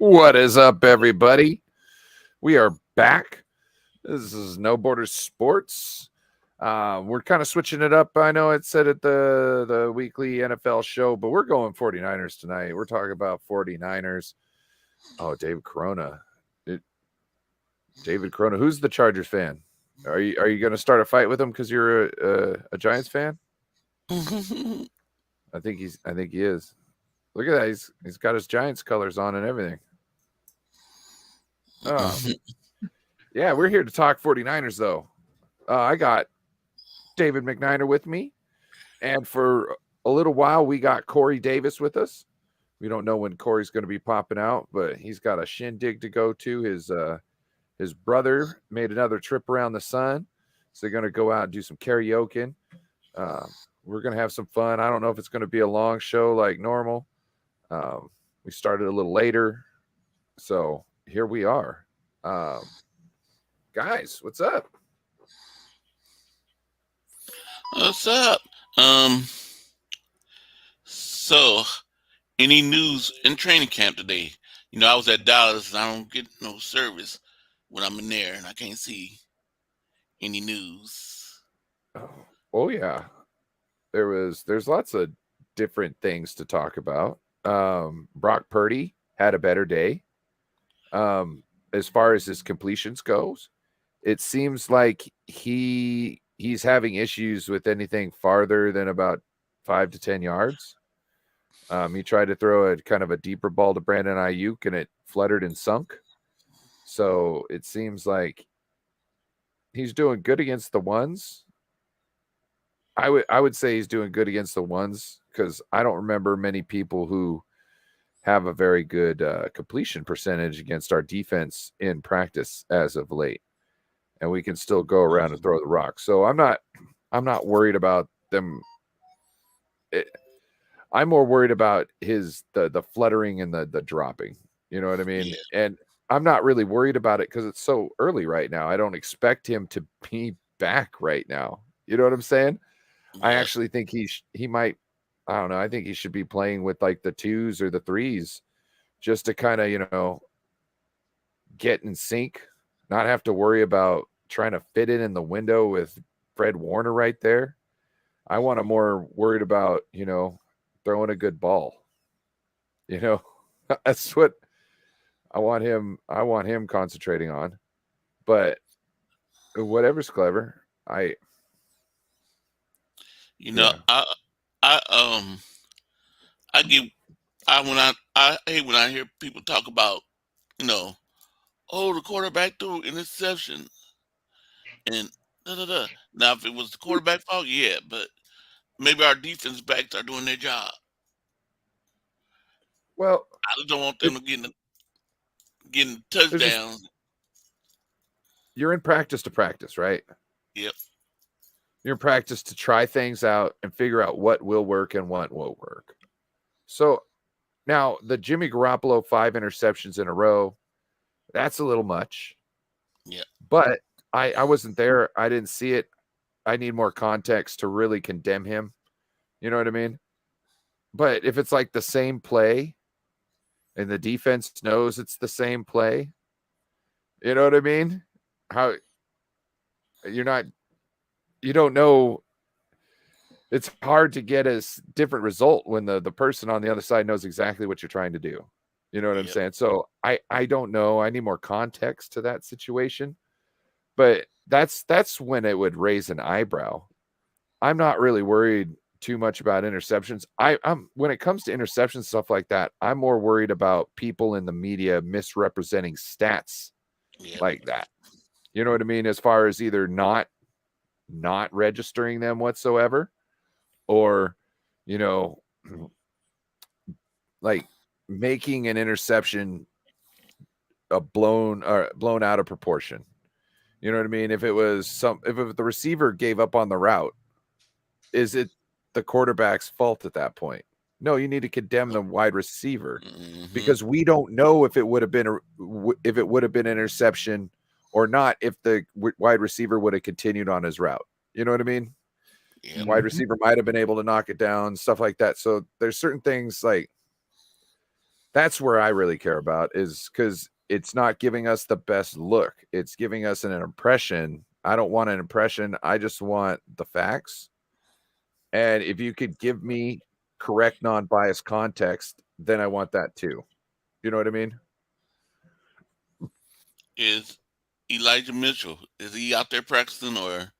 What is up, everybody? We are back. This is No Borders Sports. We're kind of switching it up. I know it said at the weekly NFL show, but we're going 49ers tonight. We're talking about 49ers. Oh, David Corona. David Corona. Who's the Chargers fan? Are you going to start a fight with him because you're a Giants fan? I think he is. Look at that. He's got his Giants colors on and everything. Yeah, we're here to talk 49ers, though. I got David McNiner with me, and for a little while, we got Corey Davis with us. We don't know when Corey's going to be popping out, but he's got a shindig to go to. His brother made another trip around the sun, so they're going to go out and do some karaoke. We're going to have some fun. I don't know if it's going to be a long show like normal. We started a little later, so here we are. Guys, what's up? What's up? So any news in training camp today? You know, I was at Dallas and I don't get no service when I'm in there and I can't see any news. Oh yeah. There's lots of different things to talk about. Brock Purdy had a better day. As far as his completions goes, it seems like he's having issues with anything farther than about 5 to 10 yards. He tried to throw a kind of a deeper ball to Brandon Ayuk and it fluttered and sunk. So it seems like he's doing good against the ones. I would say he's doing good against the ones because I don't remember many people who have a very good completion percentage against our defense in practice as of late, and we can still go around and throw the rock. So I'm not worried about them. I'm more worried about the fluttering and the dropping. You know what I mean? Yeah. And I'm not really worried about it because it's so early right now. I don't expect him to be back right now. You know what I'm saying? I actually think he might. I don't know. I think he should be playing with like the 2s or the 3s just to kind of, get in sync, not have to worry about trying to fit it in the window with Fred Warner right there. I want him more worried about, throwing a good ball. That's what I want him concentrating on. But whatever's clever, I hate when I hear people talk about, the quarterback threw interception and da. Now, if it was the quarterback fault, yeah, but maybe our defense backs are doing their job. Well, I just don't want them getting touchdowns. You're in practice to practice, right? Yep. You're in practice to try things out and figure out what will work and what won't work. So now the Jimmy Garoppolo 5 interceptions in a row, that's a little much. Yeah. But I wasn't there. I didn't see it. I need more context to really condemn him. You know what I mean? But if it's like the same play and the defense knows it's the same play, you know what I mean? How you don't know. It's hard to get a different result when the person on the other side knows exactly what you're trying to do. You know what I'm saying? So I don't know. I need more context to that situation. But that's when it would raise an eyebrow. I'm not really worried too much about interceptions. I'm when it comes to interceptions, stuff like that, I'm more worried about people in the media misrepresenting stats like that. You know what I mean? As far as either not registering them whatsoever, or like making an interception blown out of proportion. You know what I mean? If the receiver gave up on the route, is it the quarterback's fault at that point? No, you need to condemn the wide receiver because we don't know if it would have been an interception or not if the wide receiver would have continued on his route. You know what I mean? Yeah. Wide receiver might have been able to knock it down, stuff like that. So there's certain things like That's where I really care about, is because it's not giving us the best look. It's giving us an impression. I don't want an impression. I just want the facts. And if you could give me correct, non-biased context, then I want that too. You know what I mean? Is Elijah Mitchell, is he out there practicing or?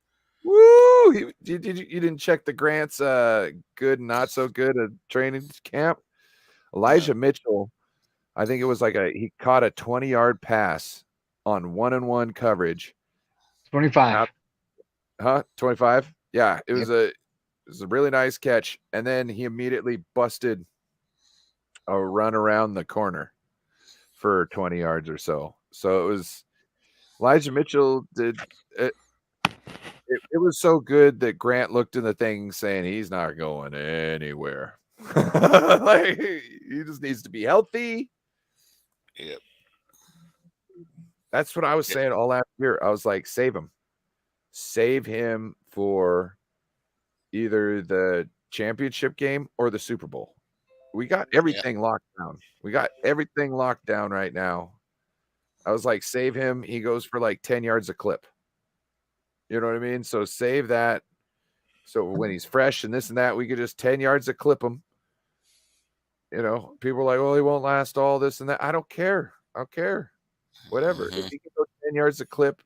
Woo! You didn't check the Grant's good and not so good at training camp? Elijah Mitchell, I think it was like he caught a 20-yard pass on 1-on-1 coverage. 25. 25? Yeah, it was a really nice catch, and then he immediately busted a run around the corner for 20 yards or so. So it was Elijah Mitchell did it. It was so good that Grant looked in the thing saying he's not going anywhere. Like, he just needs to be healthy. Yep. That's what I was saying all last year. I was like, save him for either the championship game or the Super Bowl. We got everything locked down. We got everything locked down right now. I was like, save him. He goes for like 10 yards a clip. You know what I mean? So save that. So when he's fresh and this and that, we could just 10 yards a clip him. You know, people are like, well, he won't last all this and that. I don't care. Whatever. If he can go 10 yards a clip,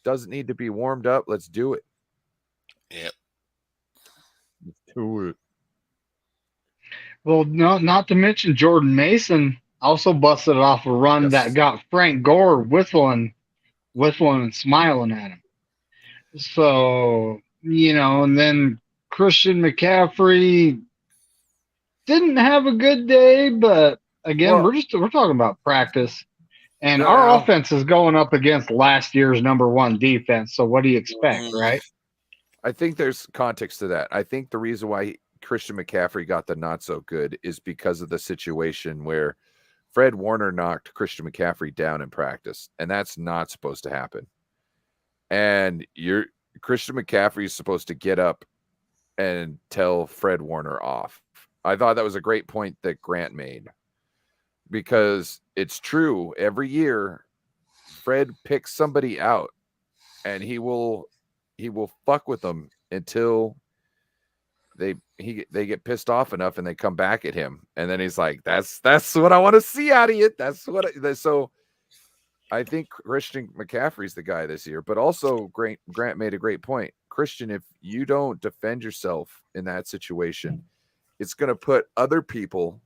doesn't need to be warmed up. Let's do it. Yep. Let's do it. Well, no, not to mention Jordan Mason also busted off a run that got Frank Gore whistling and smiling at him. So, and then Christian McCaffrey didn't have a good day, but again, we're talking about practice. And our offense is going up against last year's #1 defense. So what do you expect, right? I think there's context to that. I think the reason why Christian McCaffrey got the not so good is because of the situation where Fred Warner knocked Christian McCaffrey down in practice, and that's not supposed to happen. And Christian McCaffrey is supposed to get up and tell Fred Warner off. I thought that was a great point that Grant made, because it's true. Every year, Fred picks somebody out, and he will fuck with them until they get pissed off enough and they come back at him, and then he's like, "That's what I want to see out of you." So I think Christian McCaffrey's the guy this year, but also Grant made a great point. Christian, if you don't defend yourself in that situation, it's going to put other people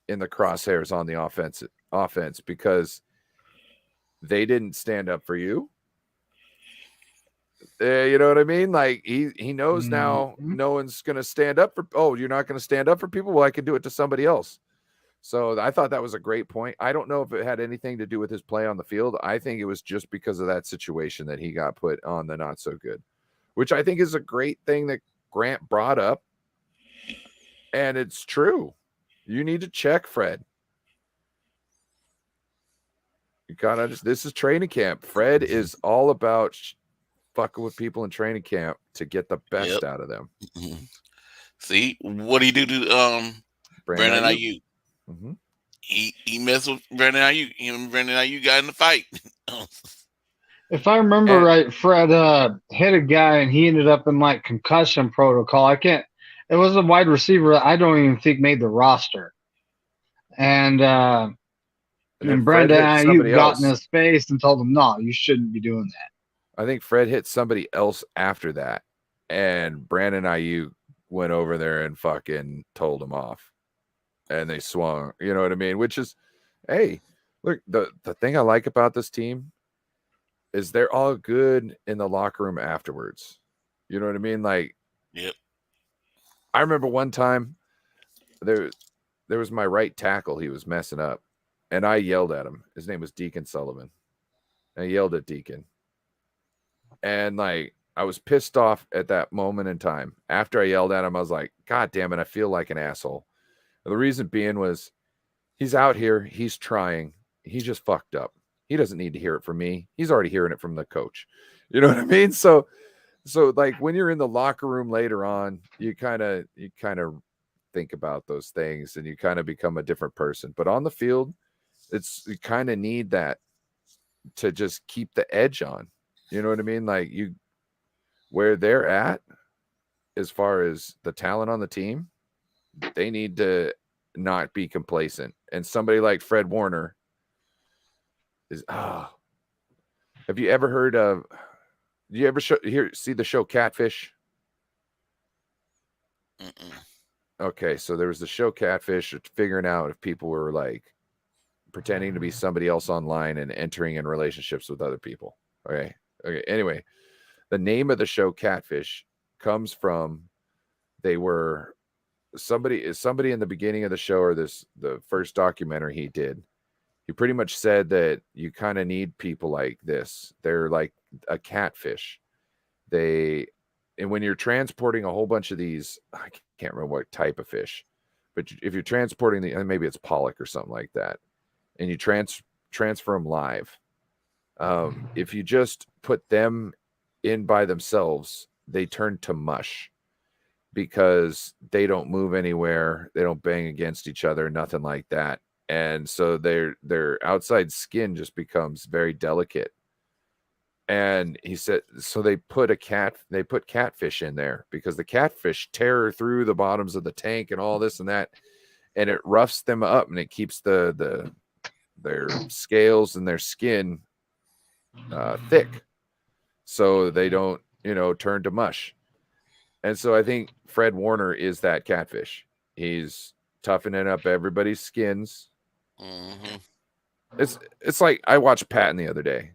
in the crosshairs on the offense because they didn't stand up for you. You know what I mean? Like he knows now no one's going to stand up for, you're not going to stand up for people? Well, I can do it to somebody else. So I thought that was a great point. I don't know if it had anything to do with his play on the field. I think it was just because of that situation that he got put on the not so good, which I think is a great thing that Grant brought up. And it's true. You need to check Fred. You gotta this is training camp. Fred is all about fucking with people in training camp to get the best out of them. See, what do you do to Brandon Ayuk? Mm-hmm. He messed with Brandon Ayuk. Him and Brandon Ayuk got in the fight. If I remember right, Fred hit a guy and he ended up in like concussion protocol. It was a wide receiver that I don't even think made the roster. And Brandon Ayuk got in his face and told him, "No, you shouldn't be doing that." I think Fred hit somebody else after that, and Brandon Ayuk went over there and fucking told him off, and they swung. You know what I mean? Which is, hey, look, the thing I like about this team is they're all good in the locker room afterwards. You know what I mean? Like, yep. I remember one time there was my right tackle. He was messing up, and I yelled at him. His name was Deacon Sullivan. I yelled at Deacon. And like, I was pissed off at that moment in time. After I yelled at him, I was like, God damn it, I feel like an asshole. And the reason being was he's out here, he's trying. He just fucked up. He doesn't need to hear it from me. He's already hearing it from the coach. You know what I mean? So like when you're in the locker room later on, you kind of think about those things, and you kind of become a different person. But on the field, you kind of need that to just keep the edge on. You know what I mean? Like where they're at as far as the talent on the team, they need to not be complacent. And somebody like Fred Warner is have you ever heard of see the show Catfish? Mm-mm. Okay, so there was the show Catfish, figuring out if people were like pretending to be somebody else online and entering in relationships with other people. Okay. Anyway, the name of the show Catfish comes from they were somebody in the beginning of the show, or the first documentary he did. He pretty much said that you kind of need people like this. They're like a catfish. And when you're transporting a whole bunch of these, I can't remember what type of fish, but if you're transporting maybe it's pollock or something like that, and you transfer them live, if you just put them in by themselves, they turn to mush because they don't move anywhere, they don't bang against each other, nothing like that. And so their outside skin just becomes very delicate. And he said, so they put catfish in there because the catfish tear through the bottoms of the tank and all this and that, and it roughs them up, and it keeps their scales and their skin thick, so they don't turn to mush. And so I think Fred Warner is that catfish. He's toughening up everybody's skins. Mm-hmm. It's like I watched Patton the other day,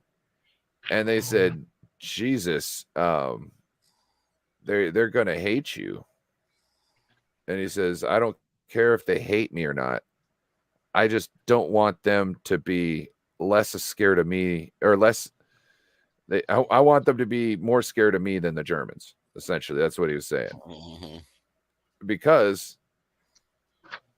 and they said, Jesus, they're gonna hate you. And he says, I don't care if they hate me or not. I just don't want them to be less scared of me, or less. I want them to be more scared of me than the Germans. Essentially, that's what he was saying. Mm-hmm. Because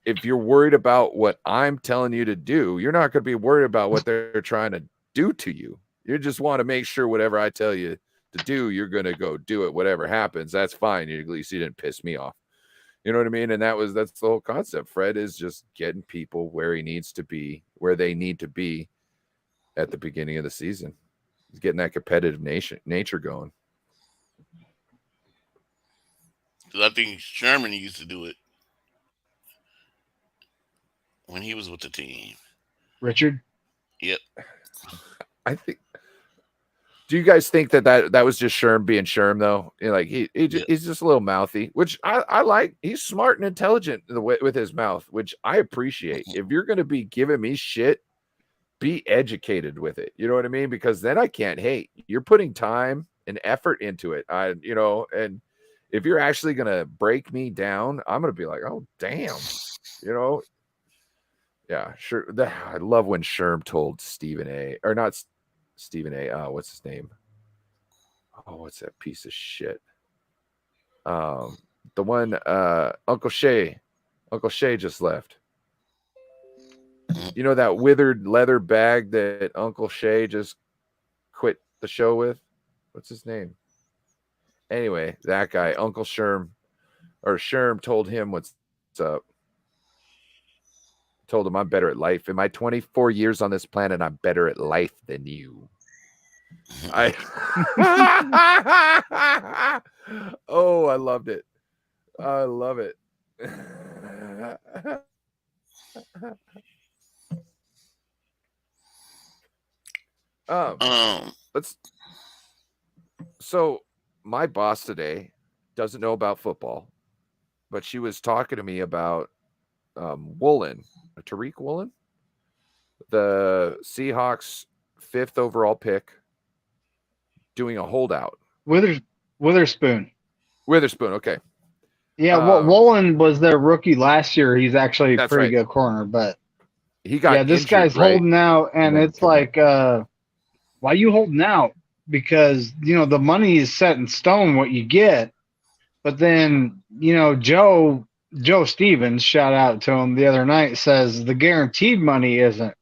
if you're worried about what I'm telling you to do, you're not going to be worried about what they're trying to do to you. You just want to make sure whatever I tell you to do, you're going to go do it. Whatever happens, that's fine. At least you didn't piss me off. You know what I mean? And that's the whole concept. Fred is just getting people where he needs to be, where they need to be at the beginning of the season. He's getting that competitive nature going. I think Sherman used to do it when he was with the team. Richard? Yep. I think. Do you guys think that was just Sherm being Sherm though? Like he's just a little mouthy, which I like. He's smart and intelligent with his mouth, which I appreciate. If you're going to be giving me shit, be educated with it. You know what I mean? Because then I can't hate. You're putting time and effort into it. And if you're actually going to break me down, I'm going to be like, oh, damn. Yeah, sure. I love when Sherm told Stephen A. Or not Stephen A. What's his name? Oh, what's that piece of shit? The one, Uncle Shay. Uncle Shay just left. You know that withered leather bag that Uncle Shay just quit the show with? What's his name? Anyway, that guy, Uncle Sherm, or Sherm, told him what's up. Told him, I'm better at life. In my 24 years on this planet, I'm better at life than you. Oh, I loved it. I love it. So my boss today doesn't know about football, but she was talking to me about Woolen, Tariq Woolen, the Seahawks 5th overall pick, doing a holdout. Witherspoon. Okay. Yeah, Woolen was their rookie last year. He's actually a pretty good corner, but he got this injured, guy's right? holding out, and it's like, why are you holding out? Because the money is set in stone what you get, but then Joe Stevens, shout out to him the other night, says the guaranteed money isn't.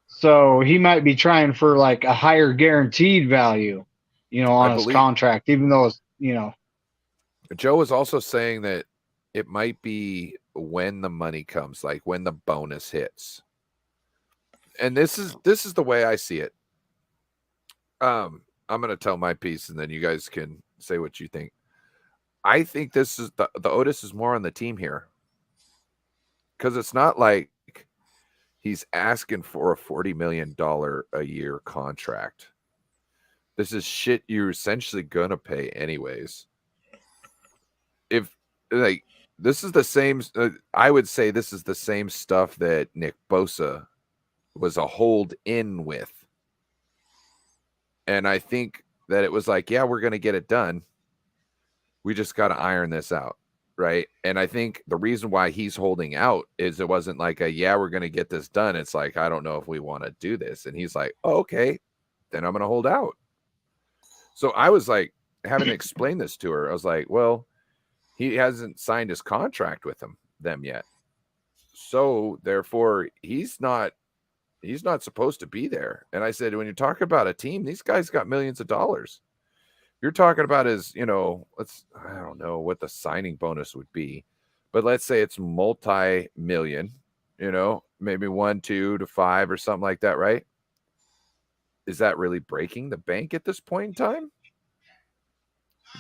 So he might be trying for like a higher guaranteed value, on his contract, even though it's. Joe was also saying that It might be when the money comes, like when the bonus hits. And this is the way I see it. I'm going to tell my piece, and then you guys can say what you think. I think this is the Otis is more on the team here, because it's not like he's asking for a $40 million a year contract. This is shit you're essentially gonna pay anyways. If like this is the same, I would say this is the same stuff that Nick Bosa was a hold in with. And I think that it was like, yeah, we're going to get it done. We just got to iron this out. Right. And I think the reason why he's holding out is it wasn't like yeah, we're going to get this done. It's like, I don't know if we want to do this. And he's like, oh, okay, then I'm going to hold out. So I was like, having to explain this to her. I was like, well, he hasn't signed his contract with them yet. So therefore he's not supposed to be there. And I said, when you're talking about a team, these guys got millions of dollars. You're talking about is, I don't know what the signing bonus would be, but let's say it's multi-million, maybe 1, 2 to 5 or something like that, right? Is that really breaking the bank at this point in time?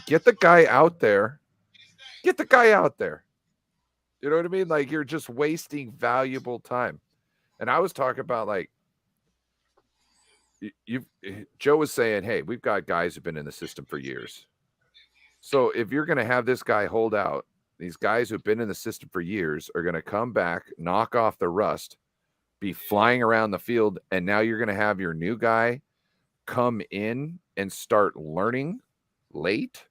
Get the guy out there. Get the guy out there. You know what I mean? Like, you're just wasting valuable time. And I was talking about, like, Joe was saying, hey, we've got guys who've been in the system for years. So if you're going to have this guy hold out, these guys who've been in the system for years are going to come back, knock off the rust, be flying around the field, and now you're going to have your new guy come in and start learning late.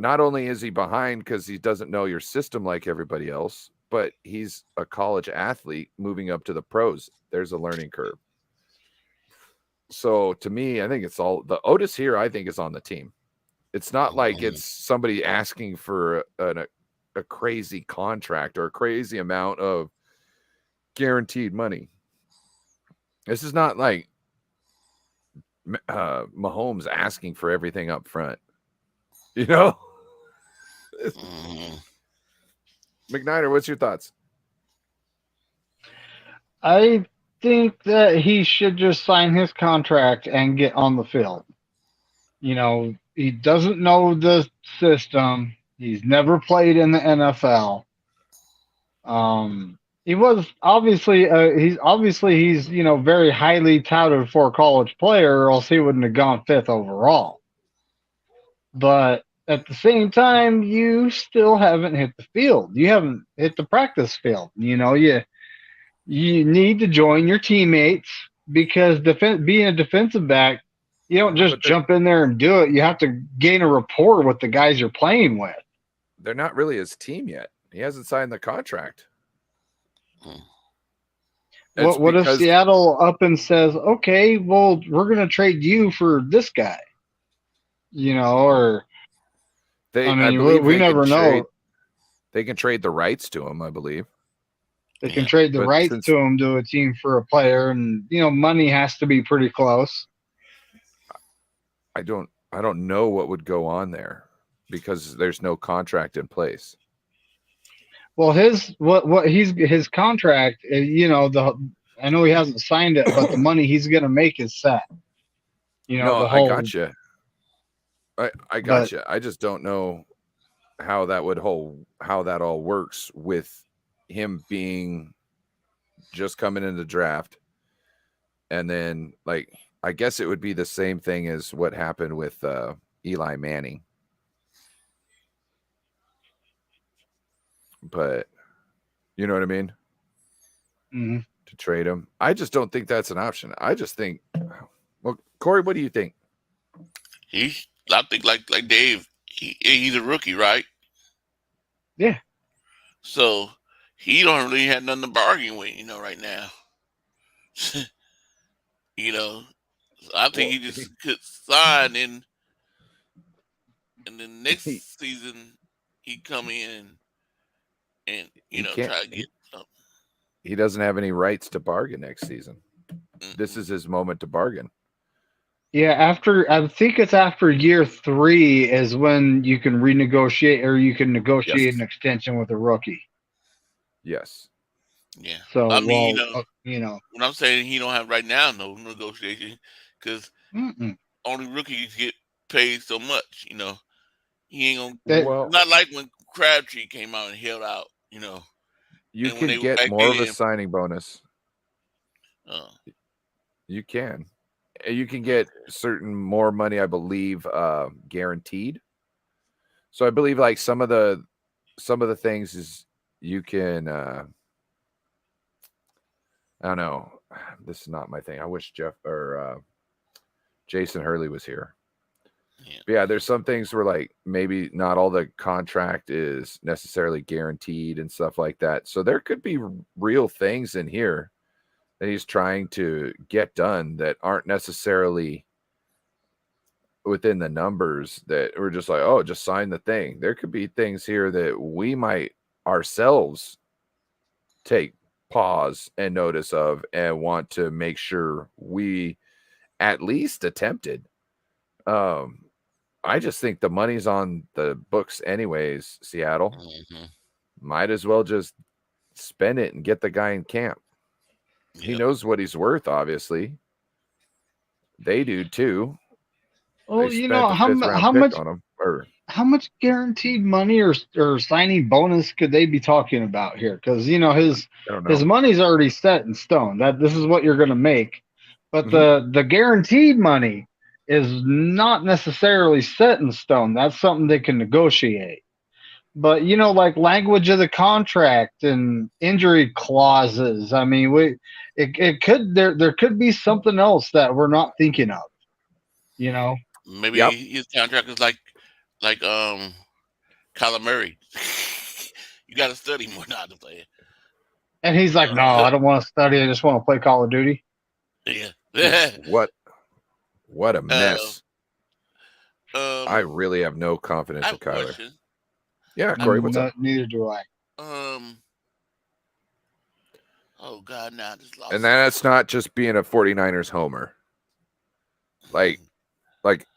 Not only is he behind because he doesn't know your system like everybody else, but he's a college athlete moving up to the pros. There's a learning curve. So to me, I think it's all the Otis here, I think, is on the team. It's not like it's somebody asking for a crazy contract or a crazy amount of guaranteed money. This is not like Mahomes asking for everything up front. McNider, what's your thoughts? I think that he should just sign his contract and get on the field. He doesn't know the system. He's never played in the NFL. He was obviously he's very highly touted for a college player, or else he wouldn't have gone 5th overall. But at the same time, you still haven't hit the field. You haven't hit the practice field. You need to join your teammates, because being a defensive back, you don't just jump in there and do it. You have to gain a rapport with the guys you're playing with. They're not really his team yet. He hasn't signed the contract. What if Seattle up and says, okay, well, we're going to trade you for this guy? Or we never know. They can trade the rights to him, I believe. They can trade the rights to him to a team for a player, and money has to be pretty close. I don't know what would go on there, because there's no contract in place. Well, his contract, I know he hasn't signed it, but the money he's going to make is set. I got you. I got you. I just don't know how that all works with him being just coming into the draft. And then, like, I guess it would be the same thing as what happened with Eli Manning. But you know what I mean? Mm-hmm. To trade him. I just don't think that's an option. I just think, well, Corey, what do you think? I think like Dave, he's a rookie, right? Yeah. So he don't really have nothing to bargain with, right now. I think he just could sign and then next season he come in and try to get something. He doesn't have any rights to bargain next season. Mm-hmm. This is his moment to bargain. Yeah, I think it's after year 3 is when you can renegotiate or you can negotiate an Yes. extension with a rookie. Yes. Yeah. So, I mean, what I'm saying, he don't have right now no negotiation because mm-mm. only rookies get paid so much. He ain't gonna. That Well, Not like when Crabtree came out and held out. you And when can they were get back more of a then, signing bonus. uh, You can. You can get certain more money, I believe, guaranteed. So I believe like some of the things is you can I don't know. This is not my thing. I wish Jeff or Jason Hurley was here. yeah, But yeah, there's some things where like maybe not all the contract is necessarily guaranteed and stuff like that. So there could be real things in here that he's trying to get done that aren't necessarily within the numbers that we're just like, oh, just sign the thing. There could be things here that we might ourselves take pause and notice of and want to make sure we at least attempted. I just think the money's on the books anyways, Seattle. hmm Might as well just spend it and get the guy in camp. He yep. knows what he's worth, obviously. They do too. They well, spent a how 5th round how pick much on him. Or guaranteed money or signing bonus could they be talking about here? Because I don't his know. money's already set in stone. That this is what you're going to make, but Mhm. the guaranteed money is not necessarily set in stone. That's something they can negotiate. But like language of the contract and injury clauses. I mean, it could there could be something else that we're not thinking of. You know, Maybe Yep. his contract is like Kyler Murray. You got to study more not to play it. and he's like, no, I don't want to study. I just want to play Call of Duty. Yeah. What a uh, mess. I um, really have no I confidence have in a Kyler. question. Yeah, I have Corey, a what's up? Neither do I. Um. Oh God, now I just And lost it. that's not just being a 49ers homer. Like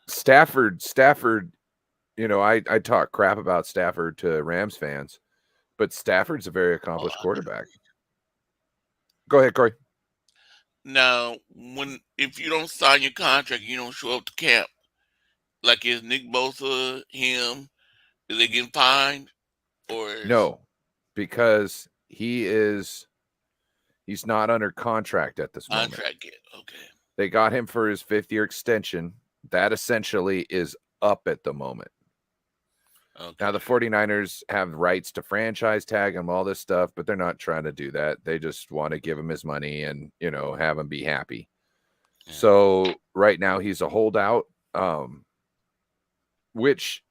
Stafford, I talk crap about Stafford to Rams fans, but Stafford's a very Hold accomplished on. quarterback. Go ahead, Corey. Now, if you don't sign your contract, you don't show up to camp. Like is Nick Bosa him? Is they getting fined or is No, because he's not under contract at this moment. contract get okay? They got him for his 5th-year extension. That essentially is up at the moment. Okay. Now, the 49ers have rights to franchise tag him, all this stuff, but they're not trying to do that. They just want to give him his money and, have him be happy. Yeah. So right now he's a holdout, which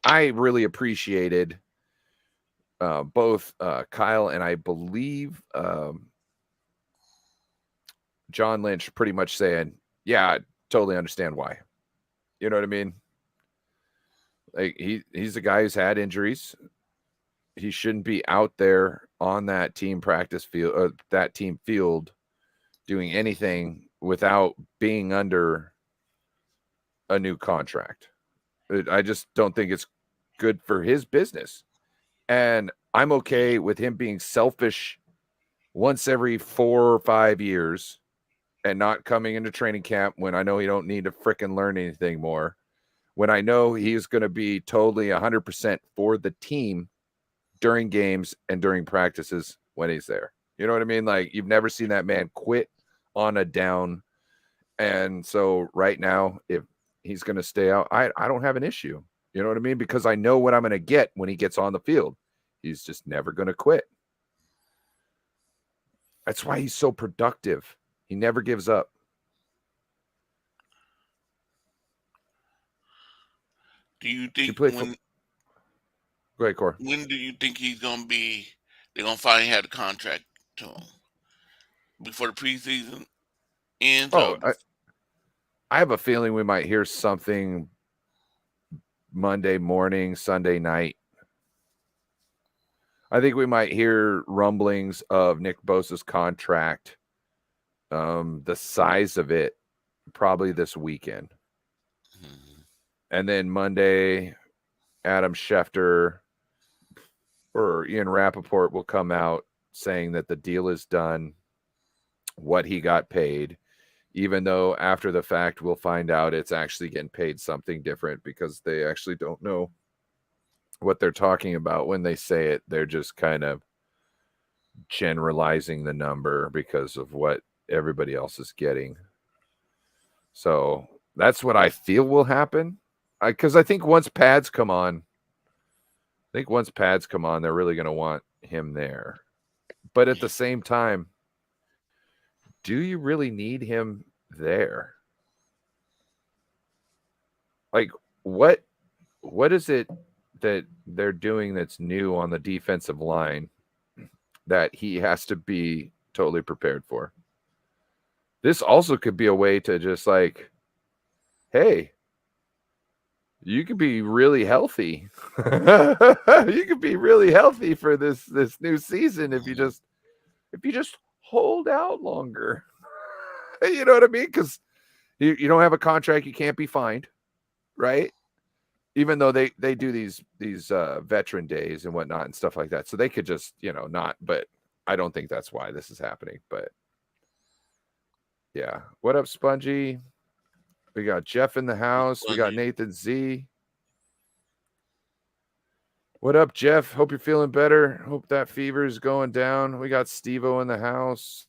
I really appreciated. Both Kyle and I believe John Lynch pretty much saying, yeah, I totally understand why. You know what I mean? Like he's a guy who's had injuries. He shouldn't be out there on that team practice field, that team field, doing anything without being under a new contract. I just don't think it's good for his business. And I'm okay with him being selfish once every 4 or 5 years and not coming into training camp when I know he don't need to fricking learn anything more. When I know he's going to be totally 100% for the team during games and during practices when he's there. You know what I mean? Like you've never seen that man quit on a down. And so right now, if he's going to stay out, I don't have an issue. You know what I mean? Because I know what I'm going to get when he gets on the field. He's just never going to quit. That's why he's so productive. He never gives up. Do you He think played for. Go ahead, Core. when do you think he's gonna be? They're gonna finally have the contract to him before the preseason ends. Oh, I have a feeling we might hear something Monday morning, Sunday night. I think we might hear rumblings of Nick Bosa's contract, the size of it probably this weekend. Mhm. And then Monday, Adam Schefter or Ian Rappaport will come out saying that the deal is done, what he got paid, even though after the fact we'll find out it's actually getting paid something different because they actually don't know what they're talking about when they say it. They're just kind of generalizing the number because of what everybody else is getting. So that's what I feel will happen. Because I think once pads come on, they're really going to want him there. But at the same time, do you really need him there? Like, what is it that they're doing that's new on the defensive line that he has to be totally prepared for? This also could be a way to just like, hey, you could be really healthy. You could be really healthy for this new season if you just hold out longer. You know what I mean? Because you don't have a contract, you can't be fined, right? Even though they do these veteran days and whatnot and stuff like that, so they could just not. But I don't think that's why this is happening. But yeah, what up, Spongy? We got Jeff in the house. We got Nathan Z. What up, Jeff? Hope you're feeling better. Hope that fever is going down. We got Steve-O in the house.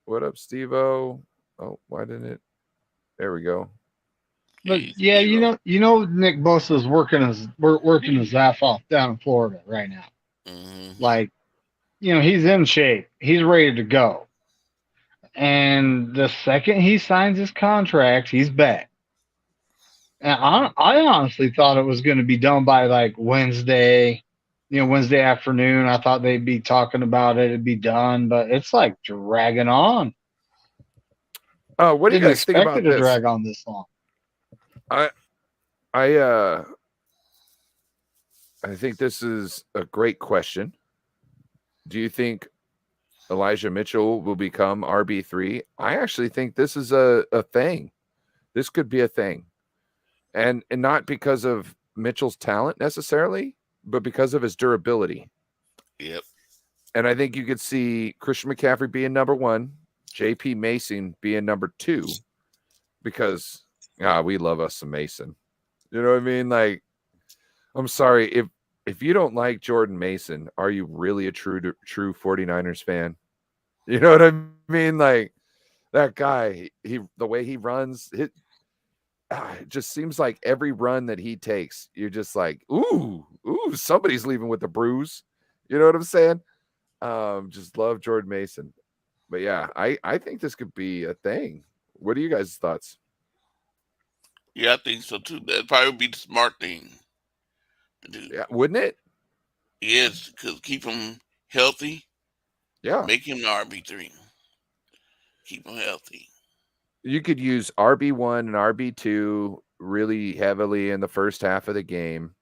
What up, Steve-O? Oh, why didn't it? There we go. But yeah, Nick Bosa's working his ass off down in Florida right now. Mhm. Like, he's in shape. He's ready to go. And the second he signs his contract, he's back. And I honestly thought it was going to be done by like Wednesday, Wednesday afternoon. I thought they'd be talking about it. It'd be done, but it's like dragging on. What do you Didn't guys think expect about it to this? drag on this long. I think this is a great question. Do you think Elijah Mitchell will become RB3? I actually think this is a thing. This could be a thing. And not because of Mitchell's talent necessarily, but because of his durability. Yep. And I think you could see Christian McCaffrey being number 1, JP Mason being number 2, because we love us some Mason. You know what I mean? Like, I'm sorry, if you don't like Jordan Mason, are you really a true 49ers fan? You know what I mean? Like, that guy, the way he runs, it just seems like every run that he takes, you're just like, ooh, somebody's leaving with a bruise. You know what I'm saying? Just love Jordan Mason. But yeah, I think this could be a thing. What are you guys' thoughts? Yeah, I think so too. That'd probably be the smart thing to do. Yeah, wouldn't it? Yes, because keep him healthy. Yeah. Make him the RB3. Keep him healthy. You could use RB1 and RB2 really heavily in the first half of the game.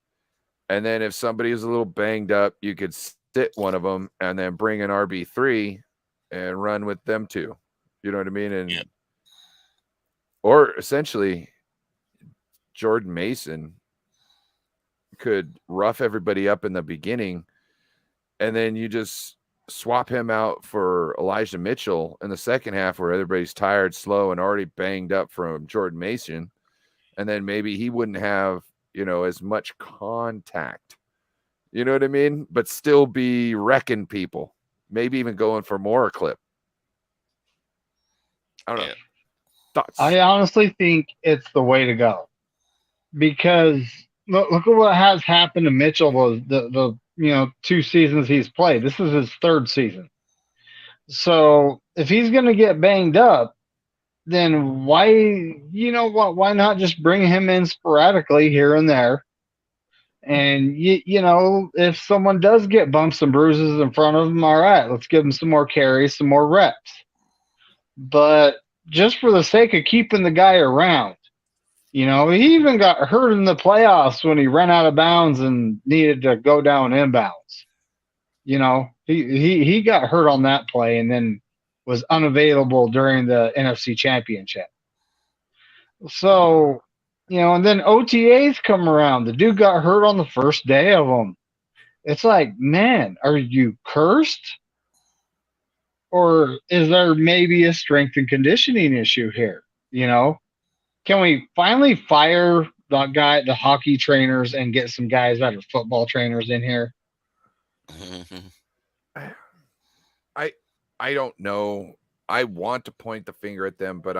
And then if somebody is a little banged up, you could sit one of them and then bring an RB3 and run with them too. You know what I mean? And or essentially Jordan Mason could rough everybody up in the beginning, and then you just swap him out for Elijah Mitchell in the second half where everybody's tired, slow, and already banged up from Jordan Mason. And then maybe he wouldn't have, as much contact. You know what I mean? But still be wrecking people. Maybe even going for more clip. I don't know. Thoughts? I honestly think it's the way to go. Because look at what has happened to Mitchell the 2 seasons he's played. This is his 3rd season. So if he's going to get banged up, then why not just bring him in sporadically here and there? And if someone does get bumps and bruises in front of him, all right, let's give him some more carries, some more reps. But just for the sake of keeping the guy around, he even got hurt in the playoffs when he ran out of bounds and needed to go down inbounds. He got hurt on that play and then was unavailable during the NFC Championship. So, and then OTAs come around. The dude got hurt on the first day of them. It's like, man, are you cursed? Or is there maybe a strength and conditioning issue here? Can we finally fire the hockey trainers, and get some guys that are football trainers in here? I don't know. I want to point the finger at them, but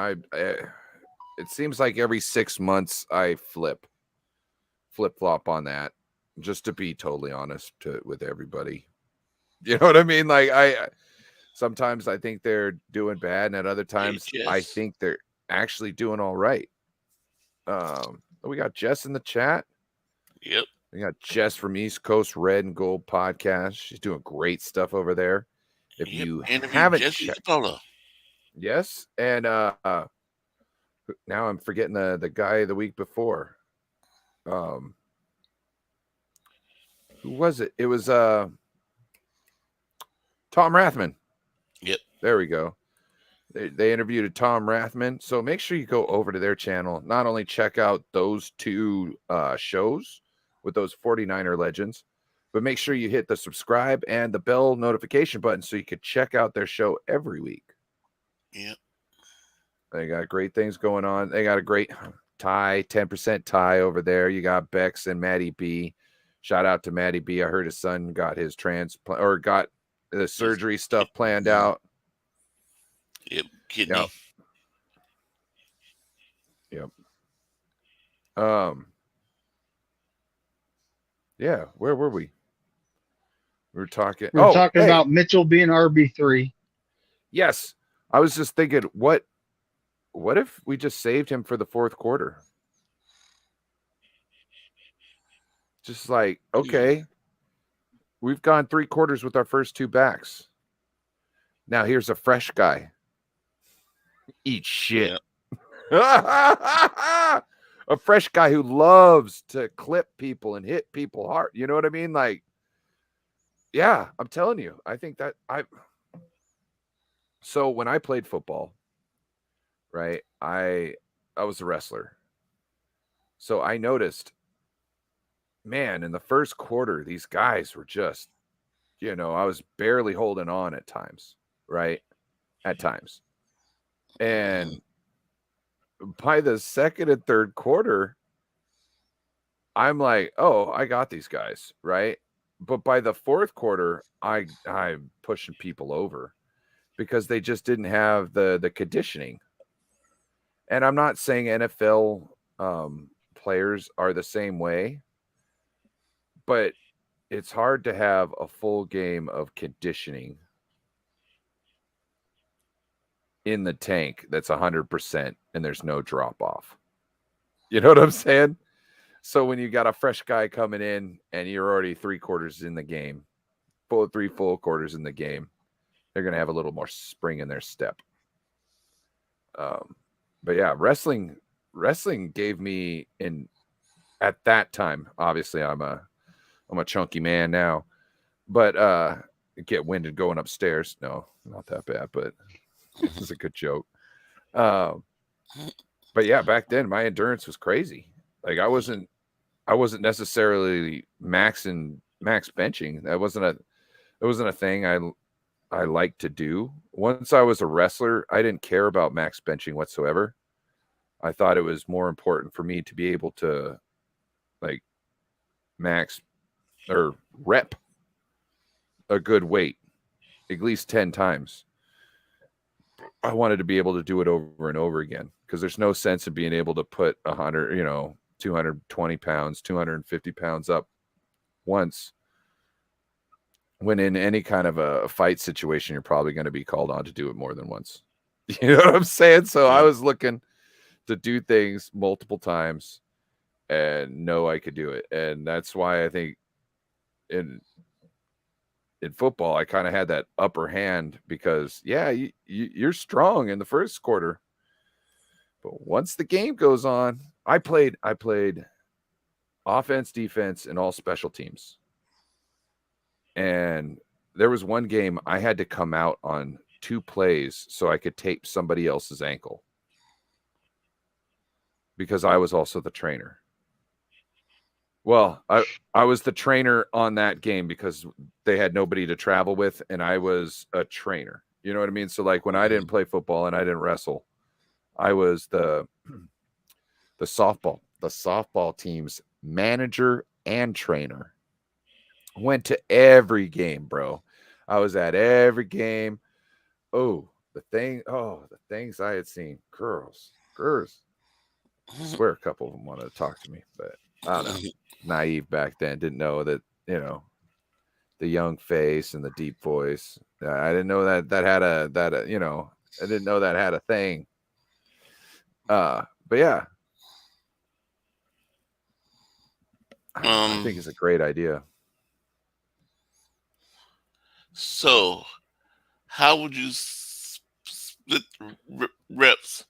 it seems like every 6 months I flip flop on that, just to be totally honest with everybody. You know what I mean? Like sometimes I think they're doing bad, and at other times I think they're actually doing all right. We got Jess in the chat. Yep. We got Jess from East Coast Red and Gold Podcast. She's doing great stuff over there. If you haven't checked, yes, and now I'm forgetting the guy the week before. Who was it? It was Tom Rathman. Yep. There we go. They interviewed Tom Rathman. So make sure you go over to their channel. Not only check out those two shows with those 49er legends, but make sure you hit the subscribe and the bell notification button so you can check out their show every week. Yep. They got great things going on. They got a great tie, 10% tie over there. You got Bex and Maddie B. Shout out to Maddie B. I heard his son got his transplant or got the surgery stuff planned out. Yep. Kidney. Yep. Yeah. Where were we? We were talking. We're talking about Mitchell being RB3. Yes. I was just thinking, what if we just saved him for the fourth quarter? Just like, okay, we've gone 3 quarters with our first 2 backs. Now here's a fresh guy. Eat shit. Yeah. A fresh guy who loves to clip people and hit people hard. You know what I mean? Like, yeah, I'm telling you, I think that so when I played football, right, I was a wrestler. So I noticed, man, in the first quarter, these guys were just, I was barely holding on at times, right? At times. And by the second and third quarter, I'm like, oh, I got these guys, right? But by the fourth quarter, I'm pushing people over because they just didn't have the conditioning. And I'm not saying NFL players are the same way, but it's hard to have a full game of conditioning in the tank that's 100% and there's no drop off. You know what I'm saying? So when you got a fresh guy coming in and you're already 3 quarters in the game, 3 full quarters in the game, they're going to have a little more spring in their step. But yeah, wrestling gave me at that time, obviously I'm a chunky man now, but get winded going upstairs. No, not that bad, but it's a good joke. But yeah, back then my endurance was crazy. Like I wasn't necessarily max benching. That wasn't a thing I liked to do. Once I was a wrestler, I didn't care about max benching whatsoever. I thought it was more important for me to be able to like max or rep a good weight at least 10 times. I wanted to be able to do it over and over again because there's no sense in being able to put 100, 220 pounds, 250 pounds up once when in any kind of a fight situation, you're probably going to be called on to do it more than once. You know what I'm saying? So I was looking to do things multiple times and know I could do it. And that's why I think in football, I kind of had that upper hand because, yeah, you're strong in the first quarter. But once the game goes on, I played offense, defense, and all special teams. And there was one game I had to come out on 2 plays so I could tape somebody else's ankle. because I was also the trainer. Well, I was the trainer on that game because they had nobody to travel with, and I was a trainer. You know what I mean? So like when I didn't play football and I didn't wrestle, I was the softball team's manager and trainer. Went to every game, bro. I was at every game. Oh, the things I had seen. Girls. I swear a couple of them wanted to talk to me, but I don't know. Naive back then, didn't know that, the young face and the deep voice. I didn't know that had I didn't know that had a thing. But yeah. I think it's a great idea. So, how would you split reps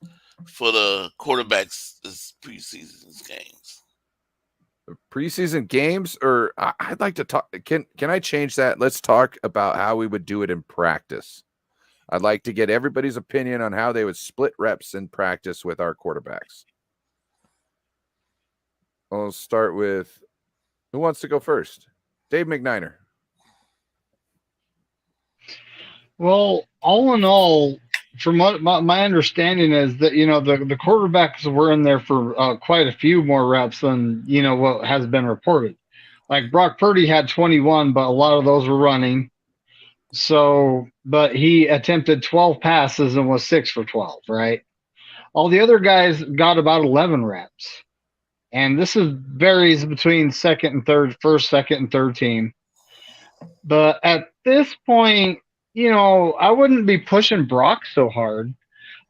for the quarterbacks this preseason games? Preseason games, or I'd like to talk. Can I change that? Let's talk about how we would do it in practice. I'd like to get everybody's opinion on how they would split reps in practice with our quarterbacks. I'll start with who wants to go first? Dave McNiner. Well, all in all, from what my understanding is that the quarterbacks were in there for quite a few more reps than what has been reported. Like Brock Purdy had 21, but a lot of those were running. So, but he attempted 12 passes and was 6 for 12, right? All the other guys got about 11 reps. And this varies between first, second, and third team. But at this point, I wouldn't be pushing Brock so hard.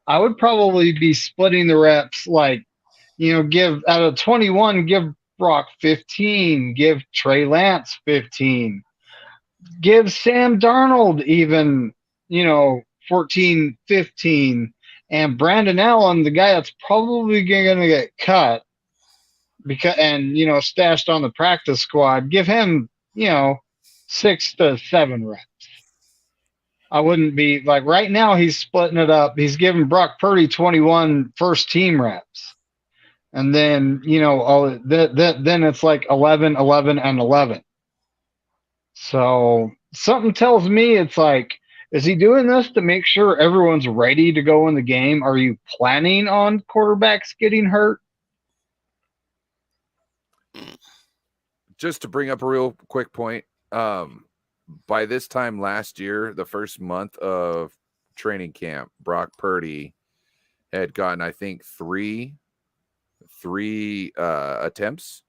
I would probably be splitting the reps, like, give out of 21, give Brock 15, give Trey Lance 15, give Sam Darnold even, 14, 15, and Brandon Allen, the guy that's probably going to get cut and stashed on the practice squad, give him, 6 to 7 reps. I wouldn't be like right now. He's splitting it up. He's giving Brock Purdy 21 first team reps, and then then it's like 11, 11, and 11. So something tells me it's like, is he doing this to make sure everyone's ready to go in the game? Are you planning on quarterbacks getting hurt? Just to bring up a real quick point, by this time last year, the first month of training camp, Brock Purdy had gotten, I think, three attempts,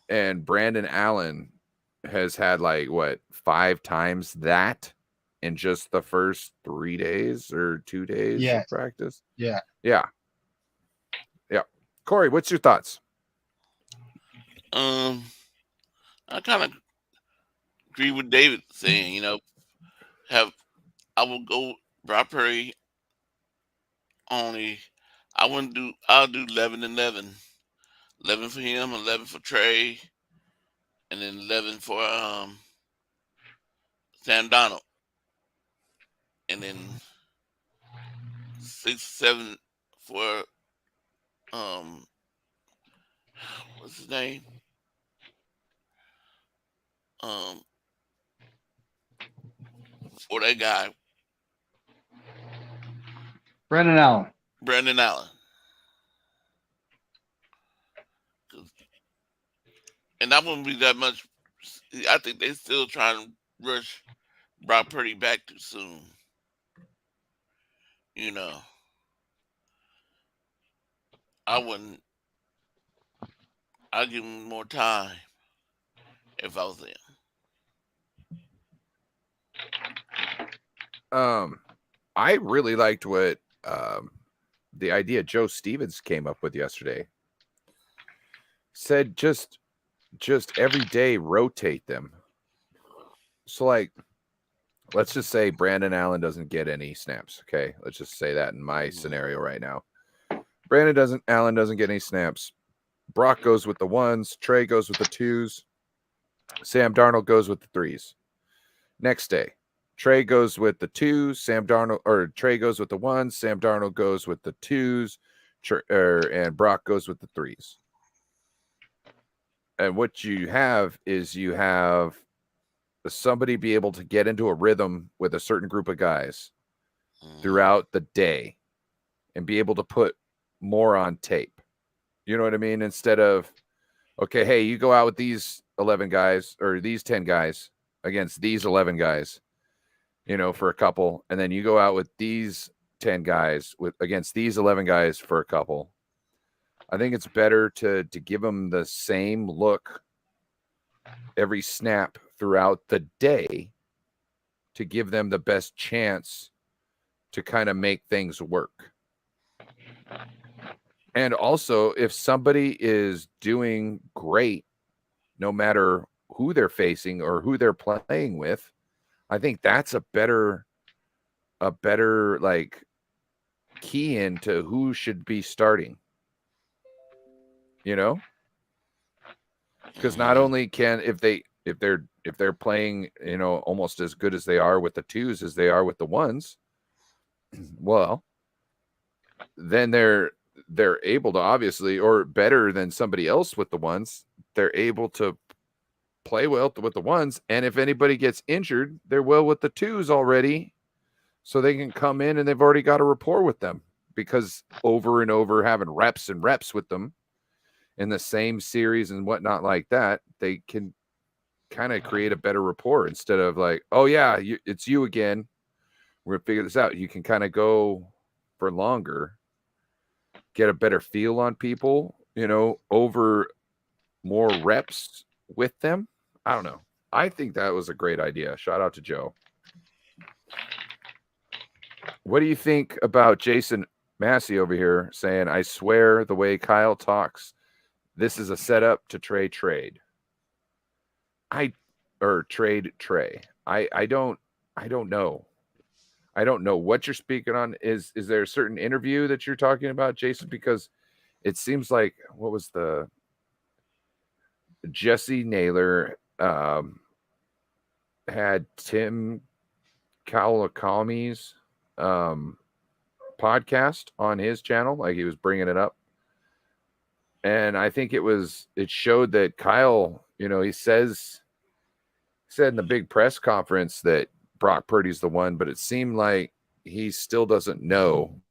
and Brandon Allen has had 5 times that in just the first 3 days or 2 days of practice. Yeah. Corey, what's your thoughts? I kind of agree with David saying, I will go Brock Purdy only. I'll do 11 and 11. 11 for him, 11 for Trey, and then 11 for Sam Darnold. And then 6, 7 for what's his name? For that guy, Brandon Allen. And that wouldn't be that much. I think they still trying to rush Brock Purdy back too soon. I wouldn't. I'd give him more time if I was there. I really liked what the idea Joe Stevens came up with yesterday. Said just every day rotate them. So let's just say Brandon Allen doesn't get any snaps. Okay, let's just say that in my scenario right now. Allen doesn't get any snaps. Brock goes with the 1s. Trey goes with the 2s. Sam Darnold goes with the 3s. Next day, Trey goes with the 2s. Trey goes with the 1s. Sam Darnold goes with the 2s. and Brock goes with the 3s. And what you have is you have somebody be able to get into a rhythm with a certain group of guys throughout the day and be able to put more on tape. You know what I mean? Instead of, okay, hey, you go out with these 11 guys or these 10 guys against these 11 guys, you know, for a couple. And then you go out with these 10 guys against these 11 guys for a couple. I think it's better to give them the same look every snap throughout the day to give them the best chance to kind of make things work. And also, if somebody is doing great, no matter who they're facing or who they're playing with, I think that's a better like key into who should be starting. You know? Because not only can if they're playing, you know, almost as good as they are with the 2s as they are with the 1s, well, then they're able to obviously, or better than somebody else with the 1s, they're able to play well with the 1s. And if anybody gets injured, they're well with the 2s already. So they can come in and they've already got a rapport with them because over and over having reps and reps with them in the same series and whatnot like that, they can kind of create a better rapport instead of like, oh yeah, it's you again. We're going to figure this out. You can kind of go for longer, get a better feel on people, you know, over more reps with them. I don't know. I think that was a great idea. Shout out to Joe. What do you think about Jason Massey over here saying, I swear the way Kyle talks, this is a setup to trade. I don't know. I don't know what you're speaking on. Is there a certain interview that you're talking about, Jason? Because it seems like, what was the Jesse Naylor had Tim Kawakami's podcast on his channel, like he was bringing it up. And I think it showed that Kyle, you know, he said in the big press conference that Brock Purdy's the one, but it seemed like he still doesn't know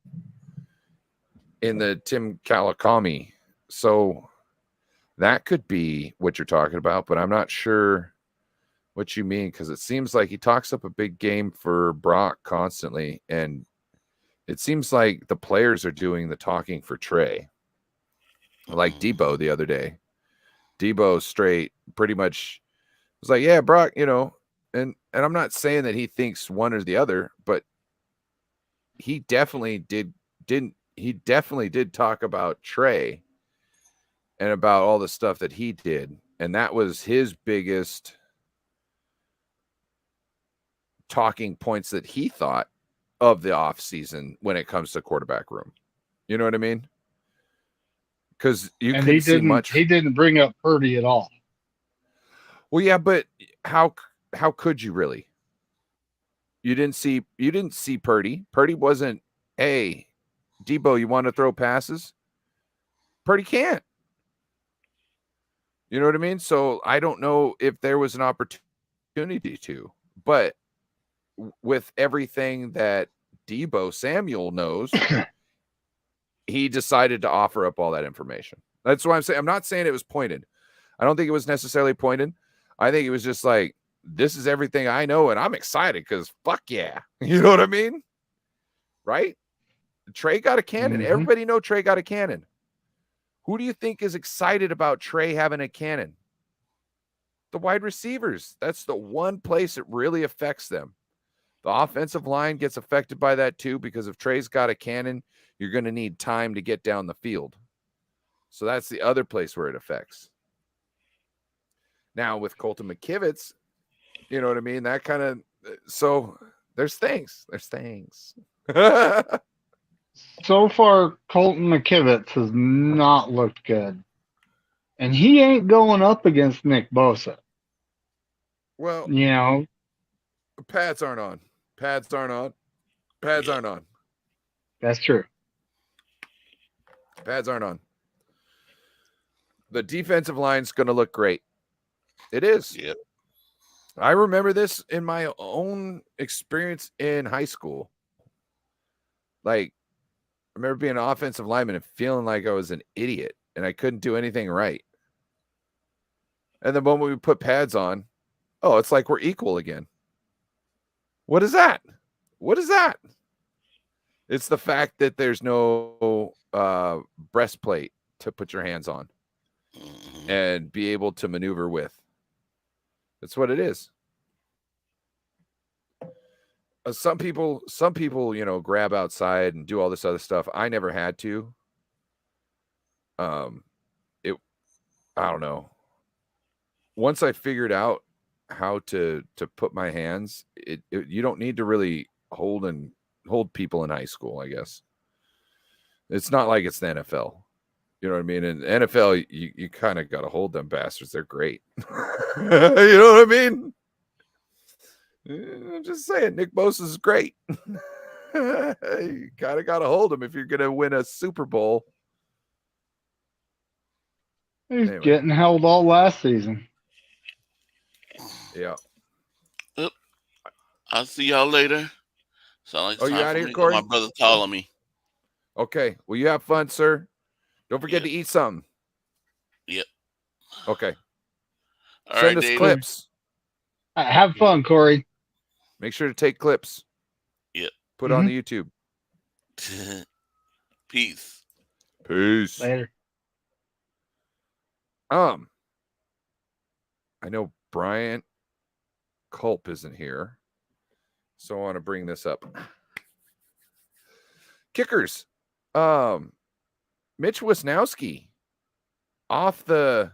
in the Tim Kawakami. So that could be what you're talking about, but I'm not sure what you mean, because it seems like he talks up a big game for Brock constantly, and it seems like the players are doing the talking for Trey. Like Debo the other day. Debo straight pretty much was like, yeah, Brock, you know, and I'm not saying that he thinks one or the other, but he definitely did talk about Trey and about all the stuff that he did. And that was his biggest talking points that he thought of the offseason when it comes to quarterback room. You know what I mean? Because you couldn't see much. He didn't bring up Purdy at all. Well, yeah, but how could you really? You didn't see Purdy. Purdy wasn't, hey, Debo, you want to throw passes? Purdy can't. You know what I mean? So I don't know if there was an opportunity to, but with everything that Debo Samuel knows, he decided to offer up all that information. That's why I'm saying, I'm not saying it was pointed. I don't think it was necessarily pointed. I think it was just like, this is everything I know, and I'm excited because fuck yeah. You know what I mean? Right? Trey got a cannon. Mm-hmm. Everybody know Trey got a cannon. Who do you think is excited about Trey having a cannon? The wide receivers. That's the one place it really affects them. The offensive line gets affected by that too, because if Trey's got a cannon, you're going to need time to get down the field. So that's the other place where it affects. Now with Colton McKivitz, you know what I mean? That kind of, so there's things. So far, Colton McKivitz has not looked good. And he ain't going up against Nick Bosa. Well, you know, pads aren't on. Pads aren't on. That's true. Pads aren't on. The defensive line's going to look great. It is. Yep. I remember this in my own experience in high school. Like, I remember being an offensive lineman and feeling like I was an idiot and I couldn't do anything right. And the moment we put pads on, oh, it's like we're equal again. What is that? What is that? It's the fact that there's no breastplate to put your hands on and be able to maneuver with. That's what it is. Some people, grab outside and do all this other stuff. I never had to. I don't know. Once I figured out how to put my hands, you don't need to really hold people in high school, I guess. It's not like it's the NFL. You know what I mean? In the NFL, you kind of got to hold them bastards. They're great. You know what I mean? I'm just saying, Nick Bosa is great. You kind of got to hold him if you're going to win a Super Bowl. He's getting held all last season. Yeah. I'll see y'all later. Sound like you time out for here, me. Corey? My brother's calling me. Okay. Well, you have fun, sir. Don't forget to eat something. Yep. Okay. All Send right, us David. clips. Have fun, Corey. Make sure to take clips. Yep. Put it on the YouTube. Peace. Peace. Later. I know Bryant Culp isn't here, so I want to bring this up. Kickers. Mitch Wisnowski off the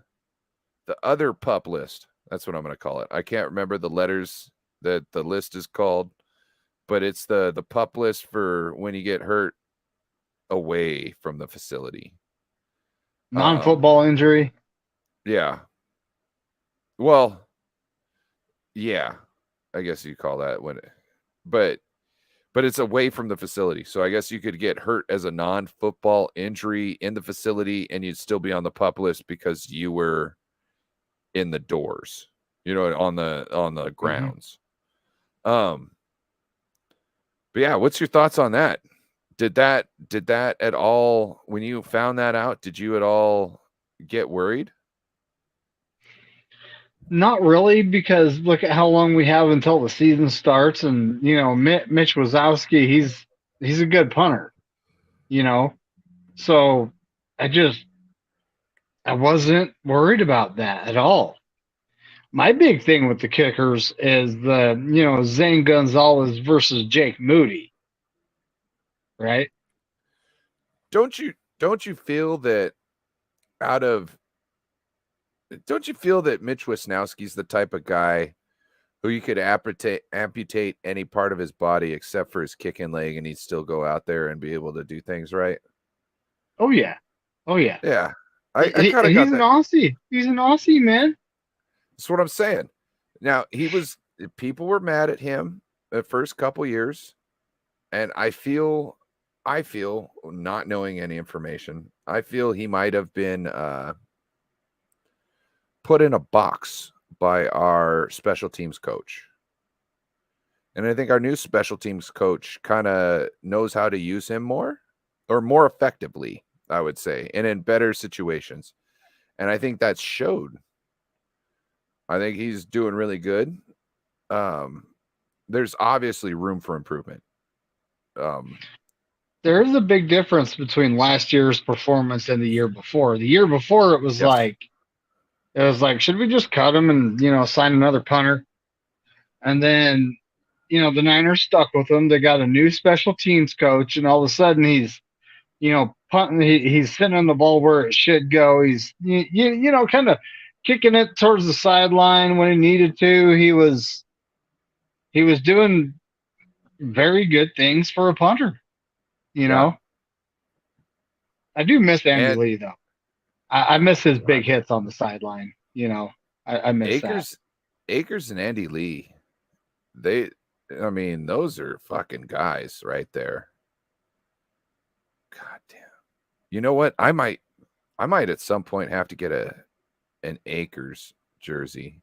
other pup list. That's what I'm going to call it. I can't remember the letters that the list is called, but it's the pup list for when you get hurt away from the facility. Non-football injury. Yeah. Well, yeah, I guess you call that but it's away from the facility. So I guess you could get hurt as a non-football injury in the facility and you'd still be on the pup list because you were in the doors, on the grounds. But yeah, what's your thoughts on that? Did that at all, when you found that out, did you at all get worried? Not really, because look at how long we have until the season starts, and Mitch Wazowski, he's a good punter, so I wasn't worried about that at all. My big thing with the kickers is the Zane Gonzalez versus Jake Moody, right? Don't you feel that don't you feel that Mitch Wisnowski's the type of guy who you could amputate any part of his body except for his kicking leg and he'd still go out there and be able to do things right? Oh yeah. Yeah. I kind of got he's that. an Aussie. He's an Aussie, man. That's what I'm saying. Now, people were mad at him the first couple years, and I feel, not knowing any information, I feel he might have been put in a box by our special teams coach. And I think our new special teams coach kind of knows how to use him more effectively, I would say, and in better situations. And I think that showed. I think he's doing really good. There's obviously room for improvement. There is a big difference between last year's performance and the year before. The year before, it was like, should we just cut him and, sign another punter? And then, the Niners stuck with him. They got a new special teams coach, and all of a sudden he's, punting. He's sending the ball where it should go. He's, kind of kicking it towards the sideline when he needed to. He was doing very good things for a punter. I do miss Andy Lee, though. I miss his big hits on the sideline. I miss that. Akers and Andy Lee, those are fucking guys right there. God damn. You know what? I might at some point have to get an Akers jersey.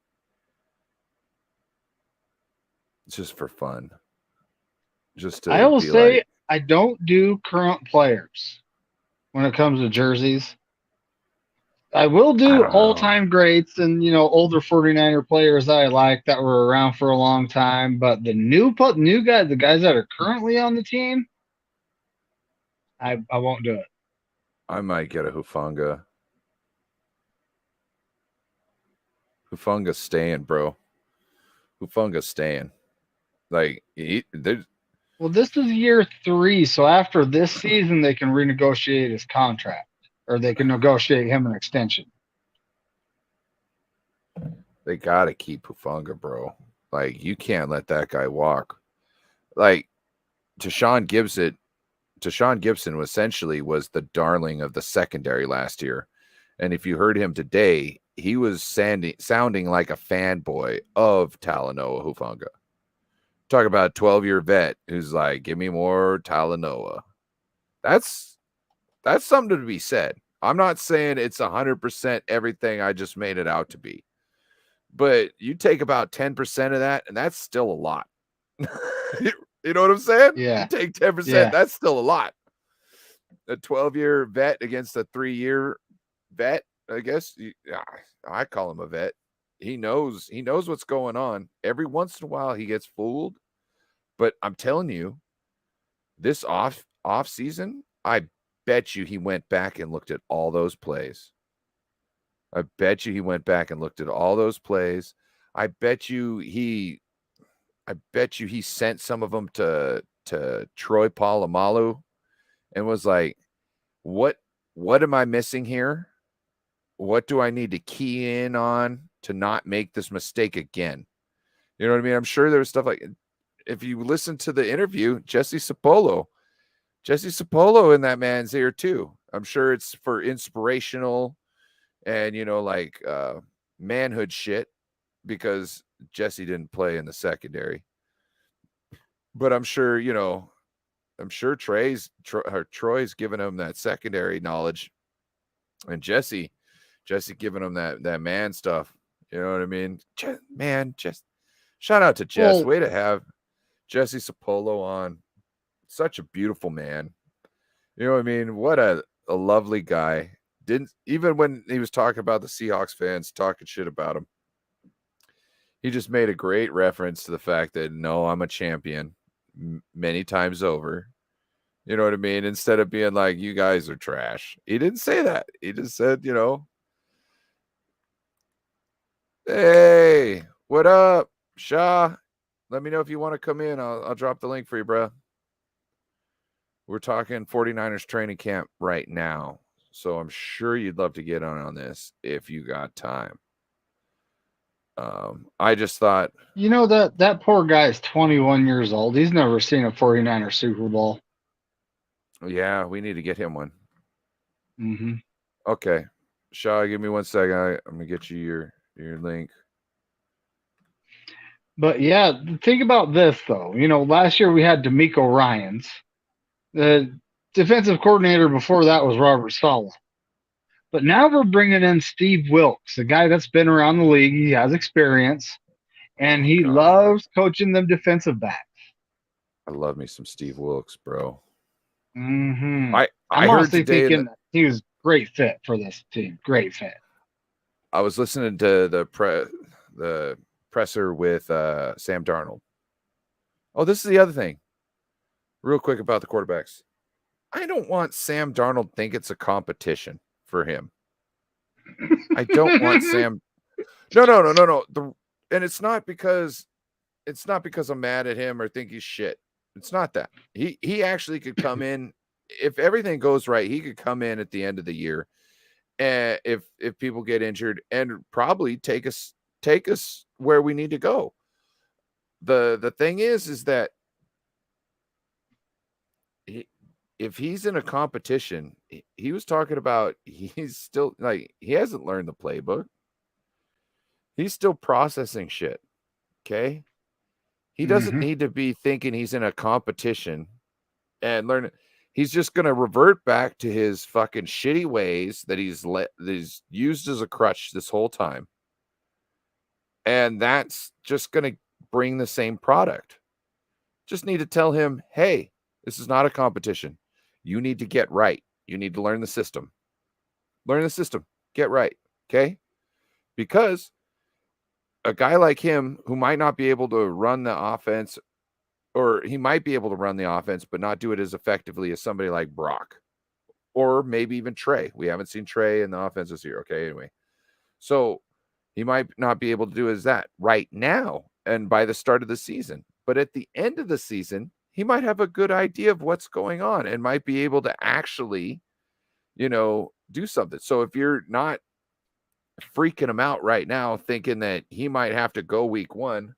Just for fun. Just to I will be say like, I don't do current players when it comes to jerseys. I will I do don't know. all-time greats and older 49er players that I like that were around for a long time, but the new guys, the guys that are currently on the team, I won't do it. I might get a Hufanga. Hufanga's staying, bro. Hufanga's staying. Like there's Well, this is year 3, so after this season they can renegotiate his contract or they can negotiate him an extension. they gotta keep Hufanga, bro. Like you can't let that guy walk. Like Tashawn Gibson essentially was the darling of the secondary last year. And if you heard him today, he was sounding like a fanboy of Talanoa Hufanga. Talk about a 12-year vet who's like, give me more Talanoa. That's something to be said. I'm not saying it's 100% everything I just made it out to be. But you take about 10% of that, and that's still a lot. You know what I'm saying? Yeah. You take 10%, Yeah. that's still a lot. A 12-year vet against a 3-year vet, I guess. I call him a vet. He knows what's going on. Every once in a while he gets fooled, but I'm telling you, this off season, I bet you he went back and looked at all those plays. I bet you he went back and looked at all those plays. I bet you he sent some of them to Troy Polamalu and was like, what am I missing here? What do I need to key in on to not make this mistake again? You know what I mean? I'm sure there was stuff like, if you listen to the interview, Jesse Sapolo in that man's ear too. I'm sure it's for inspirational and, like manhood shit because Jesse didn't play in the secondary. But I'm sure, Troy's giving him that secondary knowledge, and Jesse giving him that man stuff. You know what I mean? Man, just shout out to Jess. Well, Way to have Jesse Sapolo on. Such a beautiful man. You know what I mean? What a lovely guy. Didn't even when he was talking about the Seahawks fans talking shit about him, he just made a great reference to the fact that no, I'm a champion many times over. You know what I mean? Instead of being like, you guys are trash. He didn't say that. He just said, hey, what up, Shaw? Let me know if you want to come in. I'll drop the link for you, bro. We're talking 49ers training camp right now. So I'm sure you'd love to get on this if you got time. I just thought, that poor guy is 21 years old. He's never seen a 49er Super Bowl. yeah, we need to get him one. Mm-hmm. Okay. Shaw, give me 1 second. I'm going to get you your link. But yeah, think about this though. Last year we had DeMeco Ryans. The defensive coordinator before that was Robert Saleh. But now we're bringing in Steve Wilks, a guy that's been around the league. He has experience, and he loves coaching them defensive backs. I love me some Steve Wilks, bro. Mm-hmm. I I'm heard honestly today thinking he was great fit for this team. Great fit. I was listening to the presser with Sam Darnold. Oh, this is the other thing. Real quick about the quarterbacks. I don't want Sam Darnold to think it's a competition for him. I don't want Sam. No. And it's not because I'm mad at him or think he's shit. It's not that. He actually could come in if everything goes right. He could come in at the end of the year, and if people get injured, and probably take us where we need to go. The thing is that if he's in a competition, he was talking about he's still like he hasn't learned the playbook. He's still processing shit. Okay. He doesn't need to be thinking he's in a competition and learn. he's just going to revert back to his fucking shitty ways that he's used as a crutch this whole time. And that's just going to bring the same product. Just need to tell him, hey, this is not a competition. You need to get right. You need to learn the system. Learn the system. Get right. Okay? Because a guy like him who might not be able to run the offense, or he might be able to run the offense, but not do it as effectively as somebody like Brock, or maybe even Trey. We haven't seen Trey in the offense this year. Okay, anyway. So he might not be able to do as that right now and by the start of the season. But at the end of the season, he might have a good idea of what's going on and might be able to actually, do something. So if you're not freaking him out right now, thinking that he might have to go week 1,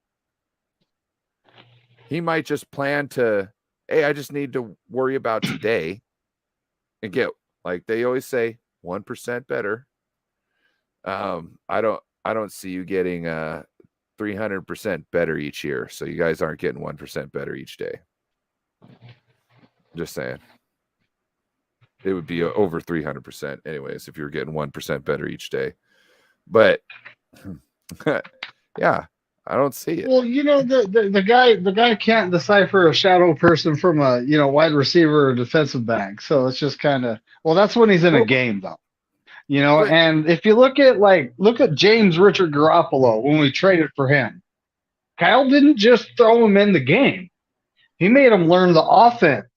he might just plan to, hey, I just need to worry about today and get, like they always say, 1% better. I don't see you getting 300% better each year. So you guys aren't getting 1% better each day. Just saying. It would be over 300% anyways if you're getting 1% better each day. But yeah, I don't see it. Well, the guy can't decipher a shadow person from a wide receiver or defensive back. So it's just kind of, well, that's when he's in a game though. And if you look at James Richard Garoppolo when we traded for him, Kyle didn't just throw him in the game. He made him learn the offense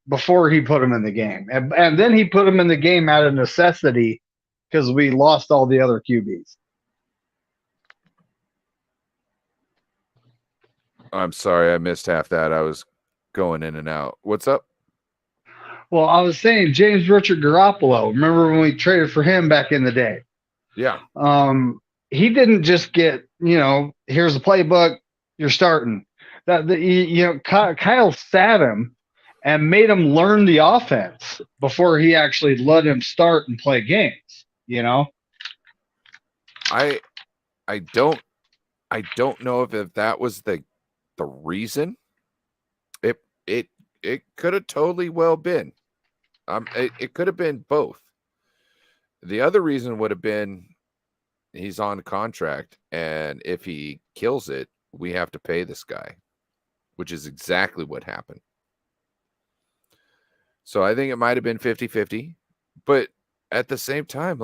before he put him in the game. And then he put him in the game out of necessity because we lost all the other QBs. I'm sorry, I missed half that. I was going in and out. What's up? Well, I was saying James Richard Garoppolo. Remember when we traded for him back in the day? Yeah. He didn't just get, here's the playbook, you're starting. Kyle sat him and made him learn the offense before he actually let him start and play games. I don't know if that was the reason. It could have totally well been. It could have been both. The other reason would have been he's on contract, and if he kills it, we have to pay this guy, which is exactly what happened. So I think it might have been 50-50, but at the same time,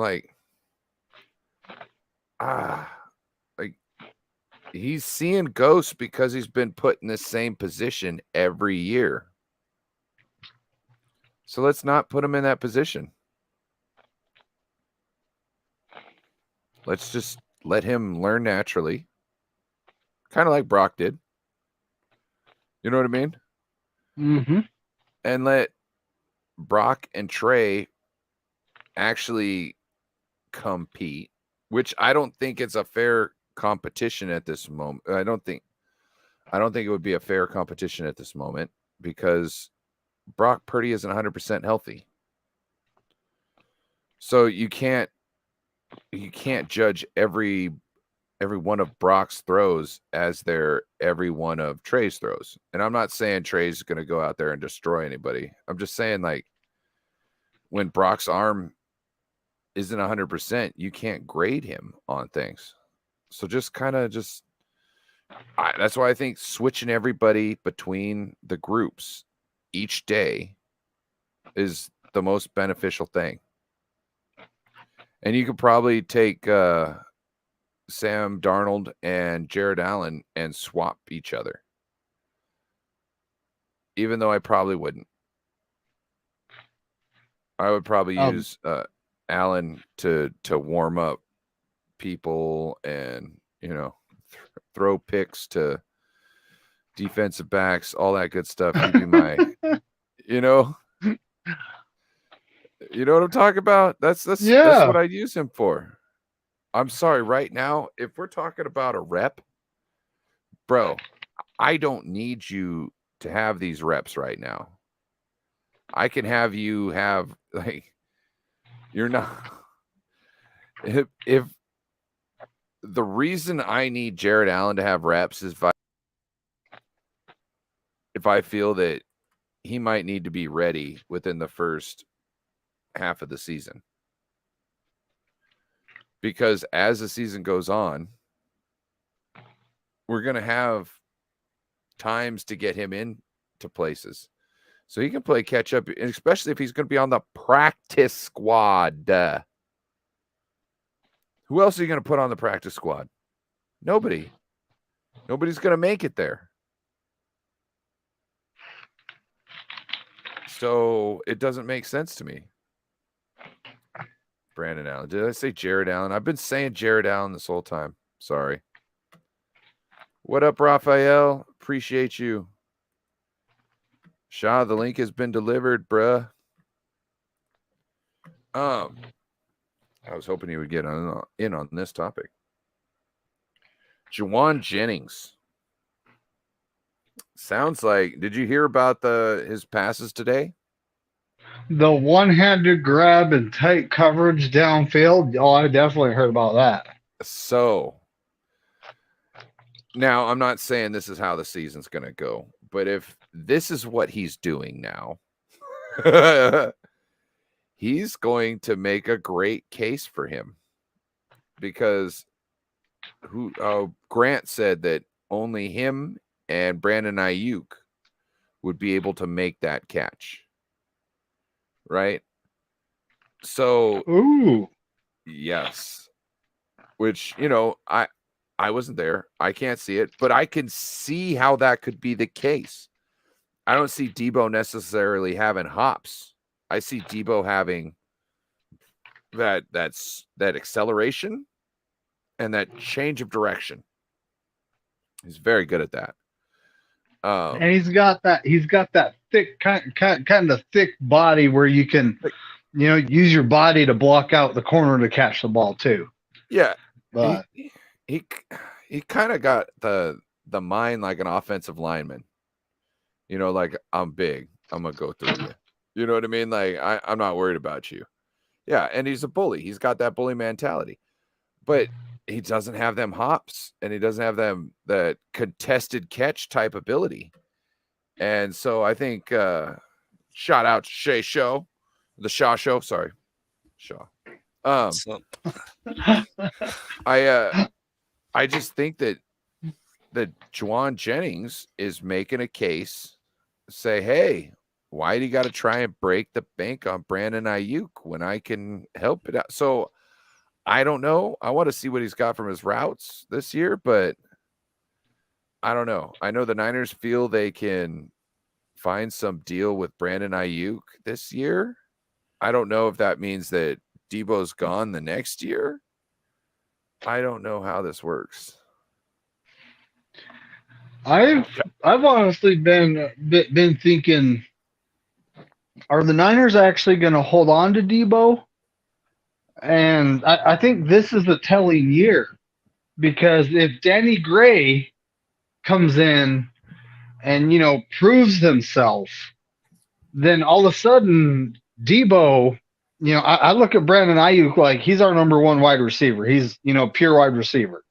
he's seeing ghosts because he's been put in the same position every year. So let's not put him in that position. Let's just let him learn naturally. Kind of like Brock did. You know what I mean? Mm-hmm. And let Brock and Trey actually compete, which I don't think it's a fair competition at this moment. I don't think it would be a fair competition at this moment because Brock Purdy isn't 100% healthy. So you can't judge every one of Brock's throws as every one of Trey's throws. And I'm not saying Trey's going to go out there and destroy anybody. I'm just saying when Brock's arm isn't 100%, you can't grade him on things. So just that's why I think switching everybody between the groups each day is the most beneficial thing. And you could probably take Sam Darnold and Jared Allen and swap each other. Even though I probably wouldn't. I would probably use Allen to warm up people and, throw picks to defensive backs, all that good stuff. He'd be my, you know what I'm talking about? That's what I'd use him for. I'm sorry, right now, if we're talking about a rep, bro, I don't need you to have these reps right now. I can have you have you're not. If the reason I need Jared Allen to have reps is if I feel that he might need to be ready within the first half of the season. Because as the season goes on, we're going to have times to get him into places. So he can play catch up, especially if he's going to be on the practice squad. Who else are you going to put on the practice squad? Nobody. Nobody's going to make it there. So it doesn't make sense to me. Brandon Allen. Did I say Jared Allen? I've been saying Jared Allen this whole time. Sorry. What up, Raphael? Appreciate you. Shaw, the link has been delivered, bruh. I was hoping you would get in on this topic. Jauan Jennings. Sounds like, did you hear about his passes today? The one-handed grab and tight coverage downfield. Oh, I definitely heard about that. So now I'm not saying this is how the season's going to go, but if this is what he's doing now, he's going to make a great case for him, because Grant said that only him and Brandon Ayuk would be able to make that catch. Right? So, ooh, yes. Which, I wasn't there. I can't see it, but I can see how that could be the case. I don't see Debo necessarily having hops. I see Debo having that acceleration and that change of direction. He's very good at that. And he's got that thick kind of thick body where you can, use your body to block out the corner to catch the ball too. Yeah, but he kind of got the mind like an offensive lineman. Like, I'm big, I'm gonna go through you. You know what I mean? Like, I'm not worried about you. Yeah, and he's a bully. He's got that bully mentality, but he doesn't have them hops, and he doesn't have that contested catch type ability. And so I think shout out to Shay Show, the Shaw Show. Sorry, Shaw. I just think that Jauan Jennings is making a case. Say, hey, why do you got to try and break the bank on Brandon Ayuk when I can help it out? So I don't know. I want to see what he's got from his routes this year, but I don't know. I know the Niners feel they can find some deal with Brandon Ayuk this year. I don't know if that means that Debo's gone the next year. I don't know how this works. I've honestly been thinking, are the Niners actually going to hold on to Debo? And I think this is a telling year, because if Danny Gray comes in and, proves himself, then all of a sudden Debo, I look at Brandon Ayuk like he's our number one wide receiver. He's, pure wide receiver.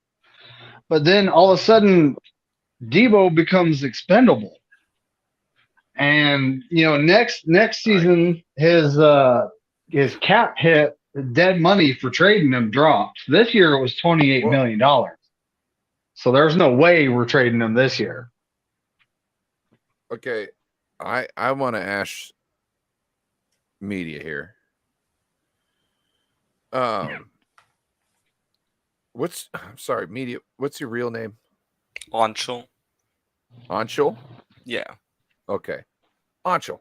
But then all of a sudden Debo becomes expendable. And, next season, his cap hit, dead money for trading him drops. This year it was $28 million. So there's no way we're trading him this year. Okay. I want to ask media here. Media, what's your real name? Anshul. Anshul? Yeah. Okay. Anshul.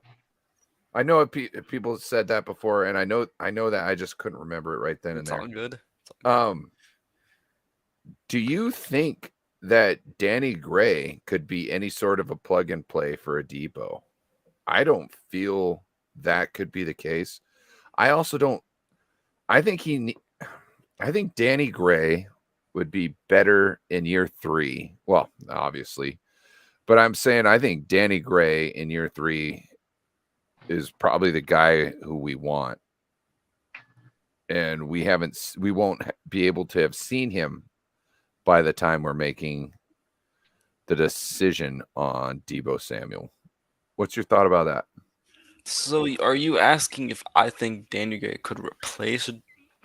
I know people said that before, and I know that I just couldn't remember it right then and there. All good. Do you think that Danny Gray could be any sort of a plug and play for a Debo? I don't feel that could be the case. I also don't. I think Danny Gray would be better in year 3. Well, obviously, but I'm saying I think Danny Gray in year 3 is probably the guy who we want. And we won't be able to have seen him by the time we're making the decision on Debo Samuel. What's your thought about that? So are you asking if I think Danny Gray could replace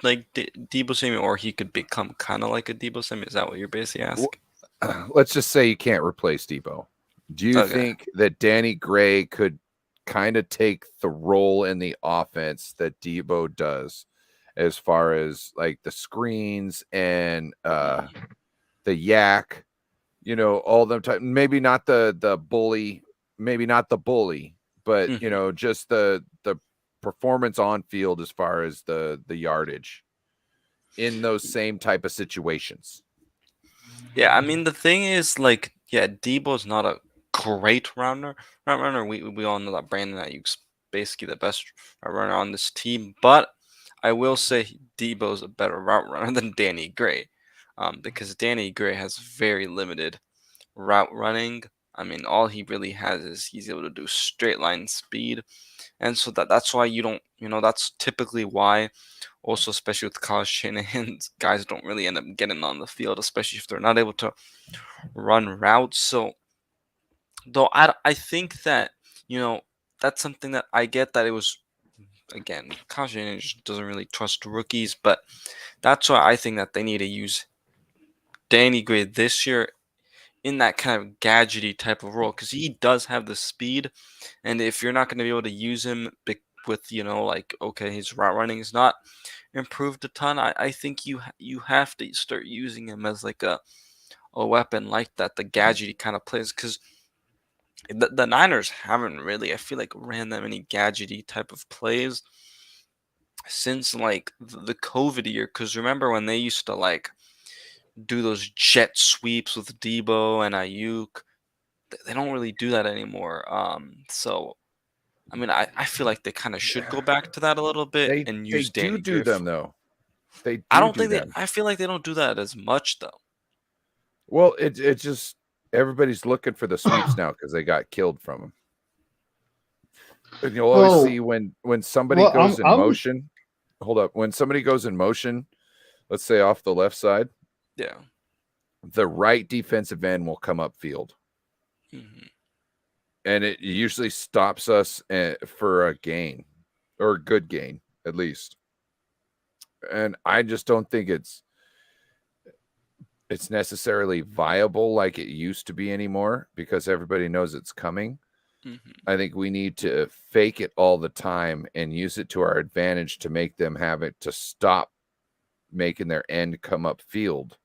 like Debo Samuel, or he could become kind of like a Debo Samuel? Is that what you're basically asking? Let's just say you can't replace Debo. Do you Okay. think that Danny Gray could kind of take the role in the offense that Debo does, as far as like the screens and the yak, all them type? Maybe not the bully, but Mhm. just the performance on field as far as the yardage in those same type of situations. Yeah, I mean the thing is, like, yeah, Debo's not a great route runner. We all know that Brandon Ayuk's basically the best route runner on this team, but I will say Debo's a better route runner than Danny Gray, because Danny Gray has very limited route running. I mean, all he really has is he's able to do straight line speed, and so that's why you don't, that's typically why, also especially with Kyle Shanahan, guys don't really end up getting on the field, especially if they're not able to run routes. So though I think that, that's something that I get, that it was, again, Kyle Shanahan just doesn't really trust rookies, but that's why I think that they need to use Danny Gray this year in that kind of gadgety type of role, because he does have the speed, and if you're not going to be able to use him with, like, okay, his route running is not improved a ton, I think you have to start using him as like a weapon like that, the gadgety kind of plays, because the Niners haven't really, I feel like, ran that many gadgety type of plays since like the COVID year. Because remember when they used to like do those jet sweeps with Debo and Ayuk? They don't really do that anymore. So I mean, I feel like they kind of should go back to that a little bit They and they use do Danny do Griff. them though. They I do don't do think they. them. I feel like they don't do that as much though. Well, it just everybody's looking for the sweeps now because they got killed from them. And you'll always So, see when somebody well, goes in I'm motion. Hold up, when somebody goes in motion, let's say off the left side, Yeah. the right defensive end will come up field, Hmm. and it usually stops us for a gain or a good gain at least. And I just don't think it's necessarily viable like it used to be anymore because everybody knows it's coming. Hmm. I think we need to fake it all the time and use it to our advantage to make them have it, to stop making their end come up field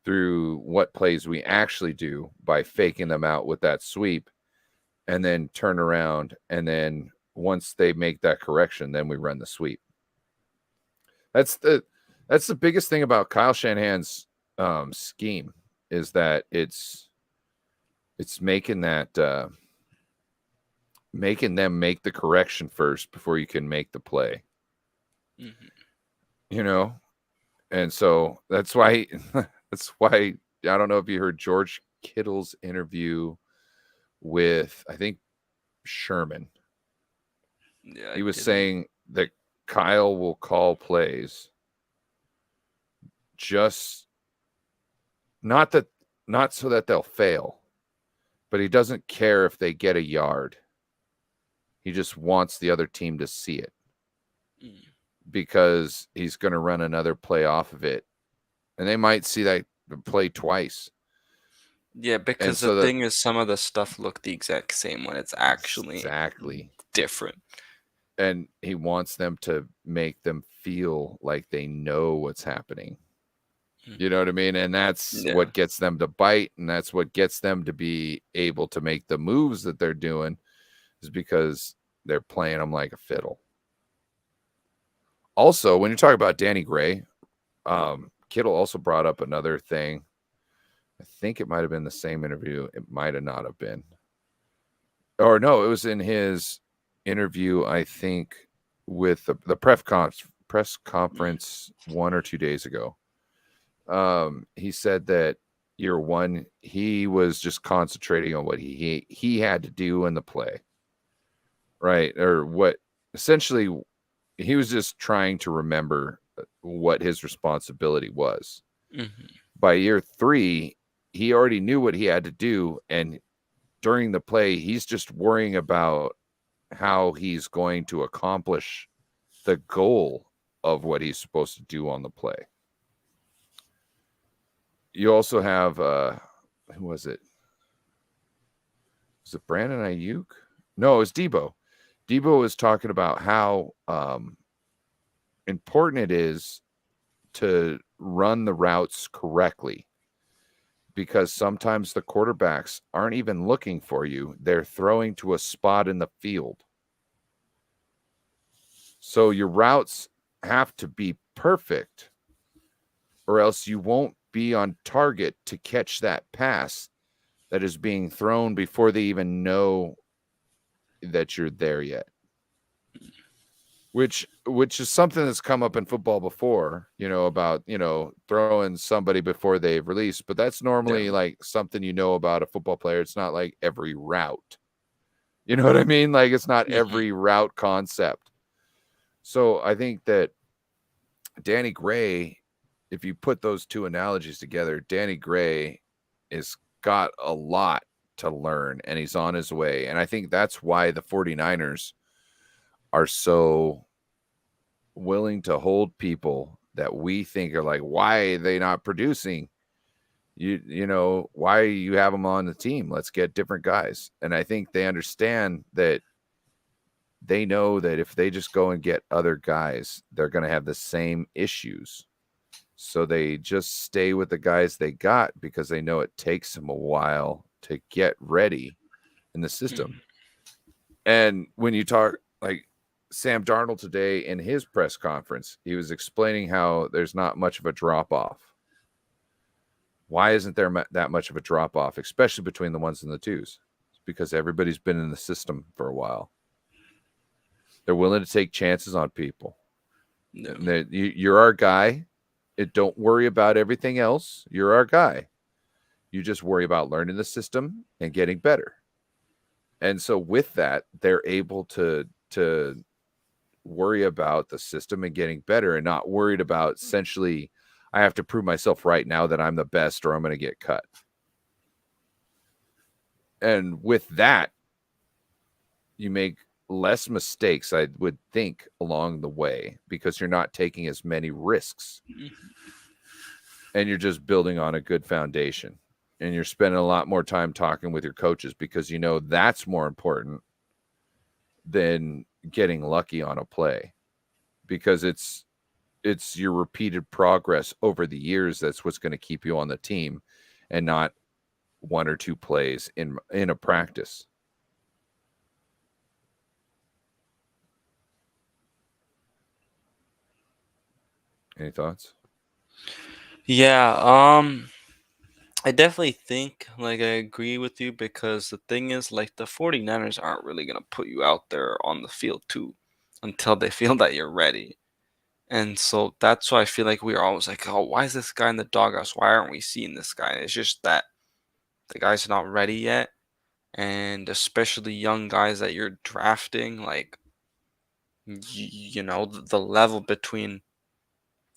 through what plays we actually do by faking them out with that sweep and then turn around. And then once they make that correction, then we run the sweep. That's the biggest thing about Kyle Shanahan's scheme, is that it's making that making them make the correction first before you can make the play. Hmm. And so that's why I don't know if you heard George Kittle's interview with, I think, Sherman. Yeah. He was saying that Kyle will call plays, just not so that they'll fail, but he doesn't care if they get a yard. He just wants the other team to see it, because he's going to run another play off of it, and they might see that play twice. Yeah, because the thing is, some of the stuff look the exact same when it's actually exactly different. And he wants them to make them feel like they know what's happening. You know what I mean? And that's what gets them to bite, and that's what gets them to be able to make the moves that they're doing, is because they're playing them like a fiddle. Also, when you talk about Danny Gray, Kittle also brought up another thing. I think it might have been the same interview. It might have not have been. Or no, it was in his interview, I think, with the press conference 1 or 2 days ago. He said that year one, he was just concentrating on what he had to do in the play, right? Or what essentially he was just trying to remember what his responsibility was. Mm-hmm. By year 3, he already knew what he had to do, and during the play, he's just worrying about how he's going to accomplish the goal of what he's supposed to do on the play. You also have who was it? Was it Brandon Ayuk? No, it was Debo. Debo was talking about how important it is to run the routes correctly, because sometimes the quarterbacks aren't even looking for you. They're throwing to a spot in the field. So your routes have to be perfect, or else you won't be on target to catch that pass that is being thrown before they even know that you're there yet. Which is something that's come up in football before, about, throwing somebody before they've released. But that's normally like something about a football player. It's not like every route. You know what I mean? Like, it's not every route concept. So I think that Danny Gray, if you put those two analogies together, Danny Gray has got a lot to learn, and he's on his way. And I think that's why the 49ers are so willing to hold people that we think are like, why are they not producing? Why you have them on the team? Let's get different guys. And I think they understand that. They know that if they just go and get other guys, they're going to have the same issues. So they just stay with the guys they got, because they know it takes them a while to get ready in the system. And when you talk, like Sam Darnold today in his press conference, he was explaining how there's not much of a drop-off. Why isn't there that much of a drop-off, especially between the ones and the twos? It's because everybody's been in the system for a while. They're willing to take chances on people. No. You're our guy. Don't worry about everything else. You're our guy. You just worry about learning the system and getting better. And so with that, they're able to worry about the system and getting better, and not worried about essentially, I have to prove myself right now that I'm the best or I'm going to get cut. And with that, you make less mistakes, I would think, along the way, because you're not taking as many risks, and you're just building on a good foundation, and you're spending a lot more time talking with your coaches, because that's more important than getting lucky on a play, because it's your repeated progress over the years that's what's going to keep you on the team, and not one or two plays in a practice. Any thoughts? Yeah, I definitely think, like, I agree with you, because the thing is, like, the 49ers aren't really going to put you out there on the field too until they feel that you're ready. And so that's why I feel like we are always like, oh, why is this guy in the doghouse? Why aren't we seeing this guy? And it's just that the guy's not ready yet. And especially young guys that you're drafting, like, the level between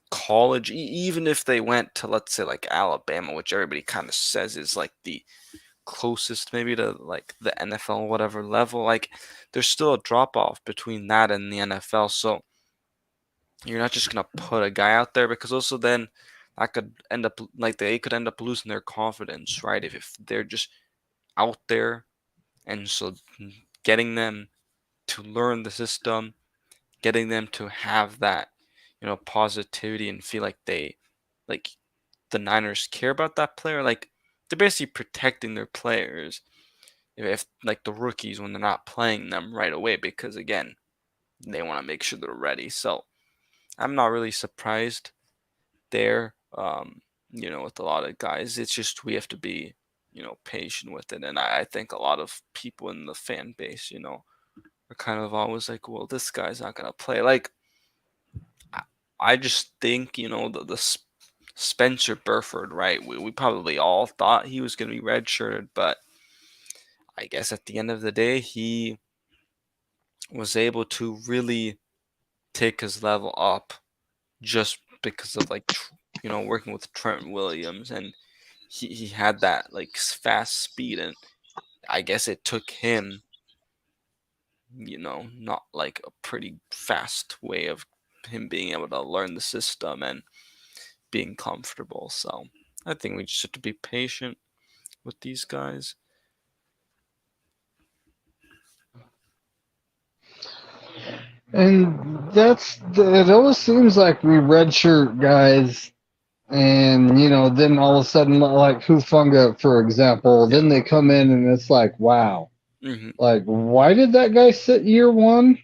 college, even if they went to, let's say, like Alabama, which everybody kind of says is like the closest maybe to like the NFL, whatever level, like there's still a drop off between that and the NFL. So you're not just gonna put a guy out there, because also then that could end up like they could end up losing their confidence, right? If they're just out there. And so getting them to learn the system, getting them to have that, positivity, and feel like like the Niners care about that player. Like, they're basically protecting their players if like the rookies, when they're not playing them right away, because again, they want to make sure they're ready. So I'm not really surprised there. With a lot of guys, it's just we have to be, patient with it. And I think a lot of people in the fan base, are kind of always like, well, this guy's not gonna play. Like, I just think, the Spencer Burford, right? We probably all thought he was going to be redshirted, but I guess at the end of the day, he was able to really take his level up just because of, like, working with Trent Williams, and he had that, like, fast speed, and I guess it took him, not like a pretty fast way of him being able to learn the system and being comfortable. So I think we just have to be patient with these guys. And it always seems like we redshirt guys, and then all of a sudden, like Hufunga, for example, then they come in and it's like, wow, like why did that guy sit year one?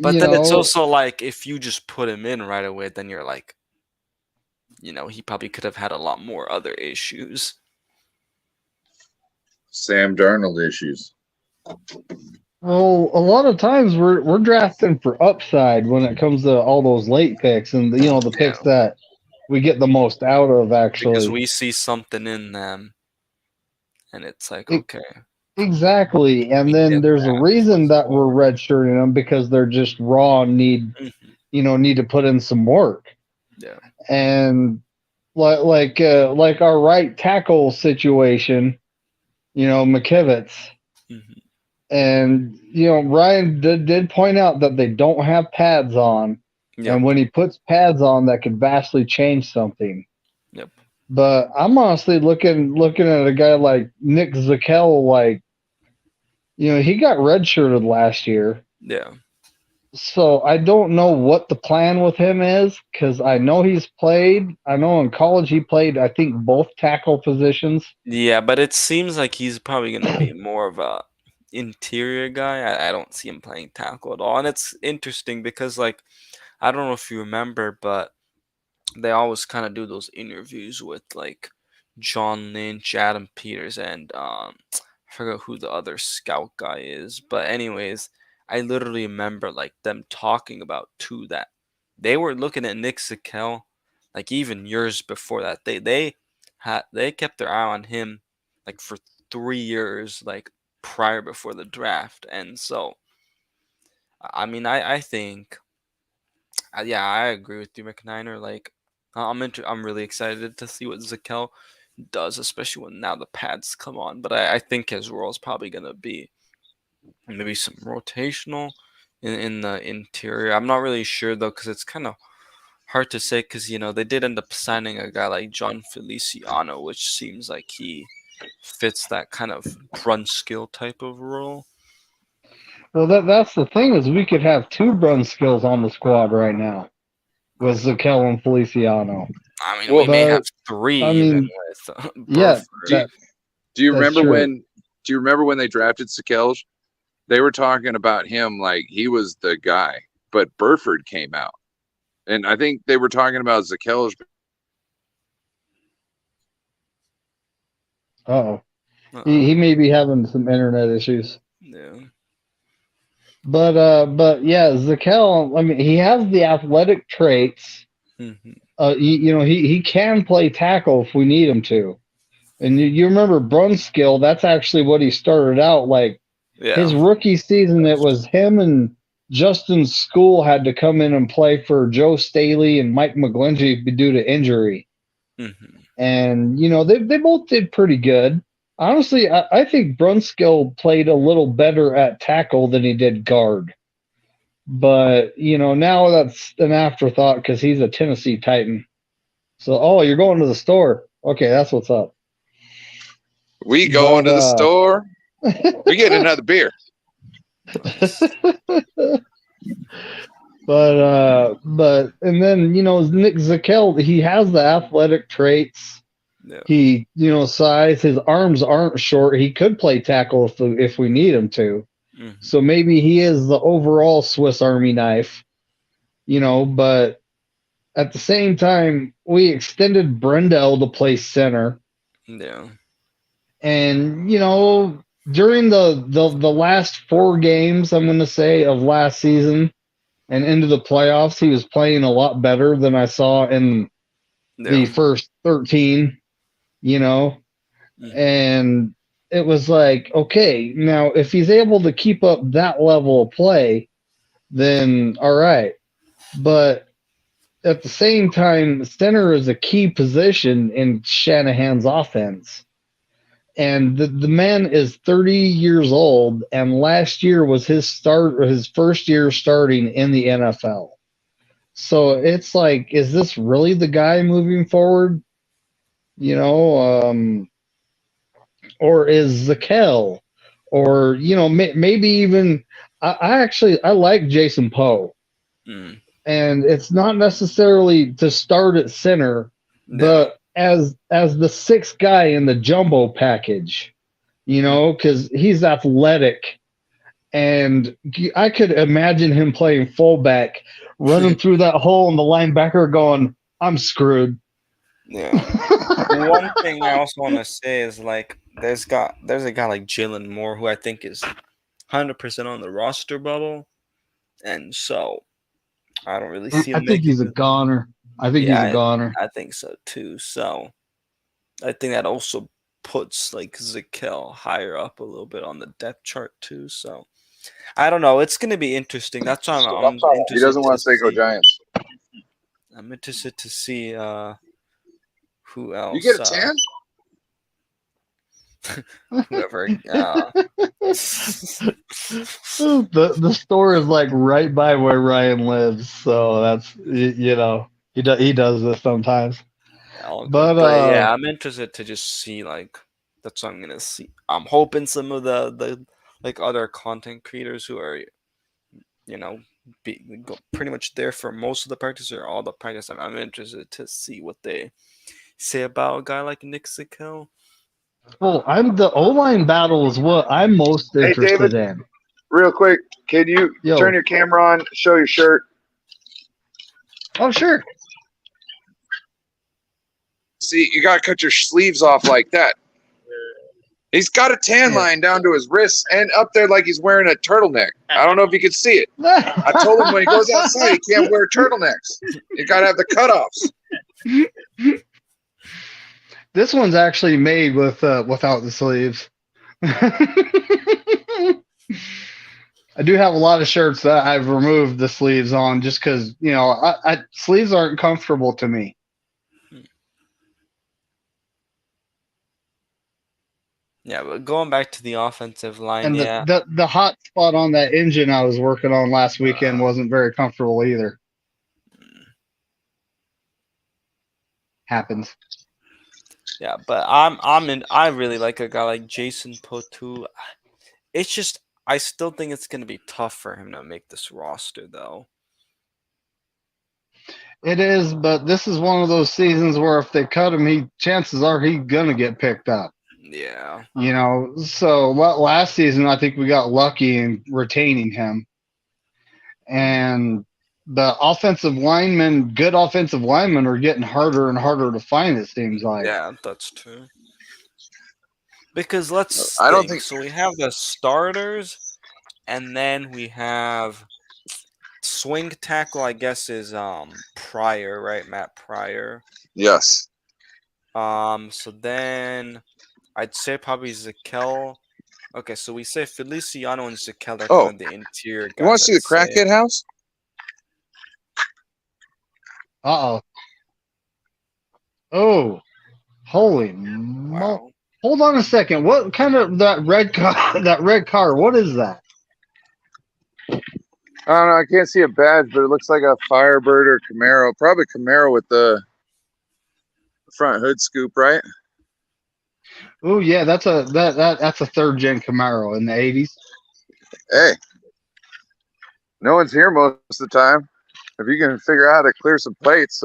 But then it's also like if you just put him in right away, then you're like, he probably could have had a lot more other issues. Sam Darnold issues. Well, a lot of times we're drafting for upside when it comes to all those late picks and the picks that we get the most out of, actually. Because we see something in them, and it's like, okay. Exactly, and then there's a reason that we're redshirting them, because they're just raw and need to put in some work. Yeah. And like our right tackle situation, McKivitz. And Ryan did point out that they don't have pads on, and when he puts pads on, that could vastly change something. Yep. But I'm honestly looking at a guy like Nick Zakelj, like, he got redshirted last year. Yeah. So I don't know what the plan with him is, because I know he's played. I know in college he played, I think, both tackle positions. Yeah, but it seems like he's probably going to be more of a interior guy. I don't see him playing tackle at all. And it's interesting because, like, I don't know if you remember, but they always kind of do those interviews with, like, John Lynch, Adam Peters, and I forget who the other scout guy is. But anyways, I literally remember, like, them talking about, too, that they were looking at Nick Zakelj, like, even years before that. They kept their eye on him, like, for 3 years, like, prior before the draft. And so I mean, I think yeah, I agree with you, McNiner. Like, I'm really excited to see what Zakelj does, especially when now the pads come on. But I think his role is probably gonna be maybe some rotational in the interior. I'm not really sure though, because it's kind of hard to say, because they did end up signing a guy like John Feliciano, which seems like he fits that kind of Brunskill type of role. Well, that's the thing, is we could have 2 Brunskills on the squad right now with Zakelj and Feliciano. I mean, we may have 3 even with yeah. Do you remember when they drafted Zakelj? They were talking about him like he was the guy, but Burford came out, and I think they were talking about Zakelj. He may be having some internet issues. Yeah. But yeah, Zakelj, I mean, he has the athletic traits. He can play tackle if we need him to. And you remember Brunskill, that's actually what he started out like. Yeah. His rookie season, it was him and Justin School had to come in and play for Joe Staley and Mike McGlinchey due to injury. And, they both did pretty good. Honestly, I think Brunskill played a little better at tackle than he did guard. But, now that's an afterthought because he's a Tennessee Titan. So, you're going to the store. Okay, that's what's up. We going to the store? We get another beer. But and then, Nick Zakelj, he has the athletic traits. Yeah. He, size, his arms aren't short. He could play tackle if we need him to. So maybe he is the overall Swiss Army knife, but at the same time, we extended Brendel to play center. Yeah. And, during the last 4 games, I'm going to say, of last season and into the playoffs, he was playing a lot better than I saw in the first 13. And it was like, okay, now if he's able to keep up that level of play, then all right. But at the same time, center is a key position in Shanahan's offense. and the man is 30 years old, and last year was his first year starting in the NFL. So it's like, is this really the guy moving forward? You know, or is Zakel, or maybe even I like Jason Poe, Mm. and it's not necessarily to start at center, Yeah. but as the sixth guy in the jumbo package, because he's athletic, and I could imagine him playing fullback, running through that hole, and the linebacker going, "I'm screwed." Yeah. One thing I also want to say is like there's a guy like Jalen Moore who I think is 100% on the roster bubble, and so I don't really see him I think he's a making. goner. I think he's a goner. I think so too. So I think that also puts like Zakel higher up a little bit on the depth chart too. So I don't know. It's going to be interesting. That's why I'm interested. He doesn't want to say go see- Giants. I'm interested to see who else. You get a tan? Whoever. The store is like right by where Ryan lives, so that's he does this sometimes. But yeah, I'm interested to just see like that's what I'm gonna see. I'm hoping some of the like other content creators who are pretty much there for most of the practice or all the practice. I'm interested to see what they say about a guy like Nick Zakel. Well, the O-line battle is what I'm most interested in. Real quick, can you turn your camera on, show your shirt? Oh, sure. See, you gotta cut your sleeves off like that. He's got a tan line down to his wrists and up there like he's wearing a turtleneck. I don't know if you can see it. I told him when he goes outside, he can't wear turtlenecks. You gotta have the cutoffs. This one's actually made with without the sleeves. I do have a lot of shirts that I've removed the sleeves on just because sleeves aren't comfortable to me. Yeah, but going back to the offensive line, and the hot spot on that engine I was working on last weekend wasn't very comfortable either. Happens. Yeah, but I really like a guy like Jason Potu. It's just I still think it's gonna be tough for him to make this roster though. It is, but this is one of those seasons where if they cut him, chances are he's gonna get picked up. Yeah. So last season I think we got lucky in retaining him. And the good offensive linemen are getting harder and harder to find, it seems like. Yeah, that's true. Because so we have the starters, and then we have swing tackle, I guess, is Pryor, right? Matt Pryor. Yes. So then I'd say probably Zakel. Okay, so we say Feliciano and Zakel are kind of the interior guys. You want to see the crackhead house? Uh-oh. Oh. Holy wow. Hold on a second. What kind of that red car, what is that? I don't know. I can't see a badge, but it looks like a Firebird or Camaro. Probably Camaro with the front hood scoop, right? Oh yeah, that's a third gen Camaro in the 80s. Hey, no one's here most of the time. If you can figure out how to clear some plates,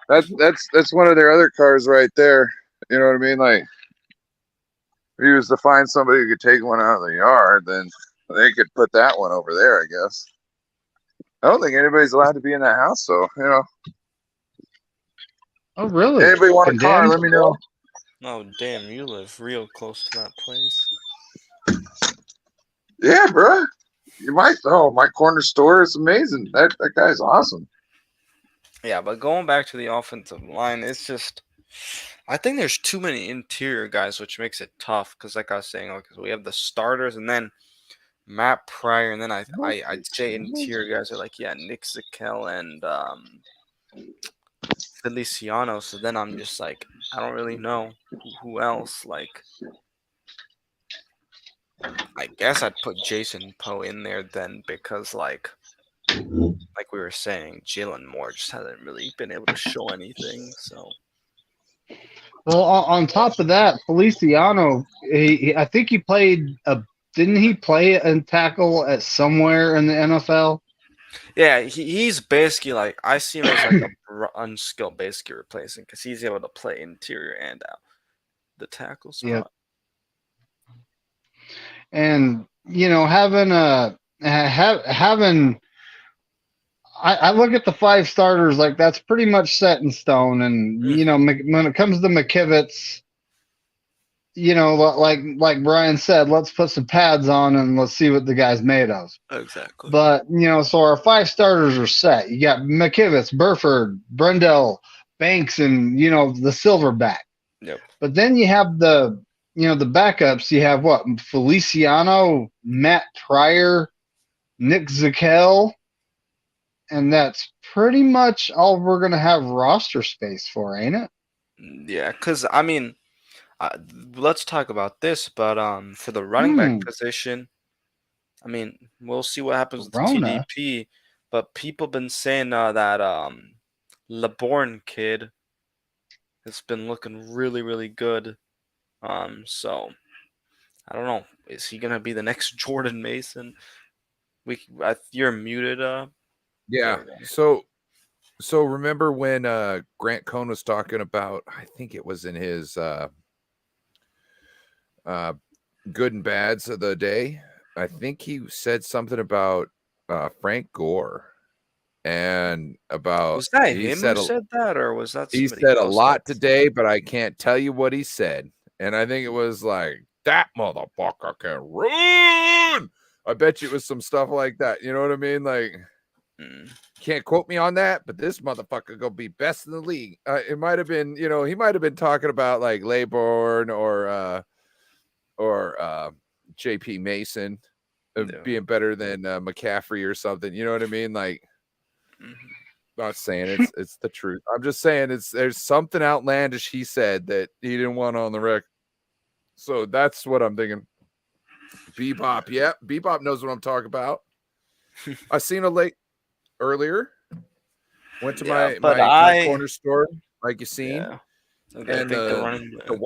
that's one of their other cars right there. You know what I mean? Like, if you was to find somebody who could take one out of the yard, then they could put that one over there, I guess. I don't think anybody's allowed to be in that house, so Oh really? Anybody want a car? Let me know. Oh damn, you live real close to that place. Yeah, bro. You might. Oh, my corner store is amazing. That guy's awesome. Yeah, but going back to the offensive line, it's just I think there's too many interior guys, which makes it tough. Because like I was saying, so we have the starters, and then Matt Pryor, and then I'd say interior guys are like Nick Zakel and Feliciano. So then I'm just like, I don't really know who else. Like, I guess I'd put Jason Poe in there then because like we were saying, Jalen Moore just hasn't really been able to show anything. So Well, on top of that, Feliciano, I think he played didn't he play a tackle at somewhere in the NFL? yeah, he's basically like, I see him as like a unskilled basically replacing because he's able to play interior and out the tackle spot. Yeah. And having I look at the 5 starters like that's pretty much set in stone. And when it comes to McKivitz, like Brian said, let's put some pads on and let's see what the guy's made of. Exactly. But so our 5 starters are set. You got McKivitz, Burford, Brendel, Banks, and the Silverback. Yep. But then you have the backups. You have what? Feliciano, Matt Pryor, Nick Zakel, and that's pretty much all we're gonna have roster space for, ain't it? Yeah, because I mean, let's talk about this. But for the running back position, I mean, we'll see what happens with the TDP. But people been saying that LeBourne kid has been looking really, really good. So I don't know. Is he gonna be the next Jordan Mason? You're muted. Yeah. So remember when Grant Cohn was talking about? I think it was in his good and bads of the day. I think he said something about Frank Gore and about was that him who said that, or was that he somebody said a else lot that today, but I can't tell you what he said. And I think it was like, that motherfucker can run. I bet you it was some stuff like that. You know what I mean? Like, can't quote me on that, but this motherfucker gonna be best in the league. It might have been, he might have been talking about like Laybourne or JP Mason being better than McCaffrey or something. You know what I mean? Like, not saying it's the truth. I'm just saying there's something outlandish he said that he didn't want on the record. So that's what I'm thinking. Bebop, yeah, Bebop knows what I'm talking about. I seen a late earlier. Went to my corner store, like you seen, Yeah. Okay, and the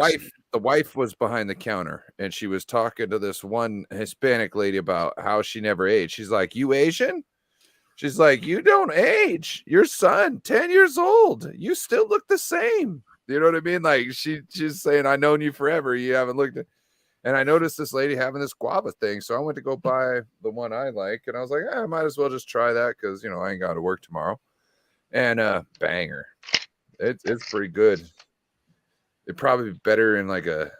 wife was behind the counter, and she was talking to this one Hispanic lady about how she never aged. She's like, "You Asian?" She's like, "You don't age. Your son, 10 years old. You still look the same." You know what I mean? Like she's saying, "I've known you forever. You haven't looked at." And I noticed this lady having this guava thing, so I went to go buy the one I like, and I was like, I might as well just try that because I ain't got to work tomorrow. And banger, it's pretty good. It'd probably be better in like a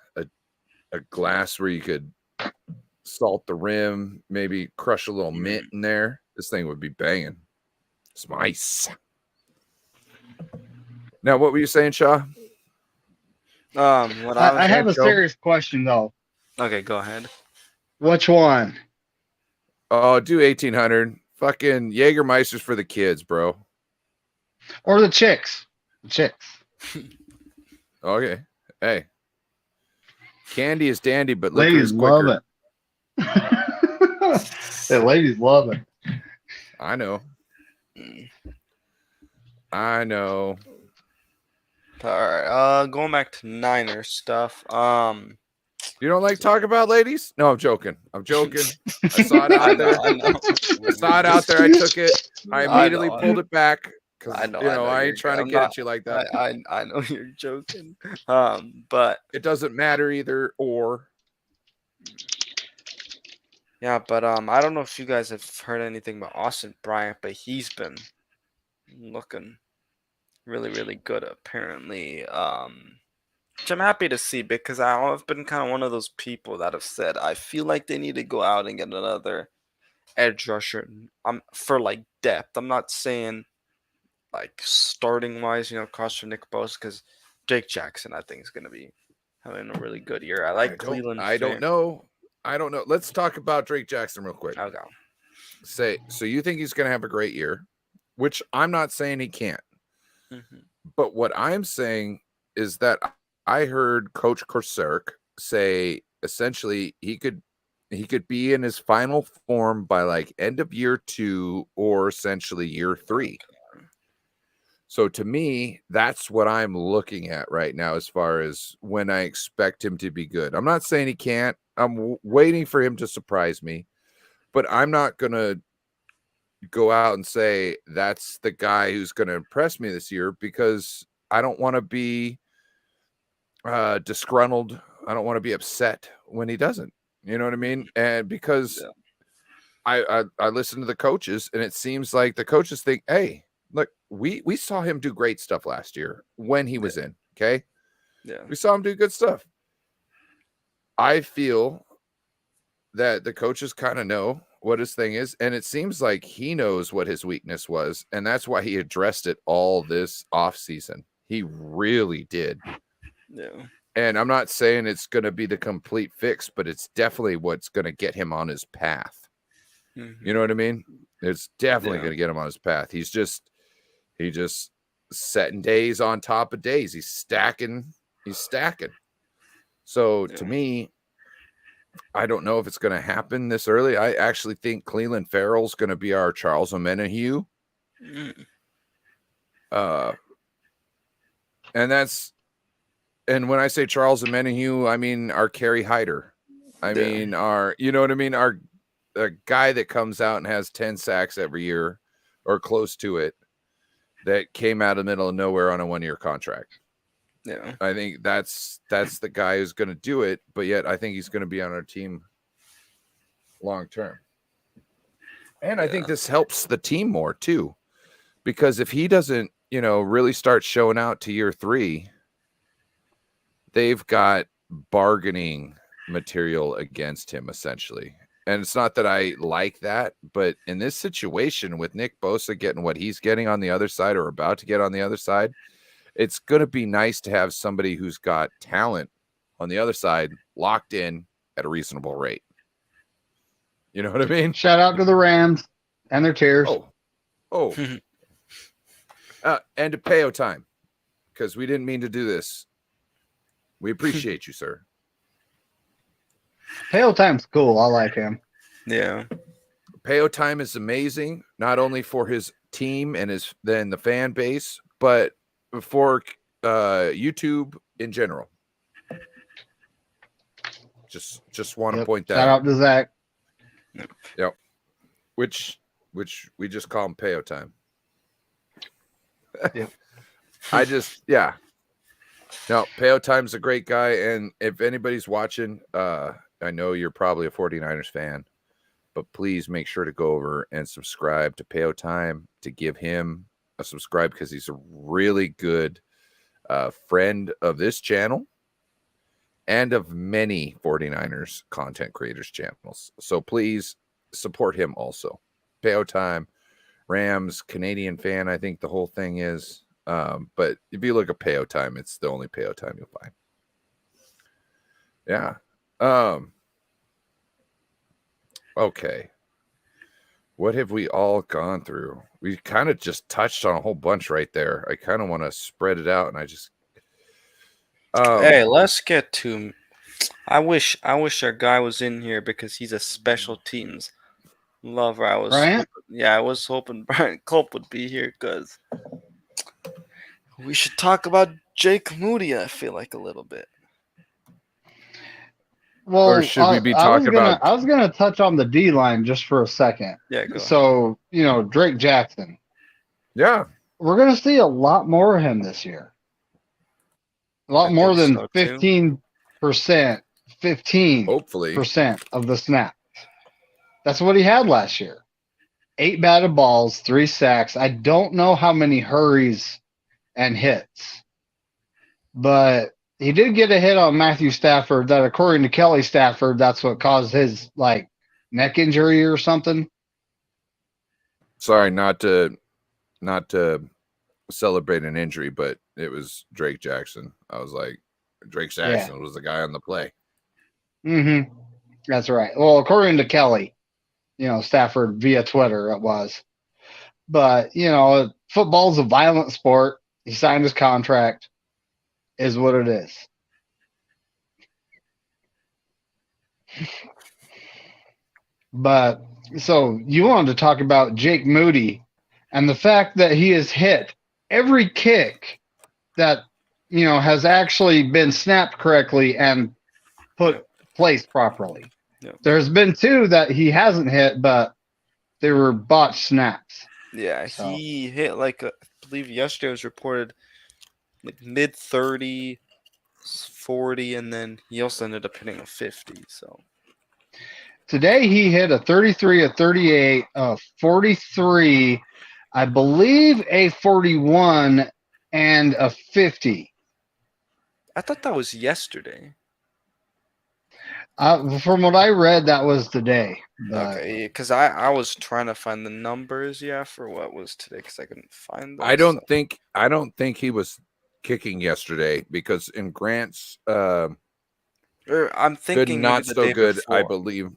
glass where you could salt the rim, maybe crush a little mint in there. This thing would be banging. It's nice. Now, what were you saying, Shaw? I have a serious question though. Okay, go ahead. Which one? Oh, do 1800. Fucking Jägermeister's for the kids, bro. Or the chicks. The chicks. Okay. Hey. Candy is dandy, but liquor ladies is quicker. love it. The ladies love it. I know. I know. All right. Going back to Niners stuff. You don't like talking about ladies? No, I'm joking. I'm joking. I saw it out there. I saw it out there. I took it. I immediately pulled it back because I ain't trying to get at you like that. I know you're joking. But it doesn't matter either or. Yeah, but I don't know if you guys have heard anything about Austin Bryant, but he's been looking really, really good apparently. Which I'm happy to see because I've been kind of one of those people that have said I feel like they need to go out and get another edge rusher. For like depth. I'm not saying like starting wise, across from Nick Bosa because Jake Jackson I think is going to be having a really good year. I like Cleveland. I don't know. Let's talk about Drake Jackson real quick. Okay. So you think he's going to have a great year, which I'm not saying he can't. Mm-hmm. But what I'm saying is that I heard Coach Korserk say essentially he could be in his final form by like end of year 2 or essentially year 3. So to me, that's what I'm looking at right now as far as when I expect him to be good. I'm not saying he can't. I'm waiting for him to surprise me, but I'm not going to go out and say that's the guy who's going to impress me this year because I don't want to be disgruntled. I don't want to be upset when he doesn't. You know what I mean? And because I listen to the coaches, and it seems like the coaches think, hey, look, we saw him do great stuff last year when he was in. Okay. Yeah. We saw him do good stuff. I feel that the coaches kind of know what his thing is, and it seems like he knows what his weakness was, and that's why he addressed it all this off season. He really did. Yeah. And I'm not saying it's going to be the complete fix, but it's definitely what's going to get him on his path. Mm-hmm. You know what I mean? It's definitely going to get him on his path. He just setting days on top of days. He's stacking. So to me, I don't know if it's going to happen this early. I actually think Cleveland Farrell's going to be our Charles Omenihu. And when I say Charles Omenihu, I mean our Kerry Hyder. I mean our, you know what I mean? Our guy that comes out and has 10 sacks every year or close to it that came out of the middle of nowhere on a 1-year contract. Yeah. I think that's the guy who's going to do it, but yet I think he's going to be on our team long term. And I think this helps the team more too, because if he doesn't, really start showing out to year 3, they've got bargaining material against him essentially. And it's not that I like that, but in this situation with Nick Bosa getting what he's getting on the other side or about to get on the other side, it's going to be nice to have somebody who's got talent on the other side locked in at a reasonable rate. You know what I mean? Shout out to the Rams and their tears. And to Peo time, because we didn't mean to do this. We appreciate you, sir. Pale Time's cool. I like him. Yeah. Peo time is amazing, not only for his team and the fan base, but for YouTube in general. Just want to point that Shout out to Zach. Yep. Which we just call him Peo time. Yep. No, Peo Time's a great guy, and if anybody's watching, I know you're probably a 49ers fan, but please make sure to go over and subscribe to Peo Time, to give him a subscribe, because he's a really good friend of this channel and of many 49ers content creators channels. So please support him also. Peo Time, Rams, Canadian fan, I think the whole thing is. But if you look at Peo Time, it's the only Peo Time you'll find. Yeah. Okay. What have we all gone through? We kind of just touched on a whole bunch right there. I kind of want to spread it out, and I just hey, let's get to. I wish our guy was in here because he's a special teams lover. I was hoping Brian Culp would be here because we should talk about Jake Moody. I feel like a little bit. Well, or should we be talking about? I was gonna touch on the D line just for a second. Yeah, go So Drake Jackson. Yeah, we're gonna see a lot more of him this year. A lot more than 15%. 15%. Hopefully, of the snaps. That's what he had last year. 8 batted balls, 3 sacks. I don't know how many hurries and hits, but he did get a hit on Matthew Stafford that, according to Kelly Stafford, that's what caused his neck injury or something. Sorry, not to celebrate an injury, but it was Drake Jackson. I was like, Drake Jackson was the guy on the play. Mm-hmm. That's right. Well, according to Kelly, Stafford via Twitter, it was. But, football's a violent sport. He signed his contract. Is what it is. But so you wanted to talk about Jake Moody and the fact that he has hit every kick that has actually been snapped correctly and put placed properly. Yeah. There's been 2 that he hasn't hit, but they were botched snaps. Yeah, So. he hit like I believe yesterday was reported like mid 30, 40, and then he also ended up hitting a 50. So Today he hit a 33, a 38, a 43, I believe a 41, and a 50. I thought that was yesterday. From what I read, that was today. But Okay, because I was trying to find the numbers, for what was today, because I couldn't find them. I don't think he was kicking yesterday because in Grant's I'm good, thinking maybe not the so day good. before.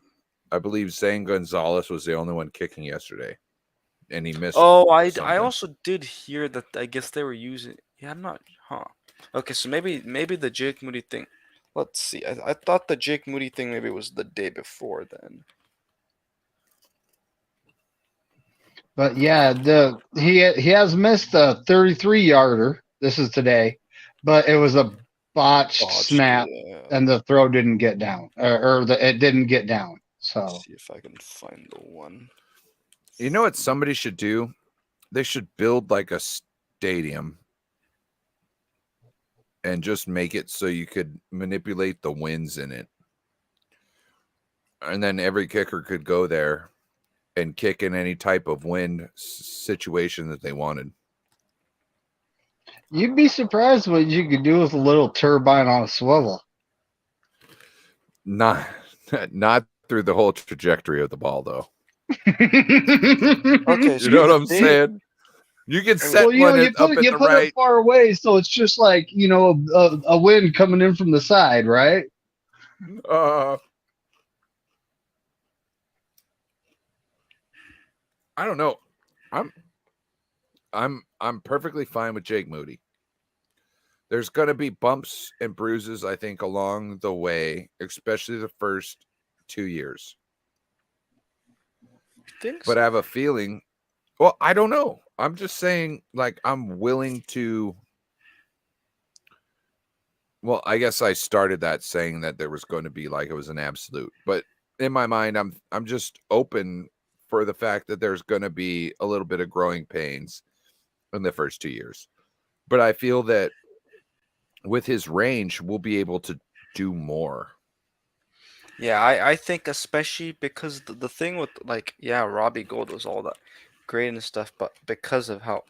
I believe Zane Gonzalez was the only one kicking yesterday, and he missed. Oh, I something. also did hear that. I guess they were using. Yeah, I'm not. Okay, so maybe the Jake Moody thing. Let's see. I thought the Jake Moody thing maybe was the day before then. But yeah, he has missed a 33-yarder. This is today, but it was a botched snap, and the throw didn't get down, it didn't get down. So let's see if I can find the one. You know what somebody should do? They should build like a stadium and just make it so you could manipulate the winds in it. And then every kicker could go there and kick in any type of wind situation that they wanted. You'd be surprised what you could do with a little turbine on a swivel. Not through the whole trajectory of the ball, though. Okay, you know what I'm saying? You can set one up at the right. It far away, so it's just like a wind coming in from the side, right? I don't know. I'm perfectly fine with Jake Moody. There's going to be bumps and bruises, I think, along the way, especially the first 2 years. But I have a feeling. Well, I don't know. I'm just saying, like, I'm willing to. Well, I guess I started that saying that there was going to be like it was an absolute, but in my mind, I'm just open for the fact that there's going to be a little bit of growing pains in the first 2 years. But I feel that with his range, we'll be able to do more. Yeah, I think especially because the thing with Robbie Gould was all that great and stuff, but because of how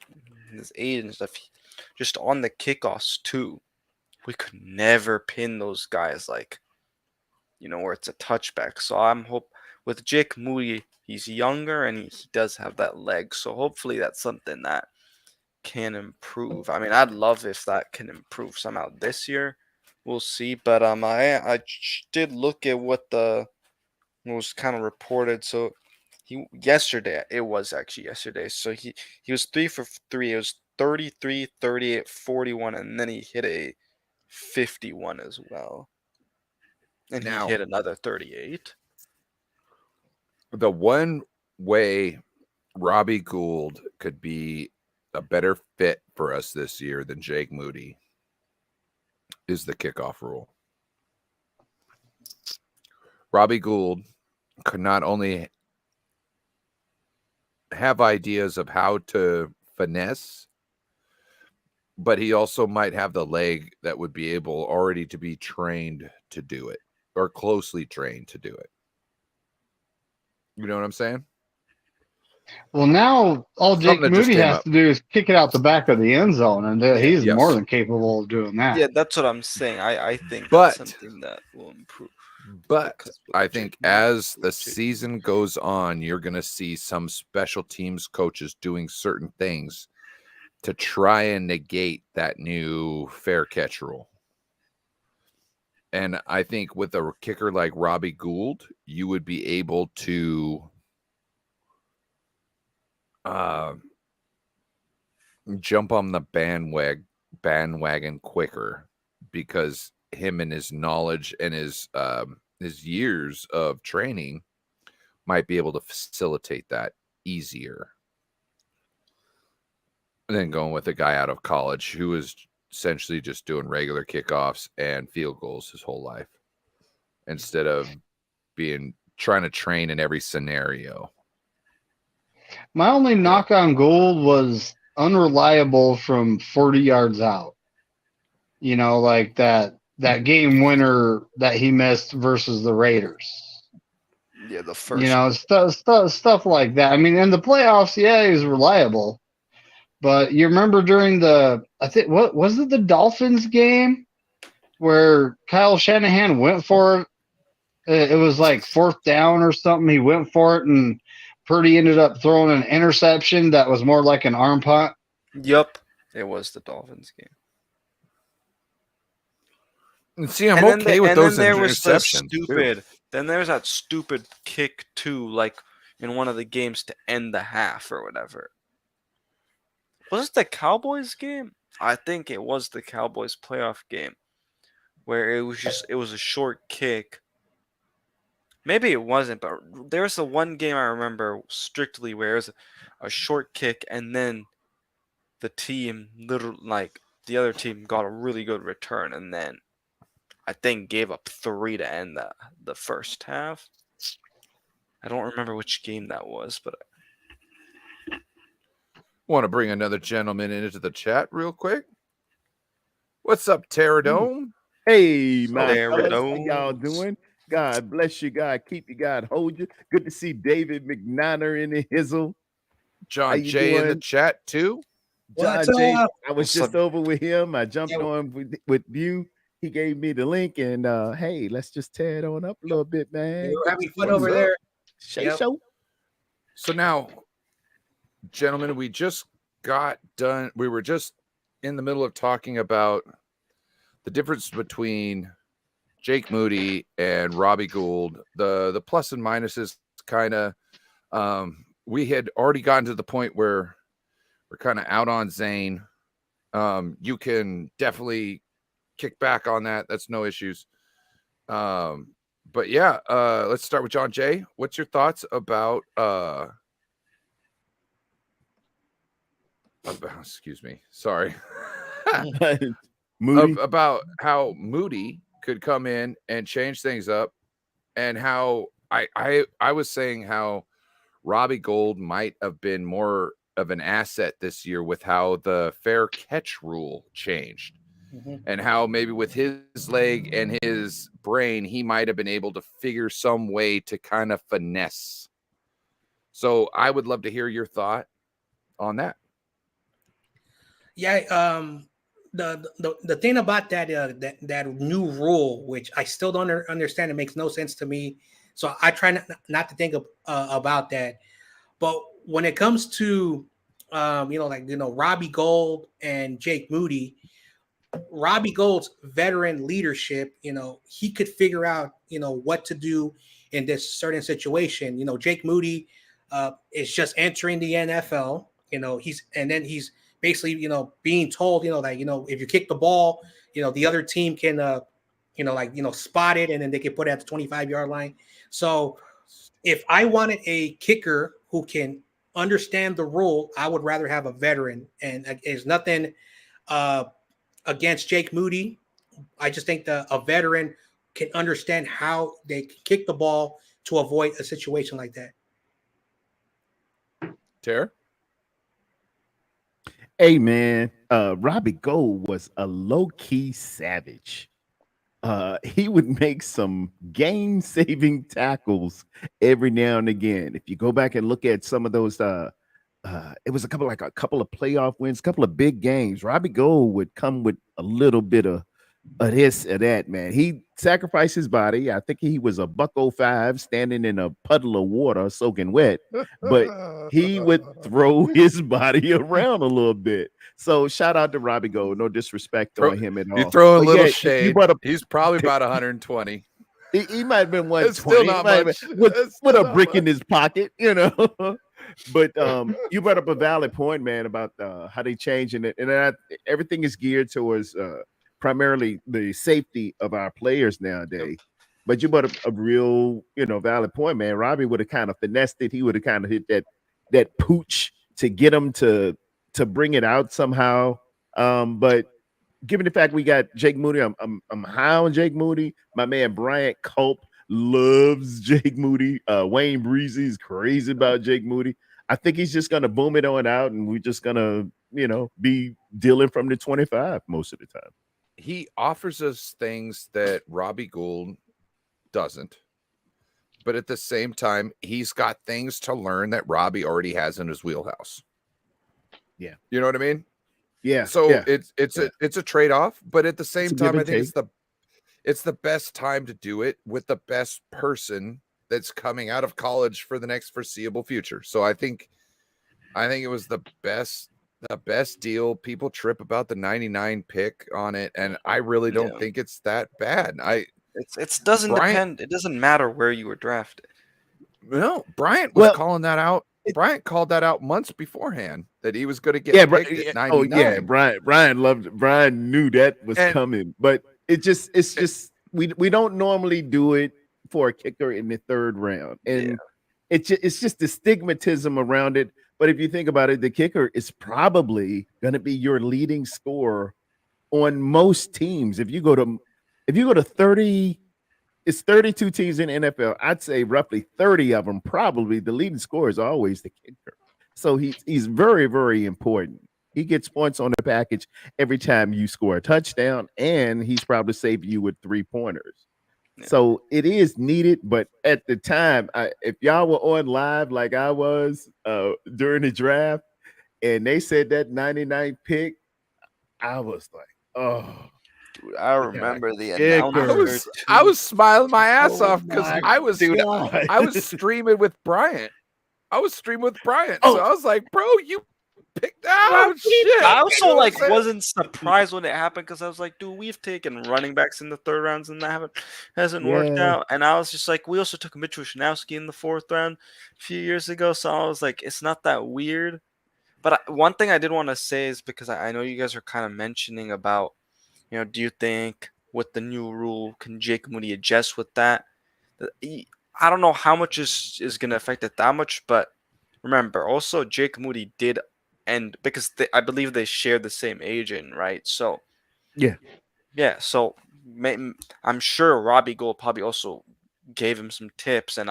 his age and stuff, just on the kickoffs too, we could never pin those guys where it's a touchback. So I'm hope with Jake Moody, he's younger and he does have that leg. So hopefully that's something that can improve. I mean, I'd love if that can improve somehow this year. We'll see. But I did look at what was kind of reported. So it was actually yesterday. So he was 3 for 3. It was 33, 38, 41, and then he hit a 51 as well. And he hit another 38. The one way Robbie Gould could be a better fit for us this year than Jake Moody is the kickoff rule. Robbie Gould could not only have ideas of how to finesse, but he also might have the leg that would be able already to be trained to do it or closely trained to do it. You know what I'm saying? Well, now all Jake Moody has to do is kick it out the back of the end zone, and he's more than capable of doing that. Yeah, that's what I'm saying. I think that's something that will improve. But I think as the season goes on, you're going to see some special teams coaches doing certain things to try and negate that new fair catch rule. And I think with a kicker like Robbie Gould, you would be able to jump on the bandwagon quicker because him and his knowledge and his years of training might be able to facilitate that easier than going with a guy out of college who was essentially just doing regular kickoffs and field goals his whole life instead of trying to train in every scenario. My only knock on Gould was unreliable from 40 yards out. You know, like that game winner that he missed versus the Raiders. Yeah, the first. You know, stuff like that. I mean, in the playoffs, yeah, he was reliable. But you remember during I think, what was it, the Dolphins game where Kyle Shanahan went for it? It was like fourth down or something. He went for it, and Purdy ended up throwing an interception that was more like an arm punt. Yup, it was the Dolphins game. And see, I'm okay with those interceptions. Then there's that stupid kick too, like in one of the games to end the half or whatever. Was it the Cowboys game? I think it was the Cowboys playoff game where it was a short kick. Maybe it wasn't, but there's the one game I remember strictly where it was a short kick and then the other team got a really good return and then I think gave up 3 to end the first half. I don't remember which game that was, but want to bring another gentleman into the chat real quick. What's up, Terradome? Hey, my Terradome. fellas, how y'all doing? God bless you. God keep you. God hold you. Good to see David McNiner in the hizzle. John Jay in the chat too. John Jay, I was just over with him. I jumped on with you. He gave me the link, and hey, let's just tear it on up a little bit, man. We're having fun over there. Show. So now, gentlemen, we just got done. We were just in the middle of talking about the difference between Jake Moody and Robbie Gould, the plus and minuses kind of, we had already gotten to the point where we're kind of out on Zane. You can definitely kick back on that. That's no issues. But yeah, let's start with John Jay. What's your thoughts about, excuse me. Sorry. Moody. About how Moody could come in and change things up, and how I was saying how Robbie Gould might have been more of an asset this year with how the fair catch rule changed, and how maybe with his leg and his brain, he might have been able to figure some way to kind of finesse. So I would love to hear your thought on that. Yeah, the thing about that new rule, which I still don't understand, it makes no sense to me. So I try not to think about that. But when it comes to Robbie Gould and Jake Moody, Robbie Gould's veteran leadership, he could figure out what to do in this certain situation. Jake Moody is just entering the NFL. He's basically, being told, if you kick the ball, the other team can, spot it and then they can put it at the 25-yard line. So if I wanted a kicker who can understand the rule, I would rather have a veteran. And there's nothing against Jake Moody. I just think that a veteran can understand how they can kick the ball to avoid a situation like that. Tara? Hey man, Robbie Gould was a low-key savage. He would make some game-saving tackles every now and again. If you go back and look at some of those, it was a couple of playoff wins, a couple of big games. Robbie Gould would come with a little bit of this or that, man. He sacrificed his body. I think he was a $105 standing in a puddle of water soaking wet, but he would throw his body around a little bit. So shout out to Robbie Gould. No disrespect on him at all. You throw a But little yeah, shade. He's probably about 120. He might have been 120. It's still not much. With a brick in his pocket, But you brought up a valid point, man, about how they changing it, and everything is geared towards primarily the safety of our players nowadays. But you brought up a real, valid point, man. Robbie would have kind of finessed it. He would have kind of hit that pooch to get him to bring it out somehow. But given the fact we got Jake Moody, I'm high on Jake Moody. My man Bryant Culp loves Jake Moody. Wayne Breezy is crazy about Jake Moody. I think he's just gonna boom it on out, and we're just gonna, be dealing from the 25 most of the time. He offers us things that Robbie Gould doesn't, but at the same time, he's got things to learn that Robbie already has in his wheelhouse. Yeah, you know what I mean. Yeah. So yeah. it's a trade-off, but at the same It's a time, give I and think it's the best time to do it with the best person that's coming out of college for the next foreseeable future. So I think it was the best deal. People trip about the 99 pick on it, and I really don't think it's that bad. It doesn't depend. It doesn't matter where you were drafted. No, Bryant was calling that out. Bryant called that out months beforehand that he was going to get picked at 99. Oh yeah, Brian knew that was coming, but it's just we don't normally do it for a kicker in the third round, and it's just the stigmatism around it. But if you think about it, the kicker is probably going to be your leading scorer on most teams. If you go to 30. It's 32 teams in the NFL. I'd say roughly 30 of them, probably the leading scorer is always the kicker. So he's very, very important. He gets points on the package every time you score a touchdown, and he's probably saved you with 3-pointers. Yeah. So it is needed, but at the time, if y'all were on live like I was during the draft, and they said that 99 pick, I was like, oh. I remember the announcement. I was smiling my ass off because I was streaming with Bryant. So I was like, bro, you picked out. Shit. I also wasn't surprised when it happened because I was like, dude, we've taken running backs in the third rounds and that hasn't worked out. And I was just like, we also took Mitch Wishnowsky in the fourth round a few years ago. So I was like, it's not that weird. But one thing I did want to say is because I know you guys are kind of mentioning about, do you think with the new rule, can Jake Moody adjust with that? I don't know how much is going to affect it that much, but remember, also Jake Moody did end because I believe they share the same agent, right? So yeah. So I'm sure Robbie Gould probably also gave him some tips, and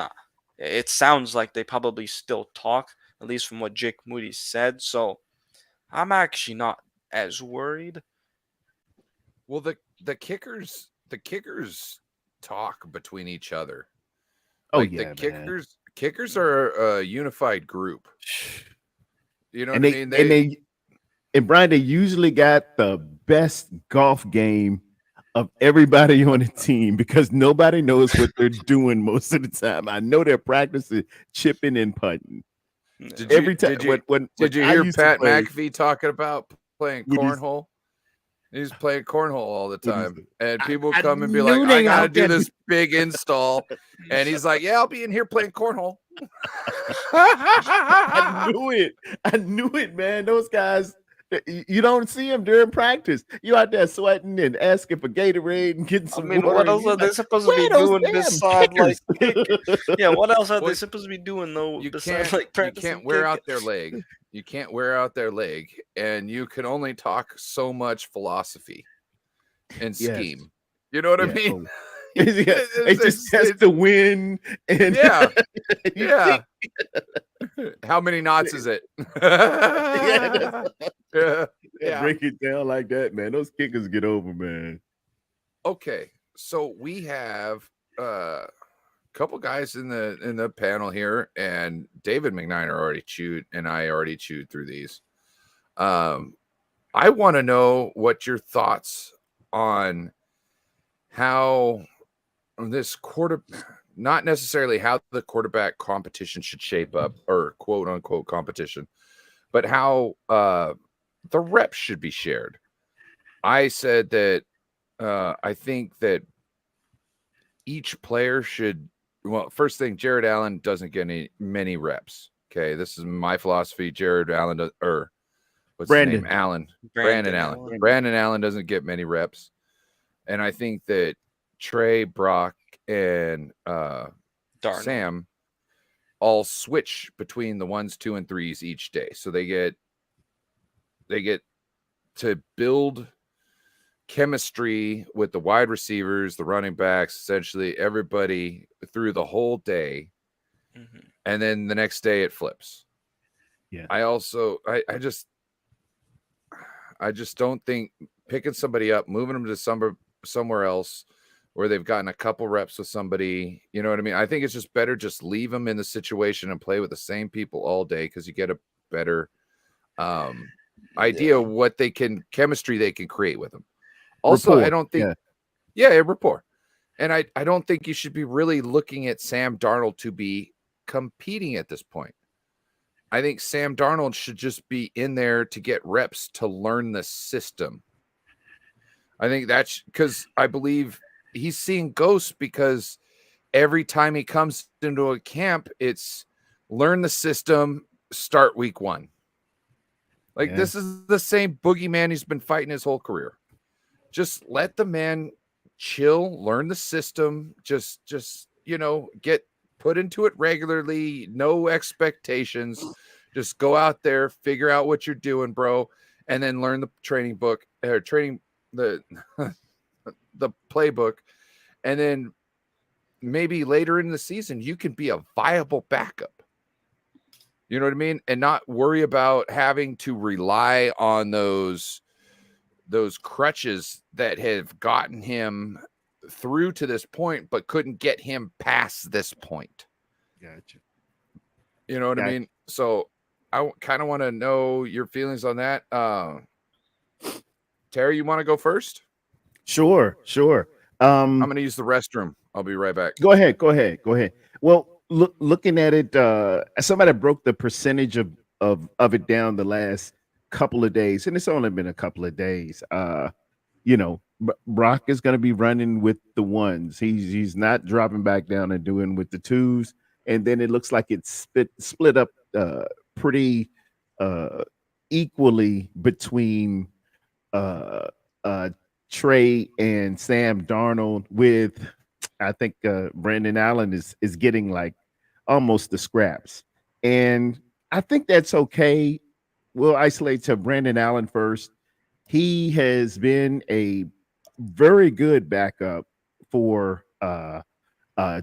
it sounds like they probably still talk, at least from what Jake Moody said. So I'm actually not as worried. Well, the kickers talk between each other. The kickers are a unified group. You know what I mean? And Brian, they usually got the best golf game of everybody on the team because nobody knows what they're doing most of the time. I know they're practicing chipping and putting. Did you hear Pat McAfee talking about playing cornhole? He's playing cornhole all the time, and people come and be like, "I gotta do this big install," and he's like, "Yeah, I'll be in here playing cornhole." I knew it, man. Those guys, you don't see them during practice. You out there sweating and asking for Gatorade and getting some. Water. What else are they supposed to be doing besides what else are they supposed to be doing though? Besides practicing? You can't wear out their leg. You can't wear out their leg, and you can only talk so much philosophy and scheme. You know what I mean? It just has to win. And yeah. How many knots is it? Break it down like that, man. Those kickers get over, man. Okay, so we have couple guys in the panel here, and David McKnight already chewed through these. I want to know what your thoughts on how this not necessarily how the quarterback competition should shape up, or quote unquote competition, but how the reps should be shared. I said that I think that each player should. Well, first thing, Jared Allen doesn't get many reps. Okay, this is my philosophy. Jared Allen or what's Brandon. his name? Allen. Brandon Allen. Allen. Brandon Allen doesn't get many reps. And I think that Trey, Brock, and Darnold. Sam all switch between the 1s, 2, and 3s each day. So they get to build chemistry with the wide receivers, the running backs, essentially everybody through the whole day. Mhm. And then the next day it flips. Yeah. I just don't think picking somebody up, moving them to somewhere else where they've gotten a couple reps with somebody, you know what I mean? I think it's just better just leave them in the situation and play with the same people all day because you get a better idea of what chemistry they can create with them. Also, Rapport, I don't think, rapport. And I don't think you should be really looking at Sam Darnold to be competing at this point. I think Sam Darnold should just be in there to get reps to learn the system. I think that's because I believe he's seeing ghosts because every time he comes into a camp, it's learn the system, start week 1. Like this is the same boogeyman he's been fighting his whole career. Just let the man chill, learn the system, just get put into it regularly, no expectations. Just go out there, figure out what you're doing, bro, and then learn the training book or the playbook. And then maybe later in the season, you can be a viable backup. You know what I mean? And not worry about having to rely on those crutches that have gotten him through to this point, but couldn't get him past this point. Gotcha. You know what I mean? So I kind of want to know your feelings on that. Terry, you want to go first? Sure. I'm going to use the restroom. I'll be right back. Go ahead. Well, looking at it, somebody broke the percentage of it down the last couple of days, and it's only been a couple of days. Brock is going to be running with the 1s. He's not dropping back down and doing with the 2s. And then it looks like it's split up pretty equally between Trey and Sam Darnold, with I think Brandon Allen is getting like almost the scraps. And I think that's okay. We'll isolate to Brandon Allen first. He has been a very good backup for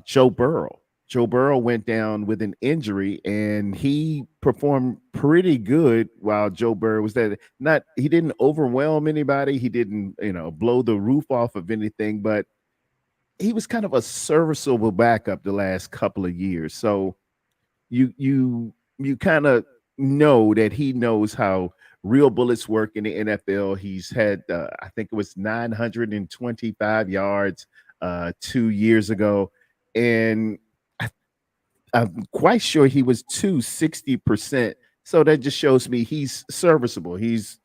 Joe Burrow. Joe Burrow went down with an injury and he performed pretty good while Joe Burrow was there. He didn't overwhelm anybody. He didn't, blow the roof off of anything, but he was kind of a serviceable backup the last couple of years. So you kind of know that he knows how real bullets work in the NFL. He's had, I think it was 925 yards 2 years ago. And I'm quite sure he was 260%. So that just shows me he's serviceable. He's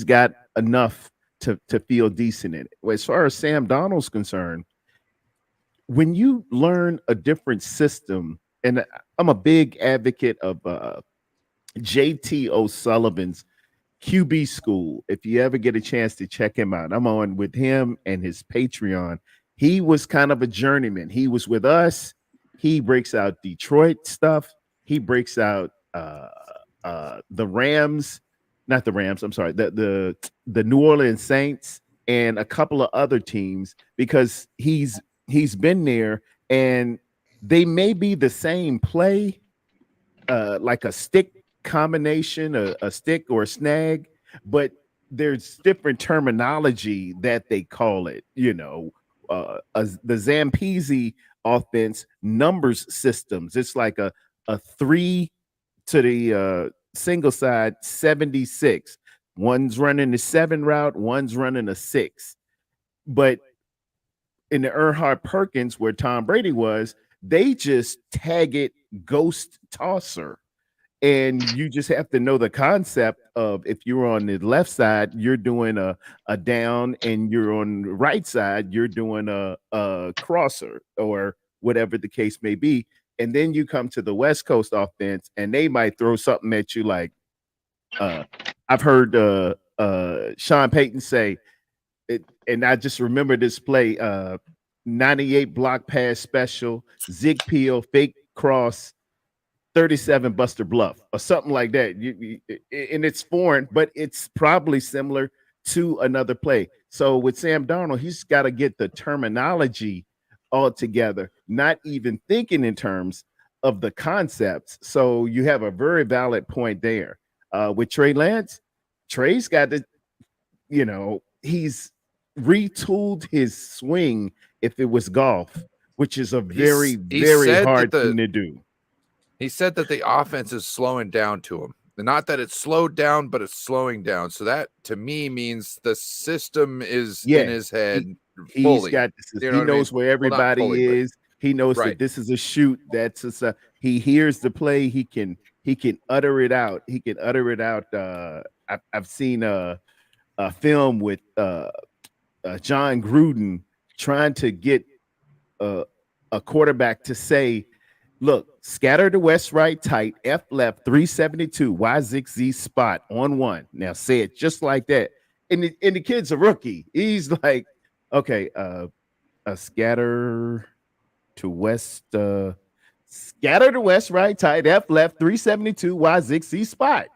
got enough to feel decent in it. Well, as far as Sam Darnold's concerned, when you learn a different system, and I'm a big advocate of JT O'Sullivan's QB School. If you ever get a chance to check him out, I'm on with him and his Patreon. He was kind of a journeyman. He was with us. He breaks out Detroit stuff. He breaks out the Rams, not the Rams. I'm sorry, the New Orleans Saints and a couple of other teams, because he's been there, and they may be the same play, like a stick combination, a stick or a snag, but there's different terminology that they call it. The Zampese offense numbers systems. It's like a 3 to the single side 76. One's running the 7 route, one's running a 6. But in the Earnhardt Perkins, where Tom Brady was, they just tag it ghost tosser. And you just have to know the concept of, if you're on the left side, you're doing a down, and you're on the right side, you're doing a crosser, or whatever the case may be. And then you come to the West Coast offense, and they might throw something at you like I've heard Sean Payton say it, and I just remember this play 98 block pass special, Zig Peel, fake cross, 37 Buster Bluff, or something like that. And it's foreign, but it's probably similar to another play. So with Sam Darnold, he's got to get the terminology all together, not even thinking in terms of the concepts. So you have a very valid point there. With Trey Lance, Trey's got to, he's retooled his swing if it was golf, which is a very, very hard thing to do. He said that the offense is slowing down to him. Not that it's slowed down, but it's slowing down. So that to me means the system is in his head fully. He knows where everybody is. He knows that this is a shoot. He hears the play. He can utter it out. He can utter it out. I've seen a film with John Gruden trying to get a quarterback to say, look, scatter the west right tight, F left 372, Y zig Z spot on one. Now say it just like that. And the kid's a rookie. He's like, okay, a scatter to west, scatter the west right tight, F left 372, Y zig Z spot.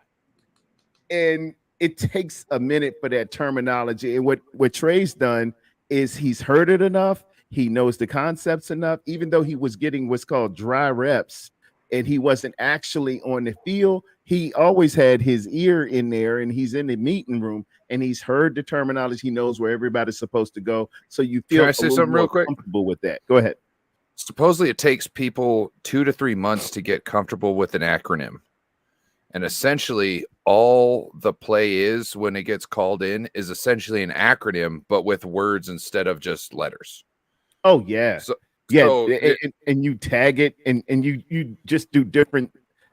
And it takes a minute for that terminology. And what Trey's done is he's heard it enough. He knows the concepts enough, even though he was getting what's called dry reps and he wasn't actually on the field. He always had his ear in there and he's in the meeting room and he's heard the terminology. He knows where everybody's supposed to go. So you feel Can I say something real quick? Comfortable with that. Go ahead. Supposedly it takes people 2 to 3 months to get comfortable with an acronym. And essentially all the play is when it gets called in is essentially an acronym, but with words instead of just letters. Oh yeah. And you tag it and you just do different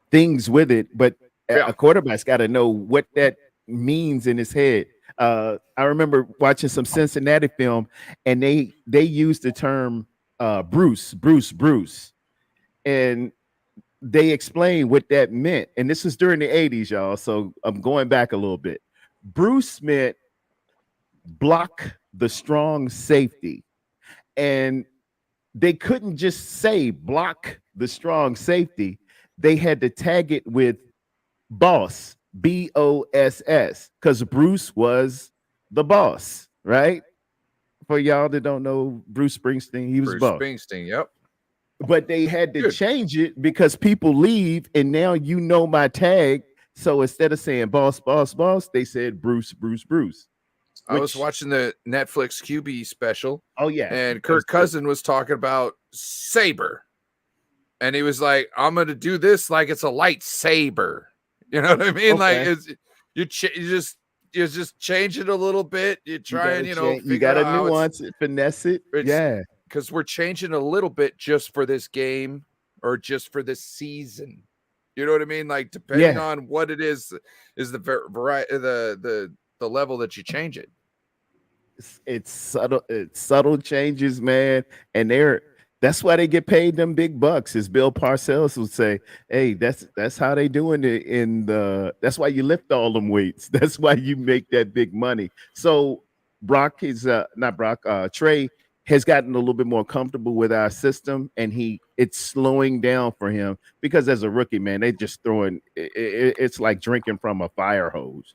things with it. But a quarterback's got to know what that means in his head. I remember watching some Cincinnati film and they used the term Bruce. And they explained what that meant. And this was during the 80s, y'all. So I'm going back a little bit. Bruce meant block the strong safety. And they couldn't just say block the strong safety. They had to tag it with boss, BOSS, because Bruce was the boss, right? For y'all that don't know Bruce Springsteen, he was boss. Bruce Springsteen, yep. But they had to change it because people leave, and now you know my tag. So instead of saying boss, they said Bruce. I was watching the Netflix QB special. Oh, yeah. And Kirk Cousin was talking about saber. And he was like, I'm going to do this like it's a lightsaber. You know what I mean? Okay. Like you just change it a little bit. You try you got to nuance it, finesse it. Yeah. Because we're changing a little bit just for this game or just for this season. You know what I mean? Like depending on what it is the variety, the level that you change it. It's subtle changes, man. And that's why they get paid them big bucks, as Bill Parcells would say. Hey, that's how they doing it that's why you lift all them weights. That's why you make that big money. So Trey has gotten a little bit more comfortable with our system, and it's slowing down for him because as a rookie, man, they just throwing it's like drinking from a fire hose.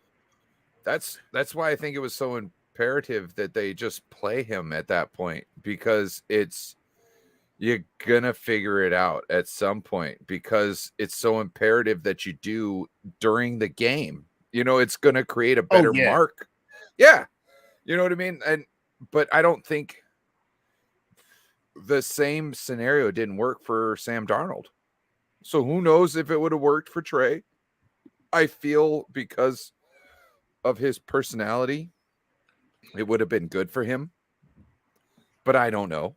That's why I think it was so imperative that they just play him at that point, because you're gonna figure it out at some point, because it's so imperative that you do during the game. It's gonna create a better mark. Yeah. You know what I mean? But I don't think the same scenario didn't work for Sam Darnold. So who knows if it would have worked for Trey. I feel because of his personality, it would have been good for him, but I don't know.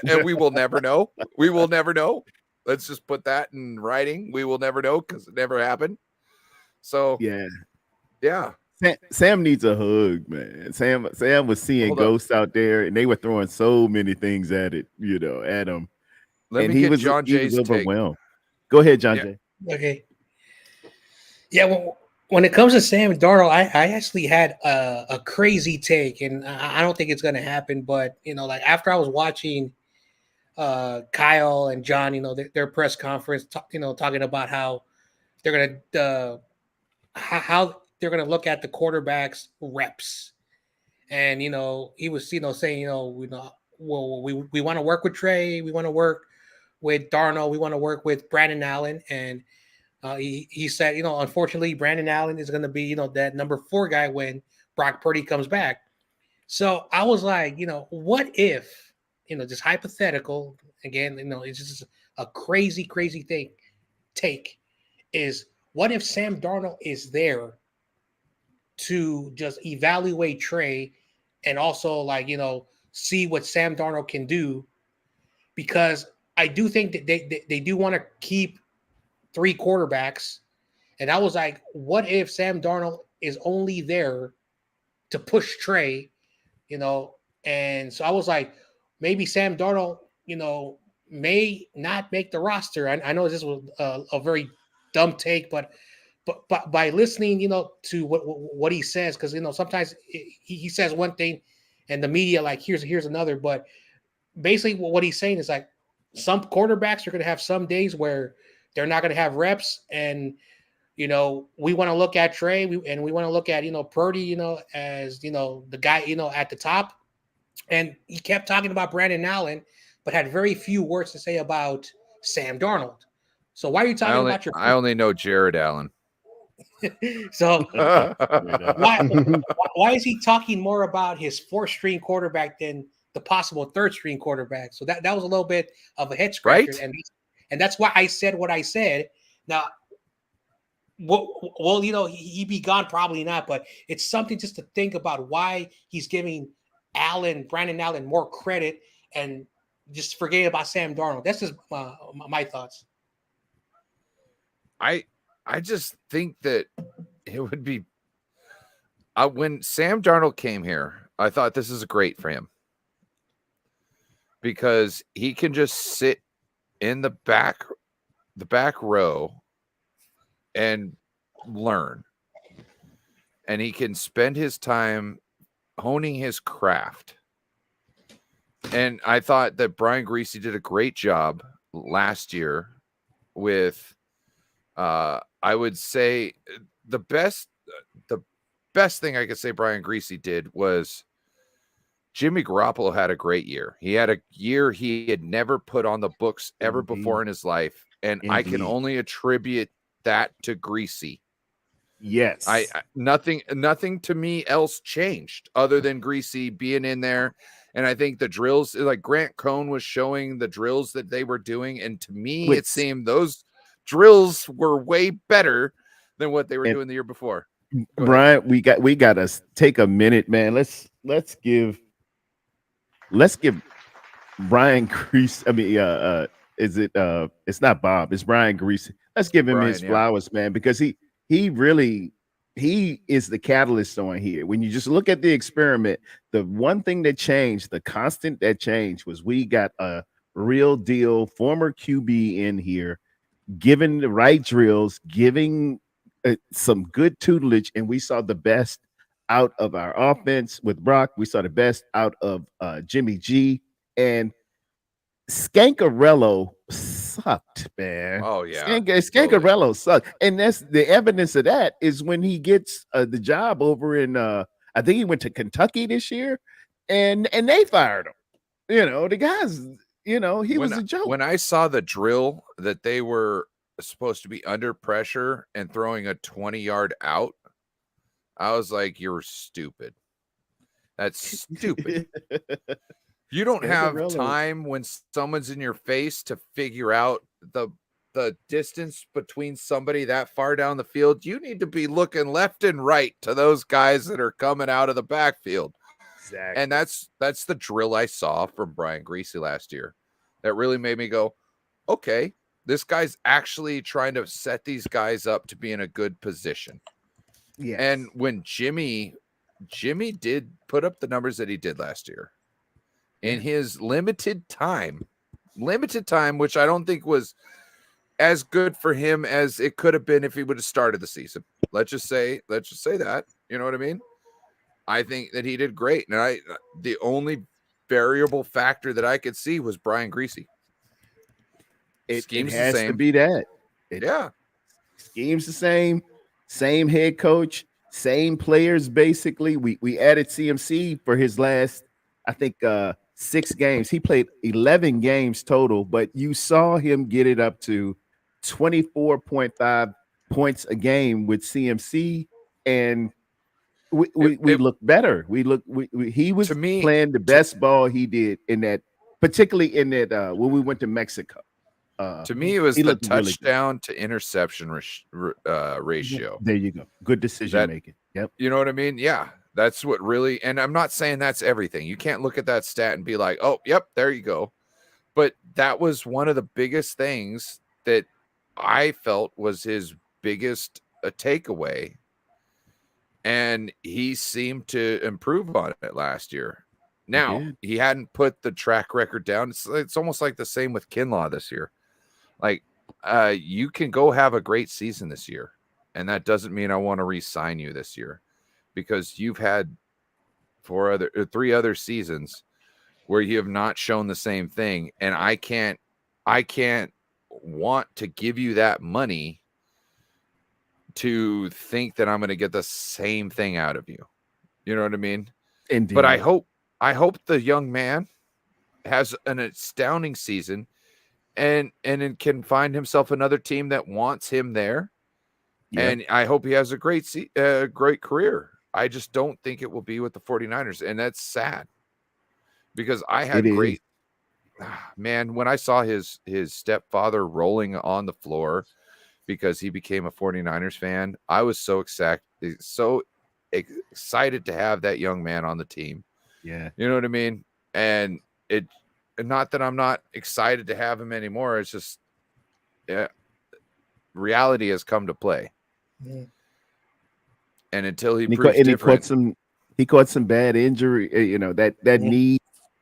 And we will never know. We will never know. Let's just put that in writing. We will never know because it never happened. So yeah. Sam needs a hug, man. Sam was seeing ghosts out there, and they were throwing so many things at him. Let and me he get was John he was Jay's take. overwhelmed. Go ahead, John Yeah. Jay. Okay. Yeah, well, when it comes to Sam Darnold, I actually had a crazy take, and I don't think it's going to happen. But like after I was watching Kyle and John, their press conference, talking about how they're going to how they're going to look at the quarterback's reps, and he was saying well we want to work with Trey, we want to work with Darnold, we want to work with Brandon Allen, and he said, unfortunately, Brandon Allen is going to be, that number 4 guy when Brock Purdy comes back. So I was like, what if, just hypothetical, again, it's just a crazy, crazy thing. Take is what if Sam Darnold is there to just evaluate Trey and also see what Sam Darnold can do, because I do think that they do want to keep 3 quarterbacks. And I was like, what if Sam Darnold is only there to push Trey, And so I was like, maybe Sam Darnold, may not make the roster. I know this was a very dumb take, but by listening, to what he says, because sometimes he says one thing, and the media like here's another. But basically, what he's saying is like some quarterbacks are going to have some days where they're not going to have reps, and we want to look at Trey, and we want to look at Purdy, as the guy at the top. And he kept talking about Brandon Allen, but had very few words to say about Sam Darnold. So why are you talking about your? I only know Jared Allen. So why is he talking more about his 4th-string quarterback than the possible 3rd-string quarterback? So that was a little bit of a head scratcher, Right? and that's why I said what I said. Now, well, he be gone, probably not, but it's something just to think about why he's giving Brandon Allen more credit and just forgetting about Sam Darnold. That's just my thoughts. I just think that it would be when Sam Darnold came here, I thought this is great for him because he can just sit in the back row and learn, and he can spend his time honing his craft. And I thought that Brian Griese did a great job last year with I would say the best thing I could say Brian Griese did was Jimmy Garoppolo had a great year. He had a year he had never put on the books ever before in his life, and I can only attribute that to Griese. Yes. I nothing to me else changed other than Griese being in there. And I think the drills, like Grant Cohn was showing the drills that they were doing, and to me it seemed those drills were way better than what they were doing the year before. Brian, we got to take a minute, man. Let's give Brian Griese. I mean, is it it's not Bob, it's Brian Griese. Let's give him his flowers, man, because he is the catalyst on here. When you just look at the experiment, the one thing that changed, the constant that changed, was we got a real deal former QB in here, giving the right drills, giving some good tutelage, and we saw the best out of our offense with Brock. We saw the best out of Jimmy G, and Scancarello sucked, man. Oh yeah, Scancarello sucked, and that's the evidence of that is when he gets the job over in I think he went to Kentucky this year, and they fired him. The guys, he was a joke. When I saw the drill that they were supposed to be under pressure and throwing a 20-yard out, I was like, you're stupid. That's stupid. You don't have time when someone's in your face to figure out the distance between somebody that far down the field. You need to be looking left and right to those guys that are coming out of the backfield. Exactly. And that's the drill I saw from Brian Griese last year. That really made me go, okay, this guy's actually trying to set these guys up to be in a good position. Yeah. And when Jimmy did put up the numbers that he did last year, in his limited time limited time, which I don't think was as good for him as it could have been if he would have started the season. Let's just say that. You know what I mean? I think that he did great. And the only variable factor that I could see was Brian Greasy. It Scheme's the has to same. be that. Yeah. Scheme's the same head coach, same players. Basically, we added CMC for his last, I think, 6 games. He played 11 games total, but you saw him get it up to 24.5 points a game with CMC, and we look better. He was To me- playing the best ball he did in that, particularly in that when we went to Mexico. To me, it was he the looked really good. touchdown to interception ratio. There you go. Good decision making. Yep. You know what I mean? Yeah. That's what really, and I'm not saying that's everything. You can't look at that stat and be like, oh, yep, there you go. But that was one of the biggest things that I felt was his biggest takeaway. And he seemed to improve on it last year. Now, did. he hadn't put the track record down. It's almost like the same with Kinlaw this year. Like, you can go have a great season this year, and that doesn't mean I want to re-sign you this year, because you've had 3 other seasons where you have not shown the same thing, and I can't want to give you that money to think that I'm going to get the same thing out of you. You know what I mean? Indeed. But I hope the young man has an astounding season and it can find himself another team that wants him there. Yep. And I hope he has a great career. I just don't think it will be with the 49ers. And that's sad, because I had great, man, when I saw his stepfather rolling on the floor because he became a 49ers fan, I was so excited to have that young man on the team. Yeah. You know what I mean? And not that I'm not excited to have him anymore. It's just, reality has come to play. Yeah. And until he proves different, he caught some bad injury. You know, that knee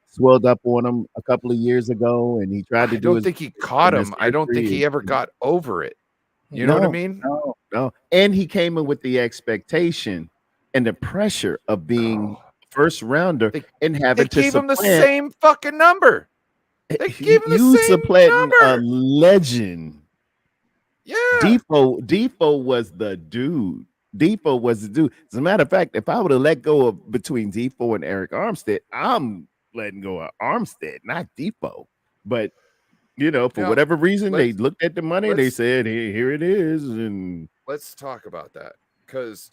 swelled up on him a couple of years ago, and he tried to I don't think he caught him. I don't think he ever got over it. You know what I mean? No. And he came in with the expectation and the pressure of being first rounder and having They gave him the same fucking number. They gave him the same number. A legend. Yeah. Defoe was the dude. As a matter of fact, if I would have let go of between Defoe and Eric Armstead, I'm letting go of Armstead, not Defoe. But you know, for whatever reason, they looked at the money. They said, "Here it is." And let's talk about that, because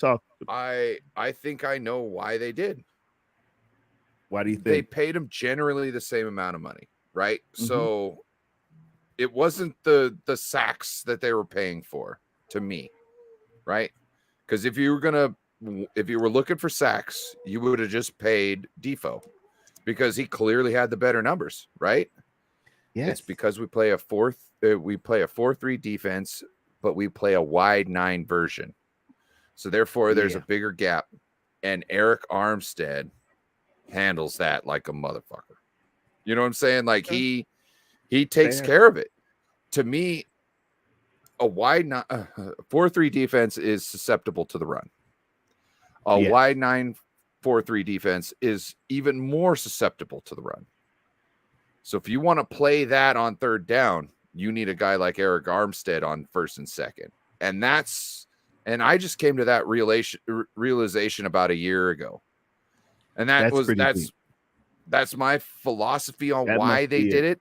I think I know why they did. Why do you think they paid him generally the same amount of money, right? Mm-hmm. So it wasn't the sacks that they were paying for, to me, right? Because if you were looking for sacks, you would have just paid Defoe, because he clearly had the better numbers, right? Yes. It's because we play a 4-3 defense, but we play a wide 9 version. So therefore, there's a bigger gap, and Eric Armstead handles that like a motherfucker. You know what I'm saying? Like he takes care of it. To me, a wide 4-3 defense is susceptible to the run. A wide 9-4-3 defense is even more susceptible to the run. So if you want to play that on third down, you need a guy like Eric Armstead on first and second. And I just came to that realization about a year ago. And that's my philosophy on why they did it.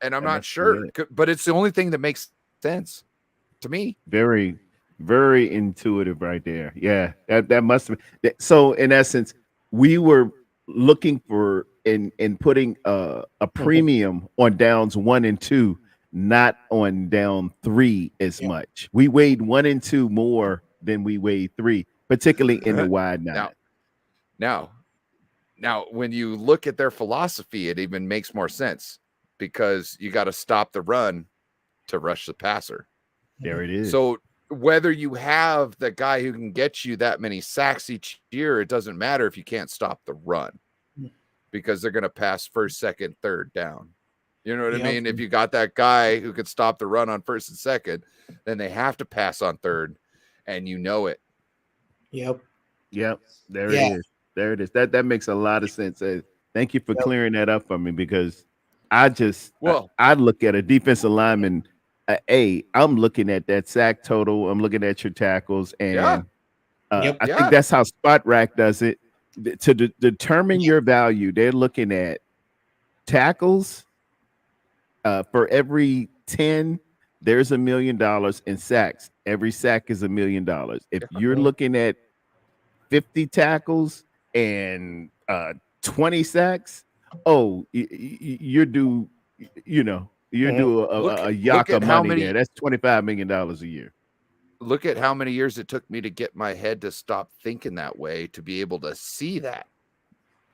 And I'm not sure, but it's the only thing that makes sense to me. Very, very intuitive right there. Yeah, that must have been. So in essence, we were looking for in putting a premium on downs 1 and 2, not on down 3 as much. We weighed 1 and 2 more than we weighed 3, particularly in the wide 9. Now, when you look at their philosophy, it even makes more sense, because you got to stop the run to rush the passer. There it is. So whether you have the guy who can get you that many sacks each year, it doesn't matter if you can't stop the run, because they're going to pass first, second, third down. You know what I Yep. mean? If you got that guy who could stop the run on first and second, then they have to pass on third, and you know it. Yep. Yep, there Yeah. it is. There it is. That makes a lot of sense. Thank you for Yep. clearing that up for me because I just Well- I look at a defensive lineman. I'm looking at that sack total. I'm looking at your tackles, and Yeah. Yep. I Yeah. think that's how Spot Rack does it. To determine your value, they're looking at tackles. For every 10, there's $1 million in sacks. Every sack is $1 million. If you're looking at 50 tackles and 20 sacks, you're due, you're due a yak of at how money many- there. That's $25 million a year. Look at how many years it took me to get my head to stop thinking that way to be able to see that.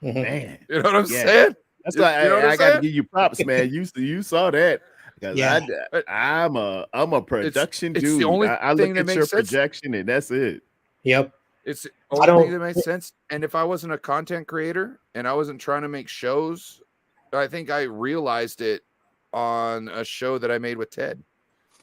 Mhm. Man, You know what I'm Yeah. saying? that's You why know what I'm I got to saying? give you props, man. You saw that. Because Yeah. I'm a production it's the dude. only I thing look that at makes your sense. projection and that's it. Yep. It's the I only don't- thing that makes sense. And if I wasn't a content creator and I wasn't trying to make shows, I think I realized it on a show that I made with Ted.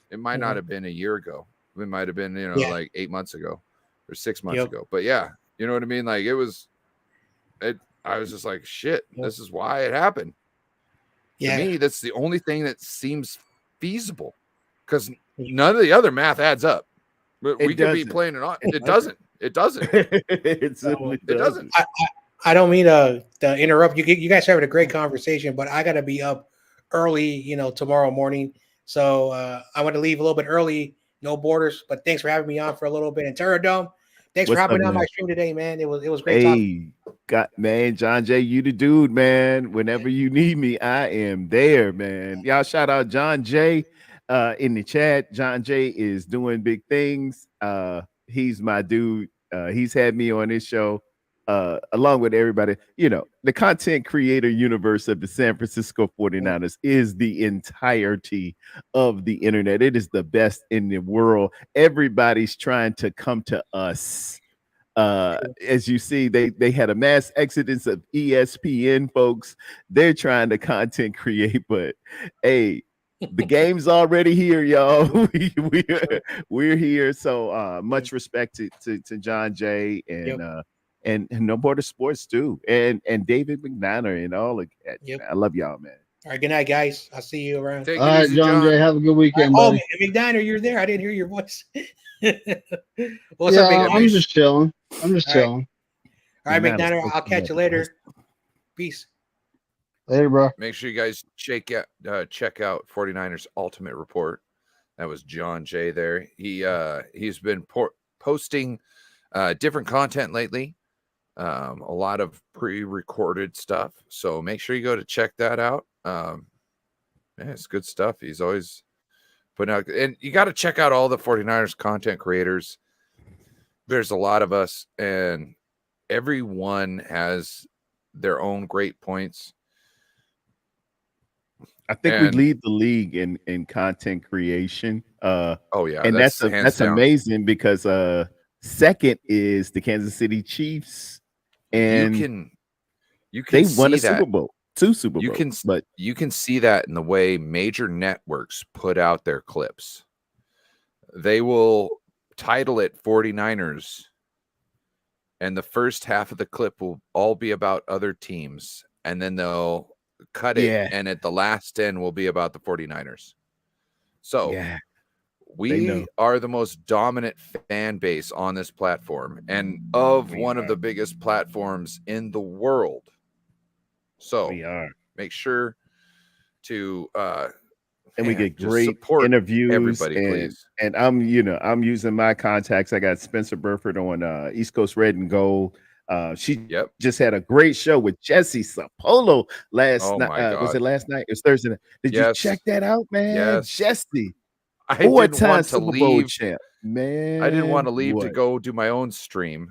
It might not Mhm. have been a year ago. It might have been, Yeah. like 8 months ago or 6 months Yep. ago. But yeah, you know what I mean? Like I was just like, shit, Yep. this is why it happened. Yeah. To me, that's the only thing that seems feasible because none of the other math adds up. But It we could be doesn't. playing it on. It doesn't. It doesn't. It simply It doesn't. I don't mean to interrupt you. You guys are having a great conversation, but I got to be up early, tomorrow morning. So I want to leave a little bit early. No borders, but thanks for having me on for a little bit. And Terradome, thanks What's for hopping up, on my man? stream today, man. It was great talking. Man, John Jay, you the dude, man. Whenever you need me, I am there, man. Y'all shout out John Jay in the chat. John Jay is doing big things. He's my dude. He's had me on his show along with everybody. The content creator universe of the San Francisco 49ers is the entirety of the internet. It is the best in the world. Everybody's trying to come to us. As you see, they had a mass exodus of ESPN folks. They're trying to content create, but hey, the game's already here, y'all. We're here. So much respect to John Jay and No Border Sports too, and David McNair and all of that. Yep. I love y'all, man. All right, good night, guys. I'll see you around. Take All it right, easy, John Jay, have a good weekend, Oh, buddy. McDiner, you're there. I didn't hear your voice. What's Yeah, up, Big I'm just chilling. All right. chilling. All right, McNair's McDiner. supposed I'll to catch be you at the later. Peace. Later, bro. Make sure you guys check out 49ers Ultimate Report. That was John Jay there. He's been posting different content lately. A lot of pre-recorded stuff. So make sure you go to check that out. It's good stuff. He's always putting out, and you got to check out all the 49ers content creators. There's a lot of us, and everyone has their own great points. I think And- we lead the league in content creation. Oh yeah, And that's hands down. amazing because second is the Kansas City Chiefs, and you can they won see a Super that. Bowl, 2 Super You Bowls. can but You can see that in the way major networks put out their clips. They will title it 49ers, and the first half of the clip will all be about other teams, and then they'll cut it, Yeah. and at the last end will be about the 49ers. So yeah, we know. are the most dominant fan base on this platform and of We one of are. the biggest platforms in the world. So we are, make sure to and we man, get just great support interviews. everybody, and, please. and I'm using my contacts. I got Spencer Burford on East Coast Red and Gold. She Yep. just had a great show with Jesse Sapolo last Oh night. my Was God. it last night? It was Thursday night. Did you Yes. check that out, man? Yes. Jesse, I didn't four-time want to Super Bowl leave. champ, man. I didn't want to leave to What? go do my own stream.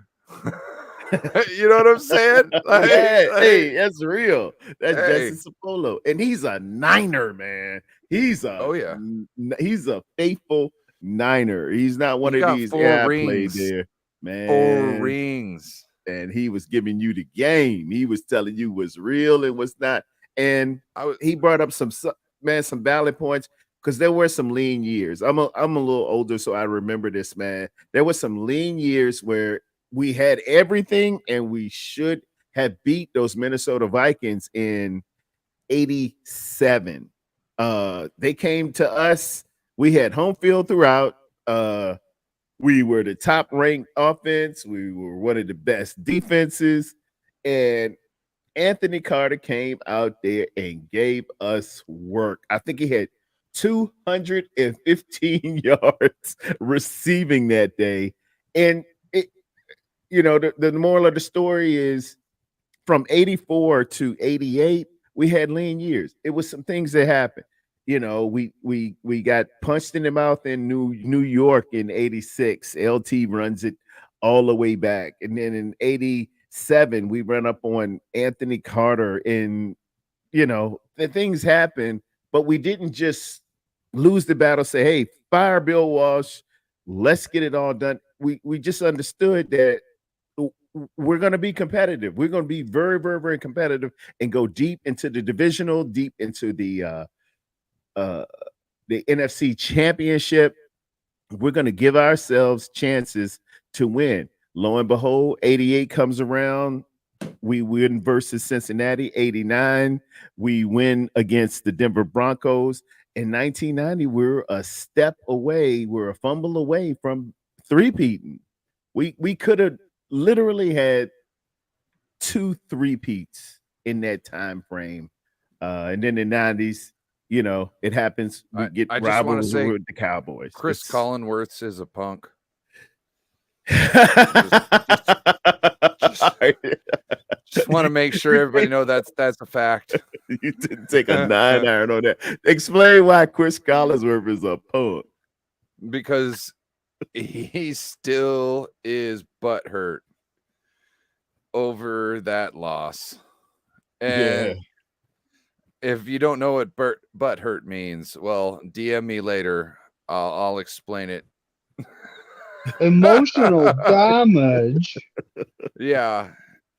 You know what I'm saying? Like, Hey, that's real. That's Hey. Jesse Sapolo, and he's a Niner, man. He's a Oh, yeah. he's a faithful Niner. He's not one He of got these. 4 Yeah, I rings. played there, man. 4 rings. And he was giving you the game. He was telling you what's real and what's not. And I was he brought up some man, some valid points because there were some lean years. I'm a little older, so I remember this, man. There were some lean years where we had everything and we should have beat those Minnesota Vikings in 87. They came to us. We had home field throughout. We were the top ranked offense. We were one of the best defenses. And Anthony Carter came out there and gave us work. I think he had 215 yards receiving that day. And it, the moral of the story is from 84 to 88, we had lean years. It was some things that happened. We got punched in the mouth in New York in 86. LT runs it all the way back. And then in 87, we run up on Anthony Carter, and the things happen, but we didn't just lose the battle, say, hey, fire Bill Walsh, let's get it all done. We just understood that we're going to be competitive. We're going to be very, very, very competitive and go deep into the divisional, deep into the NFC Championship. We're going to give ourselves chances to win. Lo and behold, 88 comes around. We win versus Cincinnati. 89, we win against the Denver Broncos. In 1990, we're a step away. We're a fumble away from three-peating. We could have literally had 2 3-peats in that time frame. And then in the 90s, it happens. We get I just wanna rivals say, with the Cowboys. Chris Collinworth is a punk. Just want to make sure everybody know that's a fact. You didn't take a 9-iron on that. Explain why Chris Collinsworth is a punk. Because he still is butthurt over that loss. And if you don't know what butthurt means, well, DM me later. I'll explain it. Emotional damage. Yeah.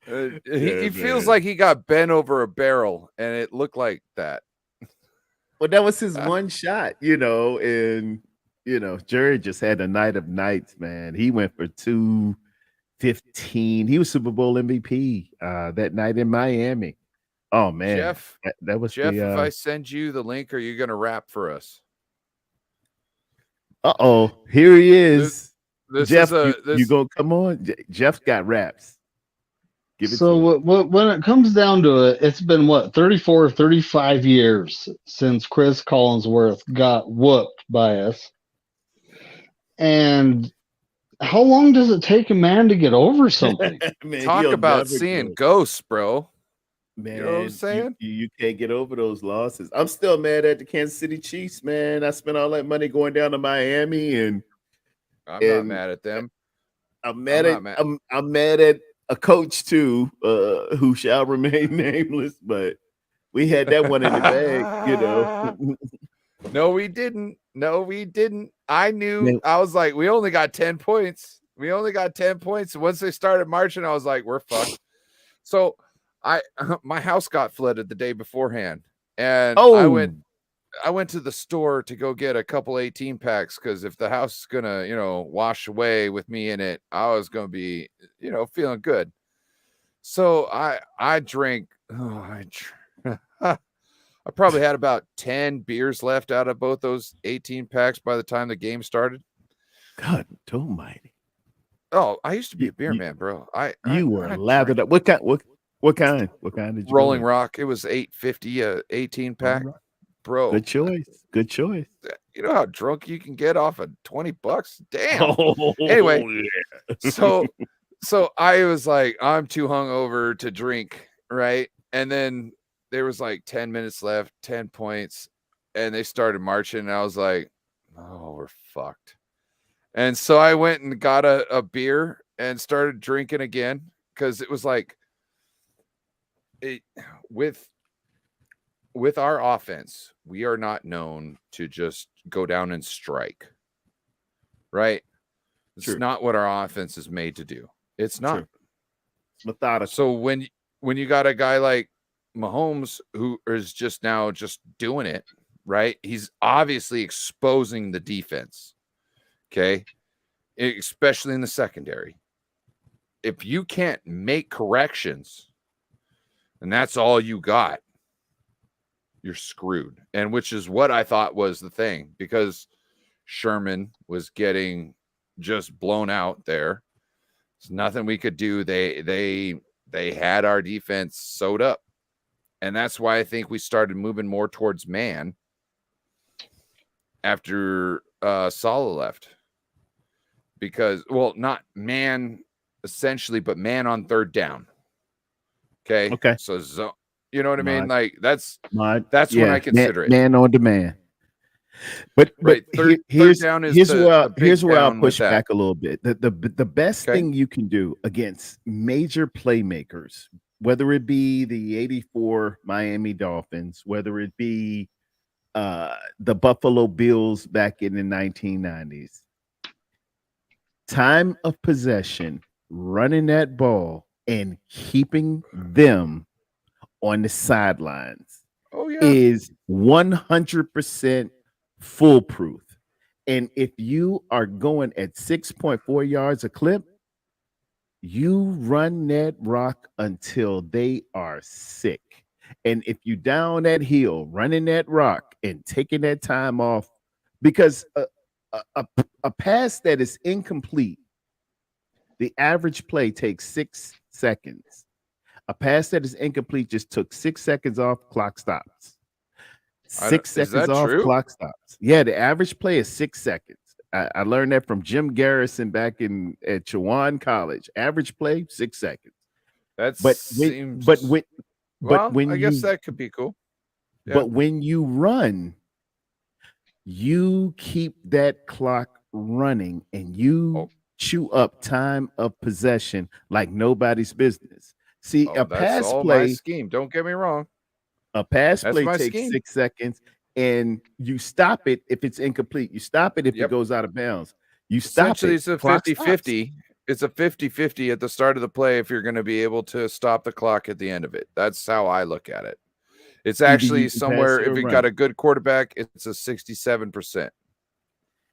He feels man. like he got bent over a barrel, and it looked like that. Well, that was his one shot, and Jerry just had a night of nights, man. He went for 215. He was Super Bowl MVP that night in Miami. Oh man, Jeff, that was Jeff. If I send you the link, are you gonna rap for us? Here he is. This Jeff, is you gonna come on? Jeff got raps. Give it So when it comes down to it, it's been 34, 35 years since Chris Collinsworth got whooped by us. And how long does it take a man to get over something? Man, talk he'll about never seeing go. ghosts, bro. Man, You know what I'm saying? You can't get over those losses. I'm still mad at the Kansas City Chiefs, man. I spent all that money going down to Miami, and I'm not mad at them. I'm mad at a coach too, who shall remain nameless. But we had that one in the bag, No, we didn't. I knew. Man. I was like, we only got 10 points. Once they started marching, I was like, we're fucked. So my house got flooded the day beforehand, and I went to the store to go get a couple 18 packs, because if the house is gonna wash away with me in it, I was gonna be feeling good. So I drank. I probably had about 10 beers left out of both those 18 packs by the time the game started. God almighty. Oh, I used to be a beer man, bro. You were lathered up. What kind did you Rolling go Rock? It was $8.50 18 pack, with? bro. Good choice. You know how drunk you can get off of $20? Damn. Anyway, so I was like, I'm too hungover to drink, right? And then there was like 10 minutes left, 10 points, and they started marching, and I was like, oh, we're fucked. And so I went and got a beer and started drinking again, because it was like, with our offense, we are not known to just go down and strike, right? It's not what our offense is made to do. It's not. True. Methodical. So when you got a guy like Mahomes who is just doing it, right? He's obviously exposing the defense. Okay. Especially in the secondary. If you can't make corrections and that's all you got, you're screwed. And which is what I thought was the thing, because Sherman was getting just blown out there. There's nothing we could do. They had our defense sewed up. And that's why I think we started moving more towards man after Saleh left. Because, well, not man essentially, but man on third down. Okay. Okay. So you know what I mean? Like that's when yeah, I consider it. Man on demand. But right, here's down is here's the where I'll down push with that. back a little bit. The best thing you can do against major playmakers, whether it be the '84 Miami Dolphins, whether it be the Buffalo Bills back in the 1990s, time of possession, running that ball and keeping them on the sidelines is 100% foolproof. And if you are going at 6.4 yards a clip, you run that rock until they are sick. And if you down that hill, running that rock and taking that time off, because a pass that is incomplete, the average play takes 6 seconds. A pass that is incomplete just took 6 seconds off, clock stops. 6 seconds off, clock stops. Yeah, the average play is 6 seconds. I learned that from Jim Garrison back at Chowan College. Average play, 6 seconds. That's when I guess that could be cool. Yeah. But when you run, you keep that clock running and you chew up time of possession like nobody's business. See, a pass all play my scheme. Don't get me wrong. A pass That's play my takes scheme. 6 seconds, and you stop it if it's incomplete. You stop it if it goes out of bounds. You stop it. Essentially, it's a 50-50. It's a 50-50 at the start of the play if you're going to be able to stop the clock at the end of it. That's how I look at it. It's actually somewhere, if you got a good quarterback, it's a 67%.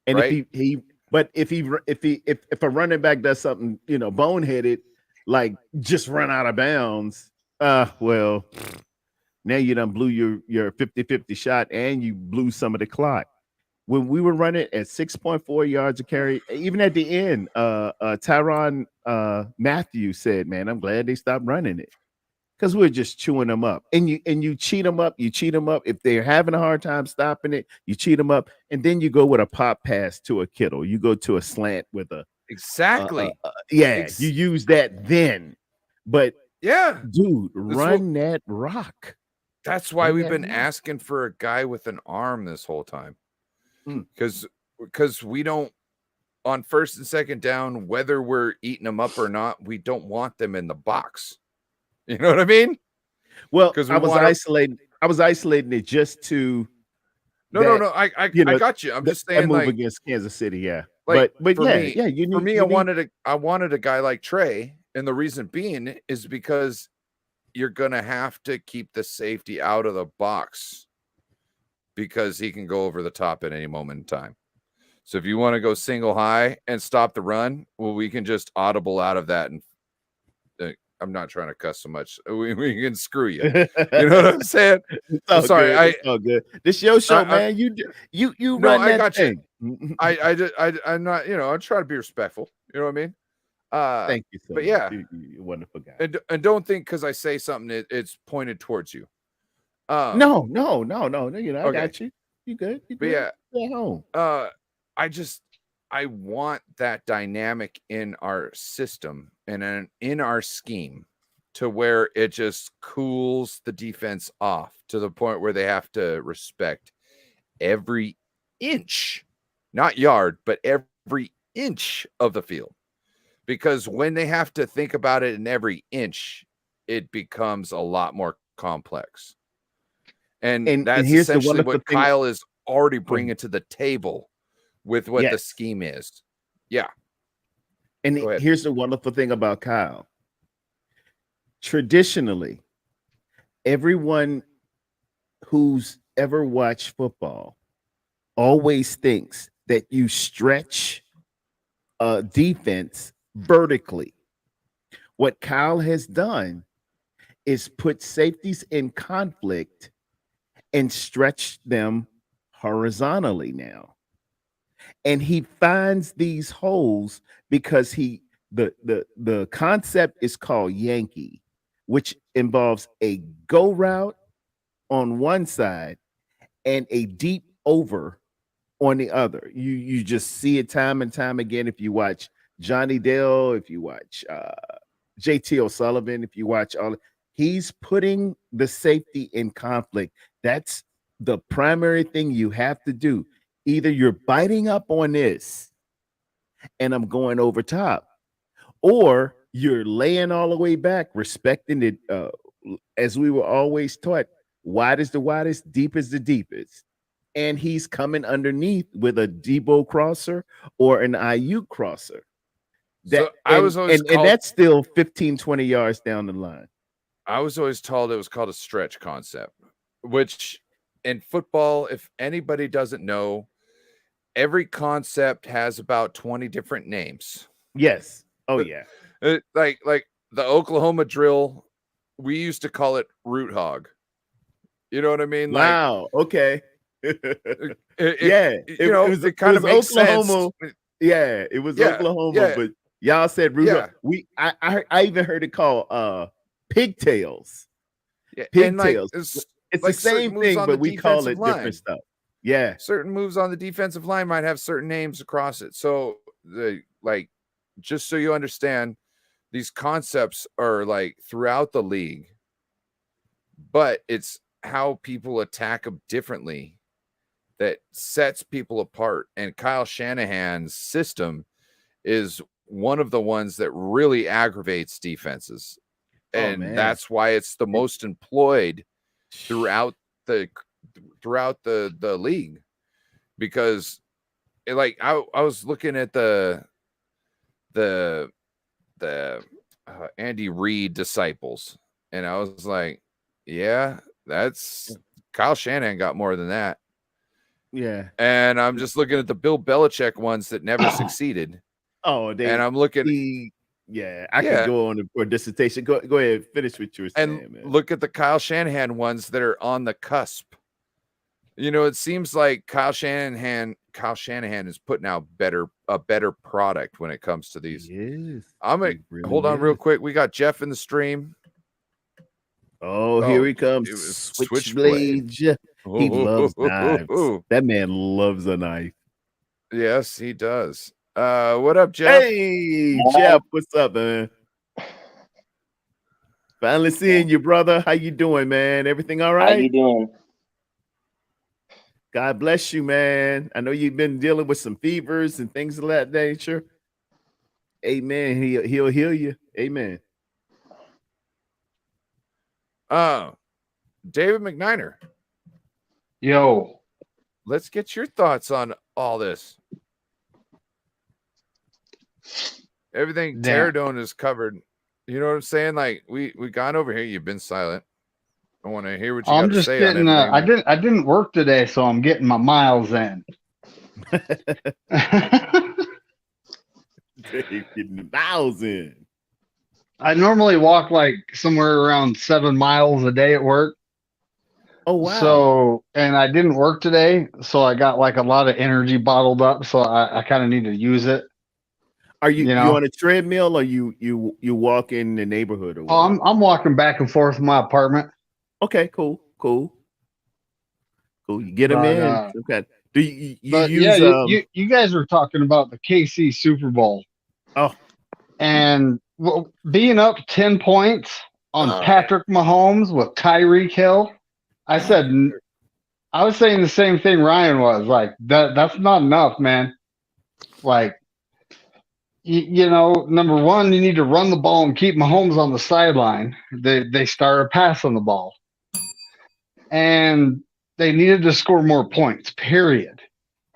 And right? if a running back does something, boneheaded, like just run out of bounds, well, now you done blew your 50-50 shot and you blew some of the clock. When we were running at 6.4 yards a carry, even at the end, Tyrann Mathieu said, "Man, I'm glad they stopped running it because we're just chewing them up." And you cheat them up. You cheat them up if they're having a hard time stopping it. You cheat them up, and then you go with a pop pass to a Kittle. You go to a slant with a you use that then. But dude, run that rock. That's why we've been asking for a guy with an arm this whole time. Because we don't, on first and second down, whether we're eating them up or not, we don't want them in the box. You know what I mean? Well, I was isolating it just to. No. I got you. I'm just saying, move against Kansas City, But for me, I wanted a guy like Trey, and the reason being is because you're gonna have to keep the safety out of the box because he can go over the top at any moment in time. So if you want to go single high and stop the run, well, we can just audible out of that. And I'm not trying to cuss so much. We can screw you. You know what I'm saying? I'm sorry. It's all good. This your show, man. You no, run I that got thing. you. I'm not. I try to be respectful. You know what I mean? Thank you so but much. Yeah, you're a wonderful guy. And don't think because I say something, it's pointed towards you. No. You know, I got you. You good? You but good? Yeah, at home. I want that dynamic in our system and in our scheme to where it just cools the defense off to the point where they have to respect every inch, not yard, but every inch of the field. Because when they have to think about it in every inch, it becomes a lot more complex. And that's here's essentially what Kyle is already bringing to the table with what the scheme is. Yeah. And here's the wonderful thing about Kyle. Traditionally, everyone who's ever watched football always thinks that you stretch a defense vertically. What Kyle has done is put safeties in conflict and stretch them horizontally now. And he finds these holes because the concept is called Yankee, which involves a go route on one side and a deep over on the other. You just see it time and time again. If you watch Johnny Dale, if you watch JT O'Sullivan, if you watch he's putting the safety in conflict. That's the primary thing you have to do. Either you're biting up on this and I'm going over top, or you're laying all the way back, respecting it. As we were always taught, wide is the widest, deep is the deepest. And he's coming underneath with a Debo crosser or an IU crosser. So I was always and that's still 15, 20 yards down the line. I was always told it was called a stretch concept, which in football, if anybody doesn't know, every concept has about 20 different names. Yes. Oh, yeah. Like the Oklahoma drill, we used to call it root hog. You know what I mean? Wow. Okay. It kind of makes Oklahoma. sense. Yeah, it was Oklahoma, but y'all said root hog. I even heard it called pigtails. Yeah, pigtails. It's the same thing, but we call it different stuff. Yeah, certain moves on the defensive line might have certain names across it. So just so you understand, these concepts are like throughout the league, but it's how people attack them differently that sets people apart. And Kyle Shanahan's system is one of the ones that really aggravates defenses. And that's why it's the most employed throughout the league, because I was looking at the Andy Reid disciples, and I was like, yeah, that's Kyle Shanahan got more than that. Yeah. And I'm just looking at the Bill Belichick ones that never succeeded. And I'm looking I could go on for a dissertation. Go ahead, finish what you were saying, and man. look at the Kyle Shanahan ones that are on the cusp. You know, it seems like Kyle Shanahan is putting out a better product when it comes to these. Yes, I'm gonna hold on real quick. We got Jeff in the stream. Oh, here he comes. Switchblade. He loves knives. That man loves a knife. Yes, he does. What up, Jeff? Hey, Jeff, what's up, man? Finally seeing you, brother. How you doing, man? Everything all right? How you doing? God bless you, man. I know you've been dealing with some fevers and things of that nature. Amen. He'll heal you. Amen. David McNiner. Yo. Let's get your thoughts on all this. Everything Terradone is covered. You know what I'm saying? Like we got over here. You've been silent. I want to hear what you got to say. I'm just getting. I didn't work today, so I'm getting my miles in. Getting the miles in. I normally walk like somewhere around 7 miles a day at work. Oh wow! So, and I didn't work today, so I got like a lot of energy bottled up. So I kind of need to use it. Are you on a treadmill, or you walk in the neighborhood? Or I'm walking back and forth in my apartment. Okay, cool. You get them in. Okay. Do you use? You guys were talking about the KC Super Bowl. Oh, and being up 10 points on Patrick Mahomes with Tyreek Hill. I was saying the same thing Ryan was like. That's not enough, man. Like. You know, number one, you need to run the ball and keep Mahomes on the sideline. They started passing the ball. And they needed to score more points, period.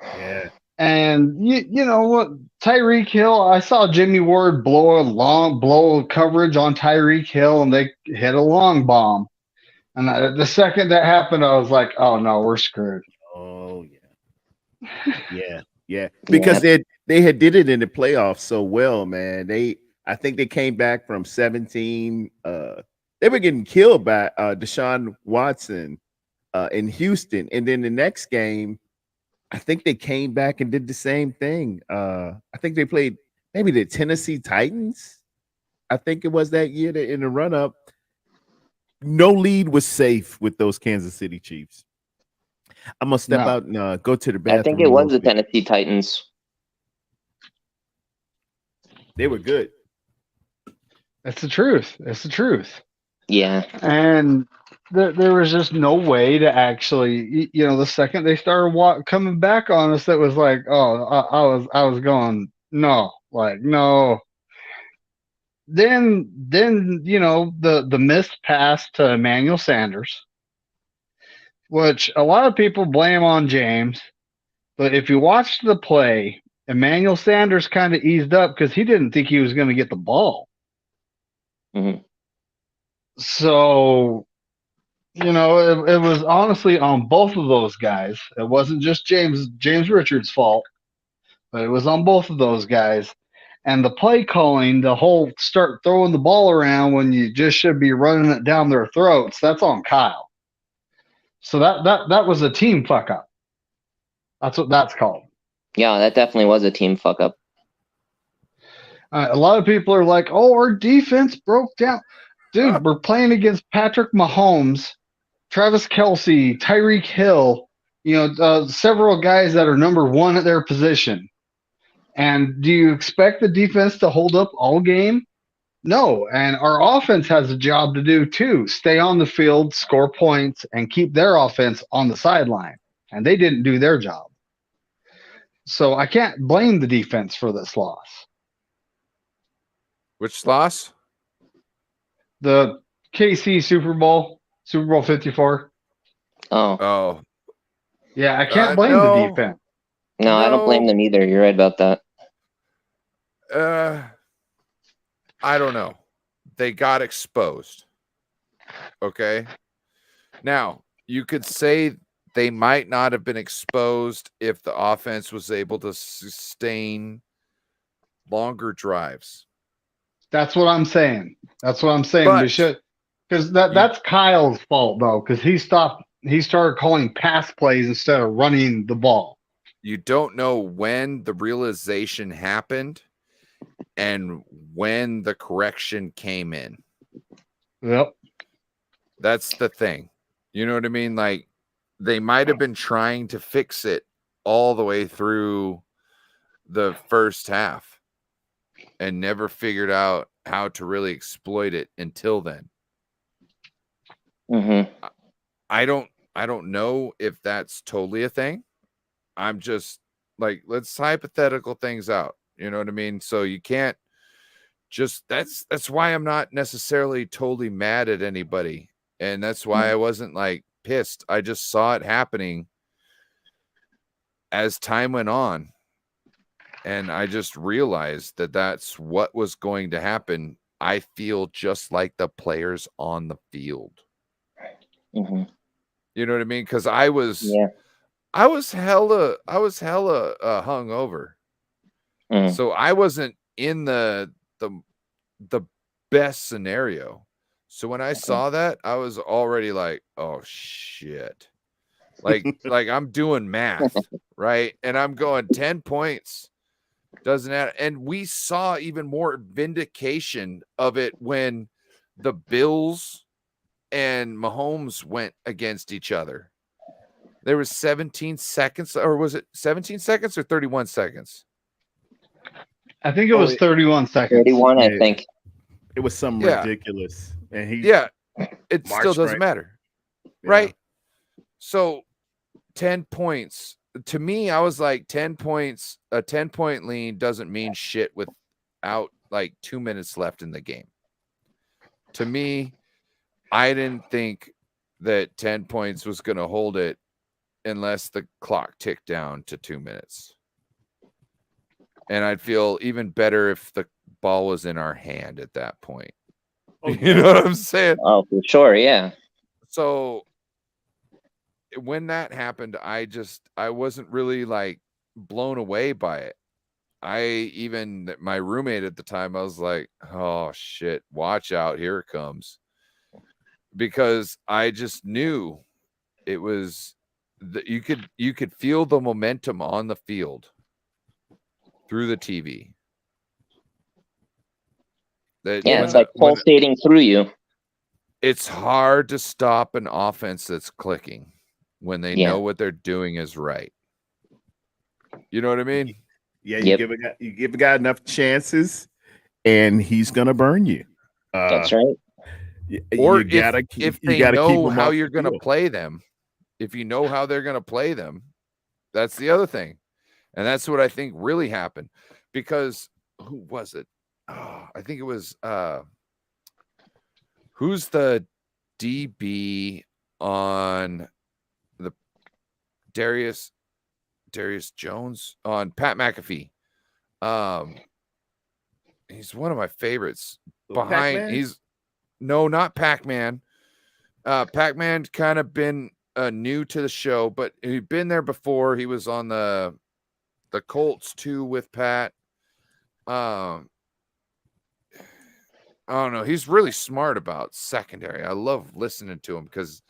Yeah. And you know what? Tyreek Hill, I saw Jimmy Ward blow coverage on Tyreek Hill, and they hit a long bomb. And the second that happened, I was like, "Oh no, we're screwed." Oh yeah. Because they had did it in the playoffs so well, man. I think they came back from 17. They were getting killed by Deshaun Watson in Houston, and then the next game, I think they came back and did the same thing. I think they played maybe the Tennessee Titans. I think it was that year in the run up. No lead was safe with those Kansas City Chiefs. I'm gonna step out and go to the bathroom. I think it was the Tennessee Titans. They were good. That's the truth. That's the truth. Yeah. And there was just no way to actually, the second they started coming back on us, that was like, oh, I was going, no, like, no. Then the missed pass to Emmanuel Sanders, which a lot of people blame on James, but if you watched the play, Emmanuel Sanders kind of eased up because he didn't think he was going to get the ball. Mm-hmm. So, it was honestly on both of those guys. It wasn't just James Richards' fault, but it was on both of those guys. And the play calling, the whole start throwing the ball around when you just should be running it down their throats, that's on Kyle. So that was a team fuck up. That's what that's called. Yeah, that definitely was a team fuck up. A lot of people are like, oh, our defense broke down. Dude, we're playing against Patrick Mahomes, Travis Kelce, Tyreek Hill, several guys that are number one at their position. And do you expect the defense to hold up all game? No. And our offense has a job to do too. Stay on the field, score points, and keep their offense on the sideline. And they didn't do their job. So I can't blame the defense for this loss. Which loss? The KC Super Bowl 54. Oh. Yeah, I can't blame the defense. No, I don't blame them either. You're right about that. I don't know. They got exposed. Okay. Now, you could say they might not have been exposed if the offense was able to sustain longer drives. That's what I'm saying. But because that's Kyle's fault though, because he started calling pass plays instead of running the ball. You don't know when the realization happened and when the correction came in. Yep. That's the thing. You know what I mean? Like, they might have been trying to fix it all the way through the first half and never figured out how to really exploit it until then. Mm-hmm. I don't know if that's totally a thing. I'm just like, let's hypothetical things out. You know what I mean? So you can't just, that's why I'm not necessarily totally mad at anybody. And that's why I wasn't like pissed. I just saw it happening as time went on. And I just realized that that's what was going to happen. I feel just like the players on the field. Mm-hmm. You know what I mean? Because I was hella hungover. Mm. So I wasn't in the best scenario. So when I saw that, I was already like, oh shit. Like I'm doing math, right? And I'm going 10 points. Doesn't matter. And we saw even more vindication of it when the Bills and Mahomes went against each other. There was 17 seconds, or was it 17 seconds or 31 seconds? I think it was 31 seconds. 31, I think. It was something ridiculous. And it still doesn't matter. Yeah. Right? So 10 points. To me, I was like 10 points, a 10-point lead doesn't mean shit without like 2 minutes left in the game. To me, I didn't think that 10 points was going to hold it unless the clock ticked down to 2 minutes. And I'd feel even better if the ball was in our hand at that point. You know what I'm saying? Oh, for sure, yeah. So when that happened, I wasn't really like blown away by it. My roommate at the time, I was like, oh shit, watch out, here it comes. Because I just knew it was that you could feel the momentum on the field through the TV. Yeah, it's like pulsating through you. It's hard to stop an offense that's clicking when they know what they're doing is right. You know what I mean? Yeah, you give a guy enough chances, and he's gonna burn you. That's right. Or you gotta if you they gotta keep know them how off you're the gonna field. play them, if you know how they're gonna play them, that's the other thing. And that's what I think really happened. Because who was it? Oh, I think it was who's the DB on the Darius Jones on Pat McAfee. He's one of my favorites. Behind Pac-Man? he's no, not Pac-Man. Pac-Man kind of been new to the show, but he'd been there before. He was on the Colts too with Pat. I don't know. He's really smart about secondary. I love listening to him because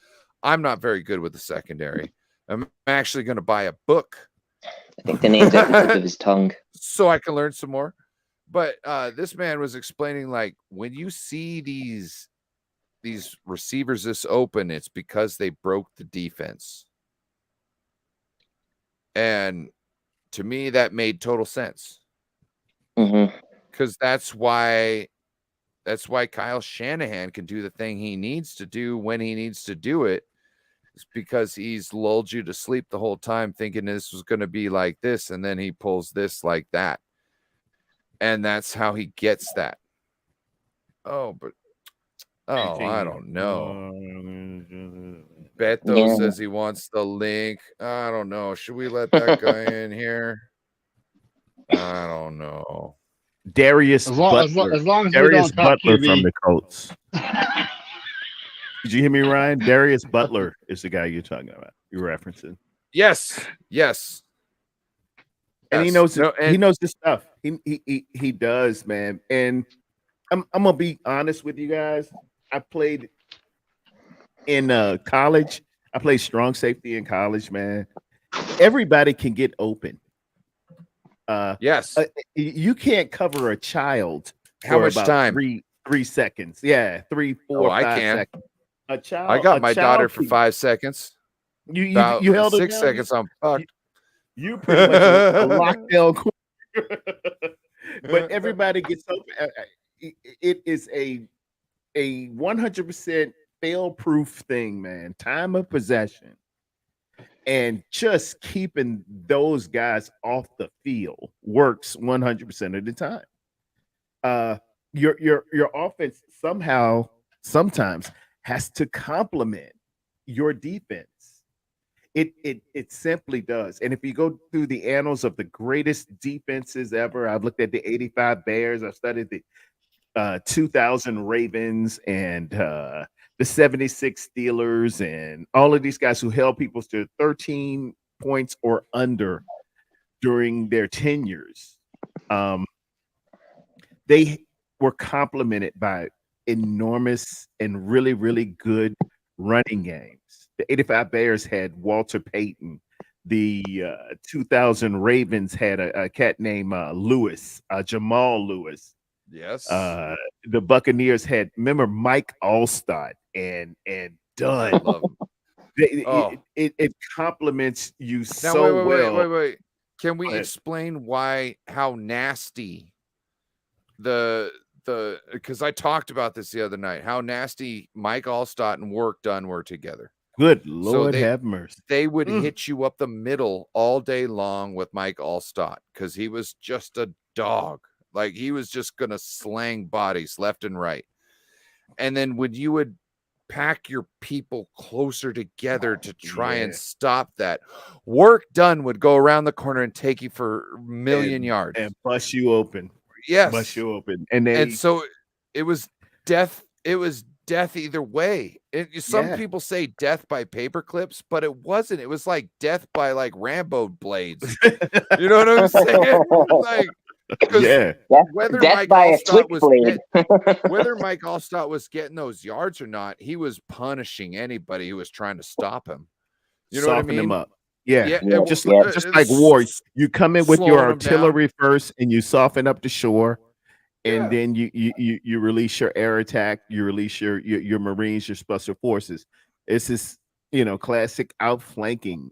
I'm not very good with the secondary. I'm actually going to buy a book. I think the name's at the tip of his tongue. So I can learn some more. But this man was explaining, like, when you see these receivers this open, it's because they broke the defense. And to me, that made total sense. Because that's why Kyle Shanahan can do the thing he needs to do when he needs to do it. It's because he's lulled you to sleep the whole time thinking this was going to be like this, and then he pulls this like that. And that's how he gets that. I don't know. Beto says he wants the link. I don't know. Should we let that guy in here? I don't know. Darius As long as we Darius don't talk Butler QB. from the Colts. Did you hear me, Ryan? Darius Butler is the guy you're talking about. You're referencing. Yes. And he knows he knows this stuff. He does, man. And I'm gonna be honest with you guys. I played in college. I played strong safety in college, man. Everybody can get open. Yes. You can't cover a child. How for much about time? 3 seconds. Yeah, 3, 4, 5 I can. seconds. A child. I got a my child daughter for can- 5 seconds. You About held it 6 down? seconds. I'm fucked. You pretty much a lockdown corner. But everybody gets open. It is a 100% fail-proof thing, man. Time of possession and just keeping those guys off the field works 100% of the time. Your offense sometimes has to complement your defense. It simply does. And if you go through the annals of the greatest defenses ever, I've looked at the 85 Bears, I've studied the 2000 Ravens and the 76 Steelers and all of these guys who held people to 13 points or under during their tenures. They were complemented by enormous and really, really good running games. The 85 Bears had Walter Payton. The 2000 Ravens had a cat named Lewis, Jamal Lewis. Yes. The Buccaneers had, remember, Mike Allstott and Dunn. I love him. It complements you Now, so well. wait. Can we Go ahead. explain how nasty because I talked about this the other night, how nasty Mike Allstott and Work Dunn were together. Good Lord, they- have mercy. They would hit you up the middle all day long with Mike Allstott because he was just a dog. Like, he was just going to slang bodies left and right. And then when you would pack your people closer together to try and stop that, Work Done would go around the corner and take you for a million yards. And bust you open. Yes. Bust you open. And so it was death. It was death either way. Some Yeah. people say death by paper clips, but it wasn't. It was like death by like Rambo blades. You know what I'm saying? Like, 'cause Yeah. whether Death Mike by a Allstott was switchblade. whether Mike Allstott was getting those yards or not, he was punishing anybody who was trying to stop him. You know what I Soften them mean? up. Yeah. Yeah, Yeah, Just yeah. just like war, you come in with your slowing 'em down. artillery first, and you soften up the shore, and Yeah. then you release your air attack, you release your Marines, your special forces. It's this, classic outflanking.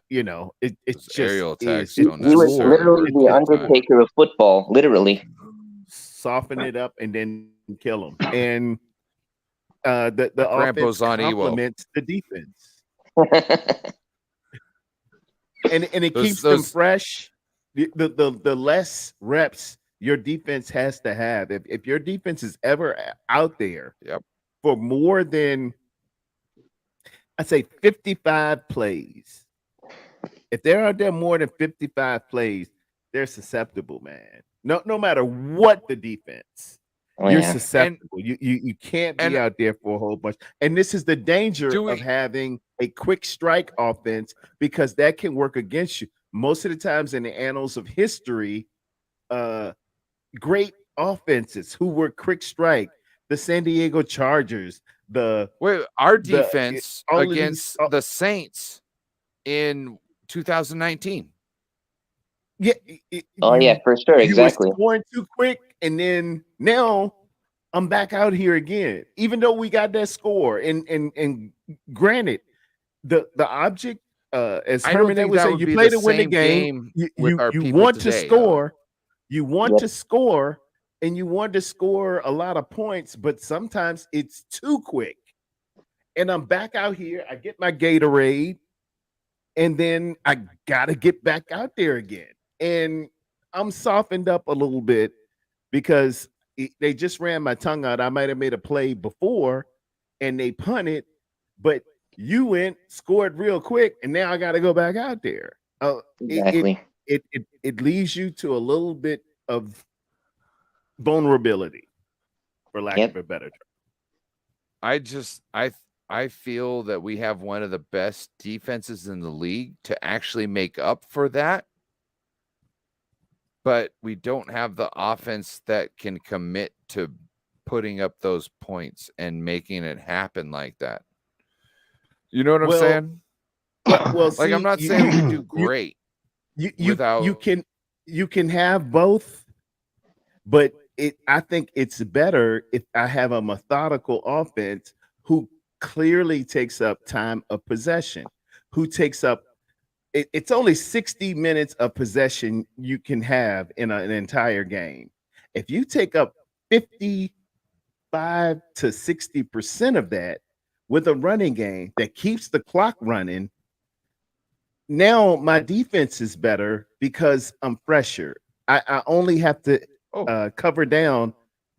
It Those just aerial attacks is. don't He was necessarily literally work the all the time. Undertaker of football, literally. Soften it up and then kill them. And the My offense grandpa's on Ewo. complements the defense, and it Those- keeps them those- fresh. The less reps your defense has to have. If your defense is ever out there Yep. for more than, I'd say, 55 plays, if they're out there more than 55 plays, they're susceptible, man. No matter what the defense, Oh, you're yeah. susceptible. You can't be and- out there for a whole bunch. And this is the danger Do we- of having a quick strike offense, because that can work against you. Most of the times in the annals of history, great offenses who were quick strike, the San Diego Chargers, Wait, our the- defense all of these- against the Saints in 2019. yeah. Oh, yeah, for sure. You were Exactly. scoring too quick, and then now I'm back out here again. Even though we got that score, and granted, the object, as I don't Herman think would that say, would you be play the to win the same game. You with our you people want to today, though. score. You want Yep. to score, and you want to score a lot of points, but sometimes it's too quick. And I'm back out here. I get my Gatorade, and then I gotta get back out there again. And I'm softened up a little bit because they just ran my tongue out. I might have made a play before, and they punted, but you went, scored real quick, and now I got to go back out there. Exactly. It leaves you to a little bit of vulnerability, for lack Yep. of a better term. I feel that we have one of the best defenses in the league to actually make up for that. But we don't have the offense that can commit to putting up those points and making it happen like that. You know what I'm Well, saying? Well, Like, see, I'm not you- saying we do you- great. you without- you can have both, but I think it's better if I have a methodical offense who clearly takes up time of possession, who takes up it's only 60 minutes of possession you can have in an entire game. If you take up 55 to 60% of that with a running game that keeps the clock running, now my defense is better because I'm fresher. I only have to cover down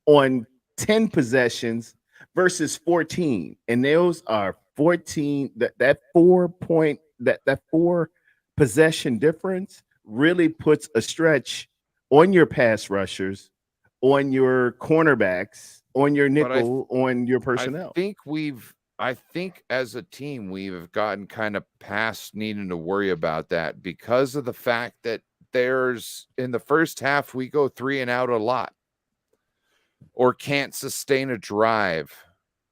on 10 possessions versus 14, and those are 14. That 4 possession difference really puts a stretch on your pass rushers, on your cornerbacks, on your nickel, on your personnel. I think as a team, we've gotten kind of past needing to worry about that because of the fact that in the first half, we go 3 and out a lot or can't sustain a drive.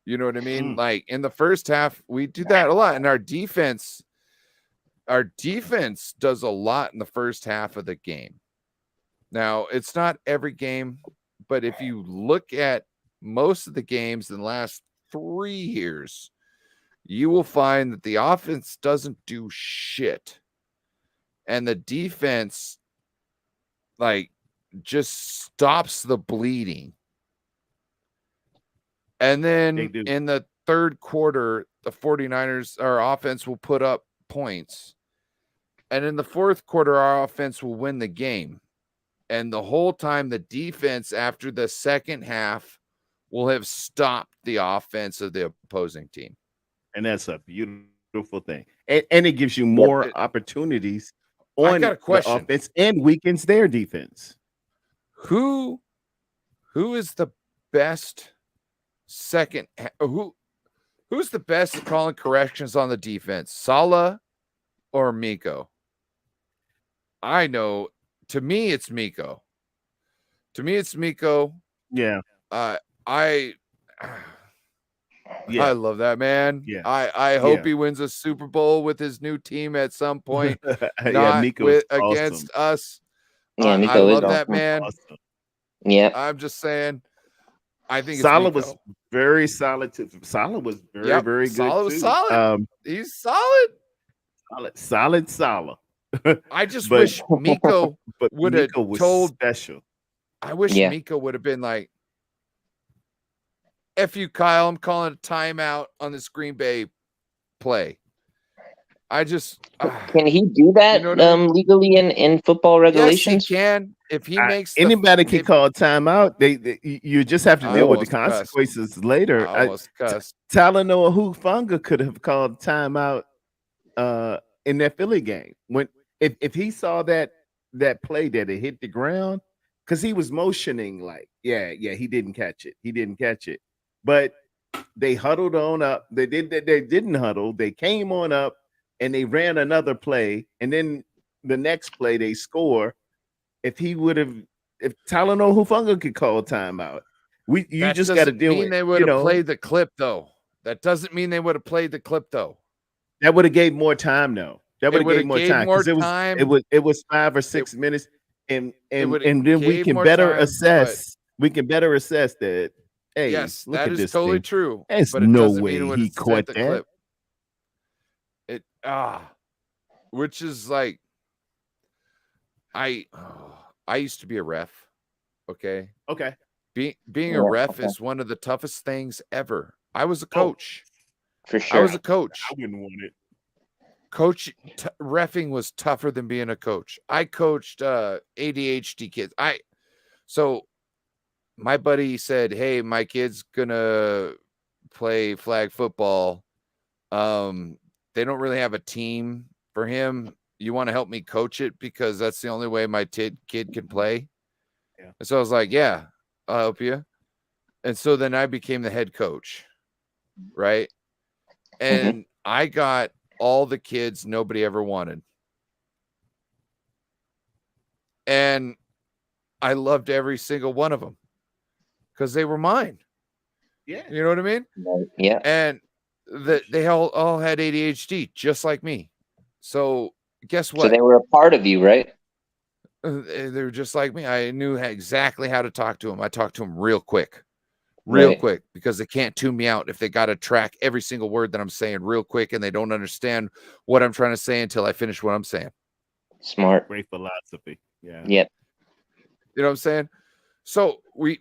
You know what I mean? Like in the first half, we do that a lot. And our defense does a lot in the first half of the game. Now, it's not every game, but if you look at most of the games in the last 3 years, you will find that the offense doesn't do shit. And the defense, like, just stops the bleeding. And then in the third quarter, the 49ers, our offense will put up points. And in the fourth quarter, our offense will win the game. And the whole time, the defense, after the second half, will have stopped the offense of the opposing team. And that's a beautiful thing. And it gives you more opportunities on got a question. the offense and weakens their defense. Who is the best second. Who's the best at calling corrections on the defense, Saleh or Miko? I know. To me, it's Miko. Yeah. I Yeah. love that man. Yeah. I hope Yeah. he wins a Super Bowl with his new team at some point, Yeah, not Miko's against us. Yeah, I Miko is love that awesome. man. awesome. Yeah. I'm just saying. I think Saleh it's was Miko. very solid. Saleh was very, Yep, very good. Saleh was too. solid. He's solid. Solid. I just But- wish Miko But would have Miko was told. special. I wish Yeah. Miko would have been like, "F you, Kyle. I'm calling a timeout on this Green Bay play." I just Can he do that You know what I mean? legally in football regulations? Yes, he can. If he makes the, Anybody can if- call a timeout. You just have to I deal with the almost cussed. consequences later. I almost cussed. Talanoa Hufanga could have called timeout in that Philly game when if he saw that play that it hit the ground because he was motioning like he didn't catch it, but they huddled on up. They didn't huddle. They came on up and they ran another play, and then the next play they score. If Talanoa Hufanga could call timeout, you That just got to doesn't deal mean with. they would have played the clip though. That doesn't mean they would have played the clip though. That would have gave more time, though. That would have gave more time because it was 5 or 6 minutes, and then we can better assess. We can better assess that. Hey, Yes, look that at is this totally thing. true. There's but it no doesn't mean it way would he have sent caught the that. clip. Which is like, I used to be a ref. Okay. Okay. Being a Yeah, ref okay. is one of the toughest things ever. I was a coach. For I sure. was a coach. I wouldn't want it. Reffing was tougher than being a coach. I coached ADHD kids. So my buddy said, "Hey, my kid's gonna play flag football. They don't really have a team for him. You want to help me coach it because that's the only way my kid can play." Yeah. And so I was like, "Yeah, I'll help you." And so then I became the head coach, right? And I got all the kids nobody ever wanted. And I loved every single one of them because they were mine. Yeah. You know what I mean? Yeah. And they all had ADHD just like me. So guess So what? they were a part of you, right? They were just like me. I knew exactly how to talk to them. I talked to them real quick because they can't tune me out if they got to track every single word that I'm saying real quick and they don't understand what I'm trying to say until I finish what I'm saying. Smart. Great philosophy. Yeah. Yep. You know what I'm saying? So we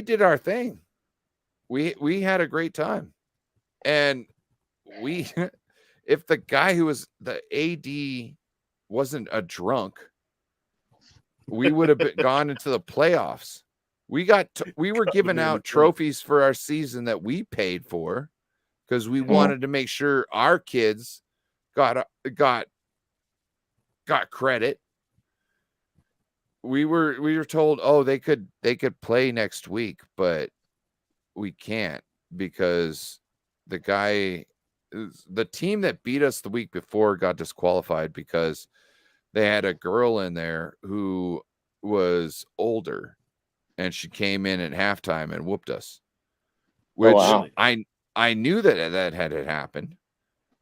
did our thing. We had a great time. And if the guy who was the AD wasn't a drunk, we would have gone into the playoffs. We were giving out trophies for our season that we paid for because we wanted to make sure our kids got credit. We were told, oh, they could play next week, but we can't because the team that beat us the week before got disqualified because they had a girl in there who was older and she came in at halftime and whooped us. Which wow. I knew that had happened,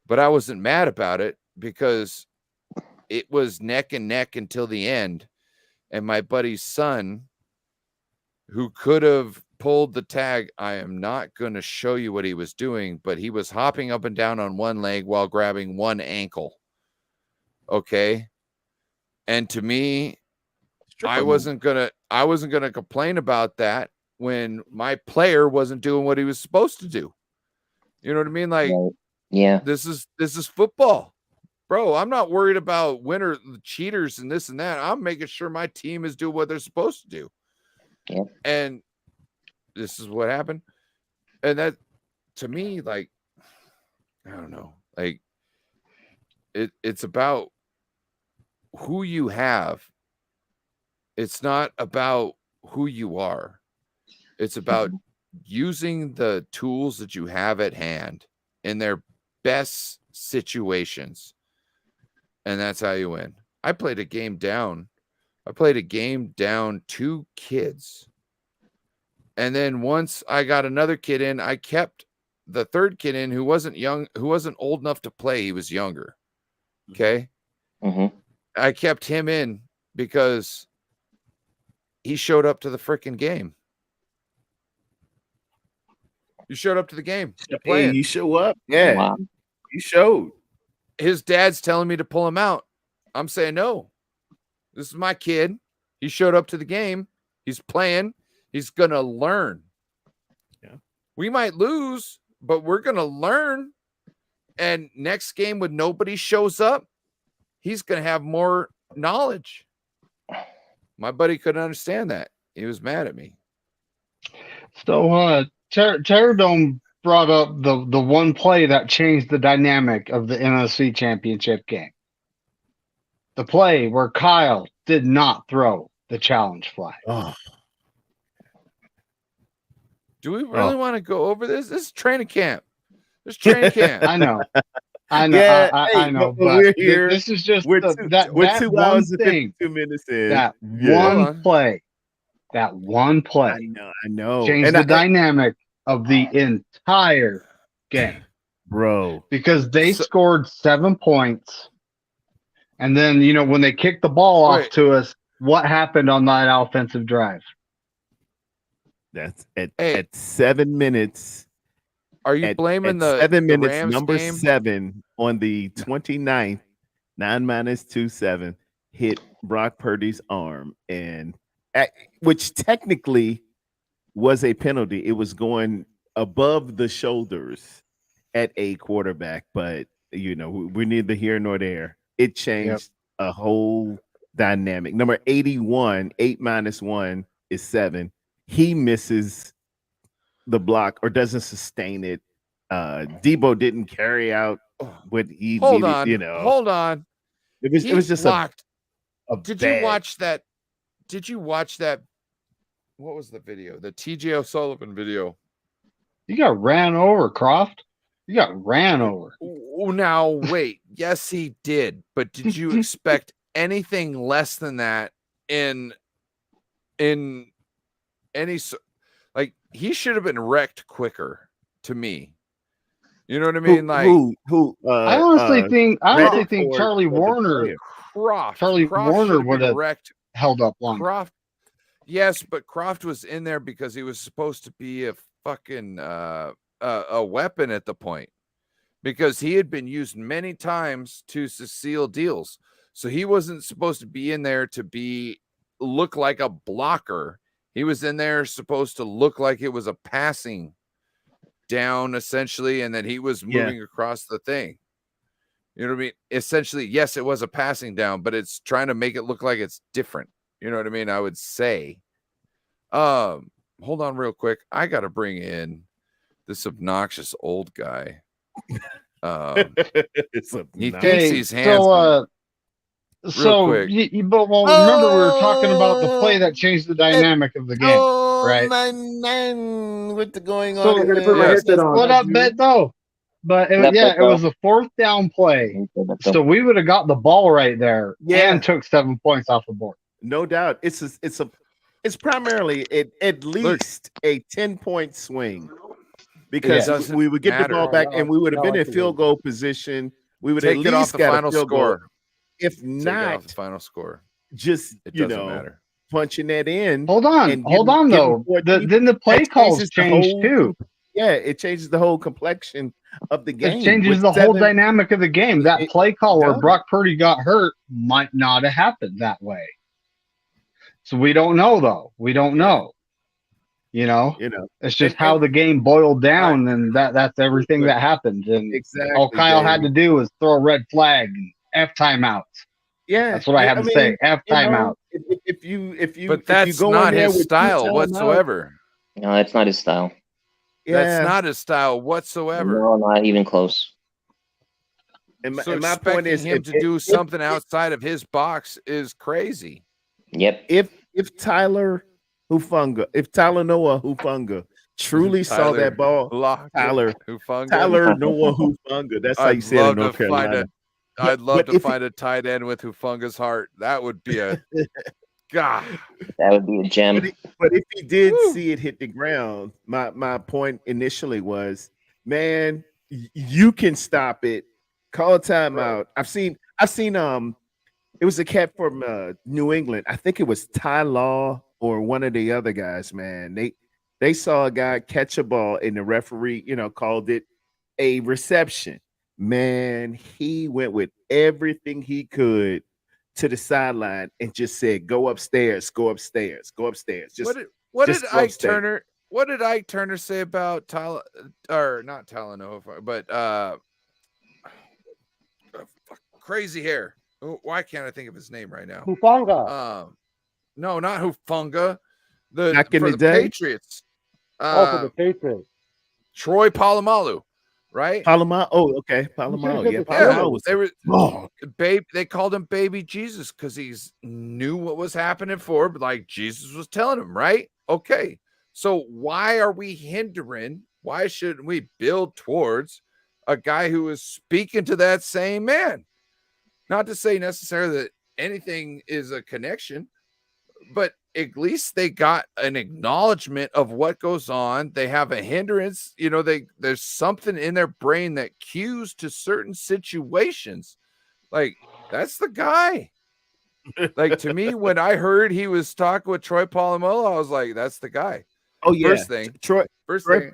but I wasn't mad about it because it was neck and neck until the end. And my buddy's son, who could have pulled the tag, I am not going to show you what he was doing, but he was hopping up and down on one leg while grabbing one ankle. Okay. And to me, I wasn't gonna complain about that when my player wasn't doing what he was supposed to do. You know what I mean? Like, yeah, this is football, bro. I'm not worried about winner cheaters and this and that. I'm making sure my team is doing what they're supposed to do. Yeah. And this is what happened. And that, to me, like, I don't know, like it's about who you have. It's not about who you are. It's about using the tools that you have at hand in their best situations. And that's how you win. I played a game down 2 kids. And then once I got another kid in, I kept the third kid in who wasn't old enough to play. He was younger. Okay. Mm-hmm. I kept him in because he showed up to the freaking game. You showed up to the game. You're Hey, playing. you show up. Yeah, Wow. you showed. His dad's telling me to pull him out. I'm saying, no, this is my kid. He showed up to the game. He's playing. He's going to learn. Yeah. We might lose, but we're going to learn. And next game when nobody shows up, he's going to have more knowledge. My buddy couldn't understand that. He was mad at me. So, Terradome brought up the one play that changed the dynamic of the NFC Championship game. The play where Kyle did not throw the challenge flag. Oh, Do we really want to go over this? This is training camp. This is training camp. I know. I Yeah, I hey, know. but we're But here. this is just we're that 2 one hours and thing. 52 minutes in. That Yeah. Hold one on. play. That one I play know. changed And the dynamic of the entire game bro. because they So- scored 7 points. And then, when they kicked the ball off Wait. to us, what happened on that offensive drive? That's Hey. at 7 minutes. Are you At blaming the 7 the minutes, Rams number game? 7 on the 29th, 9-2-7 hit Brock Purdy's arm, and which technically was a penalty. It was going above the shoulders at a quarterback, but we're neither here nor there. It changed a whole dynamic. Number 81, 8-1 is 7. He misses the block or doesn't sustain it. Debo didn't carry out what he Hold needed, on. Hold on. It was just blocked. a Did bad- you watch that? Did you watch that? What was the video? The TJ O'Sullivan video. You got ran over, Croft. You got ran over. Oh, now wait. Yes, he did. But did you expect anything less than that in any like he should have been wrecked quicker to me. You know what I mean? Like who I honestly think Reddick or Charlie the Warner player? Croft. Charlie Croft Warner should have would been have wrecked. held up longer. Croft. Yes, but Croft was in there because he was supposed to be a fucking a weapon at the point. Because he had been used many times to seal deals. So he wasn't supposed to be in there to look like a blocker. He was in there supposed to look like it was a passing down essentially, and that he was moving across the thing. You know what I mean? Essentially, yes, it was a passing down, but it's trying to make it look like it's different. You know what I mean? I would say. Hold on real quick. I got to bring in this obnoxious old guy. It's He obnoxious. thinks he's handsome. quick. Remember we were talking about the play that changed the dynamic of the game. right? My man, what's going So- on? I'm gonna man? put my headset on. What up, Beto? But it was a 4th down play. So we would have got the ball right there Yeah. and took 7 points off the board. No doubt. It's primarily at least a 10-point swing because It doesn't we would get the ball matter. back and we would have been in field goal position. We would Take at it off least the got final a field goal. score. If Take it off the not, final score. just It doesn't matter. punching that in. Hold on, And hold getting- on getting though. 14, Then the play that calls changes the change whole- too. Yeah, it changes the whole complexion of the game. It changes With the whole 7 dynamic of the game. That it play call where does. Brock Purdy got hurt might not have happened that way. So we don't know though. We don't know. You know, It's just And- how the game boiled down, and that's everything that happened. And exactly. all Kyle had Dave. to do was throw a red flag and F timeouts. Yeah, That's what I have to say. F timeout. If you But if that's you go in not there his with 2 style timeouts, whatsoever. No, that's not his style. Yeah, That's not his style whatsoever. No, not even close. and my, So and my expecting point is, him if, to do something outside of his box is crazy. Yep. if Tyler Noah Hufanga truly saw that ball, Lockett Tyler Hufanga. Noah Hufanga. That's how you I'd say it in love North to find Carolina. I'd love but to if find a tight end with Hufanga's heart. That would be a God. That would be a gem. But if he did Woo. see it hit the ground, my point initially was, man, you can stop it. Call a timeout. I've seen it was a cat from New England. I think it was Ty Law or one of the other guys, man. They saw a guy catch a ball and the referee, called it a reception. Man, he went with everything he could to the sideline and just said, "Go upstairs, go upstairs, go upstairs." Just What just did go Ike upstairs. Turner? What did Ike Turner say about not Talanoa, but crazy hair? Why can't I think of his name right now? Hufanga. No, not Hufanga. Back in for the day? Patriots. For the Patriots. Troy Polamalu, right? Palomar. Oh, okay. Palomar. Yeah, Yeah, Palomar was they were oh, They called him Baby Jesus because he's knew what was happening for, but like Jesus was telling him, right? Okay, so why are we hindering? Why shouldn't we build towards a guy who is speaking to that same man? Not to say necessarily that anything is a connection, but at least they got an acknowledgement of what goes on. They have a hindrance, there's something in their brain that cues to certain situations. Like, that's the guy. Like, to me, when I heard he was talking with Troy Polamalu, I was like, that's the guy. oh yeah. First thing, Troy Troy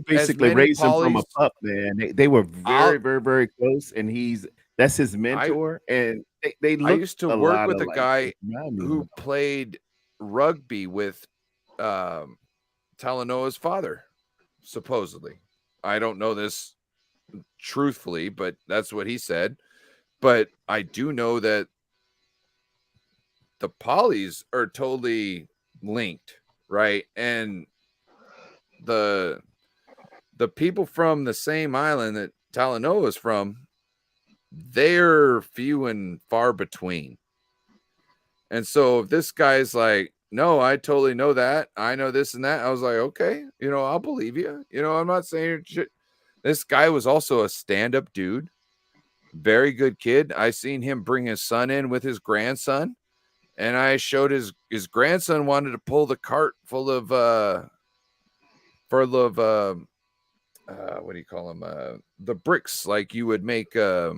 basically raised him from a pup, man. They were very, very, very close, and that's his mentor. And they look. I used to work with a guy who played rugby with Talanoa's father, supposedly. I don't know this truthfully, but that's what he said. But I do know that the Polys are totally linked, right? And the people from the same island that Talanoa is from, they're few and far between. And so if this guy's like, no, I totally know that, I know this and that, I was like, okay, I'll believe you. I'm not saying shit. This guy was also a stand-up dude, very good kid. I seen him bring his son in with his grandson, and I showed his grandson wanted to pull the cart full of what do you call them, the bricks, like you would make like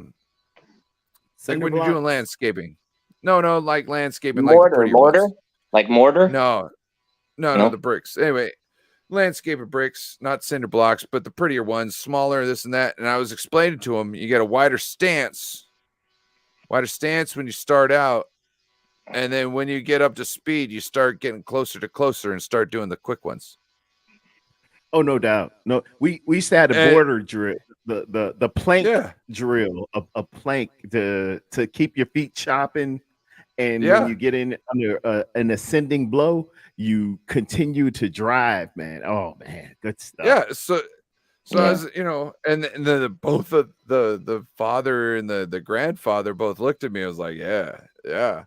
when you're doing landscaping. No, like landscaping, Mortar. ones. Like mortar? No, the bricks. Anyway, landscaper bricks, not cinder blocks, but the prettier ones, smaller, this and that. And I was explaining to him, you get a wider stance when you start out. And then when you get up to speed, you start getting closer and start doing the quick ones. Oh, no doubt. No, we used to have a border drill, the plank drill, a plank to keep your feet chopping. And when you get in under an ascending blow, you continue to drive, man. Oh man, good stuff. Yeah. So as and the both of the father and the grandfather both looked at me. I was like, yeah.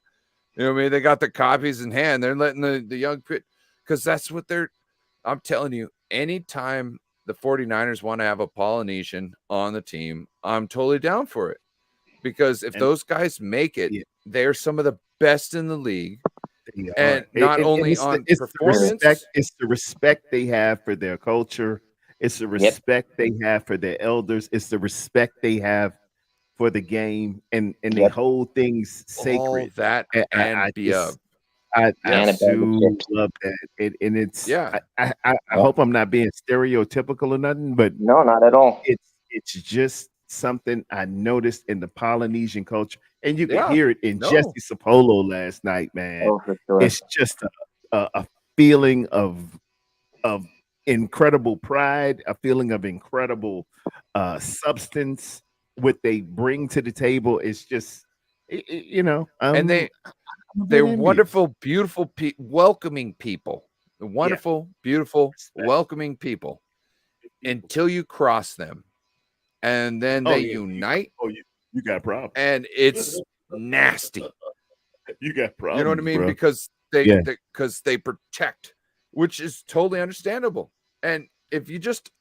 They got the copies in hand. They're letting the young kid, because that's what I'm telling you, anytime the 49ers want to have a Polynesian on the team, I'm totally down for it. Because if those guys make it, they're some of the best in the league. And not only on performance. It's the respect they have for their culture. It's the respect they have for their elders. It's the respect they have for the game. And they hold things sacred. All that and beyond. I do love that. And it's I hope I'm not being stereotypical or nothing, but no, not at all. It's just something I noticed in the Polynesian culture, and you can hear it in Jesse Sapolo last night, man. Oh, for sure. It's just a feeling of incredible pride, a feeling of incredible substance. What they bring to the table is just, and they're wonderful, beautiful, welcoming people. Wonderful, beautiful, welcoming people until you cross them. And then they unite. You got a problem. And it's nasty. You got problems. You know what I mean? Bro. Because they protect, which is totally understandable. And if you just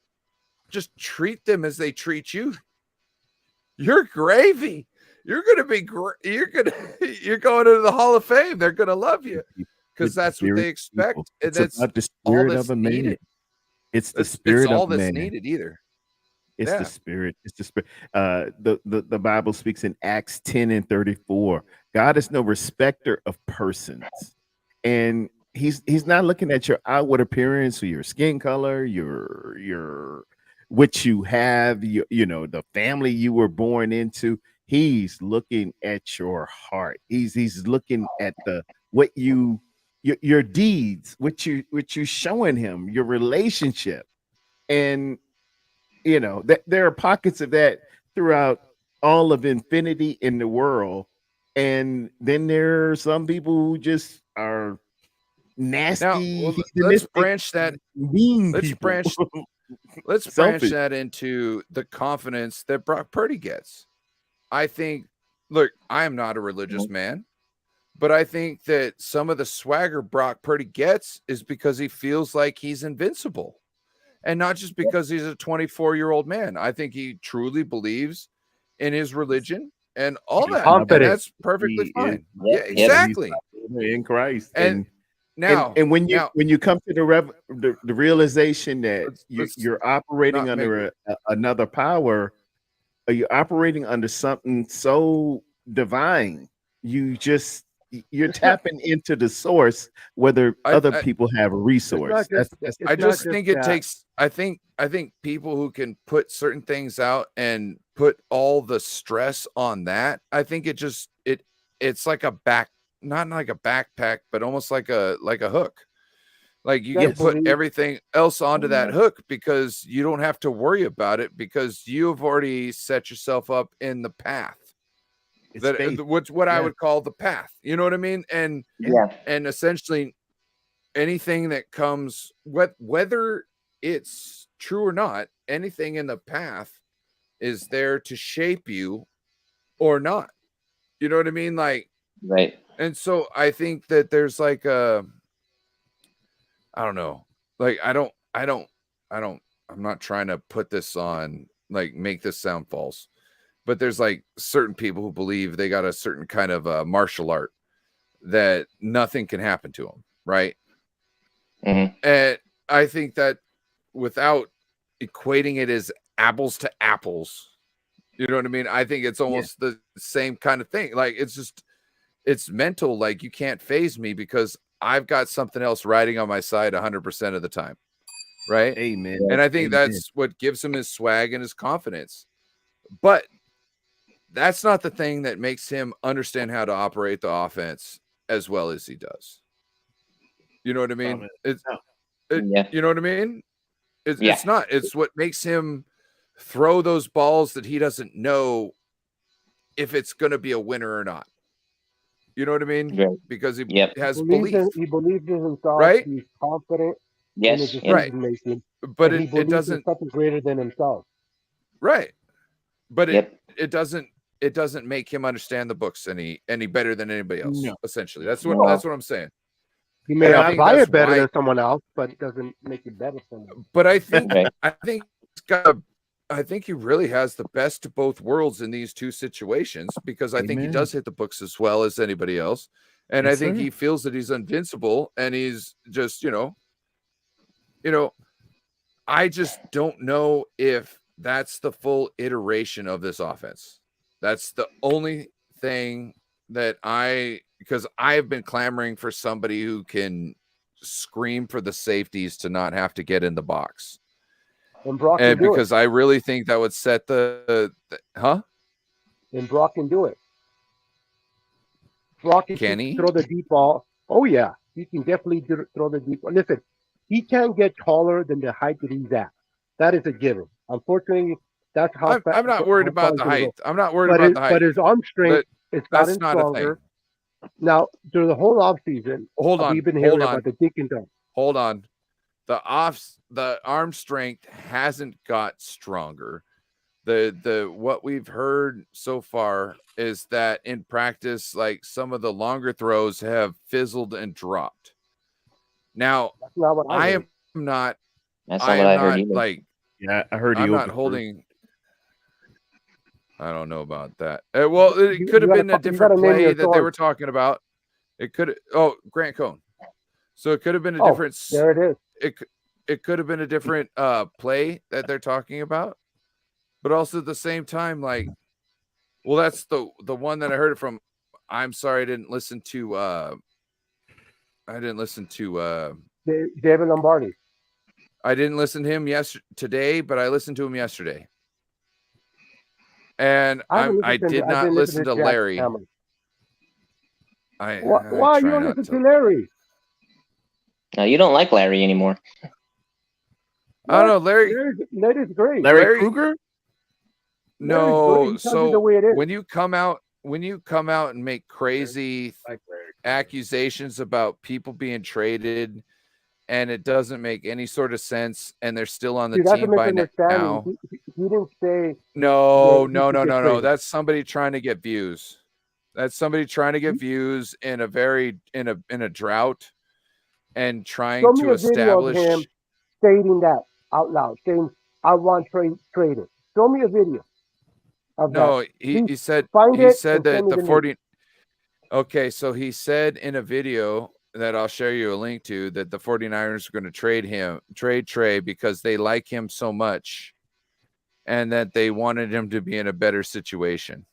treat them as they treat you, you're gravy. You're gonna be you're going into the Hall of Fame. They're gonna love you because that's what they expect. And It's that's about the all spirit that's of a man. needed. It's the It's spirit all of that's man. needed either. It's Yeah. the spirit. It's the spirit. The Bible speaks in Acts 10:34. God is no respecter of persons, and he's not looking at your outward appearance or your skin color, your what you have, you know, the family you were born into. He's looking at your heart. He's looking at the what you your deeds, what you showing him, your relationship, and you know that there are pockets of that throughout all of infinity in the world, and then there are some people who just are nasty, Now, well, let's hedonistic, branch that. mean Let's people. branch. Let's branch Selfish. that into the confidence that Brock Purdy gets. I think. Look, I am not a religious man, but I think that some of the swagger Brock Purdy gets is because he feels like he's invincible. And not just because he's a 24-year-old man. I think he truly believes in his religion and all He's that. confident. And that's perfectly He fine. Yep, Yeah, yep. exactly. in Christ. And now, and when you now, when you come to the realization that let's you're operating not make under another power, or you're operating under something so divine, you're tapping into the source, whether other people have a resource. I just think it takes. I think people who can put certain things out and put all the stress on that. I think it's like a not like a backpack, but almost like a hook. Like you can put everything else onto that hook because you don't have to worry about it because you have already set yourself up in the path. What I would call the path. You know what I mean? And and essentially anything that comes, whether it's true or not, anything in the path is there to shape you or not. You know what I mean? Like, right. And so I think that there's like I don't know, like I'm not trying to put this on, like, make this sound false, but there's like certain people who believe they got a certain kind of martial art that nothing can happen to them, right? Mm-hmm. And I think that without equating it as apples to apples, you know what I mean? I think it's almost the same kind of thing. Like, it's mental. Like, you can't phase me because I've got something else riding on my side 100% of the time. Right. Amen. And I think that's what gives him his swag and his confidence. But that's not the thing that makes him understand how to operate the offense as well as he does. You know what I mean? You know what I mean? It's not. It's what makes him throw those balls that he doesn't know if it's going to be a winner or not. You know what I mean? Right. Because he has He belief. he believes in himself. Right? He's confident in Yes. his Right. decision making. But and he it believes in doesn't. something greater than himself. Right. But Yep. it doesn't make him understand the books any better than anybody else. No. Essentially, that's what I'm saying. He may And I not think buy that's it better why- than someone else, but it doesn't make it better for him. But I think Right. I think he really has the best of both worlds in these two situations, because I think he Amen. does hit the books as well as anybody else. And Yes, I think sir. he feels that he's invincible, and he's just, I just don't know if that's the full iteration of this offense. That's the only thing that because I've been clamoring for somebody who can scream for the safeties to not have to get in the box. And Brock can And do because I really think that would set the it. And Brock can do it. Brock Can he? throw the deep ball. Oh yeah, he can definitely throw the deep ball. Listen, he can't get taller than the height that he's at. That is a given. Unfortunately, that's how. I'm not worried how about far the he's gonna height. go. I'm not worried But about the height. but his arm strength, it's That's gotten not a stronger. thing. Now, during the whole offseason, Hold on. we've been Hold hearing on. about the dick and dunk. Hold on. The arm strength hasn't got stronger. The what we've heard so far is that in practice, like, some of the longer throws have fizzled and dropped. Now, That's not what I heard. am not That's I not what I am heard not either. like Yeah, I heard he I'm not overthrew. holding. I don't know about that. Well, it You- could you have gotta been a fu- you different gotta name play your that they were source. talking about. It could. Oh, Grant Cohn. So it could have been a Oh, different. there it is. It could have been a different play that they're talking about, but also at the same time, like, well, that's the one that I heard it from. I'm sorry, I didn't listen to. David Lombardi. I didn't listen to him today, but I listened to him yesterday. And I did not listen to Jack Larry. Hammer. I Why you try don't not listen to. to Larry? No, you don't like Larry anymore. I don't know, Larry. Larry's great. Larry Kruger? No, He tells you the way it is. when you come out and make crazy accusations about people being traded, and it doesn't make any sort of sense, and they're still on the See, that's a team by now. misunderstanding. He didn't say No. he should get traded. That's somebody trying to get views. That's somebody trying to get views in a drought, and trying Show me to a video of him establish. stating that out loud, saying, I want traded. Show me a video of No, that. he said Find he it said and send that me the the 40. Okay, so he said in a video that I'll share you a link to that the 49ers are going to trade Trey because they like him so much and that they wanted him to be in a better situation.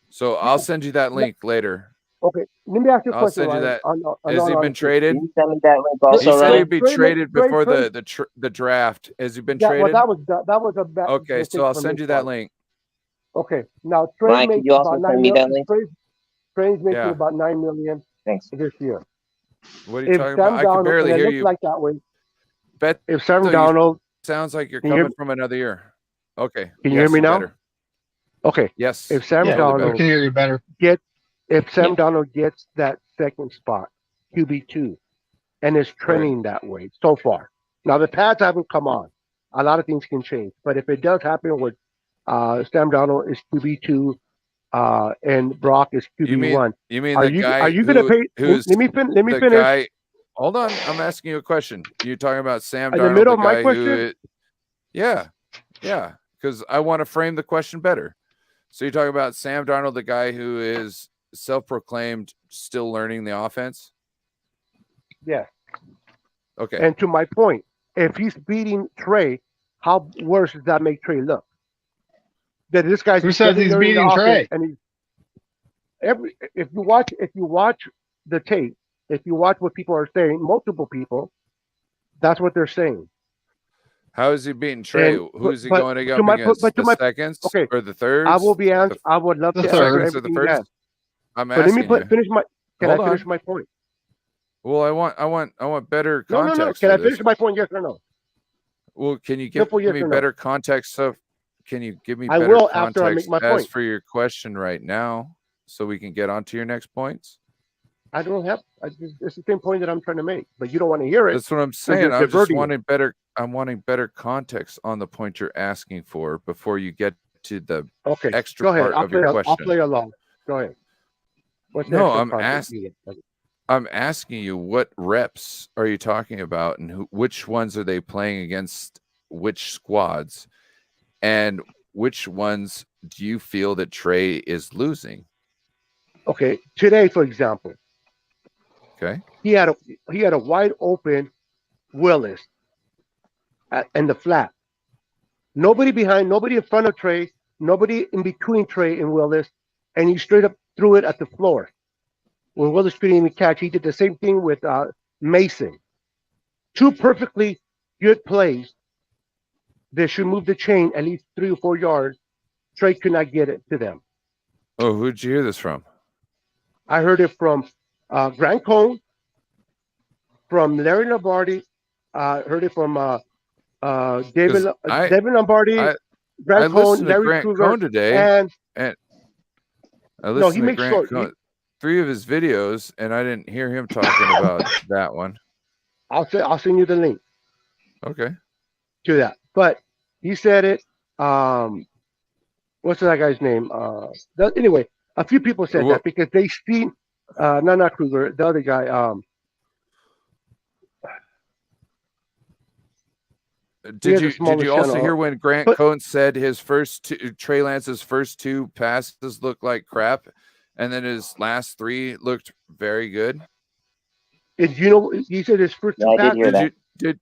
So I'll send you that link later. Okay, let me ask you a I'll question. send you Ryan, that. Has he been traded? Can you send me that link He also, said Ryan? he'd be traded before the draft. Has he been traded? Well, that was a bad Okay, mistake so I'll from send his you that part. link. Okay, now Trey Ryan, could makes you also about send 9 me that million. link? Trey's making Yeah. about 9 million Thanks. this year. What are you If talking Sam about? I can Darnold, barely and it hear looks you. like that way. Bet If Sam so you- Darnold, sounds like you're Can you hear coming from another year. Okay. Can you hear me now? better. okay, Yes. if Sam Yeah, I Darnold can hear you better. if Sam Yeah. Darnold gets that second spot, QB2, and is trending that way so far. Now the pads haven't come on. A lot of things can change, but if it does happen with Sam Darnold is QB2, and Brock is QB1, You mean are the you guy gonna pay? who's Let me the finish. guy? Hold on, I'm asking you a question. You're talking about Sam In Darnold, the middle of the my guy question? who is, yeah, because I want to frame the question better. So you're talking about Sam Darnold, the guy who is self-proclaimed still learning the offense. Yeah. Okay. And to my point, if he's beating Trey, how worse does that make Trey look? That this guy's Who says he's learning the beating Trey? offense, and he's if you watch the tape, if you watch what people are saying, multiple people, that's what they're saying. How is he beating Trey? And- Who's he but- going to my- against? but to the my- seconds okay, or the thirds? I will be answer. I would love The to third. answer Seconds or the everything you first? ask. I'm But let asking me you. finish my. Can Hold I finish on. my point? Well, I want better No. context. Can for I this. finish my point? Yes or no? Well, can you give Simple yes me or no. better context of? Can you give me I better will after I make context my as point. for your question right now, so we can get on to your next points? I don't have. It's the same point that I'm trying to make, but you don't want to hear it. That's what I'm you're saying. I'm just diverting it. wanting better. I'm wanting better context on the point you're asking for before you get to the Okay. extra Go ahead. part I'll of your play. I'll question. play along. Go ahead. What's the No, extra I'm content asking. you get? I'm asking you, what reps are you talking about, and which ones are they playing against which squads, and which ones do you feel that Trey is losing? Okay. Today, for example, Okay. he had a wide open Willis in the flat. Nobody behind, nobody in front of Trey, nobody in between Trey and Willis, and he straight up threw it at the floor. When Willis couldn't even catch, he did the same thing with Mason. Two perfectly good plays that should move the chain at least 3 or 4 yards. Trey could not get it to them. Oh, who'd you hear this from? I heard it from Grant Cohn, from Larry Lombardi. Heard it from David 'Cause I- David Lombardi, I Grant Cohn, listened to Larry Grant Kruger, Cohn today. and I listened he to makes Grant short- Cohn, 3 of his videos, and I didn't hear him talking about that one. I'll send you the link Okay. to that. But he said it. What's that guy's name? Anyway, a few people said Well- that because they seen not Kruger, the other guy. Did has the you smallest also channel. hear when Grant But- Cohn said his first Trey Lance's first 2 passes looked like crap, and then his last 3 looked very good? He said his first Yeah, two I did passes. hear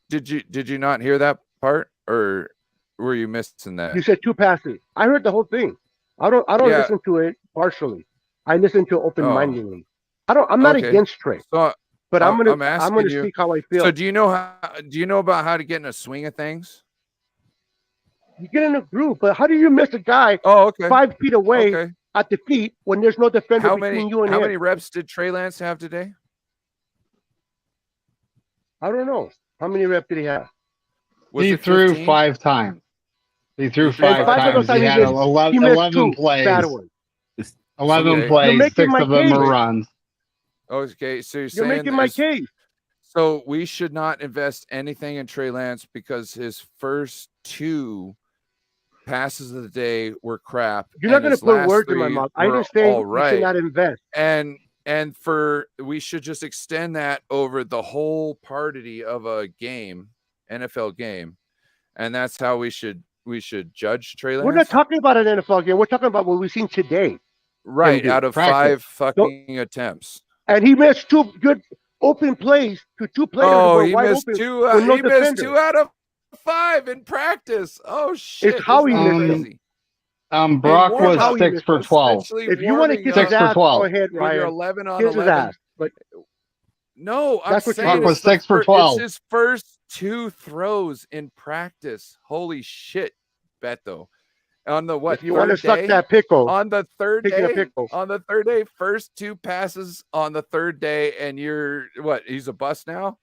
that. Did you not hear that part, or were you missing that? You said 2 passes. I heard the whole thing. I don't Yeah. listen to it partially. I listen to it open-mindedly. Oh. I'm not Okay. against Trey, So, but I'm I'm gonna asking you- speak how I feel. so do you know about how to get in a swing of things? You get in a groove, but how do you miss a guy Oh, okay. 5 feet away Okay. at the feet when there's no defender How between many you and how him? many reps did Trey Lance have today? I don't know. How many reps did he have? Was He it threw 15? 5 times. He threw He threw 5 five times. times. He had He 11, missed 11 2 plays. bad ones. 11 Okay. You're plays. making 6 my of them case. were runs. Okay, so you're You're saying making my there's- case. So we should not invest anything in Trey Lance because his first 2 passes of the day were crap. You're not and going to his put last words in my 3 mouth. I were understand all you should right. not invest. And for we should just extend that over the whole party of a game, NFL game, and that's how we should judge Trey Lance. We're not talking about an NFL game. We're talking about what we've seen today. right do. out of Practice. 5 fucking attempts. And he missed 2 good open plays to 2 players who Oh, were he wide missed open. 2. with no He missed defender. 2 out of 5 in practice. Oh shit! how he isn't that missed crazy? Brock warm was how he 6 missed for it. 12. Essentially If you want to warming kiss up his 6 for ass, 12. go ahead, when you're Ryan. 11 on Kiss his 11. ass. But No, I'm That's what you saying did. Brock was 6 for 12. It's his first 2 throws in practice. Holy shit, Beto. On the what? if you want to third suck day? that pickle, On the third taking a day, pickle. on the third day, first 2 passes on the third day, and you're what? He's a bust now.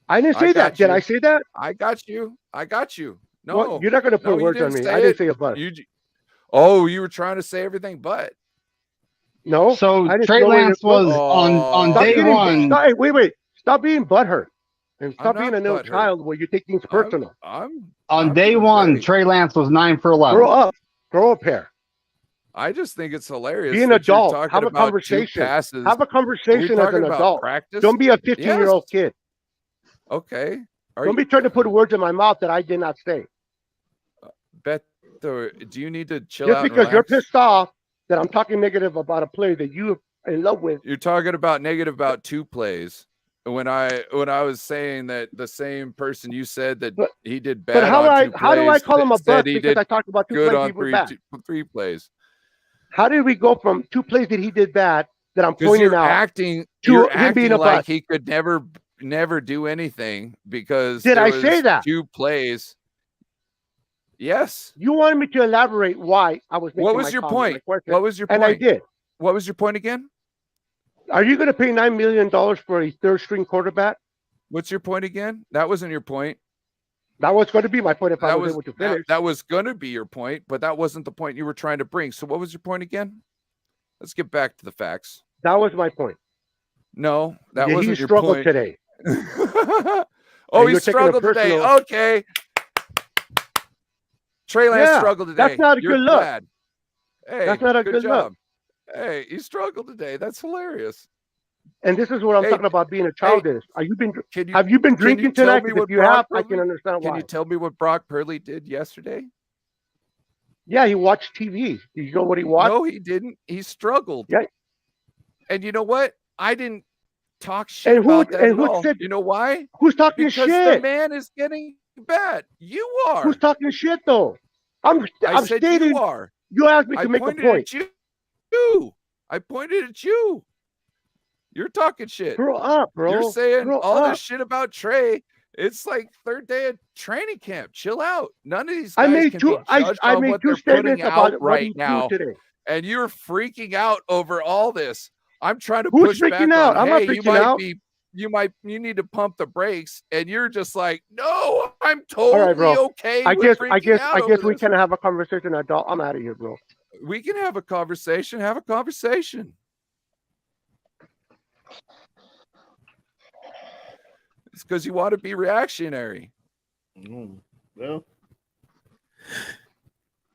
I didn't I say got that. Did you. I say that? I got you. I got you. No, Well, you're not going to no, put you words on didn't me. say I didn't it. say a bust. you. Oh, you were trying to say everything, but No. So I didn't Trey know where Lance to- was Oh. on Stop day getting- 1. Stop, hey, wait. Stop being butthurt. And I'm stop being not a little butthurt. child where you take things personal. I'm On I'm day doing 1, great. Trey Lance was 9 for 11. Grow up. Grow up here. I just think it's hilarious. Be an that you're adult. talking Have a about 2 conversation. passes. Have a Are we conversation as talking an about adult. practice? Don't be a 15-year-old kid. Okay. Don't be trying to put words in my mouth that I did not say. Beto, do you need to chill Just out? and because you're relax? pissed off that I'm talking negative about a player that you're in love with. You're talking about negative about 2 plays. When I was saying that the same person you said that But- he did But bad how on 2 do I plays call him a said bust he because did I talked about 2 good plays on he was bad? 3 plays. How did we go from 2 plays that he did bad that I'm Because pointing you're out? acting, to you're him being acting a like bust. he could never do anything because Did there I say was that? 2 plays. Yes. You wanted me to elaborate why I was making What was my your comment, point? my question, What was your and point? I did. What was your point again? Are you going to pay $9 million for a 3rd-string quarterback? What's your point again? That wasn't your point. That was going to be my point if I That was was able to finish. that was going to be your point, but that wasn't the point you were trying to bring. So what was your point again? Let's get back to the facts. That was my point. No, that He wasn't your struggled point. today. Oh, And he you're taking it struggled today. personal. Okay. Trey Lance Yeah, struggled today. that's not a You're good look. glad. Hey, That's not a good look. job. Hey, he struggled today. That's hilarious. And this is what I'm Hey, talking about being a childish. Have you been Can you drinking can you tell tonight? me 'Cause what if you Brock have, I can Purdy- understand Can why. you tell me what Brock Purdy did yesterday? Yeah, he watched TV. Do you know what he watched? No, he didn't. He struggled. Yeah. And you know what? I didn't talk shit And who- about that and at who all. said- You know why? Who's talking Because the shit? man is getting bad. You are. Who's talking shit though? I'm I said stating. you are. You asked me I to make a pointed point. at you. I pointed at you. You're talking shit. Grow up, bro. You're saying Grow all up. this shit about Trey. It's like 3rd day of training camp. Chill out. None of these I guys made can two. be I judged I on made what 2 they're statements putting about out what he right now, threw today. and you're freaking out over all this. I'm trying to Who's push back freaking out? on. I'm not Hey, you freaking might out. be. You need to pump the brakes, and you're just like, no, I'm totally bro. okay. I with guess freaking out over we this. can have a conversation, adult. I'm out of here, bro. We can have a conversation. Have a conversation. It's because you want to be reactionary. Well,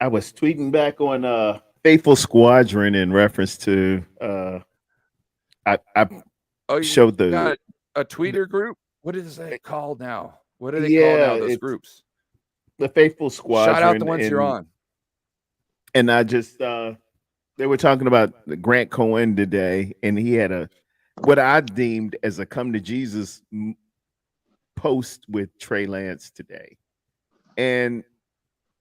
I was tweeting back on Faithful Squadron in reference to I Oh, you showed the got a tweeter group. What is that called now? What are they called now? Yeah, Those it's groups. the Faithful Squadron. Shout out the ones you're on. And I just they were talking about Grant Cohen today, and he had what I deemed as a come to Jesus post with Trey Lance today. And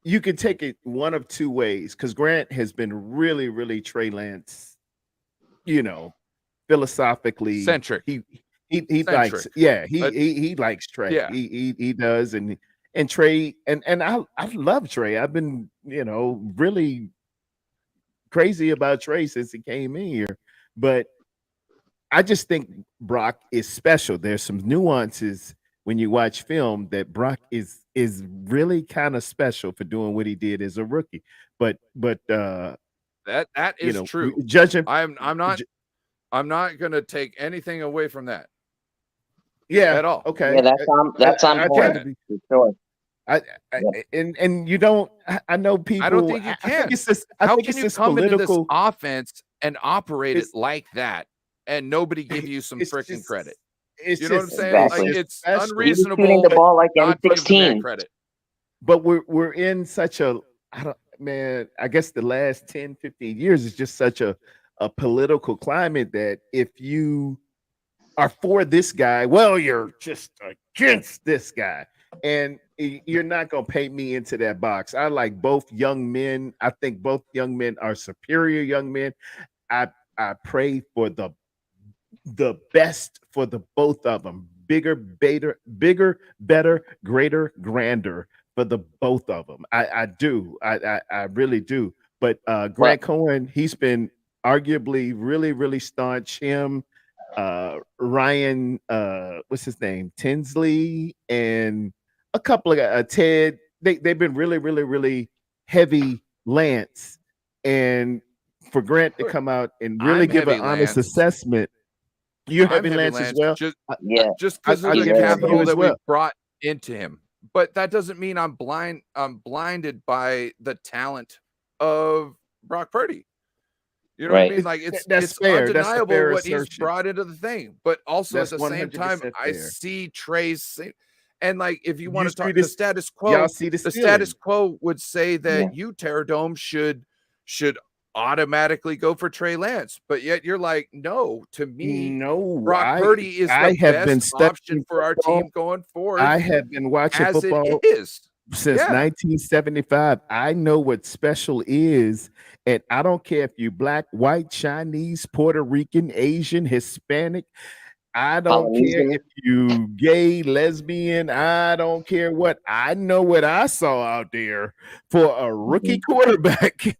you could take it one of two ways, because Grant has been really, really Trey Lance, philosophically Centric. He Centric. likes, he likes Trey. Yeah. He does, and Trey, and I love Trey. I've been, really crazy about Trey since he came in here, but I just think Brock is special. There's some nuances when you watch film that Brock is really kind of special for doing what he did as a rookie. But that is true. Judging, I'm not going to take anything away from that. Yeah, at all. Okay, Yeah, that's on point. For sure. And you don't. I know people. I don't think you I can. think it's this. How think can it's you this come into this political offense and operate it It's- like that, and nobody give you some it's freaking just- credit? It's You know what I'm just- saying? Exactly. Like it's special. He was unreasonable. shooting the ball like not to give the man M16. credit. But we're in such a I guess the last 10, 15 years is just such a political climate that if you are for this guy, well, you're just against this guy. And you're not going to paint me into that box. I like both young men. I think both young men are superior young men. I pray for the best for the both of them. Bigger, better, greater, grander for the both of them. I do. I really do. But Grant Cohen, he's been arguably really, really staunch. Him, Ryan, what's his name? Tinsley, and a couple of Ted. They've been really, really, really heavy Lance. And for Grant to come out and really I'm give an heavy honest Lance. assessment. You're I'm heavy Lance as well. Just Yeah. because of I the give it to capital you as that we well. brought into him. But that doesn't mean I'm blinded by the talent of Brock Purdy. You know what I Right. mean? Like it's That's fair. That's the undeniable fair what he's assertion. brought into the thing. But also That's at the same time, 100% I fair. see Trey's and like if you want to see talk the the status quo, Y'all see the status ceiling. quo would say that you Terradome should automatically go for Trey Lance, but yet you're like, no, to me, No, Brock Purdy is the I have been best option studying for our football. team going forward. I have been watching as football it is. since Yeah. 1975. I know what special is, and I don't care if you black, white, Chinese, Puerto Rican, Asian, Hispanic. I don't care Polynesian. if you gay, lesbian. I don't care what. I know what I saw out there for a rookie quarterback.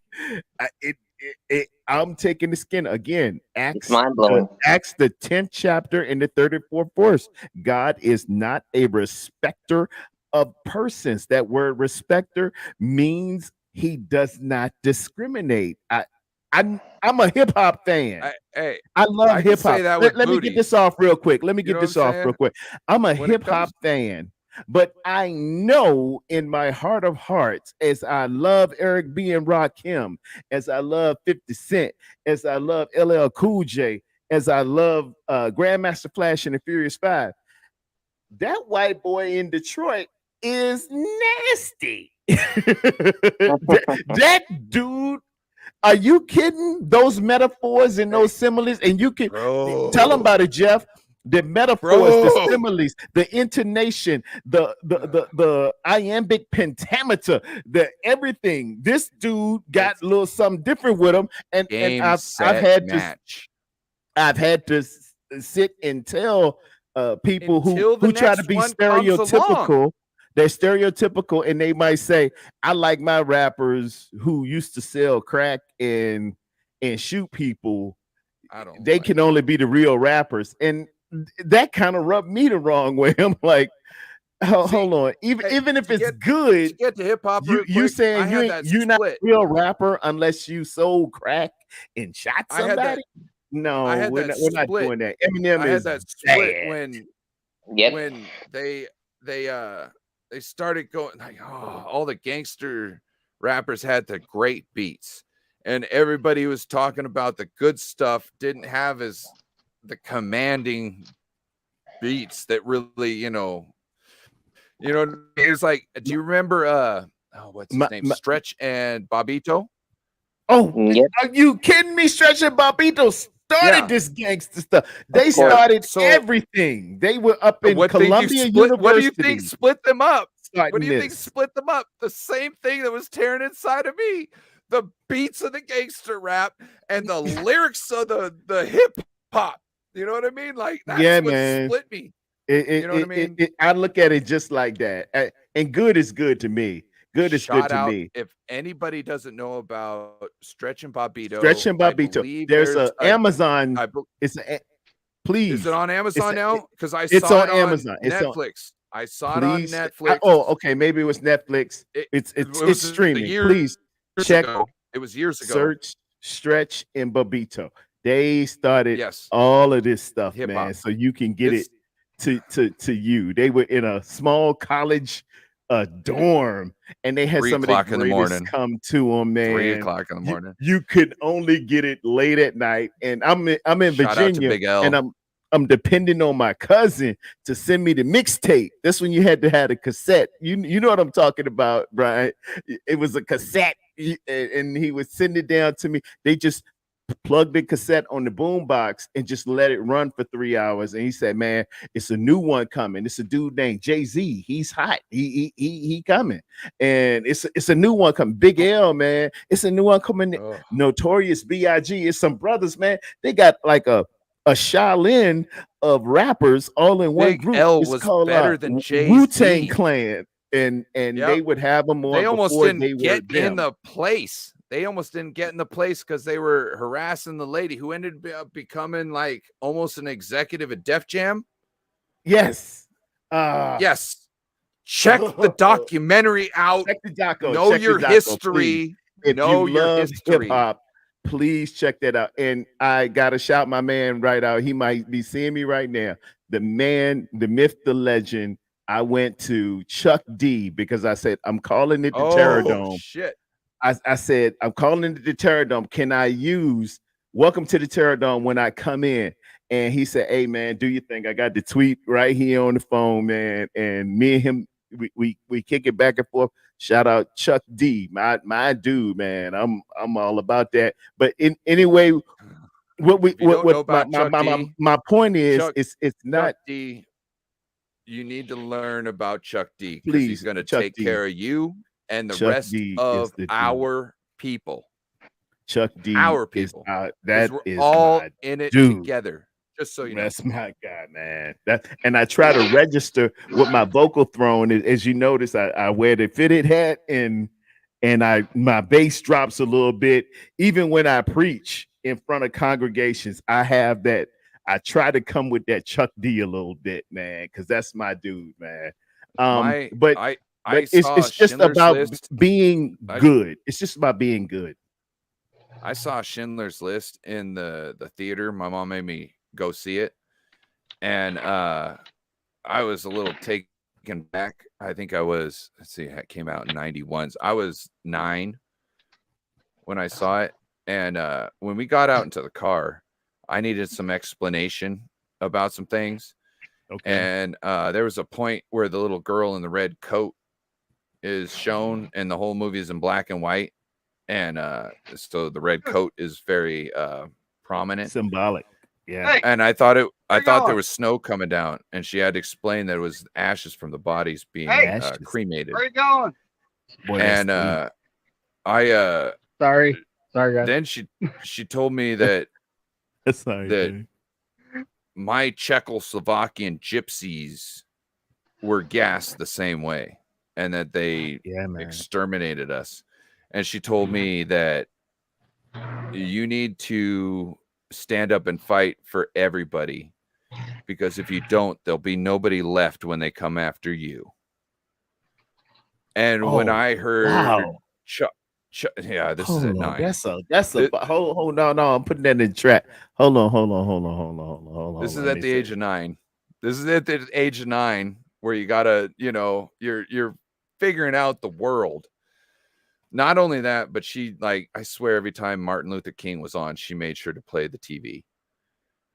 I'm taking the skin again. It's mind-blowing. Acts the 10th chapter in the 34th verse. God is not a respecter of persons. That word respecter means he does not discriminate. I'm a hip hop fan. I love I can hip hop. say that with Let me booty. get this off real quick. Let me You get know this what I'm off saying? real quick. I'm a When it hip hop fan, but I know in my heart of hearts, as I love Eric B. and Rakim, as I love 50 Cent, as I love LL Cool J, as I love Grandmaster Flash and the Furious Five, that white boy in Detroit is nasty. that dude. Are you kidding? Those metaphors and those similes, and you can tell them about it, Jeff. The metaphors, the similes, the intonation, the iambic pentameter, the everything. This dude got a little something different with him, and I've had to sit and tell people Until the who try to next be one comes stereotypical. along. They're stereotypical, and they might say, I like my rappers who used to sell crack and shoot people. They can only be the real rappers. And that kind of rubbed me the wrong way. I'm like, hold on. Even if it's good, to get to hip hop, you saying you're not a real rapper unless you sold crack and shot I had that- somebody? No, I had we're that not split. doing that. Eminem I had is that split bad. when they started going like, oh, all the gangster rappers had the great beats, and everybody was talking about the good stuff didn't have the commanding beats that really You know, it was like, do you remember what's his name? Stretch and Bobito? Oh, Yep. are you kidding me? Stretch and Bobito started this gangster stuff. They Of course. started So- everything. They were up in What do you Columbia split- University. What do you think split them up? starting What do you think this. split them up? The same thing that was tearing inside of me. The beats of the gangster rap and the lyrics of the hip hop. You know what I mean? Like that's Yeah, what man. split me. You know what I mean? I look at it just like that. And good is good to me. Good is Shout good to out, me. if anybody doesn't know about Stretch and Bobito, Stretch and I Bobito. believe There's a Amazon. Is Please. it on Amazon now? Because I it's saw on it Amazon. on It's on- Netflix. I saw it on Please. Netflix. Okay. Maybe it was Netflix. It It's was streaming. years Please check. ago. It was years ago. Search Stretch and Bobito. They started Yes. all of this stuff, Hip-hop. man. So you can get It's- it to you. They were in a small college dorm, and they had 3 some of the o'clock in the greatest morning. come to them, man. 3 o'clock in the morning. You could only get it late at night, and I'm in Shout out to Virginia, Big L. and I'm depending on my cousin to send me the mixtape. That's when you had to have a cassette. You know what I'm talking about, Brian? It was a cassette, and he would send it down to me. They just plugged the cassette on the boom box and just let it run for 3 hours. And he said, "Man, it's a new one coming. It's a dude named Jay-Z. He's hot. He coming, and it's a new one coming. Big L, man. It's a new one coming. Ugh. Notorious B.I.G. It's some brothers, man. They got like a Shaolin of rappers all in one Big group. L It's was called better than Jay-Z. Wu-Tang Clan, and Yep. they would have them on. They almost before didn't they were get in them. the place. They almost didn't get in the place because they were harassing the lady who ended up becoming like almost an executive at Def Jam. Yes. Yes. Check the documentary out. Check the doco. Know check your the doco, history. please. If Know you your love history. hip hop, please check that out. And I gotta shout my man right out. He might be seeing me right now. The man, the myth, the legend. I went to Chuck D because I said I'm calling it the Terror Dome. Shit. I said, I'm calling it the Terror Dome. Can I use Welcome to the Terror Dome when I come in? And he said, "Hey, man, do your thing." I got the tweet right here on the phone, man. And me and him, we kick it back and forth. Shout out Chuck D, my dude, man. I'm all about that. But anyway, my point is, Chuck- it's not. Chuck D, you need to learn about Chuck D because Please, he's going to Chuck take D. care of you and the Chuck rest D is of the dude. our people. Chuck D, Our is people. that 'Cause we're is all my in it dude. together. Just so you know. That's my guy, man. And I try to register with my vocal throne. As you notice, I wear the fitted hat and my bass drops a little bit. Even when I preach in front of congregations, I have that. I try to come with that Chuck D a little bit, man, because that's my dude, man. But it's just Schindler's about List. being good. It's just about being good. I saw Schindler's List in the theater. My mom made me go see it, and I was a little taken back. I think I was. Let's see, it came out in 91. I was 9 when I saw it, and when we got out into the car, I needed some explanation about some things. Okay. And there was a point where the little girl in the red coat is shown, and the whole movie is in black and white. And so the red coat is very prominent, symbolic. Yeah. And I thought there was snow coming down, and she had to explain that it was ashes from the bodies being cremated. Where you going? Boy, And Sorry, guys. then she told me that sorry, that my Czechoslovakian gypsies were gassed the same way, and that they exterminated us. And she told me that you need to stand up and fight for everybody, because if you don't, there'll be nobody left when they come after you. And when I heard yeah, this is at 9. That's a hold on. No, I'm putting that in the trap. Hold on. This is at the age of 9. This is at the age of 9 where you gotta, you're figuring out the world. Not only that, but she, like, I swear every time Martin Luther King was on, she made sure to play the TV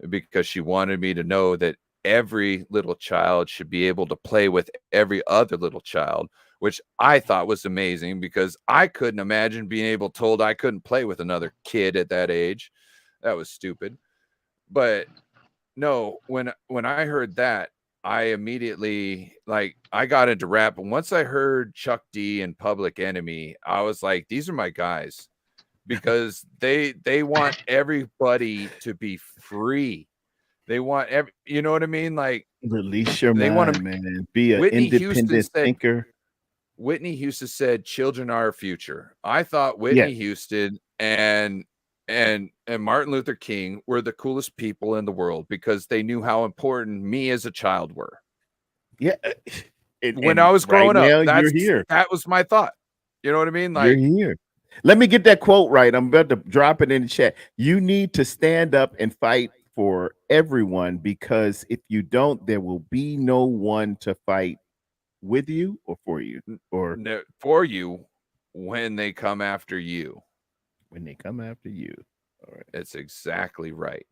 because she wanted me to know that every little child should be able to play with every other little child, which I thought was amazing because I couldn't imagine being told I couldn't play with another kid at that age. That was stupid. But no, when I heard that, I immediately I got into rap, and once I heard Chuck D and Public Enemy, I was like, these are my guys, because they want everybody to be free. They want you know what I mean? Like, release your they want mind, man. Be an Whitney Houston independent said, thinker. Whitney Houston said, "Children are our future." I thought Whitney Houston and Martin Luther King were the coolest people in the world because they knew how important me as a child were. Yeah. When I was growing now, up, you're here. that was my thought. You know what I mean? You're here. Let me get that quote right. I'm about to drop it in the chat. You need to stand up and fight for everyone, because if you don't, there will be no one to fight with you or for you, or no, for you when they come after you. When they come after you. All right. It's exactly right.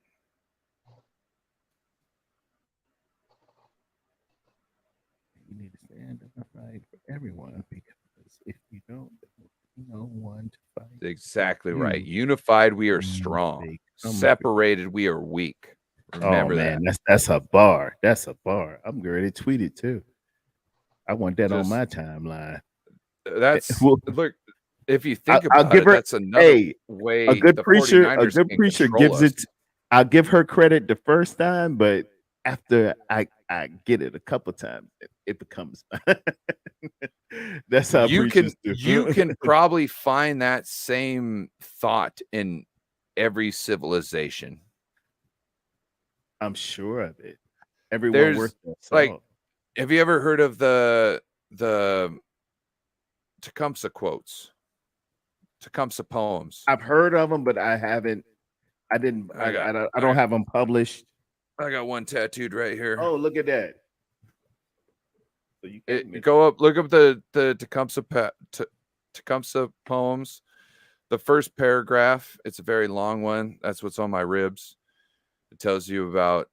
You need to stand up and fight for everyone, because if you don't, there will be no one to fight. Exactly right. Unified, we are strong. Separated, we are weak. Remember that. That's a bar. That's a bar. I'm ready to tweet it too. I want that on my timeline. That's look. If you think about it, that's another way. A good preacher gives it. I'll give her credit the first time, but after I get it a couple times, it becomes. That's how you can do. You can probably find that same thought in every civilization. I'm sure of it. Everyone worth their salt. Have you ever heard of the Tecumseh quotes? Tecumseh poems. I've heard of them, but I haven't. I don't have them published. I got one tattooed right here. Oh, look at that! So you go up, look up the Tecumseh poems. The first paragraph. It's a very long one. That's what's on my ribs. It tells you about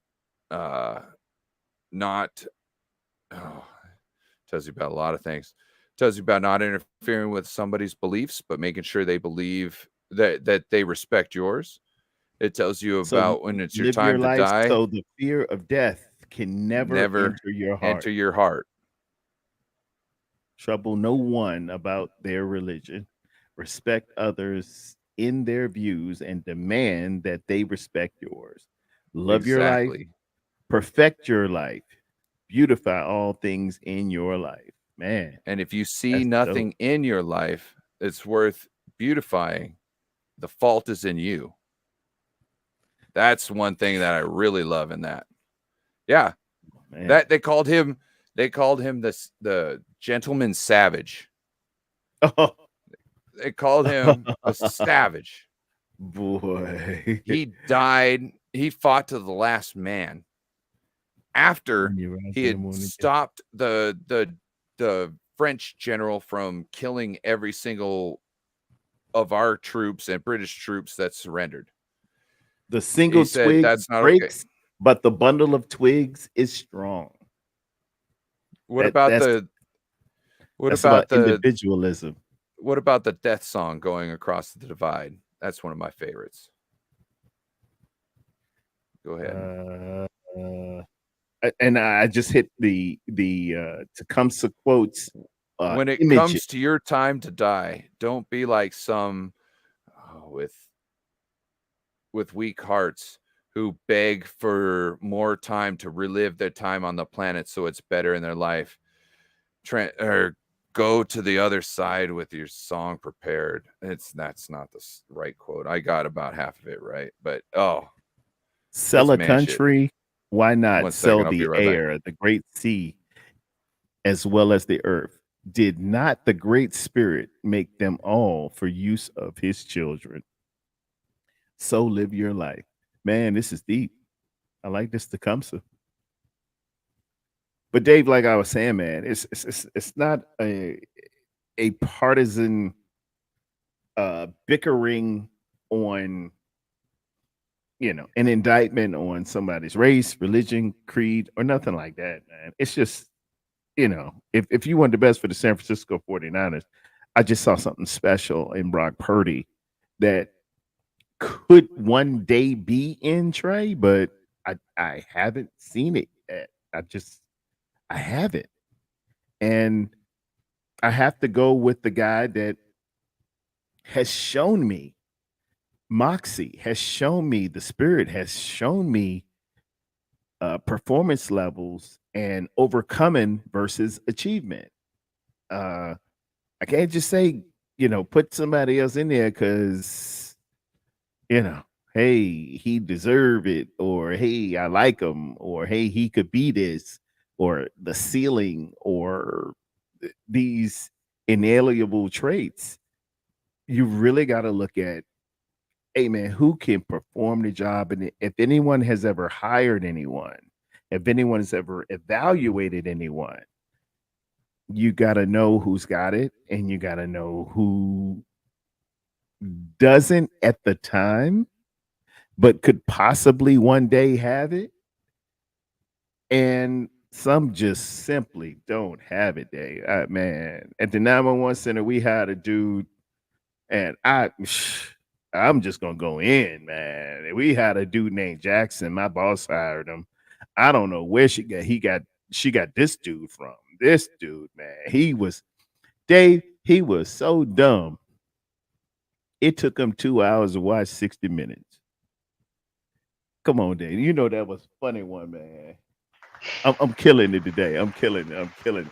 tells you about a lot of things. Tells you about not interfering with somebody's beliefs, but making sure they believe that they respect yours. It tells you about when it's your time to die. So the fear of death can never enter your heart. Enter your heart. Trouble no one about their religion. Respect others in their views and demand that they respect yours. Love your life. Perfect your life. Beautify all things in your life. Man. And if you see nothing in your life that's worth beautifying, the fault is in you. That's one thing that I really love in that. Yeah. Man. That they called him the gentleman savage. Oh. They called him a savage. Boy. He died. He fought to the last man. After he had stopped the French general from killing every single of our troops and British troops that surrendered. The single twig breaks, but the bundle of twigs is strong. What about the individualism? What about the death song going across the divide? That's one of my favorites. Go ahead. And I just hit the Tecumseh quotes. When it comes to your time to die, don't be like some with weak hearts who beg for more time to relive their time on the planet so it's better in their life. Or go to the other side with your song prepared. That's not the right quote. I got about half of it right, but sell a country. Why not sell the air, back. The great sea, as well as the earth? Did not the Great Spirit make them all for use of his children? So live your life. Man, this is deep. I like this Tecumseh. But Dave, like I was saying, man, it's not a partisan bickering on an indictment on somebody's race, religion, creed, or nothing like that, man. It's just, if you want the best for the San Francisco 49ers, I just saw something special in Brock Purdy that could one day be in Trey, but I haven't seen it yet. I haven't. And I have to go with the guy that has shown me moxie, has shown me the spirit, has shown me performance levels and overcoming versus achievement. I can't just say, put somebody else in there because, hey, he deserved it, or hey, I like him, or hey, he could be this, or the ceiling, or these inalienable traits. You really got to look at, hey man, who can perform the job? And if anyone has ever hired anyone, if anyone has ever evaluated anyone, you got to know who's got it, and you got to know who doesn't at the time, but could possibly one day have it. And some just simply don't have it, Dave. Man, at the 911 center, we had a dude, and I'm just gonna go in, man. We had a dude named Jackson. My boss hired him. I don't know where she got this dude from. This dude, man, he was so dumb. It took him 2 hours to watch 60 Minutes. Come on, Dave. You know that was a funny one, man. I'm killing it today. I'm killing it.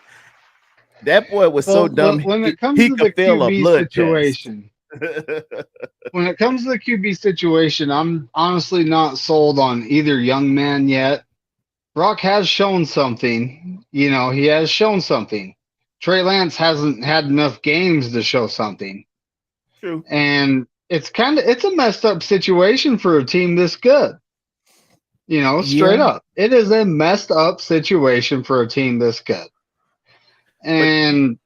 That boy was so dumb. When it comes he to the could feel a QB blood situation, when it comes to the QB situation, I'm honestly not sold on either young man yet. Brock has shown something. He has shown something. Trey Lance hasn't had enough games to show something. True. And it's a messed up situation for a team this good. Straight up. It is a messed up situation for a team this good. And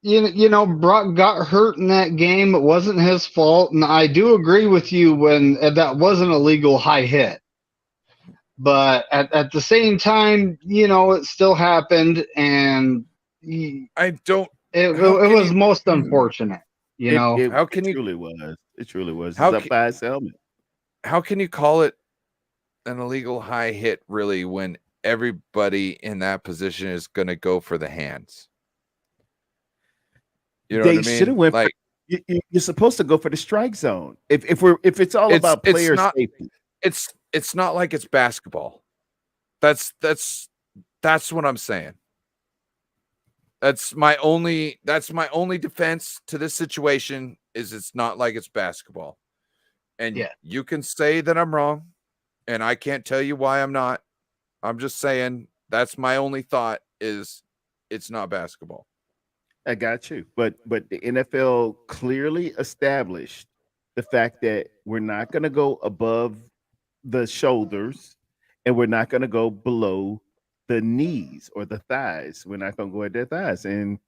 Brock got hurt in that game. It wasn't his fault. And I do agree with you when that wasn't a legal high hit. But at the same time, it still happened. And it was most unfortunate. How can you? Truly was. It truly was. How It's up by his helmet. How can you call it an illegal high hit, really, when everybody in that position is going to go for the hands? You know They what I mean? should have went. Like, you're supposed to go for the strike zone. If it's all about player safety, it's not like it's basketball. That's what I'm saying. That's my only defense to this situation is it's not like it's basketball. And you can say that I'm wrong, and I can't tell you why I'm not. I'm just saying that's my only thought is it's not basketball. I got you. But the NFL clearly established the fact that we're not going to go above the shoulders and we're not going to go below the knees or the thighs. We're not going to go at their thighs. And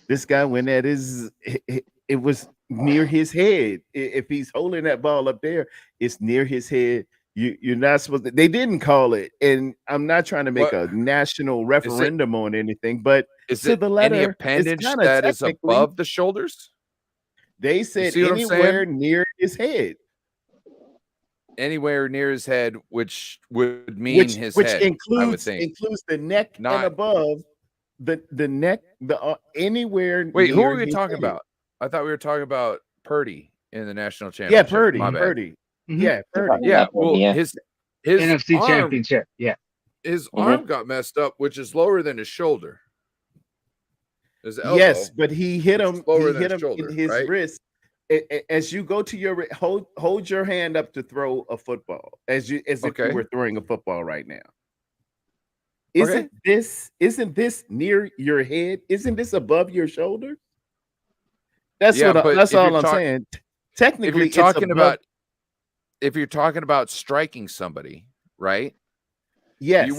this guy went at it was near his head. If he's holding that ball up there, it's near his head. You're not supposed to. They didn't call it, and I'm not trying to make a national referendum on anything, but is to it the letter, any appendage that is above the shoulders? They said anywhere near his head. Anywhere near his head, which would mean his head, includes the neck and above the neck, anywhere. Wait, who near are we his talking head. about? I thought we were talking about Purdy in the national Yeah, championship. Purdy. My bad. Purdy. Mhm. Yeah, Purdy. Yeah, well, his NFC arm, championship. Yeah. his arm got messed up, which is lower than his shoulder. His elbow, Yes, but he hit him. lower He than hit his him shoulder, in his right? wrist. As you go to your hold your hand up to throw a football, as if Okay. you were throwing a football right now. Okay. Isn't this near your head? Isn't this above your shoulder? That's Yeah, but that's if all you're I'm saying. Technically, if you're it's talking above- about striking somebody, right? yes, You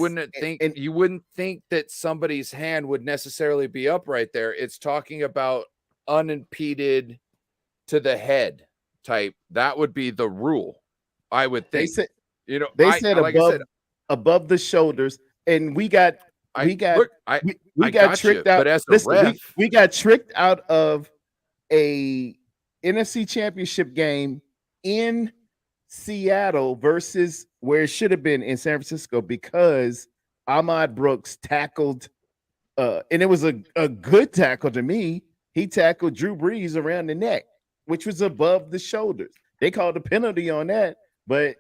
wouldn't think that somebody's hand would necessarily be up right there. It's talking about unimpeded to the head type. That would be the rule, I would They think. said You know, They I said like I said, above the shoulders, and we got I got got tricked out. But as a Listen, ref, we got tricked out of a NFC Championship game in Seattle versus where it should have been in San Francisco because Ahmad Brooks tackled, and it was a good tackle to me. He tackled Drew Brees around the neck, which was above the shoulders. They called a penalty on that, but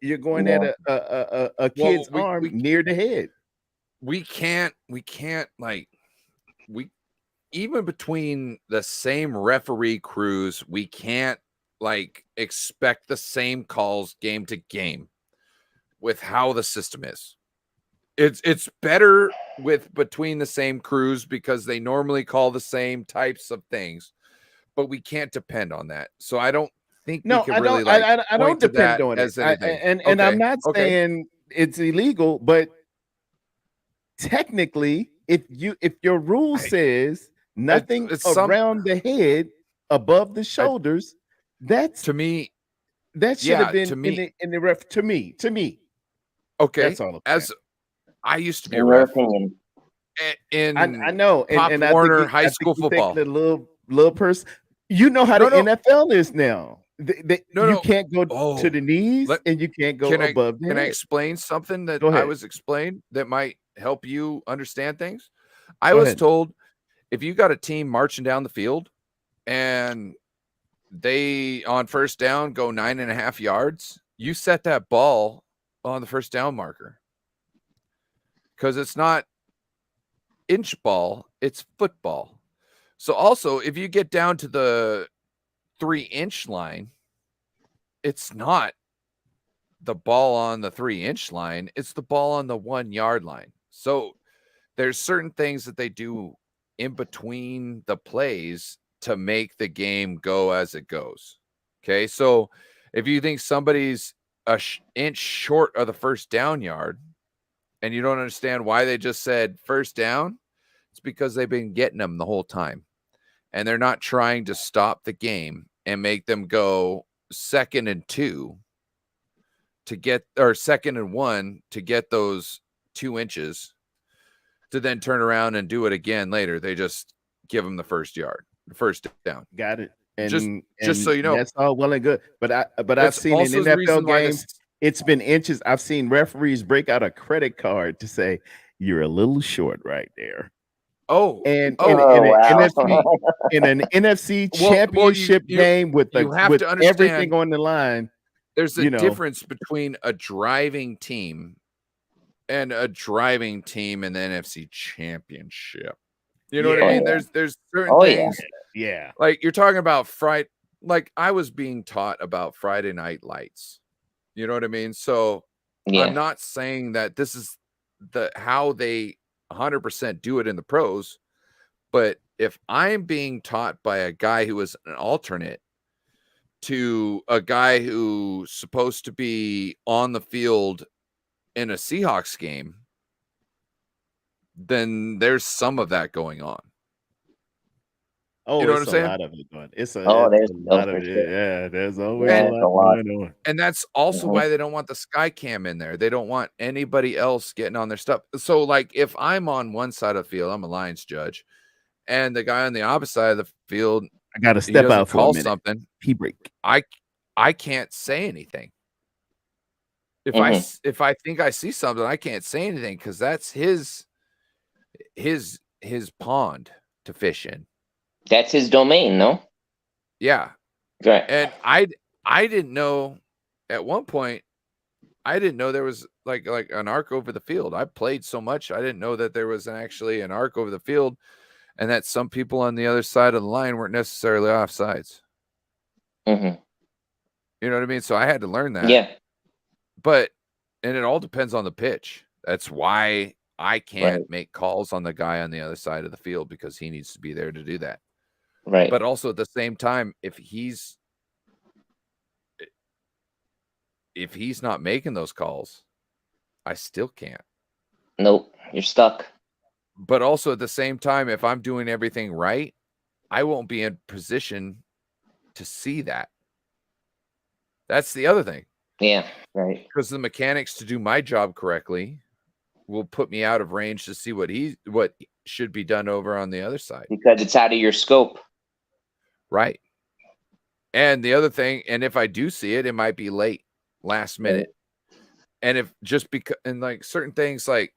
you're going at a kid's arm near the head. We can't like even between the same referee crews, we can't like expect the same calls game to game with how the system is. It's better with between the same crews because they normally call the same types of things, but we can't depend on that. So I don't think we can really I don't depend on it. And I'm not saying it's illegal, but technically, if your rule says nothing around the head above the shoulders, that's to me that should have been in the ref to me. Okay, that's all. As I used to be a ref in I know Pop and Warner I high school football. The little person, you know how the NFL is now. You can't go to the knees and you can't go above the head. Can I explain something that I was explained that might help you understand things? I was told if you got a team marching down the field and they on first down go 9.5 yards, you set that ball on the first down marker because it's not inch ball, it's football. So also if you get down to the 3-inch line, it's not the ball on the 3-inch line, it's the ball on the 1-yard line. So there's certain things that they do in between the plays to make the game go as it goes. Okay, so if you think somebody's a inch short of the first down yard and you don't understand why they just said first down, it's because they've been getting them the whole time and they're not trying to stop the game and make them go 2nd and 2 to get, or 2nd and 1 to get those 2 inches to then turn around and do it again later. They just give them the first down. Got it. And just so you know, that's all well and good. But I've seen in NFL games, it's been inches. I've seen referees break out a credit card to say you're a little short right there. In an NFC championship game with everything on the line, there's a difference between a driving team and a driving team in the NFC championship. You know what I mean? There's certain things. Yeah. Like you're talking about Friday, like I was being taught about Friday Night Lights. You know what I mean? So I'm not saying that this is how they 100% do it in the pros, but if I'm being taught by a guy who is an alternate to a guy who's supposed to be on the field in a Seahawks game, then there's some of that going on. Oh, you know what I'm saying? A lot of it going. There's a lot of it. Yeah, there's always a lot going on. And that's also why they don't want the sky cam in there. They don't want anybody else getting on their stuff. So, like, if I'm on one side of the field, I'm a Lions judge, and the guy on the opposite side of the field, I got to step out for a minute. Something. Pee break. I can't say anything. If I think I see something, I can't say anything because that's his pond to fish in. That's his domain, no? Yeah. Right. And I didn't know at one point, I didn't know there was like an arc over the field. I played so much, I didn't know that there was actually an arc over the field and that some people on the other side of the line weren't necessarily offsides. Mm-hmm. You know what I mean? So I had to learn that. Yeah. And it all depends on the pitch. That's why I can't make calls on the guy on the other side of the field because he needs to be there to do that. Right. But also at the same time, if he's not making those calls, I still can't. Nope, you're stuck. But also at the same time, if I'm doing everything right, I won't be in position to see that. That's the other thing. Yeah, right. because the mechanics to do my job correctly will put me out of range to see what should be done over on the other side. Because it's out of your scope. Right. And the other thing, and if I do see it, it might be late, last minute. And if just because, and like certain things, like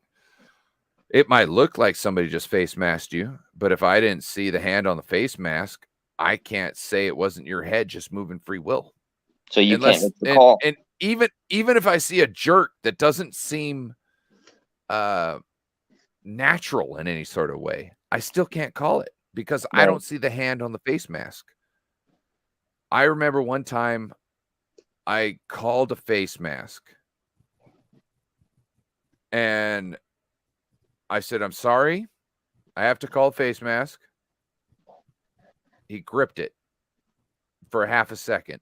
it might look like somebody just face masked you, but if I didn't see the hand on the face mask, I can't say it wasn't your head just moving free will. So you can't make the call. And even if I see a jerk that doesn't seem natural in any sort of way, I still can't call it because I don't see the hand on the face mask. I remember one time I called a face mask and I said, "I'm sorry, I have to call a face mask." He gripped it for half a second.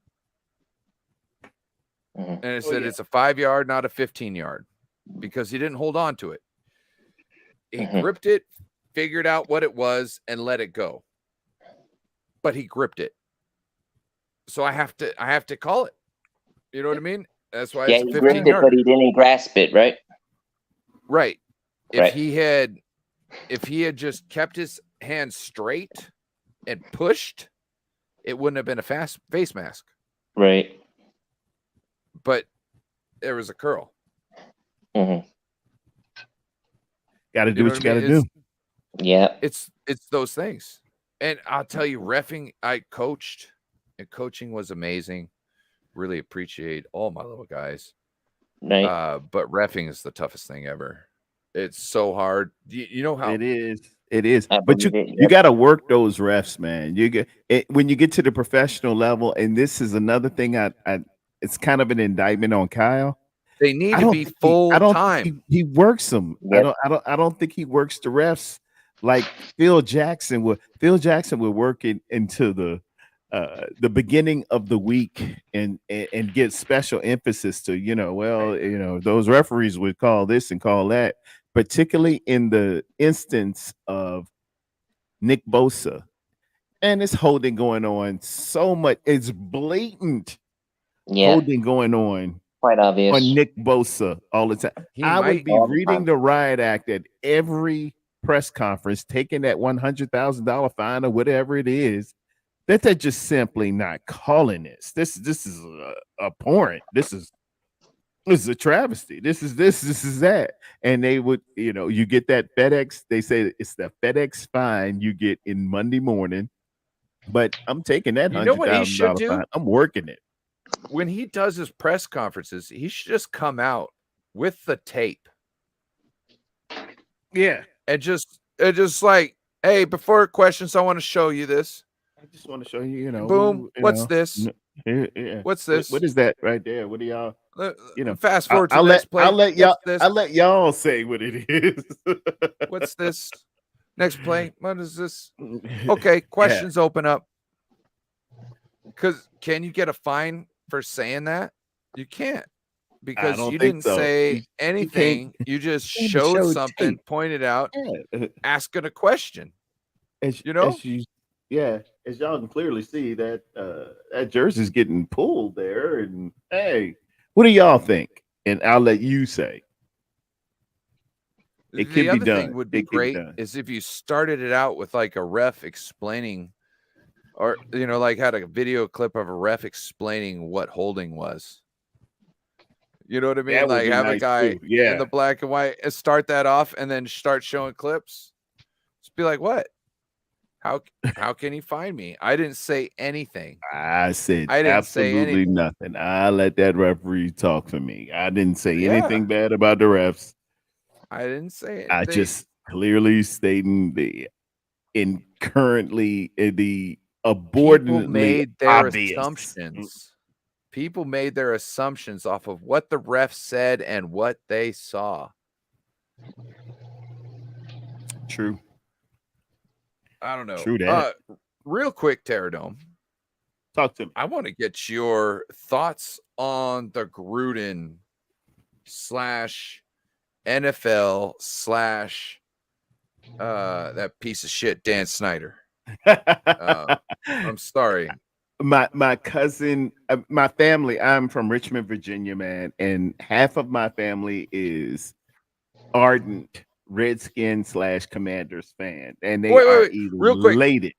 And it said it's a 5-yard, not a 15-yard, because he didn't hold on to it. He gripped it, figured out what it was, and let it go. But he gripped it. So I have to call it. You know what I mean? That's why it's a 15-yard. He gripped it, but he didn't grasp it, right? Right. If he had just kept his hand straight and pushed, it wouldn't have been a face mask. Right. But there was a curl. Got to do what you got to do. Yeah. It's those things. And I'll tell you, reffing, I coached, and coaching was amazing. Really appreciate all my little guys. Right. But reffing is the toughest thing ever. It's so hard. You know how it is. It is. But you got to work those refs, man. You get it when you get to the professional level. And this is another thing. It's kind of an indictment on Kyle. They need to be full time. He works them. Yep. I don't think he works the refs like Phil Jackson would. Phil Jackson would work it into the beginning of the week and get special emphasis to, those referees would call this and call that, particularly in the instance of Nick Bosa. And it's holding going on so much. It's blatant holding going on. Quite obvious. On Nick Bosa all the time. I would be reading the riot act at every press conference, taking that $100,000 fine or whatever it is. That they're just simply not calling this. This is abhorrent. This is a travesty. This is that. And they would, you get that FedEx. They say it's the FedEx fine you get in Monday morning. But I'm taking that $100,000 fine. I'm working it. When he does his press conferences, he should just come out with the tape. Yeah. And just like, hey, before questions, I want to show you this. I just want to show you, boom. What's this? Yeah. What's this? What is that right there? What do y'all? Fast forward to the next play. I'll let y'all say what it is. What's this? Next play. What is this? Okay, questions open up. Because can you get a fine for saying that? You can't, because you didn't say anything. You just showed something, pointed out, asking a question. As y'all can clearly see that that jersey's getting pulled there. And hey, what do y'all think? And I'll let you say. It can be done. The other thing would be great is if you started it out with like a ref explaining, or like had a video clip of a ref explaining what holding was. You know what I mean? Like have a guy in the black and white and start that off and then start showing clips. Just be like, what? How can he find me? I didn't say anything. I said absolutely nothing. I let that referee talk for me. I didn't say anything bad about the refs. I didn't say anything. I just clearly stating the People made their assumptions. People made their assumptions off of what the ref said and what they saw. True. I don't know. True that. Real quick, Terradome. Talk to me. I want to get your thoughts on the Gruden /NFL / that piece of shit Dan Snyder. I'm sorry. my cousin, my family. I'm from Richmond, Virginia, man, and half of my family is ardent Redskin / Commanders fan, and they are Wait, real quick. elated.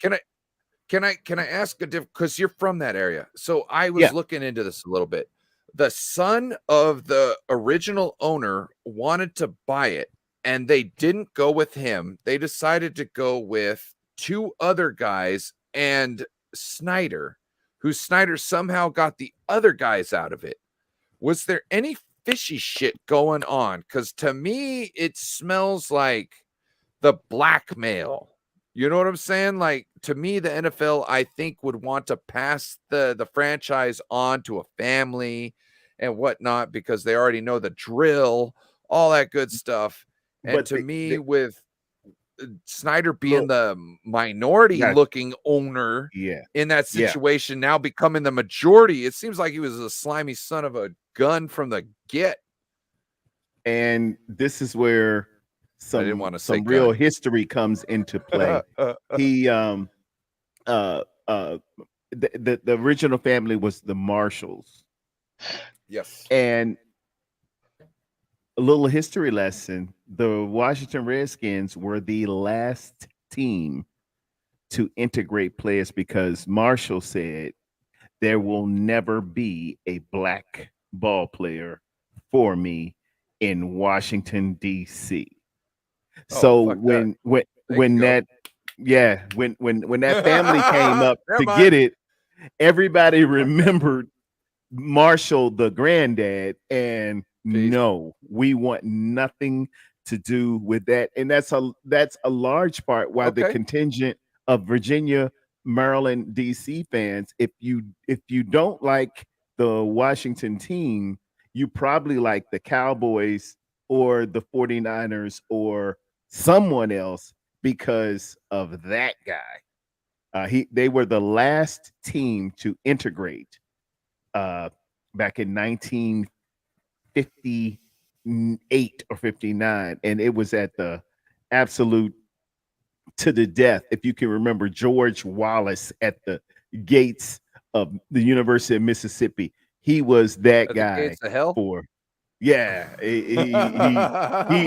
Can I ask a different, because you're from that area? So I was looking into this a little bit. The son of the original owner wanted to buy it, and they didn't go with him. They decided to go with two other guys and Snyder, who Snyder somehow got the other guys out of it. Was there any fishy shit going on? Because to me, it smells like the blackmail. You know what I'm saying? Like, to me, the NFL, I think, would want to pass the franchise on to a family and whatnot, because they already know the drill, all that good stuff. And But to me, with Snyder being the minority looking owner in that situation, now becoming the majority, it seems like he was a slimy son of a gun from the get. And this is where I didn't want to say some real gun. history comes into play. He the original family was the Marshalls. Yes. And a little history lesson: the Washington Redskins were the last team to integrate players because Marshall said there will never be a black ball player for me in Washington, D.C. So when that family came up to get it, everybody remembered Marshall, the granddad, and no, we want nothing to do with that. And that's a large part why the contingent of Virginia, Maryland, DC fans, if you don't like the Washington team, you probably like the Cowboys or the 49ers or someone else because of that guy. They were the last team to integrate back in 1958 or 59, and it was at the absolute to the death. If you can remember George Wallace at the gates of the University of Mississippi, he was that guy. Gates of hell? He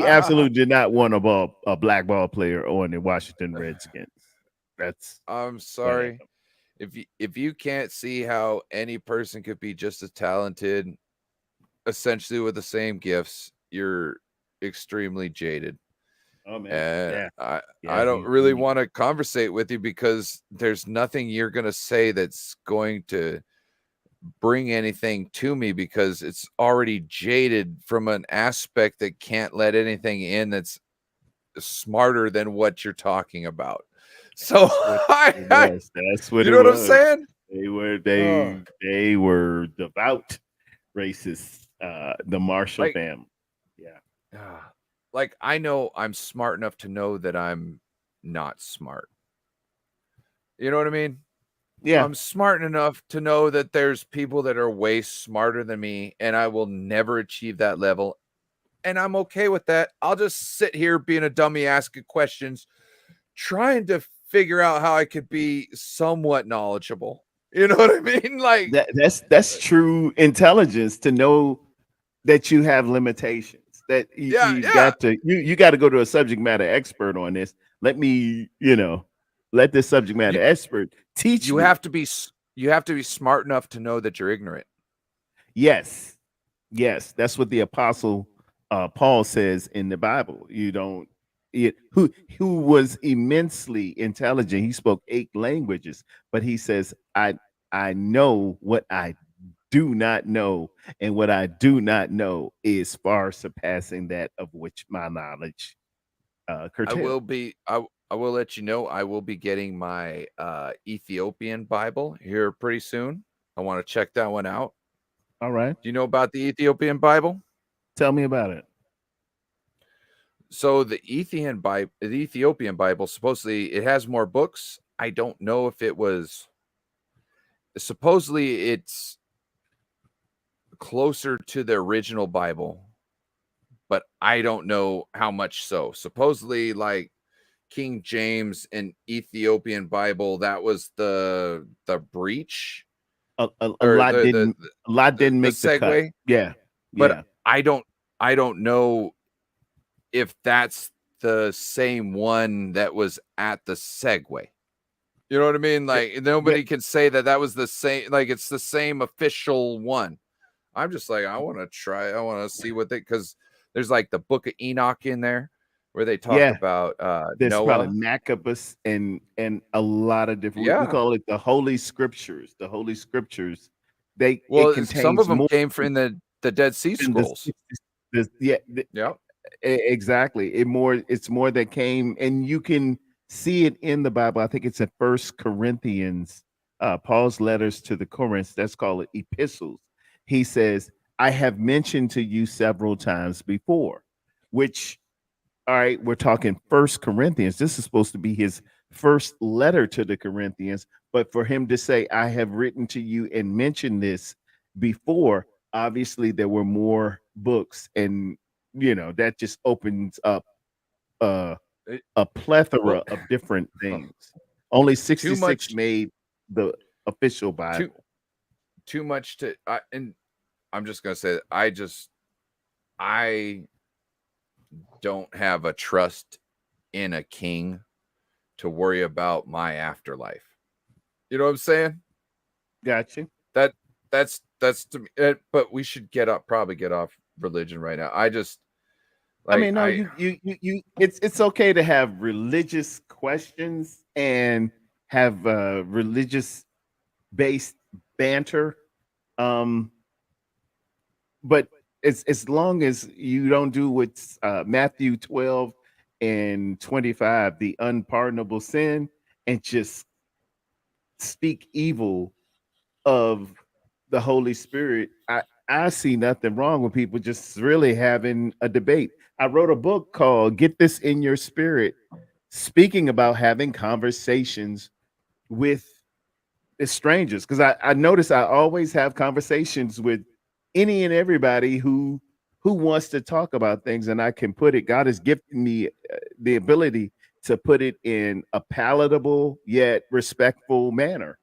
absolutely did not want a black ball player on the Washington Redskins. I'm sorry. If you can't see how any person could be just as talented, essentially with the same gifts, you're extremely jaded. Oh man. And I don't really want to conversate with you because there's nothing you're going to say that's going to bring anything to me, because it's already jaded from an aspect that can't let anything in that's smarter than what you're talking about. So that's what you know what I'm saying? They were devout racists, the Marshall family. Yeah. Like, I know I'm smart enough to know that I'm not smart. You know what I mean? Yeah. I'm smart enough to know that there's people that are way smarter than me, and I will never achieve that level. And I'm okay with that. I'll just sit here being a dummy, asking questions, trying to figure out how I could be somewhat knowledgeable. You know what I mean? Like, that's true intelligence, to know that you have limitations. That you got to go to a subject matter expert on this. Let this subject matter expert teach you. Me. You have to be smart enough to know that you're ignorant. Yes, that's what the apostle Paul says in the Bible. Who was immensely intelligent. He spoke 8 languages, but he says, I know what I do not know, and what I do not know is far surpassing that of which my knowledge curtails. I will let you know, I will be getting my Ethiopian Bible here pretty soon. I want to check that one out. All right. Do you know about the Ethiopian Bible? Tell me about it. So the Ethiopian Bible, supposedly it has more books. I don't know if it was, supposedly it's closer to the original Bible, but I don't know how much so. Supposedly, like, King James and Ethiopian Bible, that was the breach a Or lot the didn't a lot didn't the make the cut. segue. Yeah, But yeah. I don't know if that's the same one that was at the segue. You know what I mean? Like nobody can say that was the same. Like it's the same official one. I'm just like, I want to try. I want to see what because there's like the Book of Enoch in there where they talk Yeah. about There's probably Noah. Maccabees and a lot of different. We Yeah. call it the Holy Scriptures. The Holy Scriptures. It Well, some contains of them more came from the Dead Sea than the Scrolls. yeah, exactly. It's more that came, and you can see it in the Bible. I think it's in First Corinthians, Paul's letters to the Corinth. That's called epistles. He says, "I have mentioned to you several times before," which, all right, we're talking First Corinthians. This is supposed to be his first letter to the Corinthians, but for him to say, "I have written to you and mentioned this before," obviously there were more books, and that just opens up a plethora of different things. Only 66 made the official Bible. Too much to and I'm just gonna say that I don't have a trust in a king to worry about my afterlife. You know what I'm saying? Gotcha. That's to me. But we should probably get off religion right now. It's okay to have religious questions and have religious based banter, but as long as you don't do what's Matthew 12 and 25, the unpardonable sin, and just speak evil of the Holy Spirit, I see nothing wrong with people just really having a debate. I wrote a book called Get This in Your Spirit, speaking about having conversations with strangers, because I notice I always have conversations with any and everybody who wants to talk about things, and I can put it. God has gifted me the ability to put it in a palatable yet respectful manner.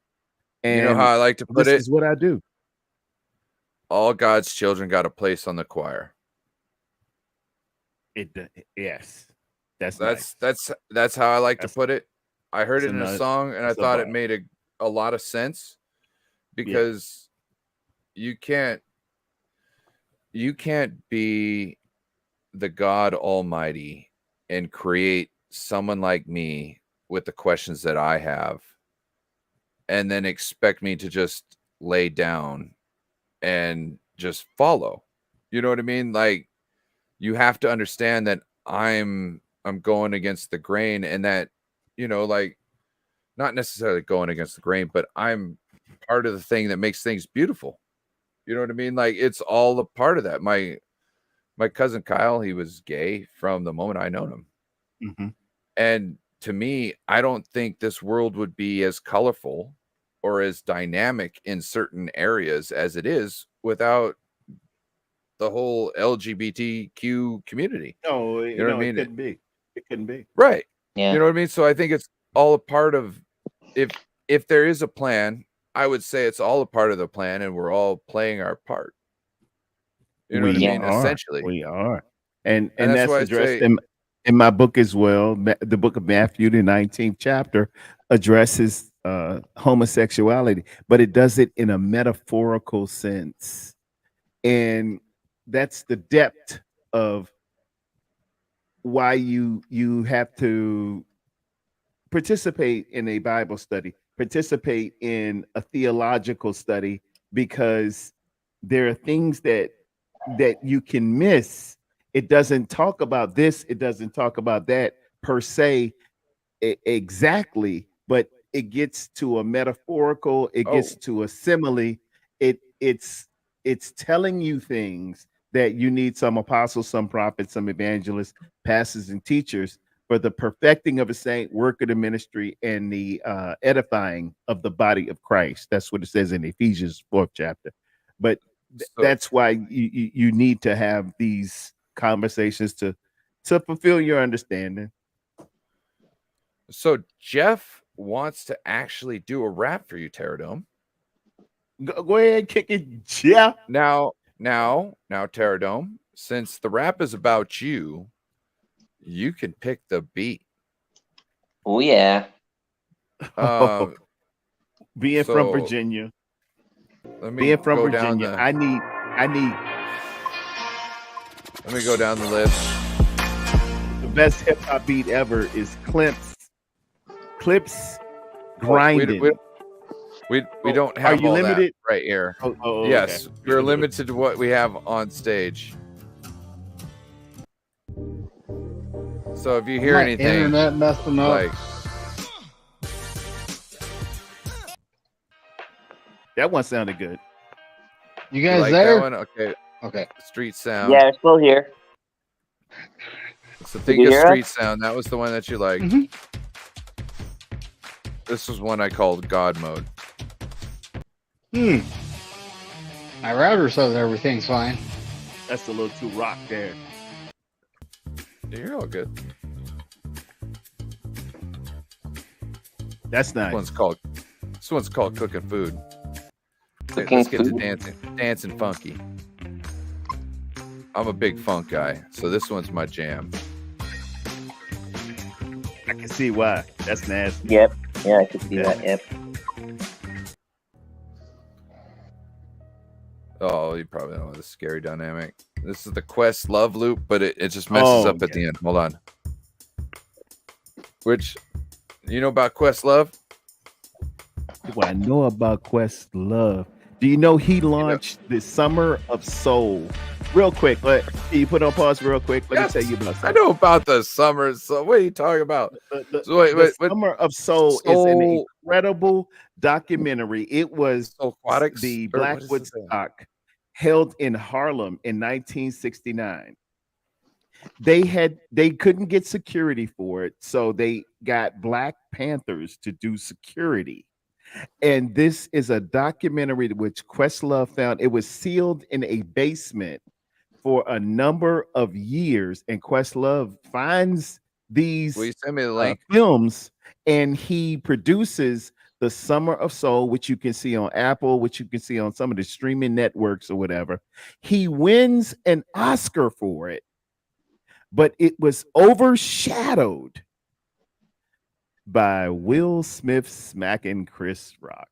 And you know how I like to put this it? is what I do. All God's children got a place on the choir. Yes, that's nice. That's how I like to put it. I heard it in a song, and I thought it made a lot of sense, because you can't be the God Almighty and create someone like me with the questions that I have, and then expect me to just lay down and just follow. You know what I mean? Like, you have to understand that I'm going against the grain, and that, like, not necessarily going against the grain, but I'm part of the thing that makes things beautiful. You know what I mean? Like, it's all a part of that. My cousin Kyle, he was gay from the moment I known him. Mm-hmm. And to me, I don't think this world would be as colorful or as dynamic in certain areas as it is without the whole LGBTQ community. No, you know what I mean? It couldn't be. Right. Yeah. You know what I mean? So I think it's all a part of, if there is a plan, I would say it's all a part of the plan, and we're all playing our part. You know what I mean? Essentially, we are, and that's that's why addressed in my book as well. The book of Matthew, the 19th chapter, addresses homosexuality, but it does it in a metaphorical sense, and that's the depth of why you have to participate in a Bible study, participate in a theological study, because there are things that you can miss. It doesn't talk about this, it doesn't talk about that per se exactly, but it gets to a metaphorical, it gets to a simile. It's telling you things that you need some apostles, some prophets, some evangelists, pastors, and teachers for the perfecting of a saint, work of the ministry, and the edifying of the body of Christ. That's what it says in Ephesians 4th chapter. But that's why you need to have these conversations to fulfill your understanding. So Jeff wants to actually do a rap for you, Terradome. Go ahead, kick it. Yeah. Now, Terradome, since the rap is about you, you can pick the beat. Oh yeah. Being from so Virginia. Let me Being from go down Virginia, the. I need. Let me go down the list. The best hip hop beat ever is Clips Oh, grinding. we Oh, don't are have you all limited? that right here. Oh, Yes, okay. we're limited to what we have on stage. So if you hear My anything, internet messing up. like That one sounded good. You you guys like there? that one, okay. Okay. Street sound. Yeah, we're still here. So Did think you of hear street us? sound. That was the one that you liked. Mhm. This was one I called God mode. My router says everything's fine. That's a little too rock there. You're all good. That's nice. This one's called cooking food. Cooking Let's get to food? dancing funky. I'm a big funk guy, so this one's my jam. I can see why. That's nasty. Yep. Yeah, I can see that. Yep. Oh, you probably don't know the scary dynamic. This is the Quest Love loop, but it just messes up at the end. Hold on. Which, you know about Quest Love? What I know about Questlove. Do you know he launched the Summer of Soul? Real quick, can you put on pause real quick? Let me tell you about something. I know about the summer. So what are you talking about? So The Summer of Soul is an incredible documentary. It was Aquatics, the or Black what is this Woodstock held in Harlem in 1969. They couldn't get security for it, so they got Black Panthers to do security. And this is a documentary which Questlove found. It was sealed in a basement for a number of years, and Questlove finds these Will you send me the link? films, and he produces the Summer of Soul, which you can see on Apple, which you can see on some of the streaming networks or whatever. He wins an Oscar for it, but it was overshadowed by Will Smith smacking Chris Rock.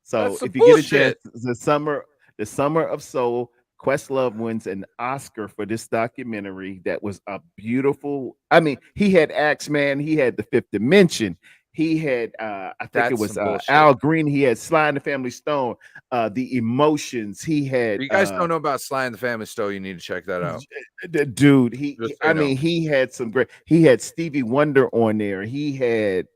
So That's some if you get a chance, bullshit. the Summer of Soul, Questlove wins an Oscar for this documentary that was a beautiful. I mean, he had Axeman, he had The Fifth Dimension, he had I think That's it was some bullshit. Al Green, he had Sly and the Family Stone, The Emotions, he had. If you guys don't know about Sly and the Family Stone, you need to check that out. Dude, he had some great. He had Stevie Wonder on there. He had.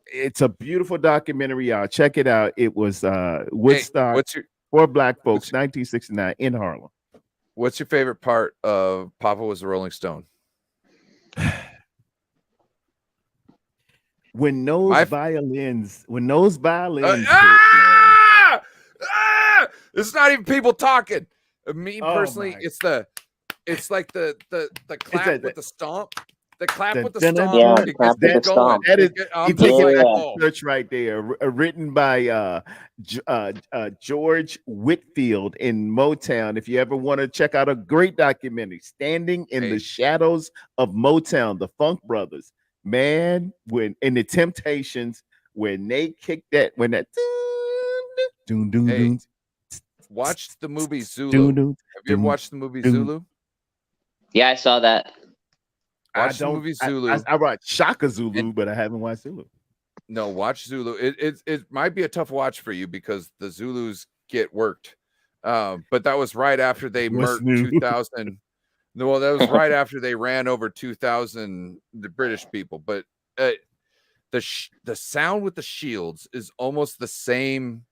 It's a beautiful documentary, y'all. Check it out. It was Woodstock for Black folks, 1969 in Harlem. What's your favorite part of Papa Was a Rolling Stone? When those violins hit, it's not even people talking. Me Oh personally, it's like the clap with the stomp. The clap with the stomp. Yeah, it clap gets with the going. stomp. That is, I'm you just take like, it oh. church right there, written by George Whitfield in Motown. If you ever want to check out a great documentary, Standing in the Shadows of Motown, the Funk Brothers, man, when in the Temptations, when they kicked that, when that Watch the movie Zulu. Have you ever watched the movie Zulu? Yeah, I saw that. Watch the movie Zulu. I watched Shaka Zulu, but I haven't watched Zulu. No, watch Zulu. It might be a tough watch for you because the Zulus get worked. But that was right after they murked 2,000. No, that was right after they ran over 2,000 the British people. But the sound with the shields is almost the same.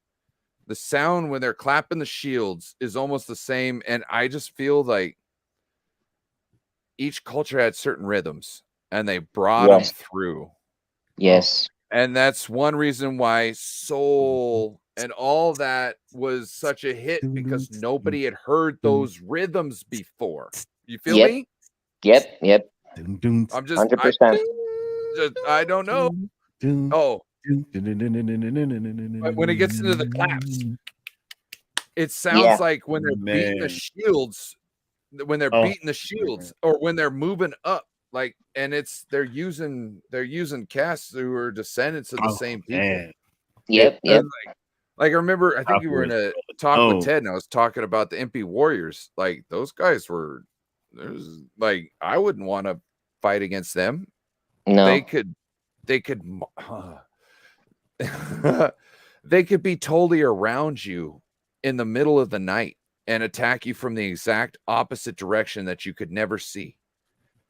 The sound when they're clapping the shields is almost the same, and I just feel like each culture had certain rhythms, and they brought them through. Yes. And that's one reason why soul and all that was such a hit, because nobody had heard those rhythms before. You feel me? Yep. I'm just 100%. I don't know. Oh, But when it gets into the claps, it sounds Yeah. like when they're beating the Man. shields, when they're Oh, beating the shields, or when they're moving up, like, and they're using casts who are descendants of the Oh, same people. man. Yep. Yep. And like I remember, I think you were in a talk Oh. with Ted, and I was talking about the MP Warriors. Like those guys were, there's like I wouldn't want to fight against them. No. They could they could be totally around you in the middle of the night and attack you from the exact opposite direction that you could never see,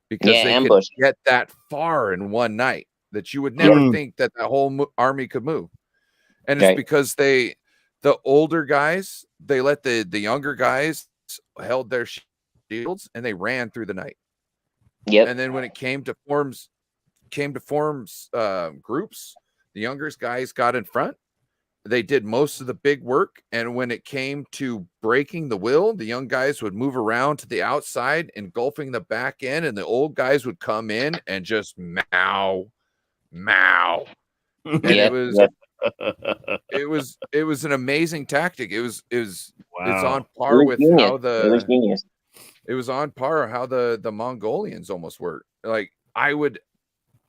because Yeah, they ambush. could get that far in one night that you would never Mm. think that the whole army could move. And it's Right. because the older guys, they let the younger guys held their shields and they ran through the night. Yep. And then when it came to forms groups, the youngest guys got in front. They did most of the big work. And when it came to breaking the will, the young guys would move around to the outside, engulfing the back end, and the old guys would come in and just meow. And Yep. it was an amazing tactic. It's on It par was with genius. how It was genius. it was on par how the Mongolians almost work. Like I would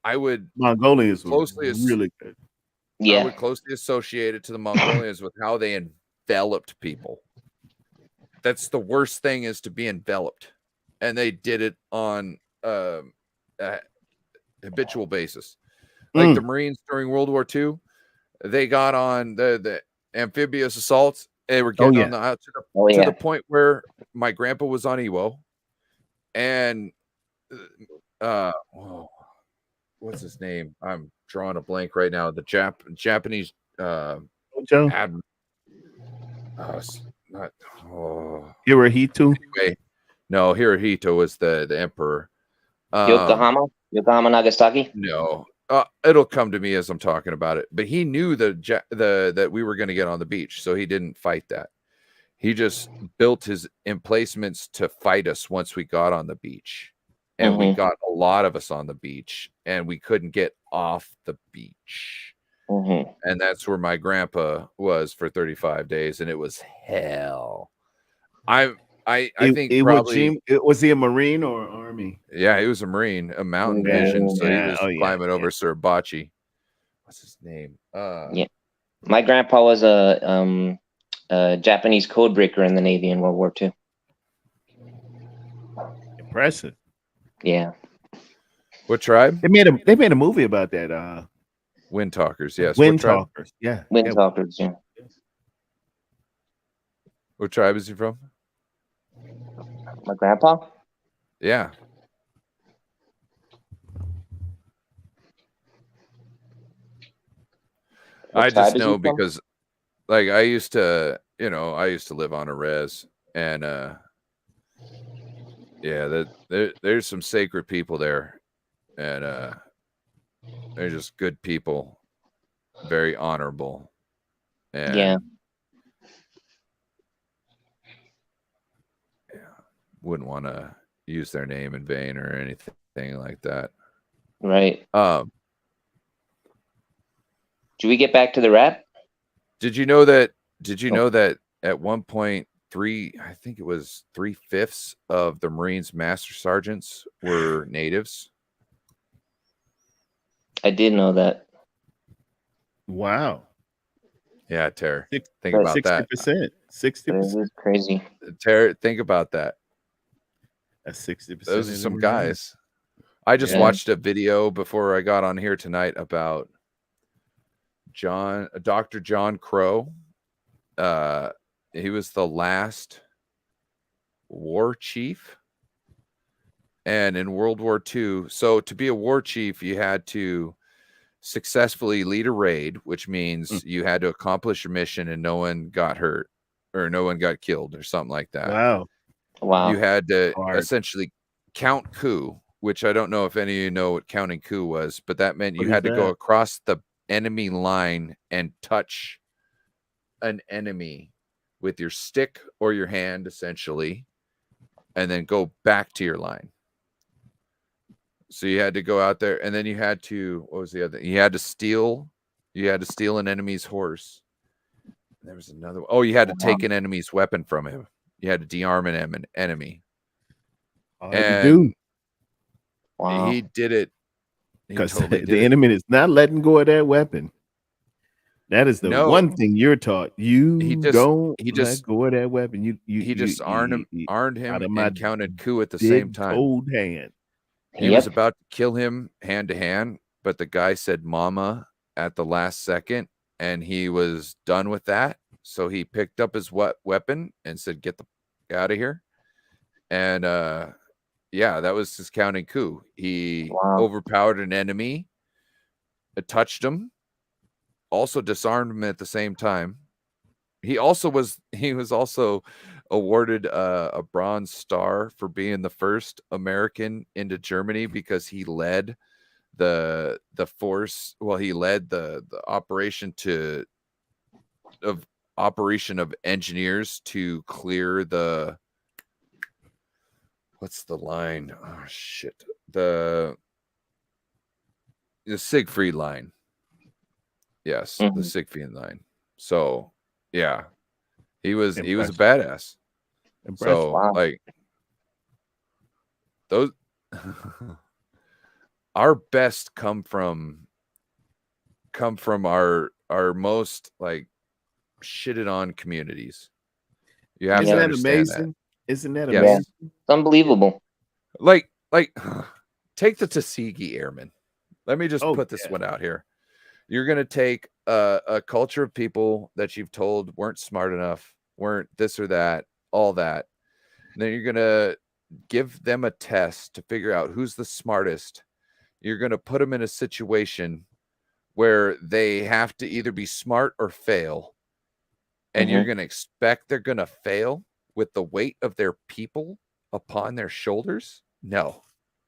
Mongolians were closely really good. I Yeah. would closely associate it to the Mongolians with how they enveloped people. That's the worst thing, is to be enveloped. And they did it on a habitual basis. Like the Marines during World War II, they got on the amphibious assaults. They were getting on the out to the point where my grandpa was on Ewo, and what's his name? I'm drawing a blank right now. The Japanese admiral. Hirohito. Anyway, no, Hirohito was the emperor. Yokohama, Nagasaki. No, it'll come to me as I'm talking about it. But he knew that we were going to get on the beach, so he didn't fight that. He just built his emplacements to fight us once we got on the beach, and we got a lot of us on the beach, and we couldn't get off the beach. And that's where my grandpa was for 35 days, and it was hell. I think probably was he a Marine or Army? Yeah, he was a Marine, a mountain division. So he was climbing over Suribachi. What's his name? Yeah, my grandpa was a Japanese code breaker in the Navy in World War II. Impressive. Yeah. What tribe? They made a movie about that. Wind Talkers. Yes. Wind Talkers. Yeah. Wind Talkers. Yeah. What tribe is he from? My grandpa? Yeah. I just know because like I used to live on a res, and there's some sacred people there, and they're just good people, very honorable. And yeah. Wouldn't want to use their name in vain or anything like that. Right. Should we get back to the rap? Did you know that at one point I think it was 3/5 of the Marines master sergeants were natives? I did know that. Wow. Yeah, Tara. Think about 60%. that. 60%. That's crazy. Tara, think about that. That's 60%. Those are some guys. I just watched a video before I got on here tonight about Dr. John Crow. He was the last war chief, and in World War II, so to be a war chief, you had to successfully lead a raid, which means you had to accomplish your mission and no one got hurt or no one got killed or something like that. Wow. You had to essentially count coup, which I don't know if any of you know what counting coup was, but that meant you had to go across the enemy line and touch an enemy with your stick or your hand, essentially, and then go back to your line. So you had to go out there, and then you had to, what was the other? You had to steal You had to steal an enemy's horse. There was another one. Oh, you had to take an enemy's weapon from him. You had to dearm an enemy. All you do, Wow. He did it. He because totally did the it. enemy is not letting go of that weapon. That is the No. one thing you're taught. You He just- don't he just- let go of that weapon. He just armed him out of my and counted coup at the same big time. cold hand. He was about to kill him hand to hand, but the guy said "mama" at the last second, and he was done with that. So he picked up his weapon and said, "Get the out of here." And yeah, that was his counting coup. He overpowered an enemy, touched him, also disarmed him at the same time. He was also awarded a Bronze Star for being the first American into Germany because he led the force. Well, he led the operation of engineers to clear the, what's the line? Oh shit. The Siegfried line. Yes, the Siegfried line. So yeah, he was a badass. So like those our best come from our most like shitted on communities. You have Isn't to that understand amazing? that. Isn't that Yes. amazing? It's unbelievable. Like take the Tuskegee Airmen. Let me just put this yeah. one out here. You're going to take a culture of people that you've told weren't smart enough, weren't this or that, all that. And then you're going to give them a test to figure out who's the smartest. You're going to put them in a situation where they have to either be smart or fail. And you're going to expect they're going to fail with the weight of their people upon their shoulders? No.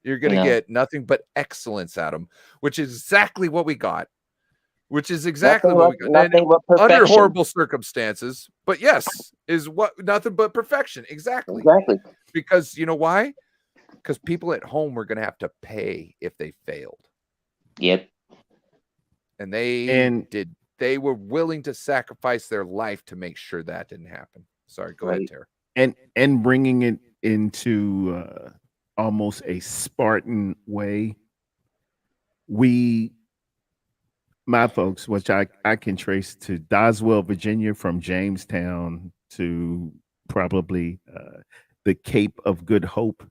You're going to get nothing but excellence out of them, which is exactly what we got. Which is exactly what we got. Nothing but perfection. Under horrible circumstances, but yes, is what nothing but perfection. Exactly. Exactly. Because you know why? Because people at home were going to have to pay if they failed. Yep. And they were willing to sacrifice their life to make sure that didn't happen. Sorry, go ahead, Tara. And bringing it into almost a Spartan way. My folks, which I can trace to Doswell, Virginia, from Jamestown to probably the Cape of Good Hope.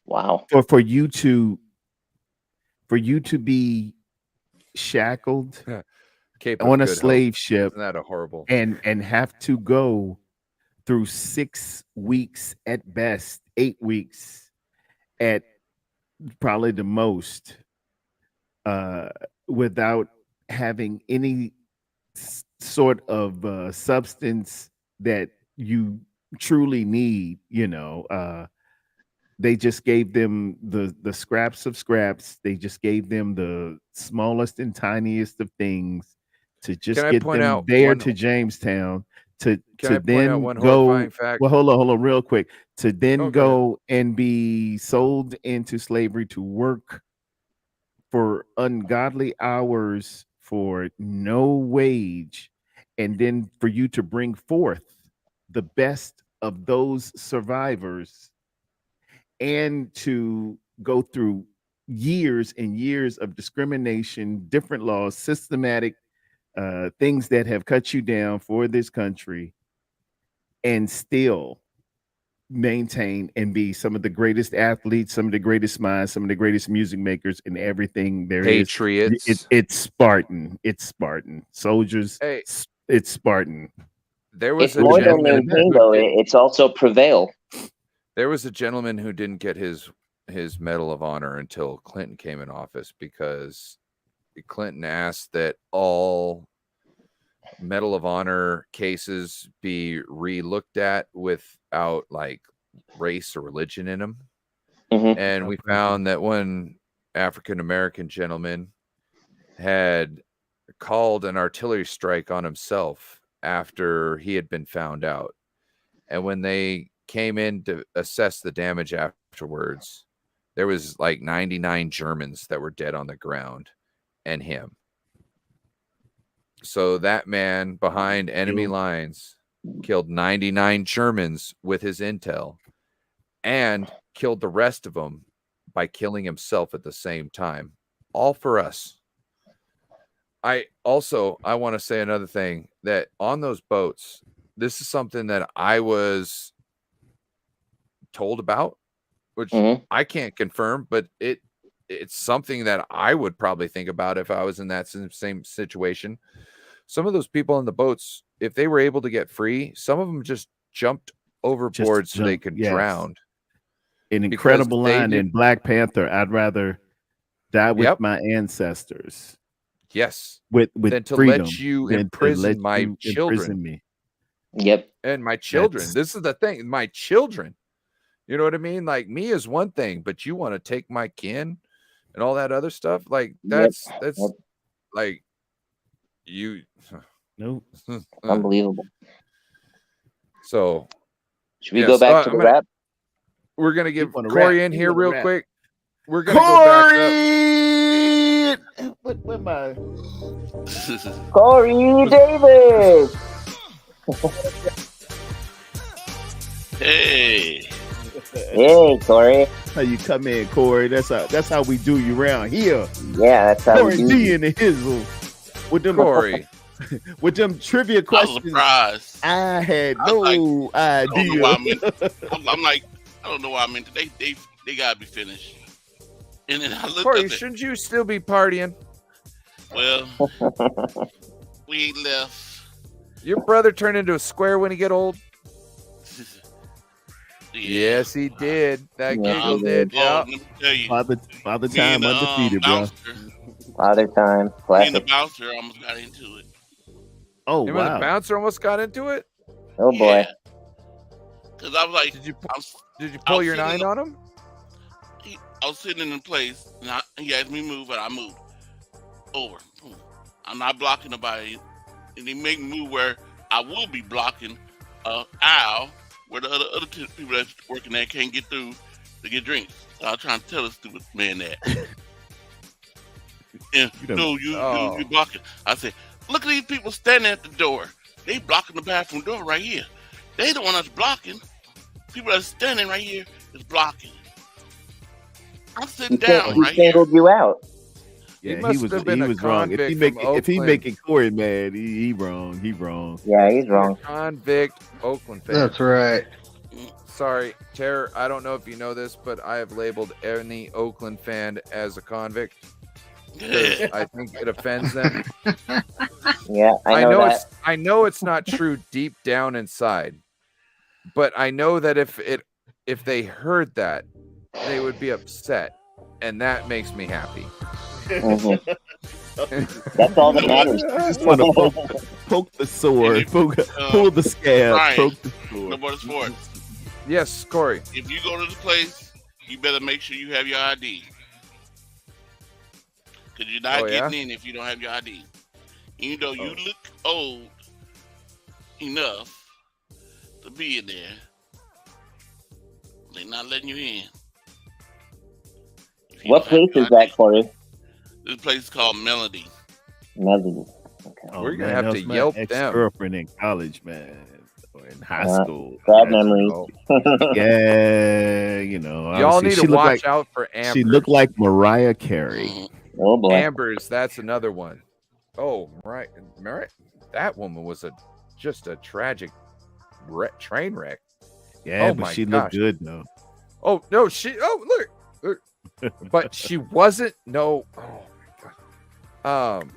Wow. For you to be shackled Cape on of a Good slave Hope. ship Isn't that a horrible and have to go through 6 weeks at best, 8 weeks at probably the most, without having any sort of substance that you truly need, they just gave them the scraps of scraps. They just gave them the smallest and tiniest of things to just Can I get point them out there one- to Jamestown Can I to point then out one go. horrifying fact? Well, hold on, real quick. To then Oh, go go and be sold into slavery to work for ungodly hours for no wage, and then for you to bring forth the best of those survivors and to go through years and years of discrimination, different laws, systematic things that have cut you down for this country, and still maintain and be some of the greatest athletes, some of the greatest minds, some of the greatest music makers, and everything there is. Patriots. It's Spartan. It's Spartan. Soldiers. Hey. It's Spartan. There was It's a more than gentleman maintain, who though. did- It's also prevail. There was a gentleman who didn't get his Medal of Honor until Clinton came in office because Clinton asked that all Medal of Honor cases be re-looked at without like race or religion in them. And we found that one African American gentleman had called an artillery strike on himself after he had been found out. And when they came in to assess the damage afterwards, there was like 99 Germans that were dead on the ground and him. So that man behind enemy lines killed 99 Germans with his intel and killed the rest of them by killing himself at the same time. All for us. I want to say another thing, that on those boats, this is something that I was told about, which I can't confirm, but it's something that I would probably think about if I was in that same situation. Some of those people on the boats, if they were able to get free, some of them just jumped overboard so they could drown. An incredible line in Black Panther. I'd rather die with my ancestors. Yes. With than to freedom, let you than to imprison let my you children. imprison me. Yep. And my children. This is the thing. My children. You know what I mean? Like, me is one thing, but you want to take my kin and all that other stuff. Like, that's like you. Nope. Unbelievable. So should we go back to the rap? We're gonna give Corey in here real quick. We're gonna Corey! go back up. What my Corey Davis. Hey. Hey, Corey. How you come in, Corey? That's how we do you around here. Yeah, that's how Corey we do. D in the hizzle with them Corey. With them trivia questions. I was surprised. I had I was no idea. I'm like, I don't know why I'm in today. They gotta be finished. And then I looked Corey, up shouldn't you still be partying? Well, we ain't left. Your brother turned into a square when he get old. Yes, he did. That giggle did. Let Yeah. me tell you, Father time undefeated, bro. Father time. Me and the Classic. bouncer almost got into it. Oh, Him and the wow. bouncer almost got into it. Oh boy. Because I was like, Did you I pull was your sitting 9 on him? I was sitting in place, and he asked me to move, and I moved over. Boom. I'm not blocking nobody, and he make me move where I will be blocking aisle where the other people that's working there can't get through to get drinks. So I was trying to tell this stupid man that. And you blocking. I said, look at these people standing at the door. They blocking the bathroom door right here. They the one that's blocking. People that's standing right here is blocking. I'm sitting down right here. He singled you out. Yeah, must he was have been a wrong. If he Oakland. making Corey mad, he wrong. He wrong. Yeah, he's wrong. Convict Oakland fan. That's right. Sorry, Terror. I don't know if you know this, but I have labeled any Oakland fan as a convict. 'Cause I think it offends them. Yeah, I know that. I know it's not true deep down inside, but I know that if they heard that, they would be upset, and that makes me happy. Mhm. That's all that matters. Just want to poke the sword, pull the scab, Ryan, poke the sword. No more sports. Yes, Corey. If you go to the place, you better make sure you have your ID. Because you're not getting in if you don't have your ID. Even though you look old enough to be in there, they're not letting you in. What place is that, Corey? This place is called Melody. Melody. Okay. Oh, We're gonna man, have that to was my Yelp them. ex-girlfriend in college, man, or in high school. Sad memories. Yeah, you know. Y'all obviously, need she to looked watch like, out for Amber. She looked like Mariah Carey. Oh boy. Amber's. That's another one. Oh, right. That woman was just a tragic train wreck. Yeah, Oh but my she gosh. looked good though. Oh no, look. But she wasn't. No. Oh my god.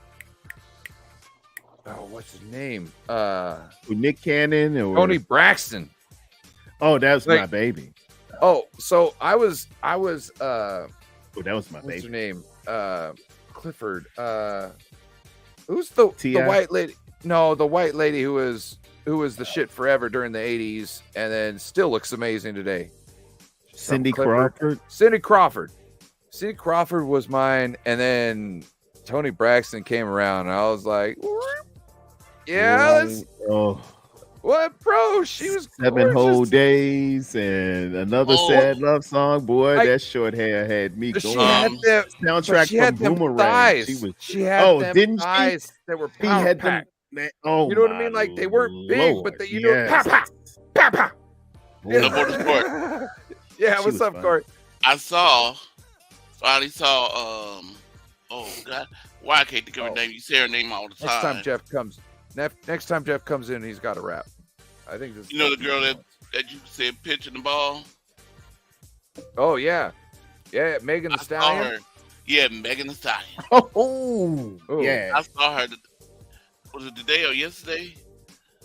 Oh, what's his name? Nick Cannon or Tony Braxton. Oh, that's Like- my baby. Oh, so I was. Oh, that was my What's her baby. name? Clifford. Who's the T.I.? white lady? No, the white lady who was the shit forever during the 80s and then still looks amazing today. Cindy Clifford. Crawford. Cindy Crawford. Cindy Crawford was mine, and then Tony Braxton came around, and I was like, yeah, let's. Oh, What, bro? She was 7 whole gorgeous. days and another Oh. sad love song. Boy, I- that short hair had me She going. had them, Soundtrack she had from them Boomerang. thighs. She was. She had Oh, them didn't she? thighs that were He power had them. packed. Oh, You know what I my mean? Like they weren't big, Lord, but they, you know, yes. pow, pow, pow, pow. Boy. No more sport. Yeah, She what's was up, fun. Court? I finally saw, oh God, why I can't think of her Oh. name? You say her name all the Next time. time Jeff comes, next time Jeff comes in, he's got a rap. I think this. You know the girl that you said pitching the ball? Oh yeah, yeah, Megan I Thee saw Stallion. her. Yeah, Megan Thee Stallion. Oh, Oh. yeah, I saw her, was it today or yesterday?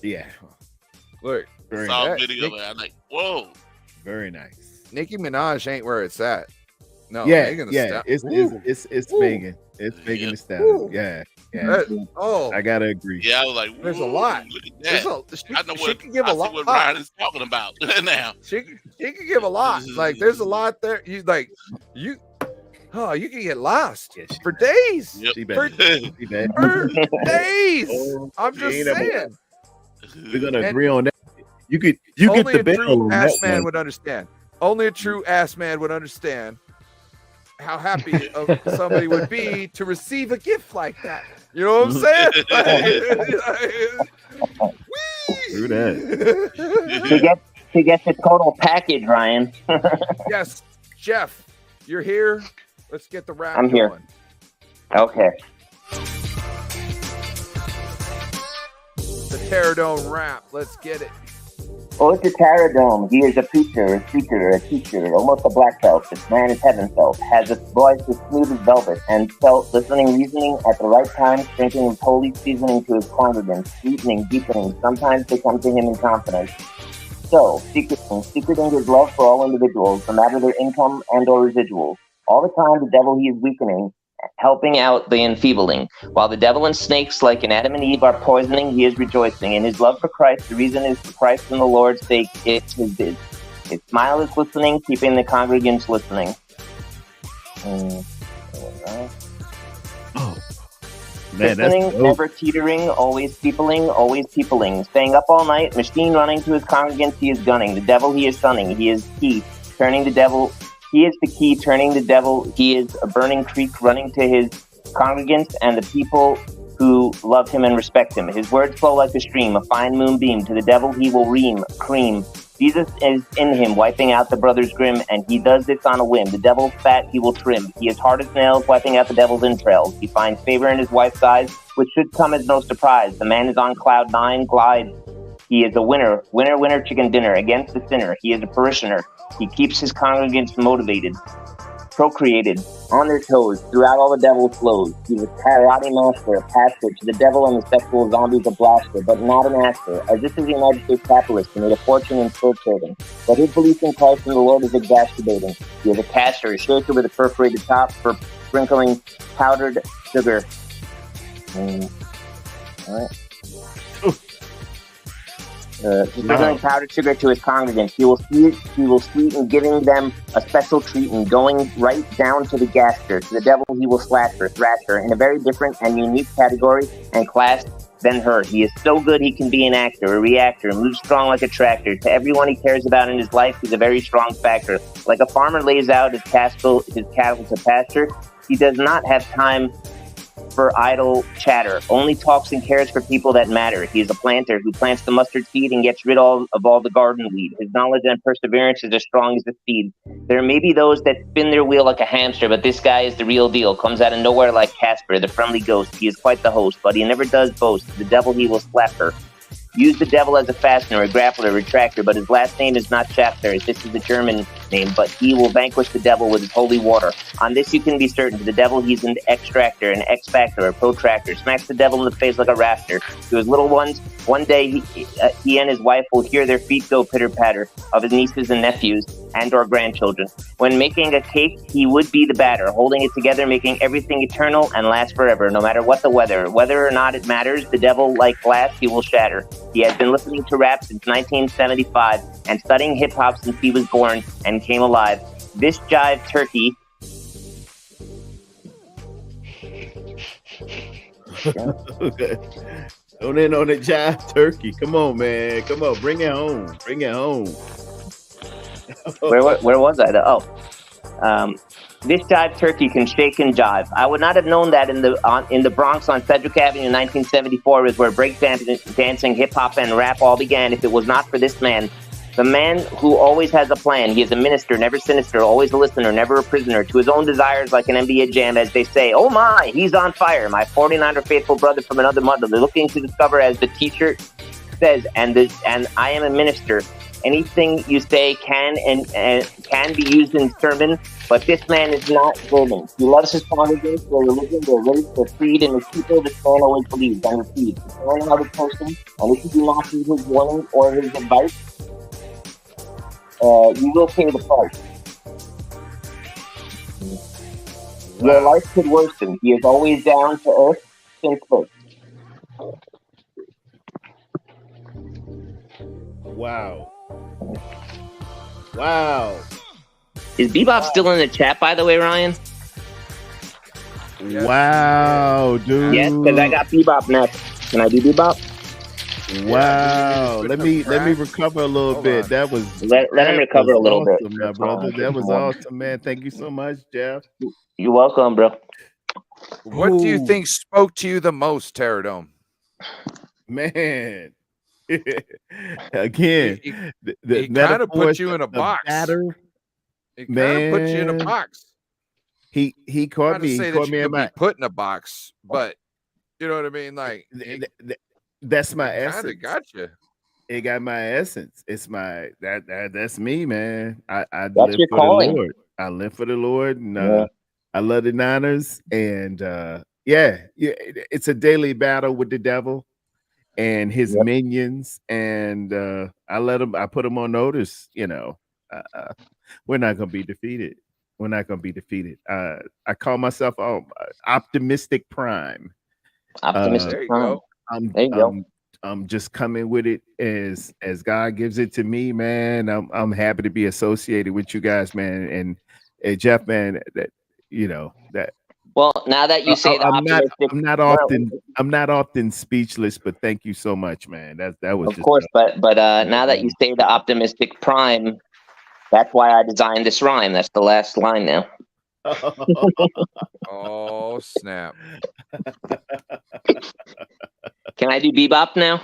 yeah. Look, Very, Saw a that- video of it. I'm like, whoa. very nice. Nicki Minaj ain't where it's at. No, yeah, Megan Thee yeah. Stallion. It's Ooh. Megan. It's Megan Yeah. Thee Stallion. Ooh. Yeah, yeah. That- oh, I gotta agree. Yeah, I was like, There's a whoa, lot. Look at there's that. she, I know she what can give I a see lot. what Ryan is talking about now. She can give a lot. Like there's a lot there. You like you. Oh, you can get lost Yeah, she for days. Yep. She For, bad. She bad. for days. Oh, I'm she just ain't ever- saying. We're gonna And- agree on that. You get Only the a bell true on ass that man one. would understand. Only a true ass man would understand how happy somebody would be to receive a gift like that. You know what I'm saying? True that. To get the total package, Ryan. Yes, Jeff, you're here. Let's get the rap I'm here. going. Okay. The Terradome rap. Let's get it. Oh, it's a Terradome. He is a preacher, a speaker, a teacher, almost a black belt. This man is heaven felt, has a voice as smooth as velvet, and felt listening, reasoning at the right time, drinking his holy seasoning to his congregants, sweetening, deepening. Sometimes they come to him in confidence. So, secreting his love for all individuals, no matter their income and or residuals. All the time, the devil he is weakening, helping out the enfeebling. While the devil and snakes, like in Adam and Eve, are poisoning, he is rejoicing. In his love for Christ, the reason is for Christ and the Lord's sake, it's his bid. His smile is listening, keeping the congregants listening. Oh, man, that's Listening, dope. never teetering, always peopling, always peopling. Staying up all night, machine running to his congregants, he is gunning. The devil he is sunning, he is key, turning the devil. He is the key, turning the devil. He is a burning creek running to his congregants and the people who love him and respect him. His words flow like a stream, a fine moonbeam. To the devil he will ream, cream. Jesus is in him, wiping out the brother's grim, and he does this on a whim. The devil's fat he will trim. He is hard as nails, wiping out the devil's entrails. He finds favor in his wife's eyes, which should come as no surprise. The man is on cloud 9, glide. He is a winner, winner, winner, chicken dinner against the sinner. He is a parishioner. He keeps his congregants motivated, procreated, on their toes throughout all the devil's flows. He was karate master, a pastor to the devil and the sexual zombies a blaster, but not an actor. As this is a United States capitalist who made a fortune in still trading. But his belief in Christ and the Lord is exacerbating. He is a caster, a shaker with a perforated top for sprinkling powdered sugar. All right. Sprinkling powdered sugar to his congregants. He will sweeten, giving them a special treatment, going right down to the gaster. To the devil he will slash her, thrash her, in a very different and unique category and class than her. He is so good he can be an actor, a reactor, moves strong like a tractor. To everyone he cares about in his life, he's a very strong factor. Like a farmer lays out his cattle to pasture, he does not have time for idle chatter, only talks and cares for people that matter. He is a planter who plants the mustard seed and gets rid of all the garden weed. His knowledge and perseverance is as strong as the speed. There may be those that spin their wheel like a hamster, but this guy is the real deal. Comes out of nowhere like Casper, the friendly ghost. He is quite the host, but he never does boast. The devil he will slap her. Use the devil as a fastener, a grappler, a retractor, but his last name is not Schafter. This is the German name, but he will vanquish the devil with his holy water. On this you can be certain. To the devil he's an extractor, an X-factor, a protractor. Smacks the devil in the face like a rafter. To his little ones, one day he and his wife will hear their feet go pitter-patter, of his nieces and nephews and or grandchildren. When making a cake, he would be the batter, holding it together, making everything eternal and last forever, no matter what the weather. Whether or not it matters, the devil, like glass, he will shatter. He has been listening to rap since 1975 and studying hip-hop since he was born and came alive. This jive turkey... Don't in on the jive turkey. Come on, man. Come on, bring it home. Bring it home. Where was I? This jive turkey can shake and jive. I would not have known that in the Bronx on Sedgwick Avenue in 1974 is where breakdancing, hip hop, and rap all began. If it was not for this man, the man who always has a plan. He is a minister, never sinister, always a listener, never a prisoner. To his own desires, like an NBA jam, as they say. Oh my, he's on fire. My 49er faithful brother from another mother. They're looking to discover, as the T-shirt says, and I am a minister. Anything you say can be used in sermon, but this man is not German. He loves his congregants, their religion, their race, their creed, and his people. This man always believes and repeats. If you learn another person, and if you do not heed his warning or his advice, you will pay the price. Your life could worsen. He is always down to earth since birth. Wow. Wow. Is Bebop still in the chat, by the way, Ryan? Wow, dude. Yes, because I got Bebop next. Can I do Bebop? Wow. Let me recover a little bit. That was let him recover a little bit, my brother. That was awesome, man. Thank you so much, Jeff. You're welcome, bro. What do you think spoke to you the most, Terradome? Man. Again, he kind of put you in a box. He kind of put you in a box. He caught me. He caught me in my put in a box, but you know what I mean. Like that's my essence. Kind of got you. It got my essence. It's my that's me, man. I live for calling. The Lord. I live for the Lord, and I love the Niners. And it's a daily battle with the devil and his minions, and I put them on notice. You know, we're not gonna be defeated. We're not gonna be defeated. I call myself optimistic prime. Optimistic prime. I'm just coming with it as God gives it to me, man. I'm happy to be associated with you guys, man, and Jeff, man. That you know that. Well, now that you say that, I'm not often speechless, but thank you so much, man. That was of course, but now that you say the optimistic prime, that's why I designed this rhyme. That's the last line now. Oh snap! Can I do Bebop now?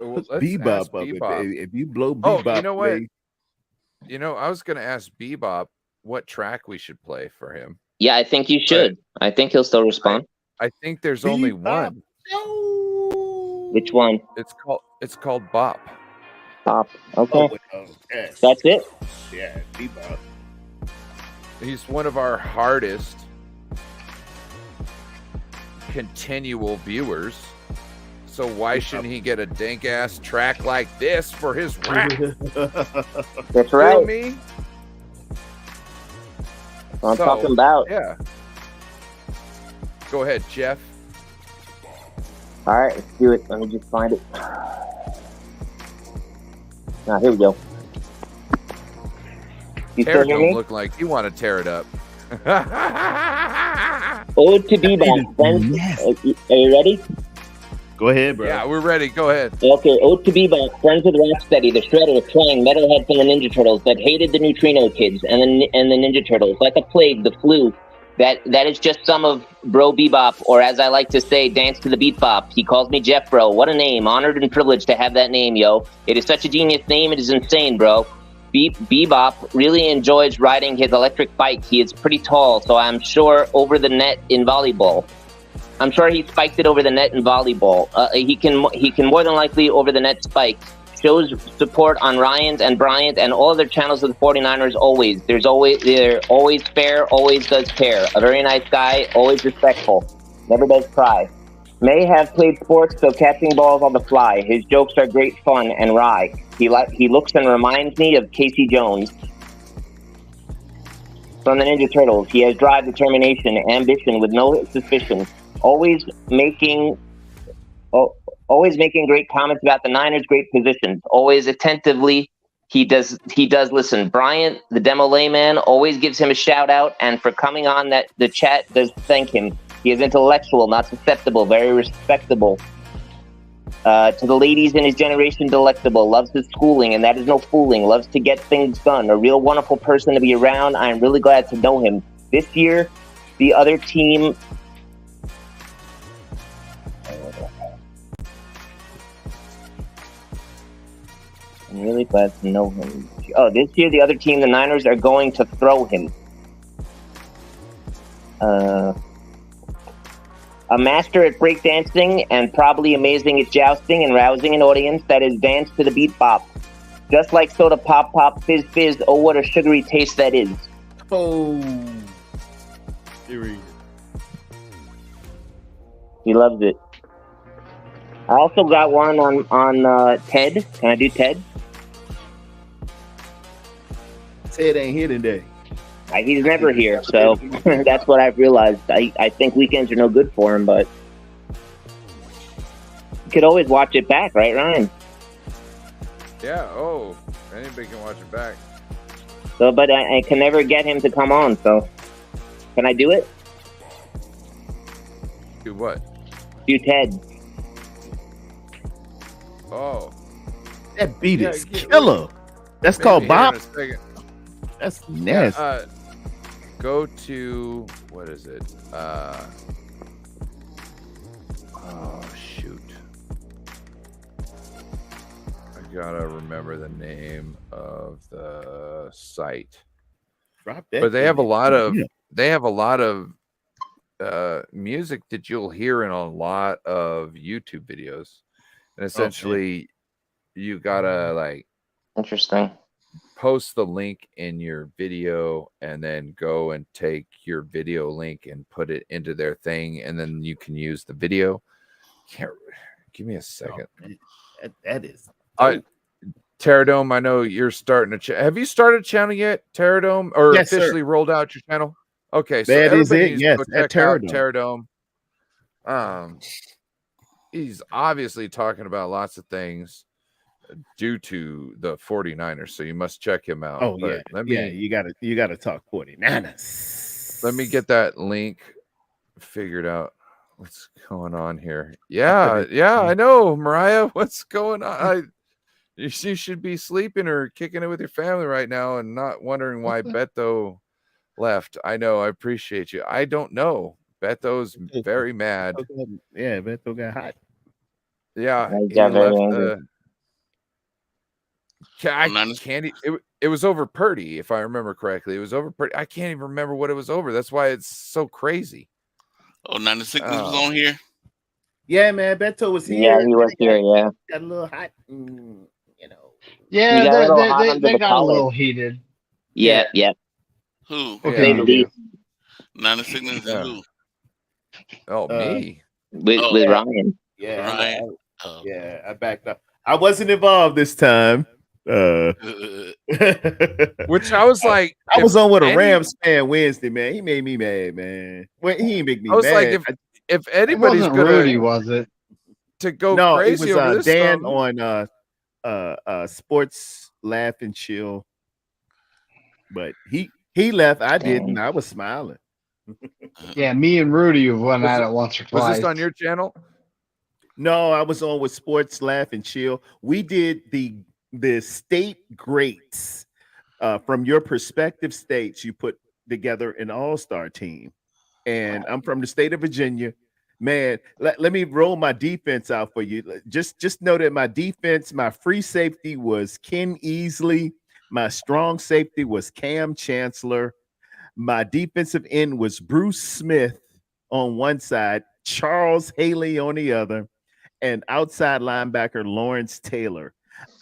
Well, Bebop. If you blow Bebop, you know what? You know, I was going to ask Bebop what track we should play for him. Yeah, I think you should. I think he'll still respond. I think there's only one. Which one? It's called Bop. Bop. Okay. That's it. Yeah, Bebop. He's one of our hardest continual viewers. So why shouldn't he get a dank ass track like this for his rap? That's right. Feel me? I'm talking about. Yeah. Go ahead, Jeff. All right, let's do it. Let me just find it. Now, here we go. You Tear don't look like you want to tear it up. Ode to Bebop. Friends, are you ready? Go ahead, bro. Yeah, we're ready. Go ahead. Okay, Ode to Bebop, friends with Rocksteady, the Shredder, Clang, Metalhead from the Ninja Turtles that hated the Neutrino Kids and the Ninja Turtles like a plague, the flu. That is just some of Bro Bebop, or as I like to say, Dance to the Beat Bop. He calls me Jeff, bro. What a name. Honored and privileged to have that name, yo. It is such a genius name. It is insane, bro. Bebop really enjoys riding his electric bike. He is pretty tall, so I'm sure over the net in volleyball. I'm sure he spiked it over the net in volleyball. He can more than likely over the net spike. Shows support on Ryan's and Bryant and all other channels of the 49ers always. They're always fair, always does care. A very nice guy, always respectful. Never does cry. May have played sports, so catching balls on the fly. His jokes are great fun and wry. He looks and reminds me of Casey Jones. From the Ninja Turtles, he has drive, determination, ambition with no suspicion. Always making great comments about the Niners' great positions. Always attentively, he does listen. Bryant, the demo layman, always gives him a shout out, and for coming on that the chat does thank him. He is intellectual, not susceptible, very respectable. To the ladies in his generation, delectable, loves his schooling, and that is no fooling, loves to get things done. A real wonderful person to be around. I am really glad to know him. This year, the other team... I'm really glad to know him. Oh, this year, the other team, the Niners, are going to throw him. A master at breakdancing and probably amazing at jousting and rousing an audience that is dance to the beat bop. Just like soda pop pop fizz fizz, oh what a sugary taste that is. Oh, here we go. He loves it. I also got one on Ted. Can I do Ted? Ted ain't here today. He's never here, so that's what I've realized. I think weekends are no good for him, but you could always watch it back, right, Ryan? Yeah. Oh, anybody can watch it back. So, but I can never get him to come on. So, can I do it? Do what? Do Ted. Oh, That beat Yeah, is get- killer. That's maybe called here in Bob. a second. That's Yeah, nasty. go to what is it? Oh shoot! I gotta remember the name of the site. Drop that But they have a beat. lot of Yeah. music that you'll hear in a lot of YouTube videos, and essentially you gotta like Interesting. post the link in your video and then go and take your video link and put it into their thing, and then you can use the video. Can't give me a second. Oh, man. That is. I Terradome, I know you're starting a have you started a channel yet, Terradome, or Yes, sir. officially rolled out your channel? Okay, so That is everybody it, needs to yes, go at check out Terradome. Terradome. He's obviously talking about lots of things due to the 49ers, so you must check him out. Oh But yeah, you gotta talk 49ers. let me get that link figured out. What's going on here? Yeah, I know, Mariah. What's going on? You should be sleeping or kicking it with your family right now and not wondering why Beto left. I know. I appreciate you. I don't know. Beto's very mad. Yeah, Beto got hot. Yeah, I he got very left. angry. It was over Purdy, if I remember correctly. It was over Purdy. I can't even remember what it was over. That's why it's so crazy. Oh, 96 was Oh. on here. Yeah, man, Beto was here. Yeah, he was here, yeah. Got a little hot, you know. You got a Yeah, little hot under they the got a collar. little heated. Yeah. Who? Okay, Say the you least. 96 and Yeah. who? Oh, me. With Oh. Ryan. Yeah, Ryan. Oh. yeah, I backed up. I wasn't involved this time. Which I was like, I was on with a any- Rams fan Wednesday, man. He made me mad, man. Well, he didn't make me I was mad. like, if It anybody's wasn't gonna Rudy, was it? to go no, it crazy over was this Dan stuff, on Sports Laugh and Chill. But he left. I didn't. I was smiling. Yeah, me and Rudy went at it once or was twice. this on your channel? No, I was on with Sports Laugh and Chill. We did the state greats from your perspective states. You put together an all-star team, and I'm from the state of Virginia. Man, let me roll my defense out for you. Just know that my defense, my free safety was Ken Easley. My strong safety was Cam Chancellor. My defensive end was Bruce Smith on one side, Charles Haley on the other, and outside linebacker Lawrence Taylor.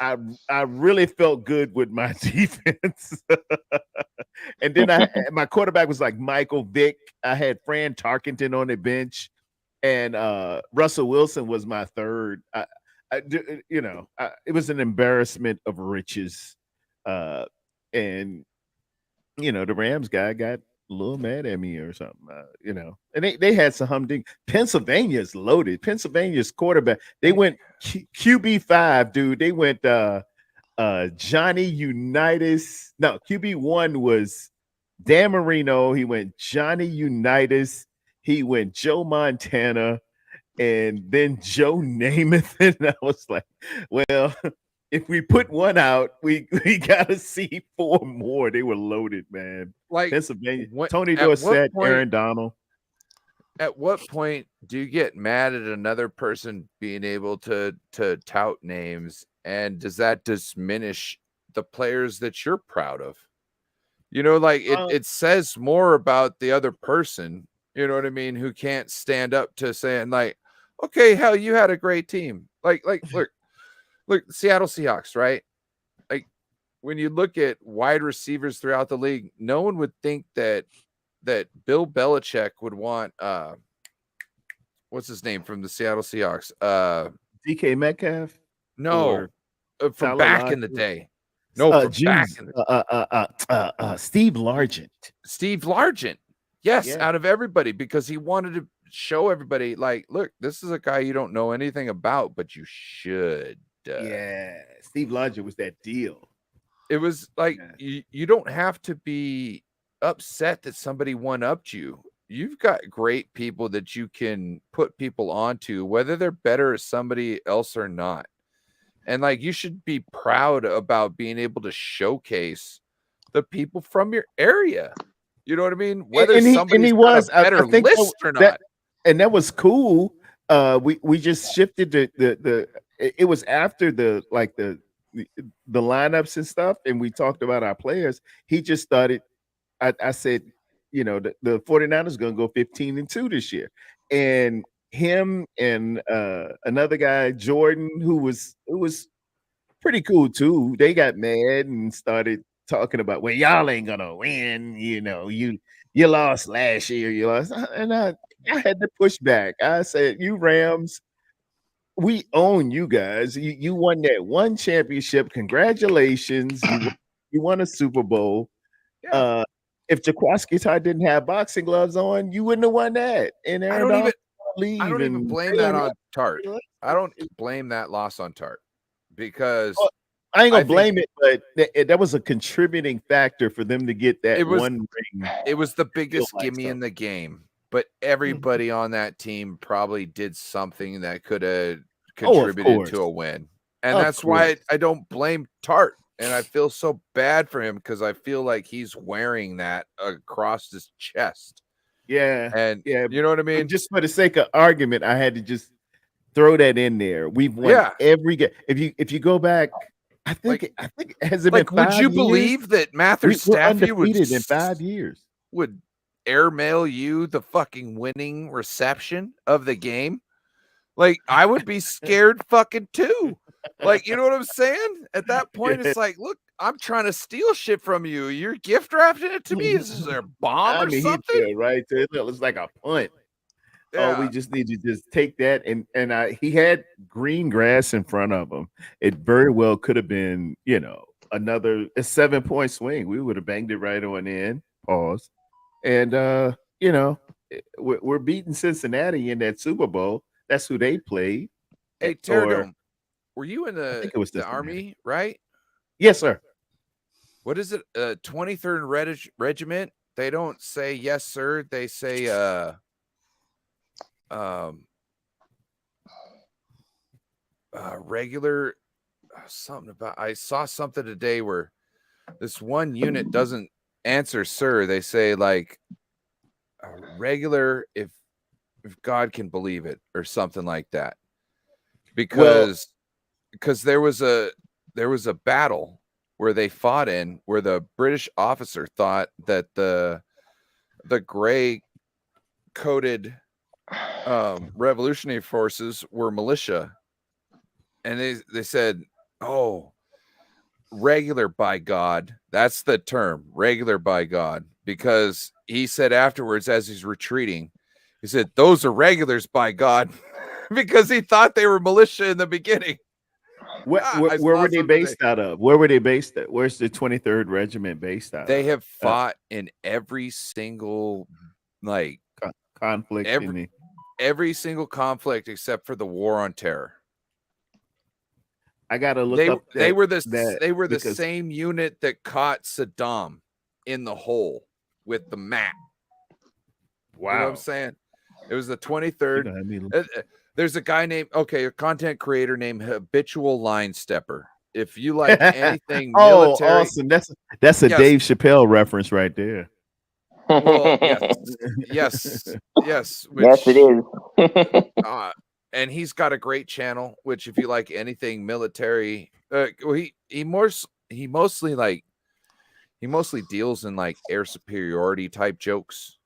I really felt good with my defense. And then my quarterback was like Michael Vick. I had Fran Tarkenton on the bench, and Russell Wilson was my third. It was an embarrassment of riches. And the Rams guy got a little mad at me or something, and they had some humding. Pennsylvania's loaded. Pennsylvania's quarterback. They went QB5, dude. They went Johnny Unitas. No, QB1 was Dan Marino. He went Johnny Unitas. He went Joe Montana. And then Joe Namath, and I was like, well, if we put one out, we gotta see 4 more. They were loaded, man. Like Pennsylvania, what, Tony at what Dorsett, point- Aaron Donald. At what point do you get mad at another person being able to tout names, and does that diminish the players that you're proud of? You know, like it says more about the other person, you know what I mean, who can't stand up to saying like, okay, hell, you had a great team. Like look, Seattle Seahawks, right? Like when you look at wide receivers throughout the league, no one would think that Bill Belichick would want what's his name from the Seattle Seahawks? DK Metcalf? No, from Tyler back in the Lockett? day. No, from back in the Steve Largent. Steve Largent. Yes, Yeah. out of everybody, because he wanted to show everybody, like, look, this is a guy you don't know anything about, but you should. Yeah, Steve Largent was that deal. It was like Yeah. you don't have to be upset that somebody one-upped you. You've got great people that you can put people onto, whether they're better at somebody else or not. And like you should be proud about being able to showcase the people from your area. You know what I mean? Whether And he somebody's was got a better I think list or not. and that was cool. We just shifted the it was after the lineups and stuff, and we talked about our players. He just started. I said, you know, the 49ers going to go 15-2 this year, and him and another guy, Jordan, who was pretty cool too. They got mad and started talking about, well, y'all ain't gonna win. You know, you lost last year. You lost, and I had to push back. I said, you Rams, we own you guys. You won that one championship. Congratulations. You won a Super Bowl. Yeah. If Jaquaski Todd didn't have boxing gloves on, you wouldn't have won that. And I Aaron don't Donald even leave and blame that Jalen on Tart. Hurts. I don't blame that loss on Tart because I ain't gonna I think- blame it, but that was a contributing factor for them to get that It was- one ring. it was the biggest like gimme in something. the game. But everybody on that team probably did something that could have contributed course. to a win. And Of that's why course. I don't blame Tart. And I feel so bad for him because I feel like he's wearing that across his chest. Yeah, And yeah. you know what I But mean? just for the sake of argument, I had to just throw that in there. We've won Yeah. every game. If you go back, I think has it Like, been would 5 you years? believe that Matthew We're Staffy undefeated in 5 years. would airmail you the fucking winning reception of the game? Like, I would be scared fucking too. Like, you know what I'm saying? At that point, Yeah. it's like, look, I'm trying to steal shit from you. You're gift drafting it to me. Is there a bomb I or mean, he something? did, right? It was like a punt. Yeah. Oh, we just need to just take that and he had green grass in front of him. It very well could have been, you know, a 7-point swing. We would have banged it right on in. Pause. And you know, we're beating Cincinnati in that Super Bowl. That's who they played. Hey, Or- Pterodome, were you in think it was the Cincinnati. Army, right? Yes, sir. What is it? 23rd Regiment? They don't say yes, sir. They say regular something about. I saw something today where this one unit doesn't answer sir. They say like regular if God can believe it or something like that. Because there was a battle where they fought in where the British officer thought that the gray coated revolutionary forces were militia, and they said, oh, regular by God, that's the term, regular by God, because he said afterwards as he's retreating, he said those are regulars by God because he thought they were militia in the beginning. Where I were saw they something based out of? Where were they based at? Where's the 23rd Regiment based out They of? have fought in every single like Conflict in the every single conflict except for the war on terror. I gotta look They up. they were the because- same unit that caught Saddam in the hole with the map. You know what Wow. I'm saying? It was the You 23rd. know, I mean, There's a guy named a content creator named Habitual Line Stepper. If you like anything military, awesome. That's a Yes. Dave Chappelle reference right there. well, yes, yes, which, it is. and he's got a great channel. Which, if you like anything military, he mostly deals in like air superiority type jokes.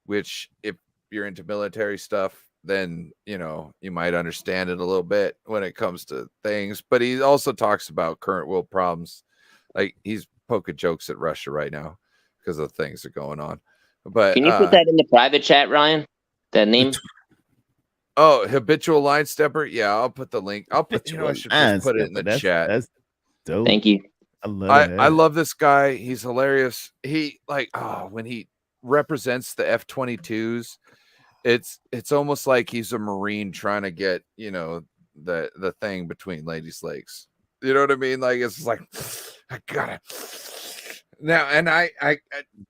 Which, if you're into military stuff, then you might understand it a little bit when it comes to things. But he also talks about current world problems. Like he's poking jokes at Russia right now because of the things that are going on. But Can you put that in the private chat, Ryan? That name? Oh, Habitual Line Stepper. Yeah, I'll put the link. I should just put it in the chat. That's dope. Thank you. I love this guy. He's hilarious. He when he represents the F-22s, it's almost like he's a Marine trying to get the thing between ladies' legs. You know what I mean? Like it's like I gotta now. And I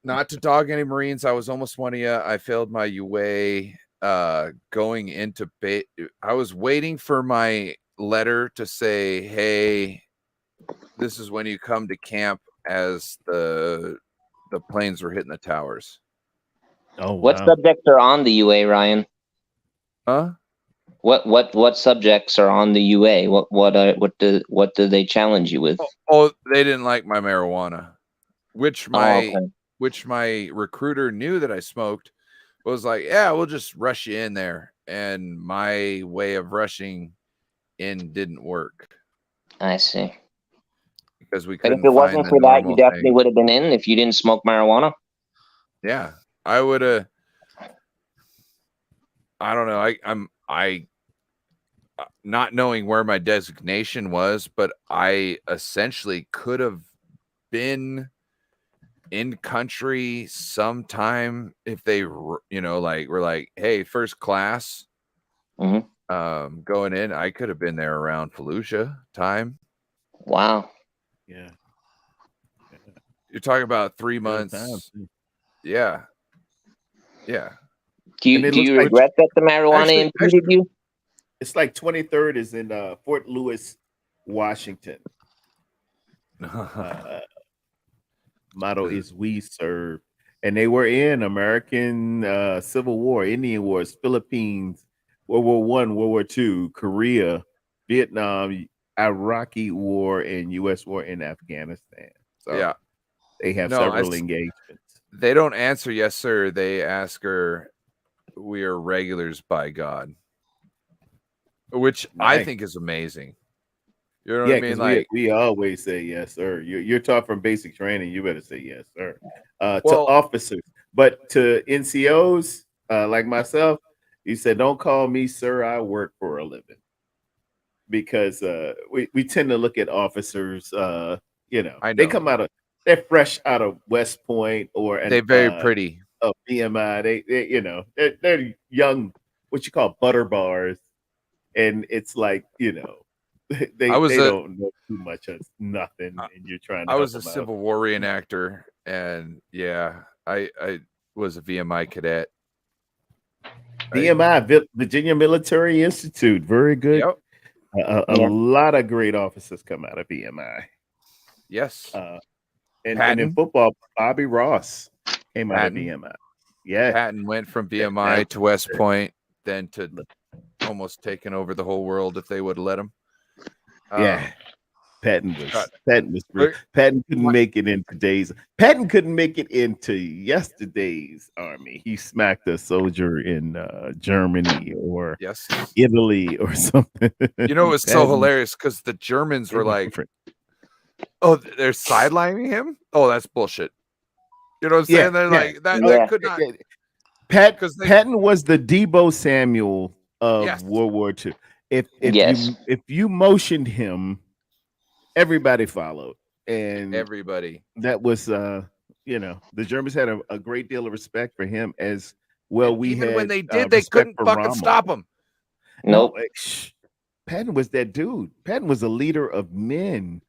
not to dog any Marines. I was almost one of you. I failed my UA. Going into I was waiting for my letter to say, hey, this is when you come to camp, as the planes were hitting the towers. Oh, What wow. subjects are on the UA, Ryan? Huh? What subjects are on the UA? What do they challenge you with? Oh, they didn't like my marijuana, which my okay. recruiter knew that I smoked. Was like, yeah, we'll just rush you in there, and my way of rushing in didn't work I see. because we But couldn't. if it wasn't find for the that, you normal definitely thing. would have been in if you didn't smoke marijuana. Yeah, I would have. I don't know. I not knowing where my designation was, but I essentially could have been in country sometime if they were like, hey, first class going in. I could have been there around Fallujah time. Wow. Yeah. You're talking about 3 Good months. times. Yeah. Do And it you looks like- regret that the marijuana impeded you? It's like 23rd is in Fort Lewis, Washington. Motto is "We serve," and they were in American Civil War, Indian Wars, Philippines, World War I, World War II, Korea, Vietnam, Iraqi War, and U.S. War in Afghanistan. So yeah, they have several engagements. They don't answer yes, sir. They ask her, "We are regulars by God," which I think is amazing. You know what I mean? Like we always say yes, sir. You're taught from basic training. You better say yes, sir. To Well- officers, but to NCOs like myself, you said, "Don't call me sir. I work for a living." Because we tend to look at officers. I know. They come out of they're fresh out of West Point or they're very pretty. BMI. They they're young, what you call butter bars, and it's like they don't know too much of nothing, and you're trying to. I was a help them out. Civil War reenactor, and yeah, I was a VMI cadet. VMI, Virginia Military Institute, very good. Yep. A lot of great officers come out of VMI. Yes. And in football, Bobby Ross came out of Patton. VMI. Yeah. Patton went from VMI to West Point, then to almost taking over the whole world if they would have let him. Yeah. Patton couldn't make it into days. Patton couldn't make it into yesterday's army. He smacked a soldier in Germany or Italy or something. You know, it was so hilarious because the Germans were like, "Oh, they're sidelining him. Oh, that's bullshit." You know what I'm saying? They're like that. They could not. Patton was the Debo Samuel of World War II. If you motioned him, everybody followed, and everybody. That was the Germans had a great deal of respect for him as well. And even when they did, they couldn't fucking stop him. Nope. Patton was that dude. Patton was a leader of men.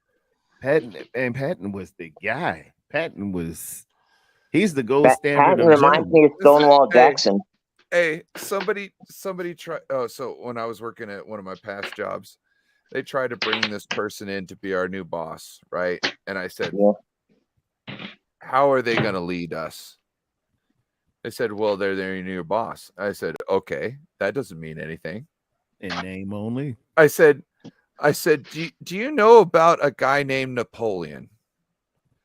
Patton was the guy. He's the gold standard. Patton reminds me of Stonewall Jackson. Hey, somebody try. Oh, so when I was working at one of my past jobs, they tried to bring this person in to be our new boss, right? And I said, Yeah. how are they going to lead us? They said, well, they're their new boss. I said, okay, that doesn't mean anything. In name only. I said, do you know about a guy named Napoleon?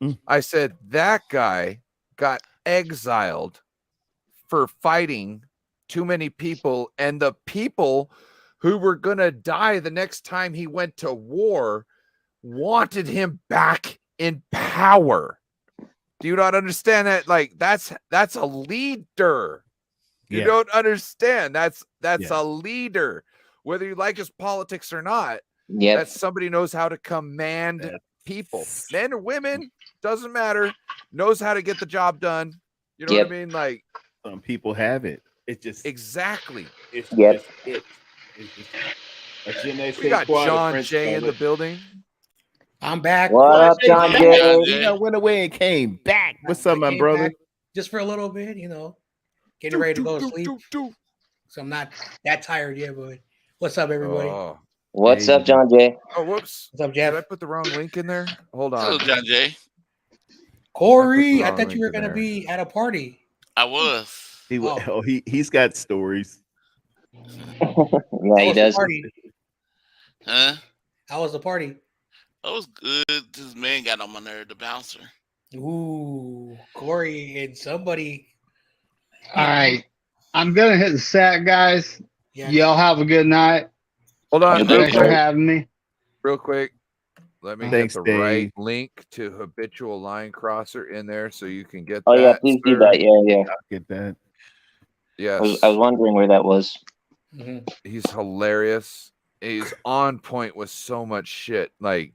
Mm. I said, that guy got exiled for fighting too many people, and the people who were going to die the next time he went to war wanted him back in power. Do you not understand that? Like, that's a leader. You Yeah. don't understand. That's Yeah. a leader. Whether you like his politics or not, Yep. that's somebody knows how to command people. Men or women, doesn't matter. Knows how to get the job done. You know Yep. what I mean? Like, Some people have it. It just exactly. it's Yep. just it. It's just a je ne We sais got quoi, the John French Jay call in the it. building. I'm back. What up, John Hey, Jay? John You Jay. know, went away and came back. What's up, I my came brother? back just for a little bit, getting ready to go to sleep. So I'm not that tired yet, but what's up, everybody? Oh, What's Hey. up, John Jay? whoops. What's up, Did I Jeff? put the wrong link in there? Hold Hello, on. John Jay. Corey, I I put the thought you wrong were link in gonna be at a party. I was. He's got stories. Yeah, How he was the does. party? Huh? How was the party? That was good. This man got on my nerve, the bouncer. Ooh, Corey and somebody. All right. I'm gonna hit the sack, guys. Yeah. Y'all have a good night. Hold on, Have a real good Thanks for quick. night. having me. Real quick. Let me Thanks, get the right Dave. link to Habitual Line Crosser in there so you can get Oh that. yeah, please do sir. that. Yeah. I'll get that. Yes. I was wondering where that was. Mhm. He's hilarious. He's on point with so much shit. Like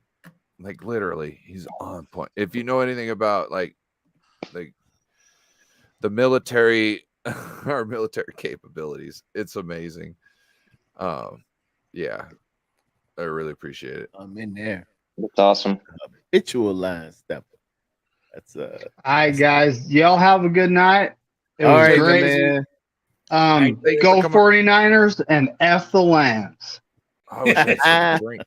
literally, he's on point. If you know anything about like the military, our military capabilities, it's amazing. Yeah, I really appreciate it. I'm in there. That's awesome. Habitual line step. That's All right, guys. Y'all have a good night. It all was right, my great. man. Thank you Go for coming. 49ers and F the Lambs. I wish I had some drink.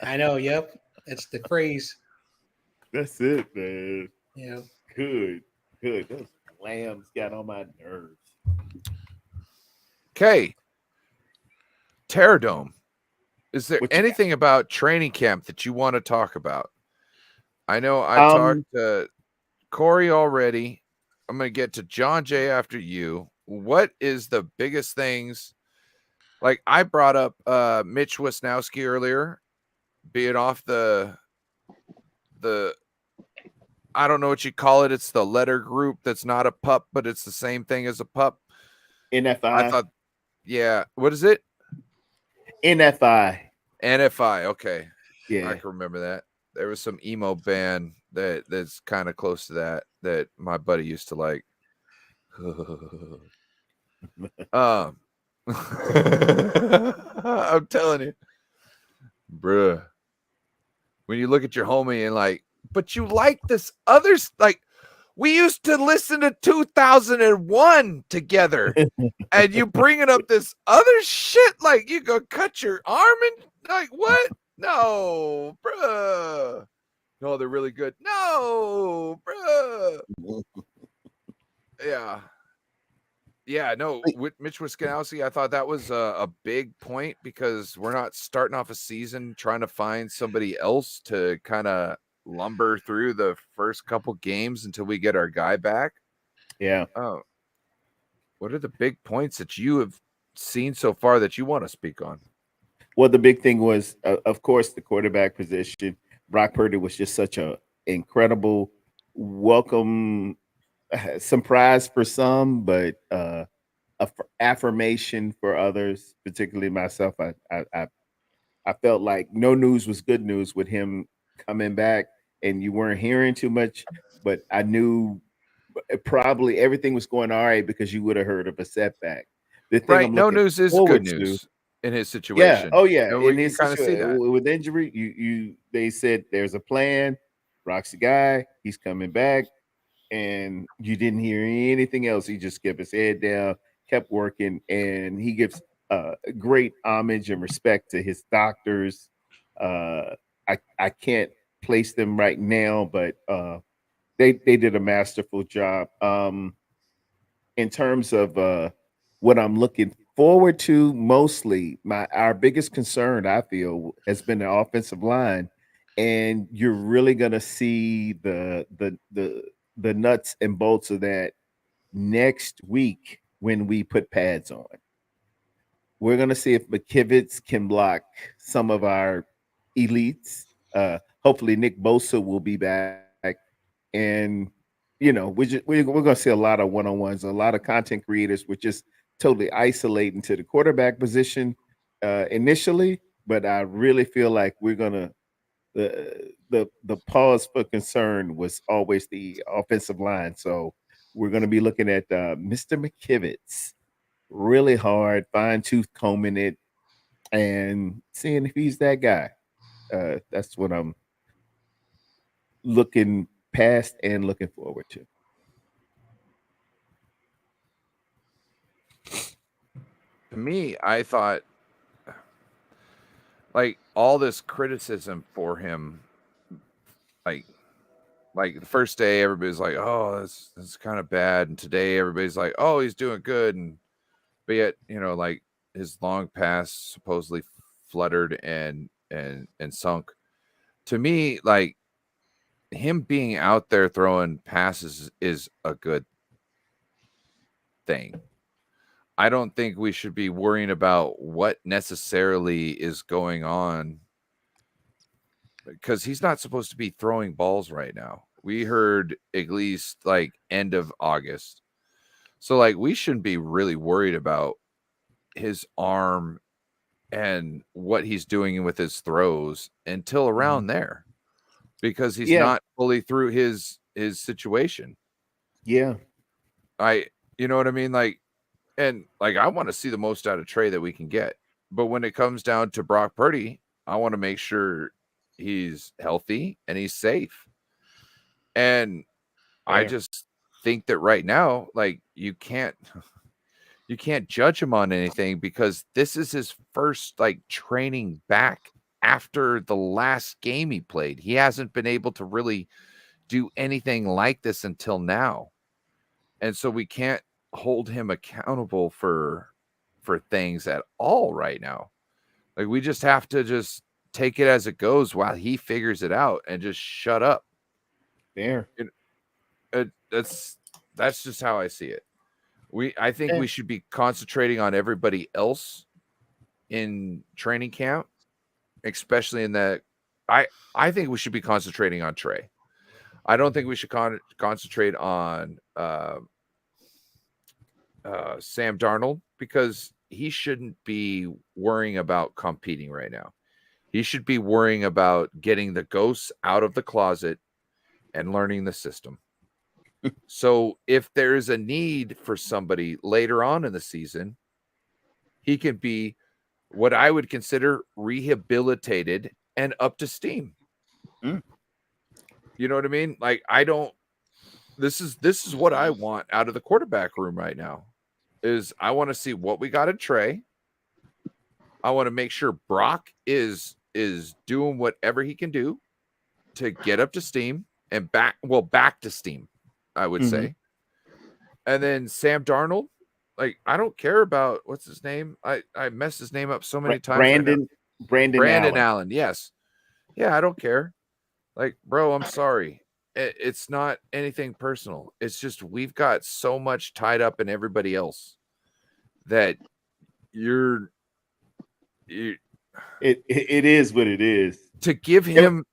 I know. Yep, it's the phrase. That's it, man. Yeah. Good. Those lambs got on my nerves. Okay. Terradome. Is there What you got? anything about training camp that you want to talk about? I know I talked to Corey already. I'm going to get to John Jay after you. What is the biggest things? Like I brought up Mitch Wisnowski earlier, being off the I don't know what you call it. It's the letter group that's not a pup, but it's the same thing as a pup. NFI. I thought, yeah. What is it? NFI. NFI. Okay. Yeah. I can remember that. There was some emo band that's kind of close to that my buddy used to like. I'm telling you, bruh. When you look at your homie and like, but you like this others, like we used to listen to 2001 together, and you bringing up this other shit, like you go cut your arm and like what? No, bruh. No, they're really good. No, bruh. Yeah, no, with Mitch Wisnowski, I thought that was a big point because we're not starting off a season trying to find somebody else to kind of lumber through the first couple games until we get our guy back. Yeah. Oh, what are the big points that you have seen so far that you want to speak on? Well, the big thing was, of course, the quarterback position. Brock Purdy was just such a incredible welcome surprise for some, but affirmation for others, particularly myself. I felt like no news was good news with him coming back, and you weren't hearing too much, but I knew probably everything was going all right because you would have heard of a setback. The thing Right, I'm no looking news is forward good to- news in his Yeah. situation. Oh, yeah. And In we can his kind of see that. with injury, they said there's a plan. Brock's the guy. He's coming back, and you didn't hear anything else. He just kept his head down, kept working, and he gives great homage and respect to his doctors. I can't place them right now, but they did a masterful job. In terms of what I'm looking forward to, mostly our biggest concern, I feel, has been the offensive line, and you're really gonna see the nuts and bolts of that next week when we put pads on. We're gonna see if McKivitz can block some of our elites. Hopefully, Nick Bosa will be back, and we're gonna see a lot of one-on-ones, a lot of content creators. We're just totally isolating to the quarterback position initially, but I really feel like we're gonna the pause for concern was always the offensive line. So we're gonna be looking at Mr. McKivitz really hard, fine-tooth combing it, and seeing if he's that guy. That's what I'm looking past and looking forward to. To me, I thought like all this criticism for him, like the first day everybody's like, oh, that's kind of bad, and today everybody's like, oh, he's doing good, and but yet like his long pass supposedly fluttered and sunk. To me, like him being out there throwing passes is a good thing. I don't think we should be worrying about what necessarily is going on, because he's not supposed to be throwing balls right now. We heard at least like end of August. So like we shouldn't be really worried about his arm and what he's doing with his throws until around there, because he's not fully through his situation. Yeah. You know what I mean? Like, and like I want to see the most out of Trey that we can get. But when it comes down to Brock Purdy, I want to make sure he's healthy and he's safe. And I just think that right now, like you can't judge him on anything, because this is his first like training back after the last game he played. He hasn't been able to really do anything like this until now. And so we can't hold him accountable for things at all right now. Like we just have to just take it as it goes while he figures it out and just shut up. There. That's just how I see it. I think we should be concentrating on everybody else in training camp, especially in that. I think we should be concentrating on Trey. I don't think we should concentrate on Sam Darnold, because he shouldn't be worrying about competing right now. He should be worrying about getting the ghosts out of the closet and learning the system. So if there is a need for somebody later on in the season, he can be what I would consider rehabilitated and up to steam. You know what I mean? Like this is what I want out of the quarterback room right now. Is I want to see what we got in Trey. I want to make sure Brock is doing whatever he can do to get up to steam and back to steam, I would say. And then Sam Darnold, like I don't care about what's his name. I messed his name up so many times. Brandon Allen. Yes. Yeah, I don't care. Like, bro, I'm sorry. It's not anything personal. It's just we've got so much tied up in everybody else that it is what it is. To give him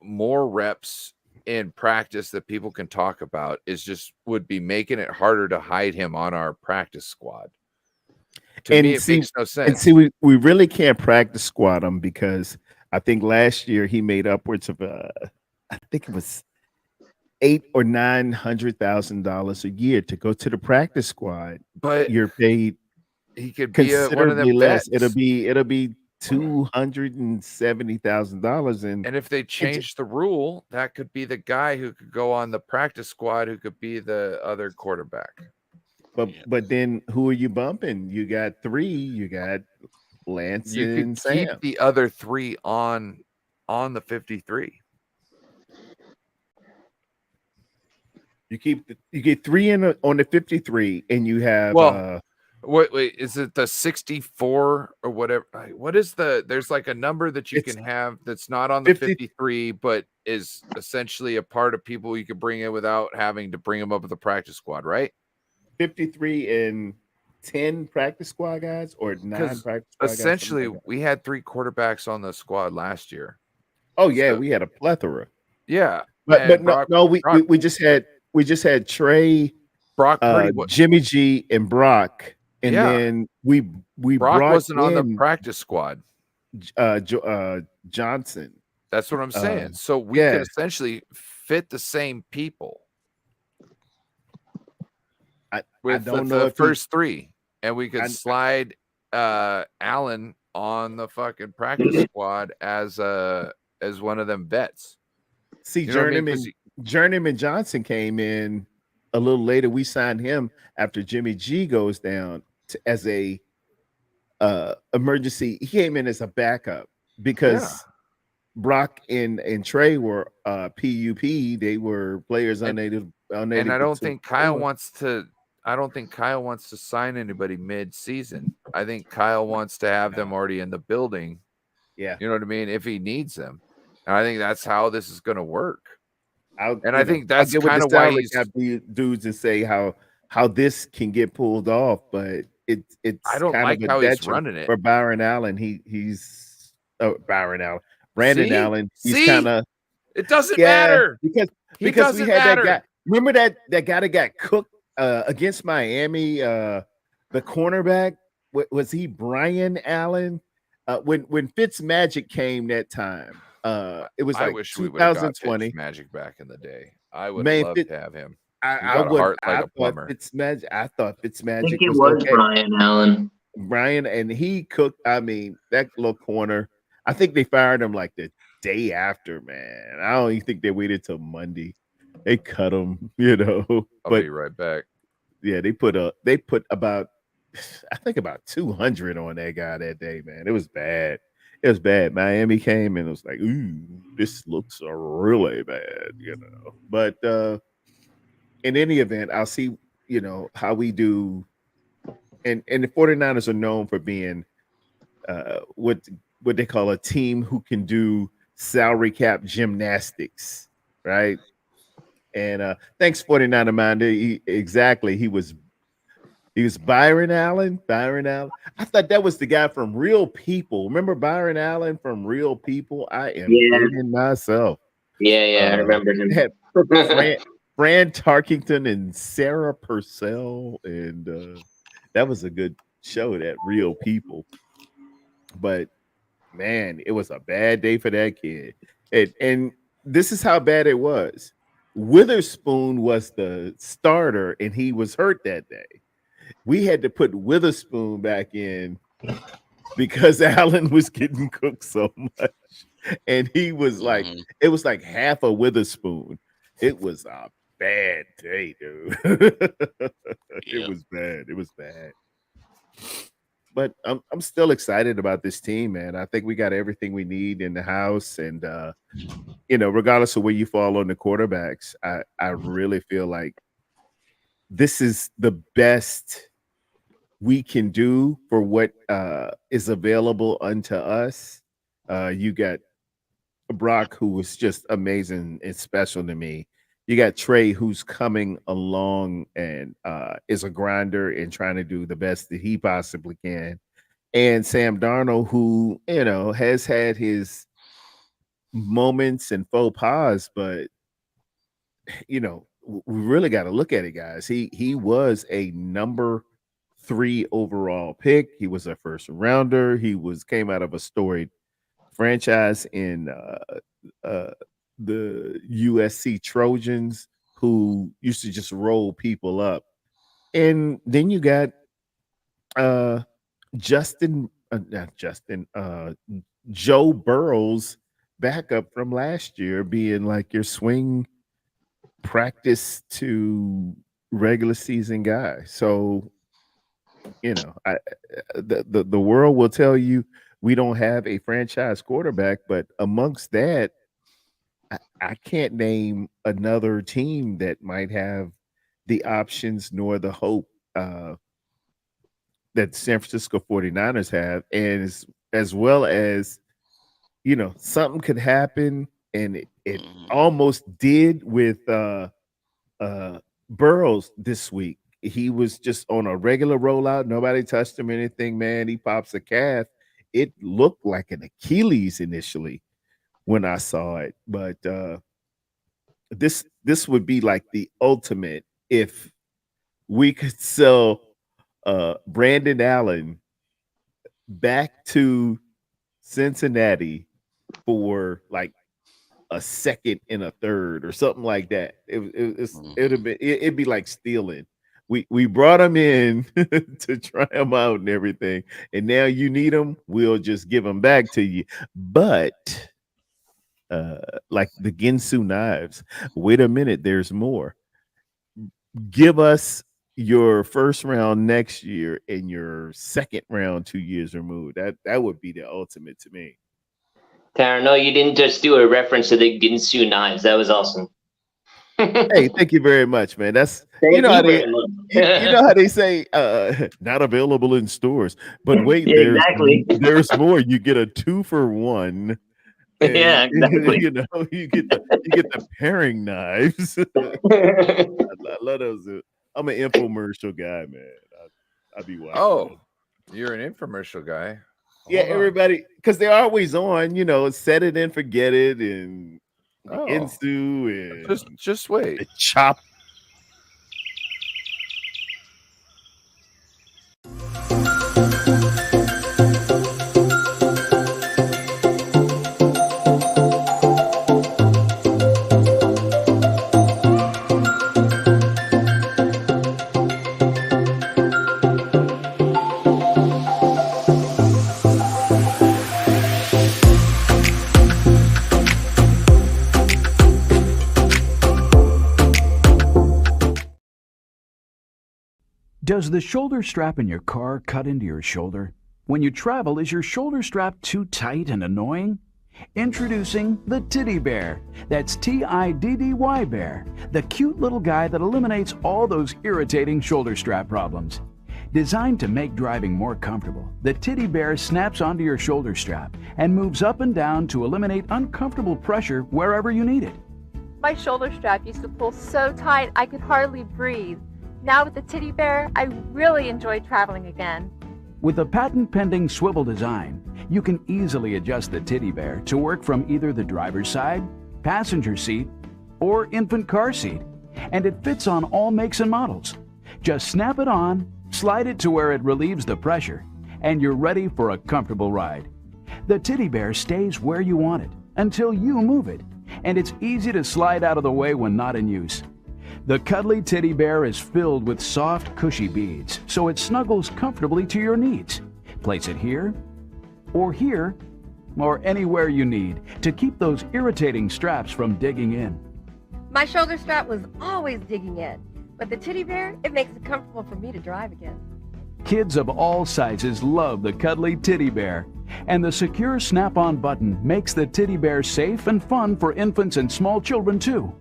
more reps in practice that people can talk about would be making it harder to hide him on our practice squad. To me, it makes no sense. And see, we really can't practice squad him, because I think last year he made upwards of I think it was $800,000 or $900,000 a year to go to the practice squad. But you're paid. He could be one of them less. vets. It'll be $270,000, and if they change the rule, that could be the guy who could go on the practice squad, who could be the other quarterback. But then who are you bumping? You got 3. You got Lance You and could keep Sam. the other 3 on the 53. You get 3 on the 53, and you have wait, is it the 64 or whatever? What is there's like a number that you can have that's not on the 53, but is essentially a part of people you could bring in without having to bring them up with the practice squad, right? 53 and 10 practice squad guys, or 9 practice squad guys. Essentially, we had 3 quarterbacks on the squad last year. Oh yeah, we had a plethora. Yeah, but no, we just had Trey, Brock, Jimmy G, and Brock, and then we Brock brought wasn't on the practice squad. Johnson. That's what I'm saying. So we could essentially fit the same people. I don't know the if first 3, and we could slide Allen on the fucking practice squad as one of them vets. See, Journeyman Johnson came in a little later. We signed him after Jimmy G goes down as a emergency. He came in as a backup because Brock and Trey were PUP. They were players unable. And I don't think Kyle wants to. I don't think Kyle wants to sign anybody mid-season. I think Kyle wants to have them already in the building. Yeah, you know what I mean. If he needs them, and I think that's how this is going to work. I think that's kind of why he's got dudes and say how this can get pulled off, but it's I don't kind like of how he's running it for Byron Allen. He's Byron Allen, Brandon Allen. He's kind of it doesn't matter because we had that guy. Remember that guy that got cooked against Miami, the cornerback. Was he Brian Allen? When Fitzmagic came that time. It was like 2020 Magic back in the day. I would love to have him. I thought Fitzmagic. I thought Fitzmagic. I think it was Brian Allen. Brian, and he cooked. I mean, that little corner. I think they fired him like the day after. Man, I don't even think they waited till Monday. They cut him. I'll be right back. Yeah, they put about, I think about 200 on that guy that day. Man, it was bad. It was bad. Miami came and it was like, ooh, this looks really bad, But in any event, I'll see, how we do. And the 49ers are known for being what they call a team who can do salary cap gymnastics, right? And thanks, 49er Minder. He was Byron Allen. I thought that was the guy from Real People. Remember Byron Allen from Real People? I am kidding myself. Yeah, I remember him. Fran Tarkington and Sarah Purcell, and that was a good show, that Real People. But man, it was a bad day for that kid. And this is how bad it was. Witherspoon was the starter, and he was hurt that day. We had to put Witherspoon back in because Allen was getting cooked so much. And he was like, it was like half a Witherspoon. It was a bad day, dude. It was bad. It was bad. But I'm still excited about this team, man. I think we got everything we need in the house. And, regardless of where you fall on the quarterbacks, I really feel like this is the best we can do for what is available unto us. You got Brock, who was just amazing and special to me. You got Trey, who's coming along and is a grinder and trying to do the best that he possibly can. And Sam Darnold, who, has had his moments and faux pas, but, we really got to look at it, guys. He was a number 3 overall pick. He was a first rounder. He came out of a storied franchise in the USC Trojans, who used to just roll people up. And then you got Joe Burrow's backup from last year being like your swing practice to regular season guy. So, the world will tell you we don't have a franchise quarterback, but amongst that, I can't name another team that might have the options nor the hope that San Francisco 49ers have. And as well as, something could happen, and it almost did with Burrows this week. He was just on a regular rollout. Nobody touched him or anything, man. He pops a calf. It looked like an Achilles initially when I saw it. But this would be like the ultimate if we could sell Brandon Allen back to Cincinnati for like a second and a third or something like that. It'd be like stealing. We brought him in to try him out and everything, and now you need him. We'll just give him back to you. But like the Ginsu knives, wait a minute, there's more. Give us your first round next year and your second round 2 years removed. That would be the ultimate to me. Tara, no, you didn't just do a reference to the Ginsu knives. That was awesome. Hey, thank you very much, man. That's Thank you know you how they say not available in stores. But wait, Yeah, exactly. there's more. You get a 2-for-1. And, Yeah, exactly. you get the paring knives. I love those. I'm an infomercial guy, man. I'd be watching. Oh, you're an infomercial guy. Yeah, Hold on. everybody, because they're always on, set it and forget it, and Oh. Insu, and Just wait. the chop. Does the shoulder strap in your car cut into your shoulder? When you travel, is your shoulder strap too tight and annoying? Introducing the Titty Bear. That's Tiddy Bear, the cute little guy that eliminates all those irritating shoulder strap problems. Designed to make driving more comfortable, the Titty Bear snaps onto your shoulder strap and moves up and down to eliminate uncomfortable pressure wherever you need it. My shoulder strap used to pull so tight I could hardly breathe. Now with the Titty Bear, I really enjoy traveling again. With a patent-pending swivel design, you can easily adjust the Titty Bear to work from either the driver's side, passenger seat, or infant car seat, and it fits on all makes and models. Just snap it on, slide it to where it relieves the pressure, and you're ready for a comfortable ride. The Titty Bear stays where you want it until you move it, and it's easy to slide out of the way when not in use. The cuddly Titty Bear is filled with soft, cushy beads, so it snuggles comfortably to your needs. Place it here, or anywhere you need to keep those irritating straps from digging in. My shoulder strap was always digging in, but the Titty Bear, it makes it comfortable for me to drive again. Kids of all sizes love the cuddly Titty Bear, and the secure snap-on button makes the Titty Bear safe and fun for infants and small children too.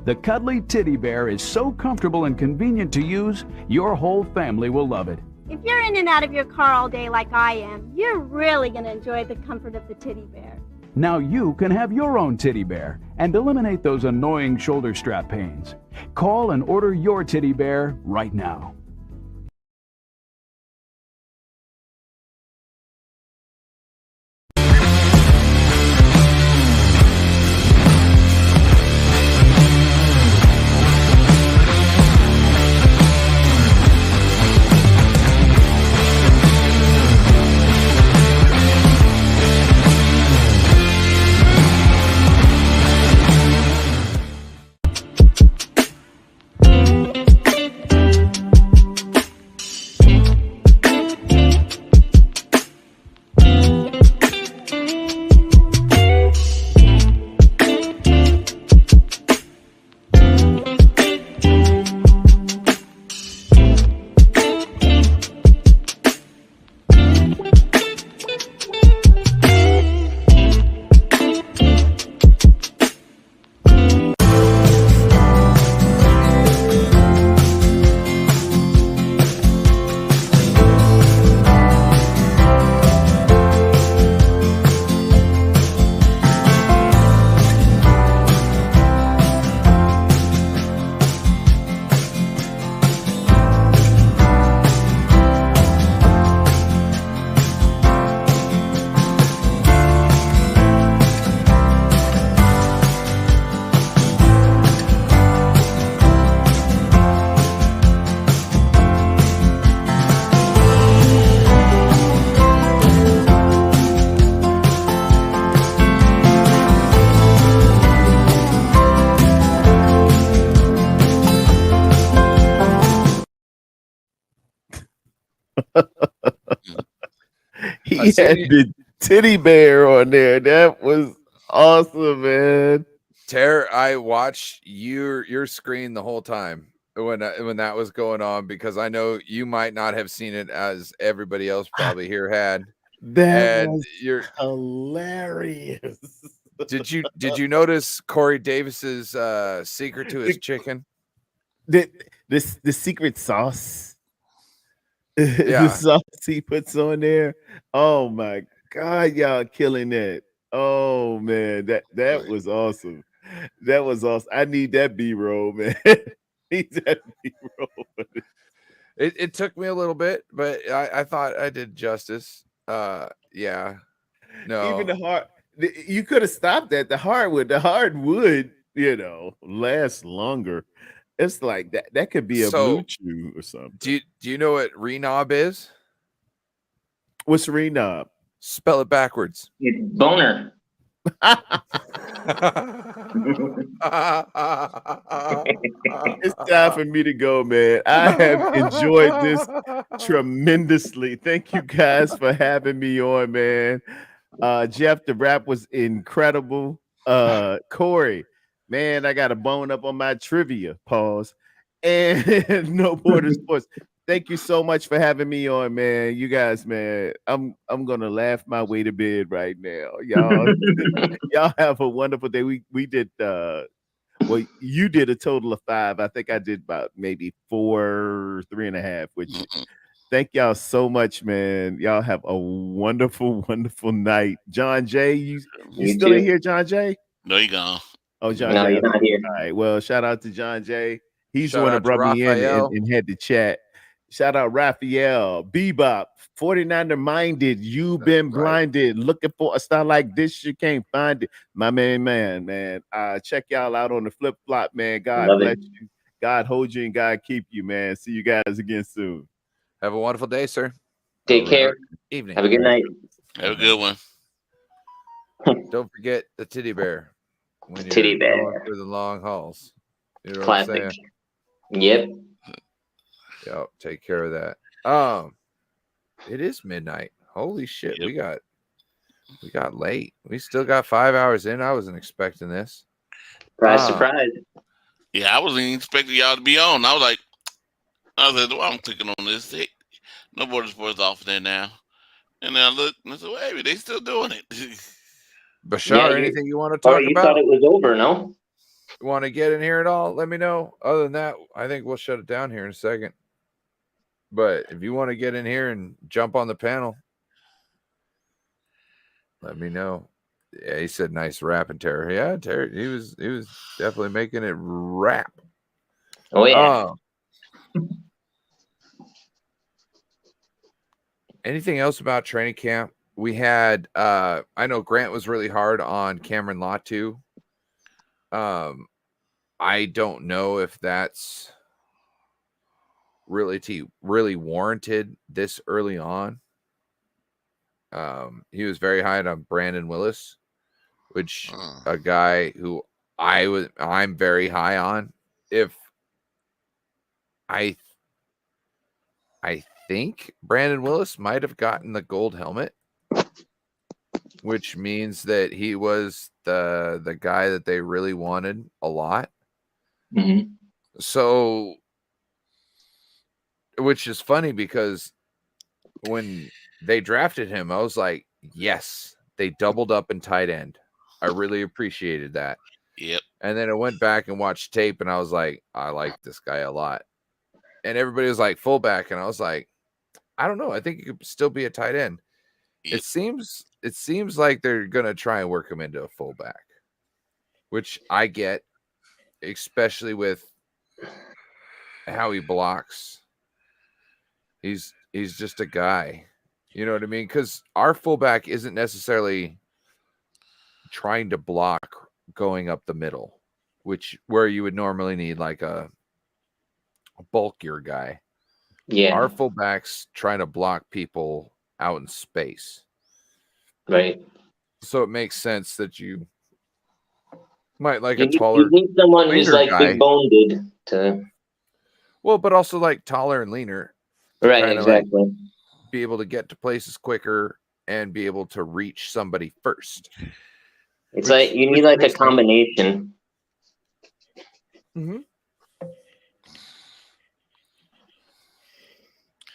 The cuddly Titty Bear is so comfortable and convenient to use, your whole family will love it. If you're in and out of your car all day like I am, you're really going to enjoy the comfort of the Titty Bear. Now you can have your own Titty Bear and eliminate those annoying shoulder strap pains. Call and order your Titty Bear right now. He I had see you- the teddy bear on there. That was awesome, man. Tara, I watched your screen the whole time when that was going on because I know you might not have seen it as everybody else probably here had. That And was you're hilarious. did you notice Corey Davis's secret to his chicken? The secret sauce. The Yeah. sauce he puts on there. Oh my god, y'all killing that. Oh man, that was awesome. That was awesome. I need that B-roll, man. Need that B-roll. It took me a little bit, but I thought I did justice. Yeah. No. Even the hard, you could have stopped at the hardwood. The hardwood, lasts longer. It's like that could be a blue chew or something. Do you know what renob is? What's renob? Spell it backwards. Boner. It's time for me to go, man. I have enjoyed this tremendously. Thank you guys for having me on, man. Jeff, the rap was incredible. Corey, man, I got a bone up on my trivia. Pause. And No Border Sports. Thank you so much for having me on, man. You guys, man, I'm gonna laugh my way to bed right now. Y'all have a wonderful day. We did well, you did a total of 5. I think I did about maybe 4, 3.5, which thank y'all so much, man. Y'all have a wonderful, wonderful night. John Jay, you still in here, John Jay? No, you gone. Oh, John No, Jay. you're not here. All right. Well, shout out to John Jay. He's the Shout one that out to brought me in Raphael. and had the chat. Shout out Raphael, Bebop, 49er Minded. You've been blinded. Looking for a style like this, you can't find it. My man. Check y'all out on the Flip Flop, man. God Love bless it. you. God hold you and God keep you, man. See you guys again soon. Have a wonderful day, sir. Take care. Evening. Have a good night. Have a good one. Don't forget the teddy bear. When you're Teddy bear. going through the long hauls. You know what I'm Classic. saying? Yep. Yep. Take care of that. It is midnight. Holy shit. Yep. We got late. We still got 5 hours in. I wasn't expecting this. Surprise. Yeah, I wasn't even expecting y'all to be on. I was like, well, I'm clicking on this. No Border Sports off there now. And then I looked and I said, well, hey, they still doing it. Bashar, Yeah, anything you want to talk you about? thought it was over, no? Want to get in here at all? Let me know. Other than that, I think we'll shut it down here in a second. But if you want to get in here and jump on the panel, let me know. Yeah, he said nice rapping, Terry. Yeah, Terry, he was definitely making it rap. Oh yeah. Anything else about training camp? We had I know Grant was really hard on Cameron Latu. I don't know if that's really warranted this early on. He was very high on Brandon Willis, which a guy who I'm very high on. If I think Brandon Willis might have gotten the gold helmet, which means that he was the guy that they really wanted a lot. Mm-hmm. So, which is funny because when they drafted him, I was like, yes, they doubled up in tight end. I really appreciated that. Yep. And then I went back and watched tape and I was like, I like this guy a lot. And everybody was like fullback. And I was like, I don't know. I think he could still be a tight end. Yep. It seems like they're going to try and work him into a fullback, which I get, especially with how he blocks. He's just a guy. You know what I mean? Because our fullback isn't necessarily trying to block going up the middle, where you would normally need like a bulkier guy. Yeah. Our fullbacks trying to block people out in space. Right. So it makes sense that you might like You a taller. You need someone who's leaner like guy. big boned to. Well, but also like taller and leaner. Right. Kinda Exactly. be able to get to places quicker and be able to reach somebody first. It's like you need like a combination. Mm-hmm.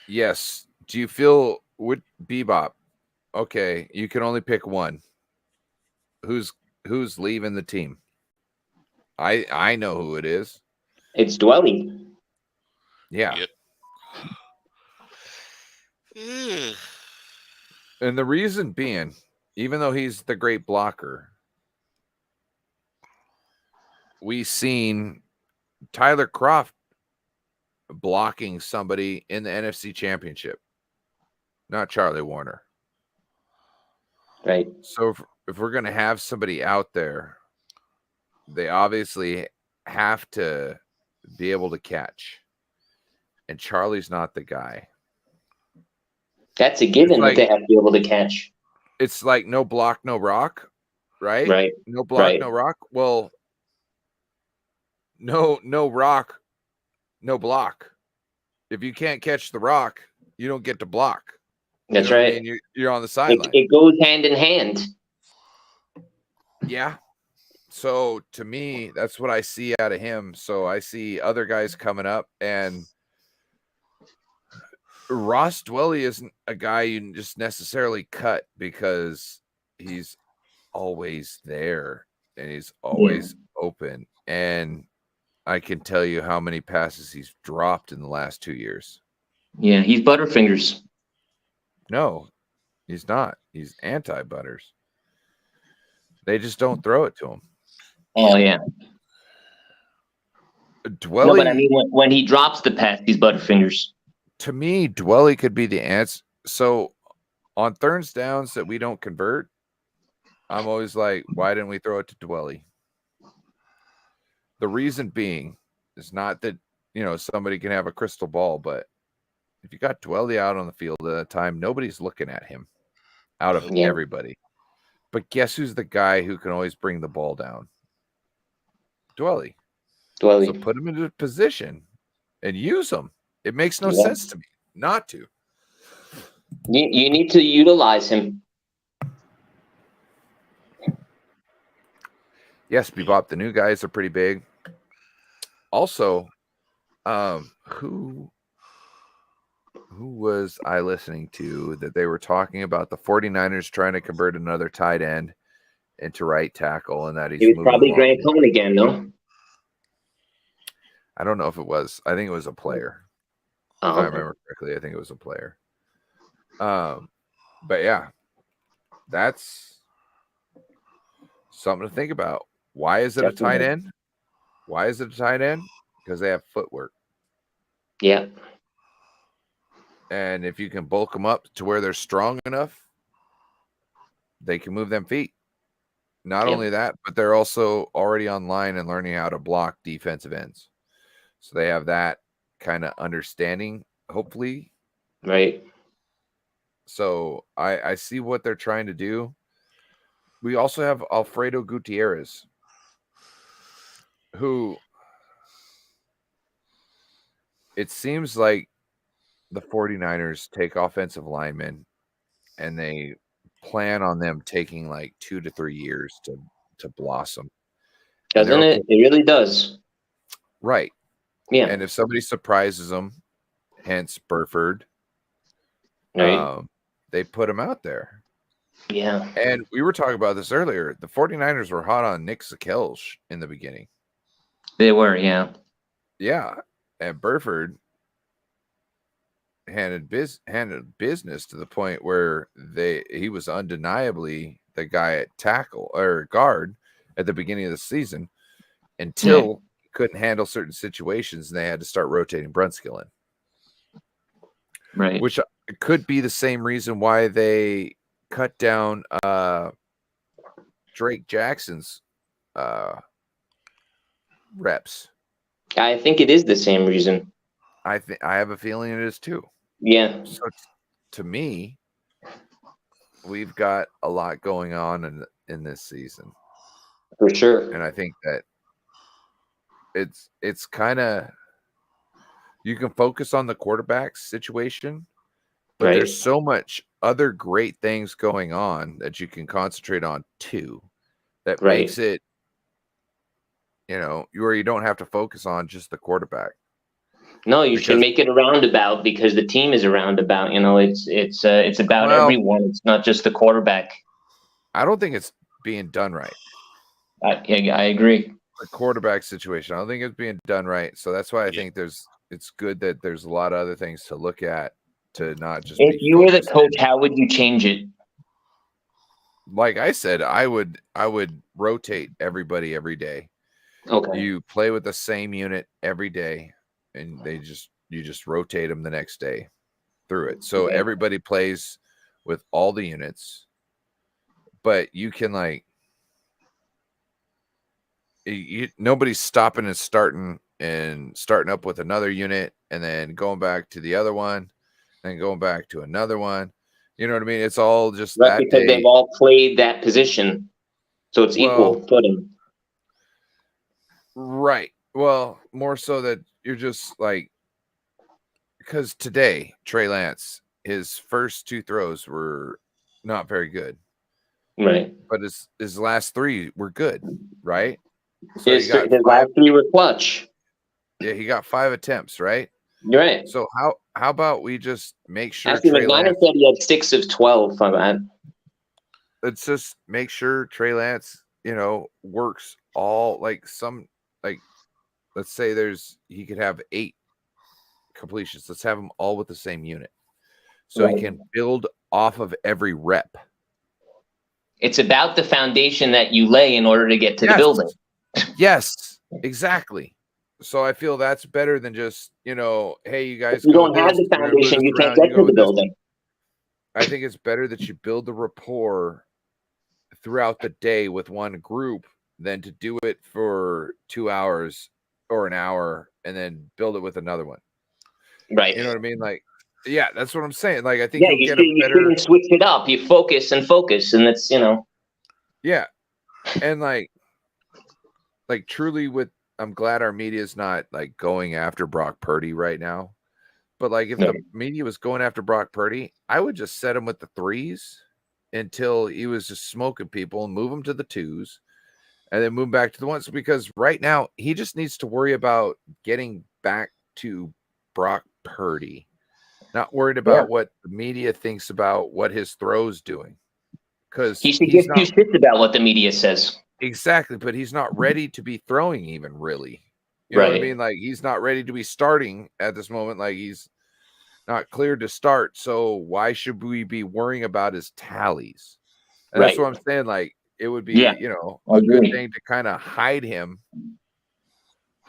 Yes. Do you feel with Bebop? Okay, you can only pick one. Who's leaving the team? I know who it is. It's Dwelly. Yeah. Yep. And the reason being, even though he's the great blocker, we seen Tyler Croft blocking somebody in the NFC Championship, not Charlie Warner. Right. So if we're going to have somebody out there, they obviously have to be able to catch. And Charlie's not the guy. That's a given Like, that they have to be able to catch. It's like no block, no rock, right? Right. No block, Right. no rock. Well, no rock, no block. If you can't catch the rock, you don't get to block. That's what I right. mean? You're on the sideline. It goes hand in hand. Yeah. So to me, that's what I see out of him. So I see other guys coming up, and Ross Dwelly isn't a guy you can just necessarily cut because he's always there and he's always open. And I can tell you how many passes he's dropped in the last 2 years. Yeah, he's Butterfingers. No, he's not. He's anti-Butters. They just don't throw it to him. Oh yeah. Dwelly, No, but I mean when he drops the pass, he's Butterfingers. to me, Dwelly could be the answer. So on third downs that we don't convert, I'm always like, why didn't we throw it to Dwelly? The reason being is not that, somebody can have a crystal ball, but if you got Dwelly out on the field at a time, nobody's looking at him out of everybody. But guess who's the guy who can always bring the ball down? Dwelly. So put him into a position and use him. It makes no sense to me not to. You need to utilize him. Yes, Bebop, the new guys are pretty big. Also, who was I listening to that they were talking about the 49ers trying to convert another tight end into right tackle, and that He was probably Grant Cohn again, no? I don't know if it was. I think it was a player. Oh, if I remember correctly, I think it was a player. But yeah, that's something to think about. Why is it a tight end? Why is it a tight end? Because they have footwork. Yeah. And if you can bulk them up to where they're strong enough, they can move them feet. Not only that, but they're also already online and learning how to block defensive ends. So they have that kind of understanding, hopefully. Right. So I see what they're trying to do. We also have Alfredo Gutierrez, who it seems like the 49ers take offensive linemen and they plan on them taking like 2 to 3 years to blossom. Doesn't it? It really does. Right. Yeah. And if somebody surprises them, hence Burford, right, they put him out there. Yeah. And we were talking about this earlier. The 49ers were hot on Nick Sakelsch in the beginning. They were, yeah. Yeah. And Burford handled business to the point where he was undeniably the guy at tackle or guard at the beginning of the season until he couldn't handle certain situations and they had to start rotating Brunskill in. Right. Which could be the same reason why they cut down Drake Jackson's reps. I think it is the same reason. I have a feeling it is too. Yeah. So to me, we've got a lot going on in this season. For sure. And I think that it's kind of, you can focus on the quarterback situation, But Right. there's so much other great things going on that you can concentrate on too, that Right. makes it, where you don't have to focus on just the quarterback. No, you should Because make it a roundabout because the team is a roundabout. It's about well, everyone. It's not just the quarterback. I don't think it's being done right. I agree. The quarterback situation, I don't think it's being done right. So that's why I think it's good that there's a lot of other things to look at, to not just If be you were the focused. coach, how would you change it? Like I said, I would rotate everybody every day. Okay. You play with the same unit every day, and you just rotate them the next day through it. So Okay. everybody plays with all the units, but you can nobody's stopping and starting up with another unit and then going back to the other one, then going back to another one. You know what I mean? It's all just Right, that because day. they've all played that position, so it's equal footing. Right. Well, more so that you're just because today, Trey Lance, his first 2 throws were not very good. Right. But his last 3 were good, right? So His he got last 3 were clutch. Yeah, he got 5 attempts, right? You're right. So how about we just make sure Actually, Trey McManus Lance, said he had 6 of 12 on that. let's just make sure Trey Lance, works all let's say he could have 8 completions. Let's have them all with the same unit. So Right. he can build off of every rep. It's about the foundation that you lay in order to get to the building. Yes, exactly. So I feel that's better than just, hey, you guys. If you go don't have this, the we're gonna move foundation, this you can't around, get go to the with this. building. I think it's better that you build the rapport throughout the day with one group than to do it for 2 hours or an hour and then build it with another one. Right. You know what I mean? Yeah, that's what I'm saying. I think Yeah, you'll you get a better. shouldn't switch it up. You focus, and that's Yeah, and truly, I'm glad our media is not going after Brock Purdy right now. But if the media was going after Brock Purdy, I would just set him with the 3s until he was just smoking people and move him to the 2s, and then move back to the 1s. Because right now he just needs to worry about getting back to Brock Purdy, not worried about what the media thinks about what his throw's doing. Because he should give 2 shits about what the media says. Exactly, but he's not ready to be throwing even really. You know what I mean? He's not ready to be starting at this moment. He's not cleared to start. So why should we be worrying about his tallies? And that's what I'm saying. It would be, a good thing to kind of hide him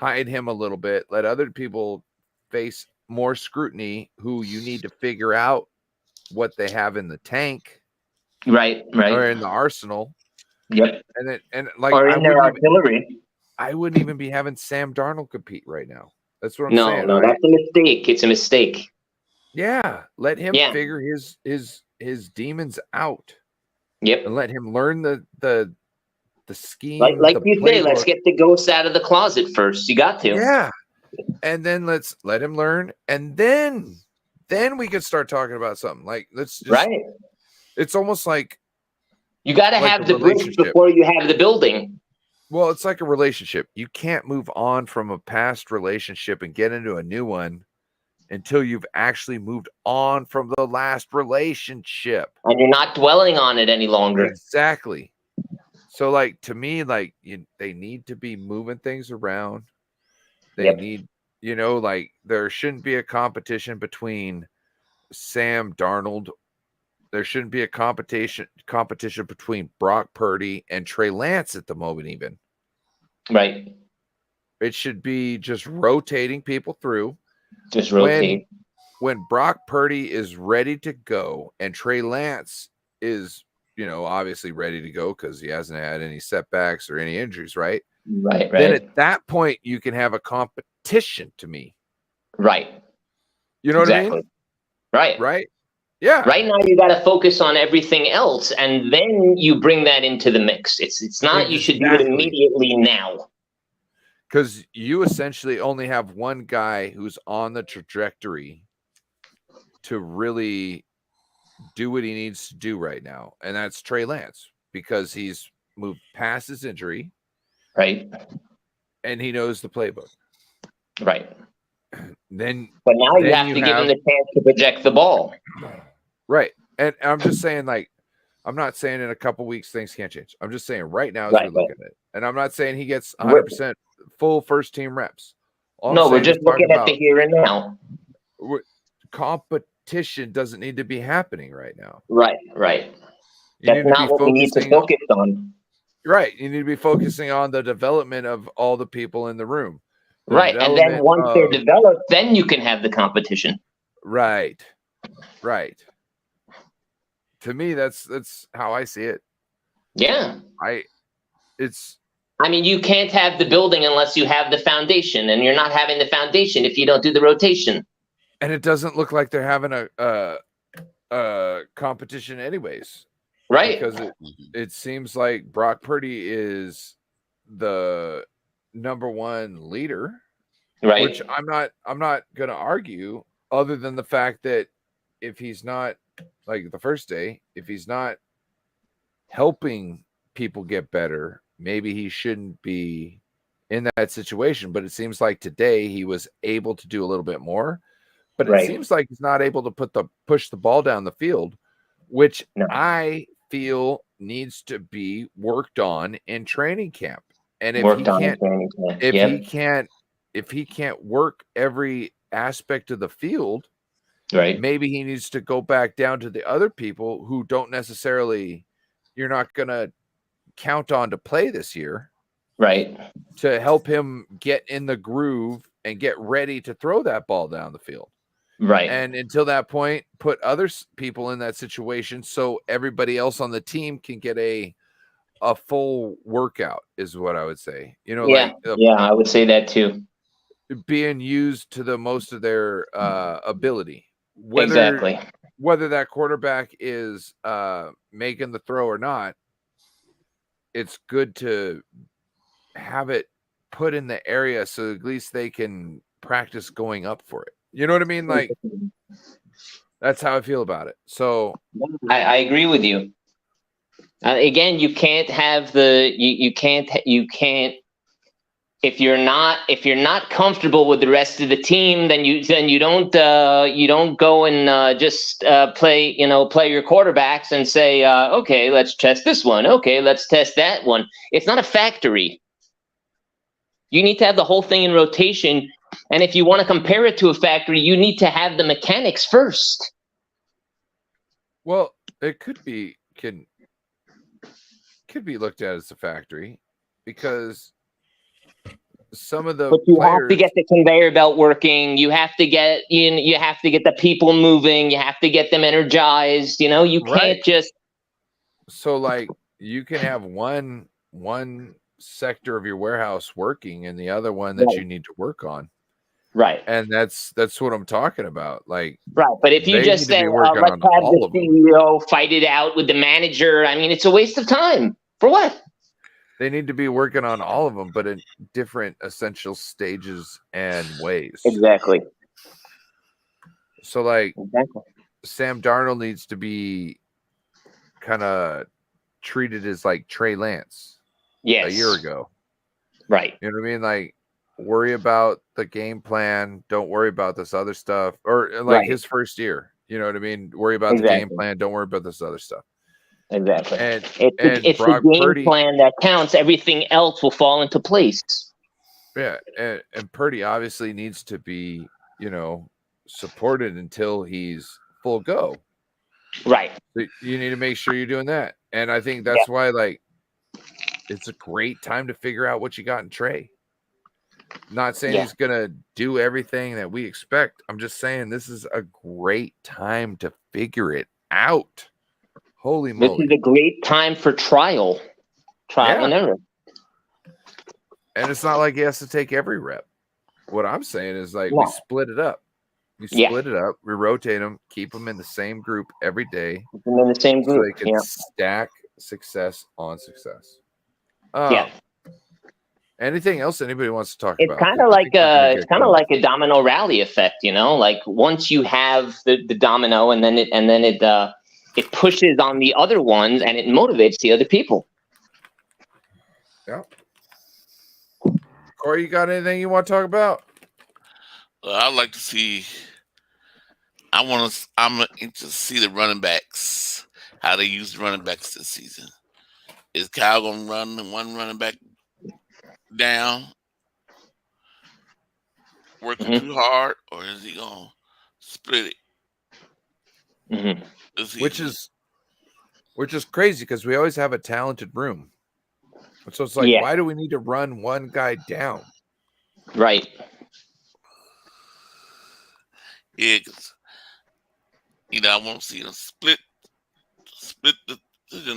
a little bit, let other people face more scrutiny who you need to figure out what they have in the tank. Right. Or in the arsenal. Yep. Or in their artillery. I wouldn't even be having Sam Darnold compete right now. That's what I'm saying. No, that's a mistake. It's a mistake. Yeah, let him figure his demons out. Yep. And let him learn the scheme. Like the you say, playbook. let's get the ghosts out of the closet first. You got to. Yeah. And then let's let him learn, and then we can start talking about something. Let's just It's almost like you got to have the bridge before you have the building. Well, it's like a relationship. You can't move on from a past relationship and get into a new one until you've actually moved on from the last relationship. And you're not dwelling on it any longer. Exactly. So to me, they need to be moving things around. They need, there shouldn't be a competition between Sam Darnold. There shouldn't be a competition between Brock Purdy and Trey Lance at the moment, even. Right. It should be just rotating people through. Just rotate. When Brock Purdy is ready to go and Trey Lance is, obviously ready to go because he hasn't had any setbacks or any injuries, right? Right. Then at that point, you can have a competition to me. Right. You know what I mean? Right. Right. Yeah. Right now, you got to focus on everything else, and then you bring that into the mix. It's not you should do it immediately now. Because you essentially only have one guy who's on the trajectory to really do what he needs to do right now, and that's Trey Lance, because he's moved past his injury, right, and he knows the playbook, right. Then, But now you then have to give him the chance to project the ball. right. And I'm just saying, like, I'm not saying in a couple weeks things can't change. I'm just saying right now as Right, we look at it, and I'm not saying he gets 100% full first team reps. All I'm No, we're saying just is talking looking at the about here and now. competition doesn't need to be happening right now. Right, right. You That's need to not be what we need to focusing focus on. Right. You need to be focusing on the development of all the people in the room. The Right, and then development once they're of- developed, then you can have the competition. Right. Right. To me, that's how I see it. Yeah. I mean, you can't have the building unless you have the foundation, and you're not having the foundation if you don't do the rotation. and it doesn't look like they're having a competition anyways. Right. Because it seems like Brock Purdy is the number one leader. Right. Which I'm not gonna argue, other than the fact that if he's not, like the first day, if he's not helping people get better, maybe he shouldn't be in that situation. But it seems like today he was able to do a little bit more. But Right. it seems like he's not able to push the ball down the field, which I feel needs to be worked on in training camp. And if Worked on in training camp. if he can't work every aspect of the field, right, maybe he needs to go back down to the other people who don't necessarily, you're not going to count on to play this year, right, to help him get in the groove and get ready to throw that ball down the field. Right. And until that point, put other people in that situation so everybody else on the team can get a full workout, is what I would say. You know, yeah, like yeah, I would say that too. being used to the most of their ability. Exactly. Whether that quarterback is making the throw or not, it's good to have it put in the area so at least they can practice going up for it. You know what I mean? Like, that's how I feel about it. So I agree with you. Again, you can't have you can't if you're not comfortable with the rest of the team, then you don't go and just play your quarterbacks and say, okay, let's test this one, okay, let's test that one. It's not a factory. You need to have the whole thing in rotation, and if you want to compare it to a factory, you need to have the mechanics first. Well, it could be looked at as a factory, because some of the but you players, have to get the conveyor belt working. You have to get you have to get the people moving. You have to get them energized. You can't just. So like you can have one sector of your warehouse working and the other one that Right. you need to work on. Right. And that's what I'm talking about. Like, right. But if you they just need to say, be working let's on have all the of them. CEO fight it out with the manager, I mean, it's a waste of time. For what? They need to be working on all of them, but in different essential stages and ways. Exactly. So like Exactly. Sam Darnold needs to be kind of treated as like Trey Lance Yes. a year ago. Right. You know what I mean? Like, worry about the game plan. Don't worry about this other stuff. Or like Right. his first year. You know what I mean? Worry about the game Exactly. plan. Don't worry about this other stuff. Exactly. And It's Brock the game Purdy, plan that counts. Everything else will fall into place. yeah, and Purdy obviously needs to be, supported until he's full go. Right. So you need to make sure you're doing that. And I think that's why, like, it's a great time to figure out what you got in Trey. Not saying he's gonna do everything that we expect. I'm just saying this is a great time to figure it out. Holy This moly. is a great time for trial and error. And it's not like he has to take every rep. What I'm saying is, like, No. we split it up. We Yeah. split it up. We rotate them, keep them in the same group every day. Keep them in the same So group. they can stack success on success. Yeah. Anything else anybody wants to talk It's about? kind of like a domino rally effect, you know. Like once you have the domino, and then it pushes on the other ones, and it motivates the other people. Yeah. Corey, you got anything you want to talk about? I'd like to see. I'm interested to see the running backs, how they use the running backs this season. Is Kyle gonna run one running back down, working too hard, or is he gonna split it? Which is crazy because we always have a talented room. So it's like, why do we need to run one guy down? Right. Yeah, 'cause, I want to see them split the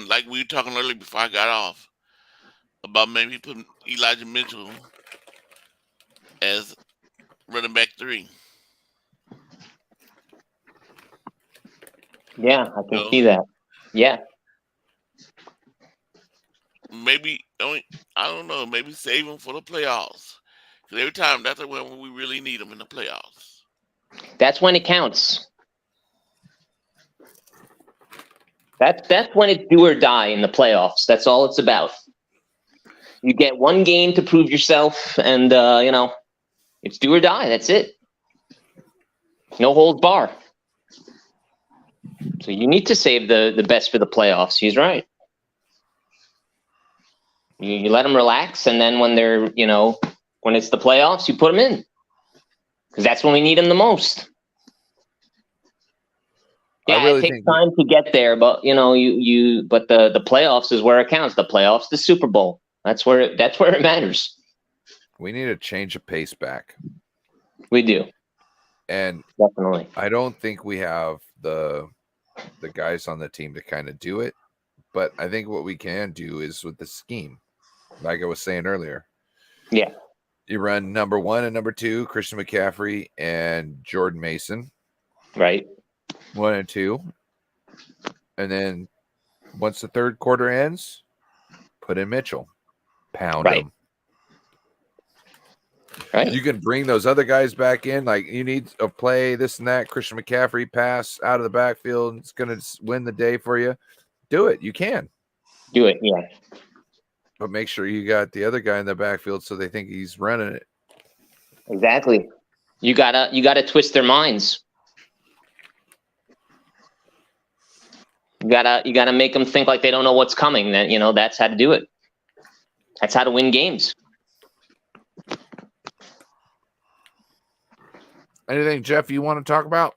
like we were talking earlier before I got off about maybe putting Elijah Mitchell as running back 3. Yeah, I can see that. Yeah. Maybe I don't know. Maybe save them for the playoffs. Because every time that's when we really need them in the playoffs. That's when it counts. That's when it's do or die in the playoffs. That's all it's about. You get one game to prove yourself, and it's do or die. That's it. No holds bar. So you need to save the best for the playoffs. He's right. You let them relax, and then when they're when it's the playoffs, you put them in, because that's when we need them the most. Yeah, it takes time to get there, but but the playoffs is where it counts. The playoffs, the Super Bowl. That's where it matters. We need to change a pace back. We do. And definitely, I don't think we have the guys on the team to kind of do it. But I think what we can do is with the scheme, like I was saying earlier. Yeah. You run number 1 and number 2, Christian McCaffrey and Jordan Mason. Right. 1 and 2. And then once the third quarter ends, put in Mitchell. Pound him. Right. You can bring those other guys back in. Like you need a play, this and that. Christian McCaffrey pass out of the backfield. It's going to win the day for you. Do it. You can. Do it. Yeah. But make sure you got the other guy in the backfield so they think he's running it. Exactly. You gotta twist their minds. You gotta make them think like they don't know what's coming. That that's how to do it. That's how to win games. Anything, Jeff, you want to talk about?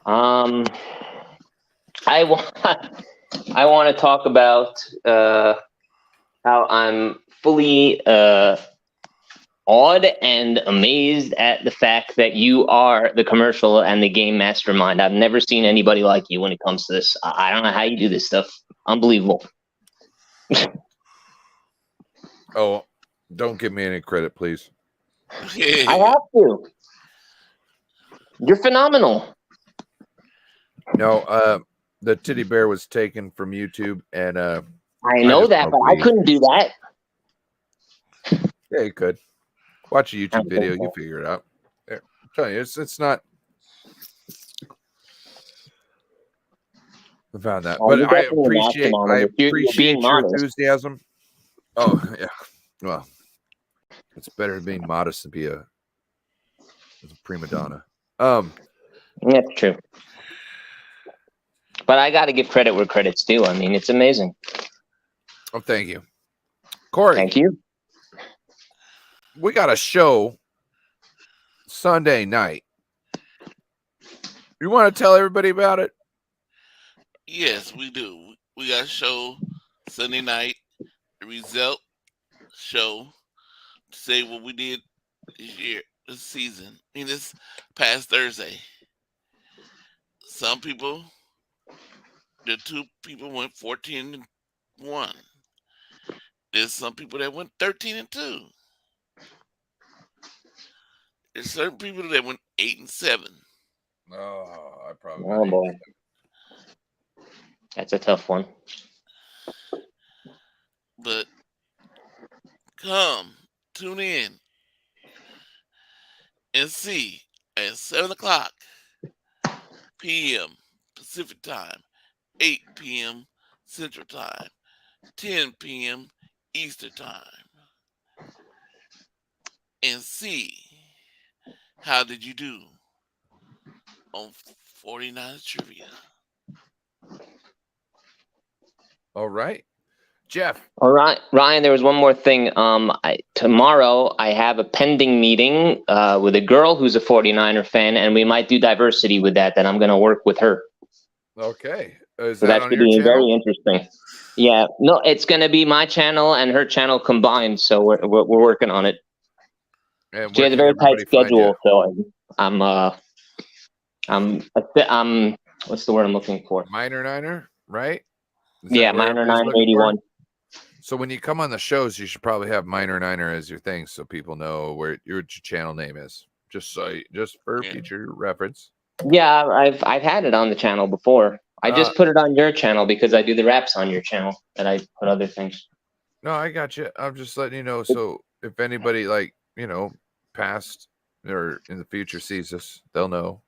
I want to talk about how I'm fully awed and amazed at the fact that you are the commercial and the game mastermind. I've never seen anybody like you when it comes to this. I don't know how you do this stuff. Unbelievable. Oh, don't give me any credit, please. I have to. You're phenomenal. No, the teddy bear was taken from YouTube, and I know that, but I couldn't do that. Yeah, you could. Watch a YouTube video, you figure it out. I'm telling you, it's not. I found that, but I appreciate your enthusiasm. Oh yeah, well, it's better being modest than be a prima donna. That's true. But I got to give credit where credit's due. I mean, it's amazing. Oh, thank you, Corey. Thank you. We got a show Sunday night. You want to tell everybody about it? Yes, we do. We got a show Sunday night, the result show to say what we did this season. I mean, this past Thursday. Some people, the 2 people went 14-1. There's some people that went 13-2. There's certain people that went 8-7. Oh, I probably. Oh boy, that's a tough one. But tune in and see at 7 o'clock p.m. Pacific Time, 8 p.m. Central Time, 10 p.m. Eastern Time, and see how did you do on 49ers Trivia. All right. Jeff. All right, Ryan, there was one more thing. Tomorrow I have a pending meeting with a girl who's a 49er fan, and we might do diversity with that. Then I'm going to work with her. Okay. Is So that that on should your be channel? very interesting. Yeah, no, it's going to be my channel and her channel combined. So we're working on it. And She where has a can very tight everybody find you? schedule, so I'm what's the word I'm looking for? Minor Niner, right? Is that Yeah, what Minor everybody's looking 981. for? So when you come on the shows, you should probably have Minor Niner as your thing, so people know what your channel name is. Just for future reference. Yeah, I've had it on the channel before. I just put it on your channel because I do the raps on your channel, and I put other things. No, I got you. I'm just letting you know. So if anybody past or in the future sees this, they'll know.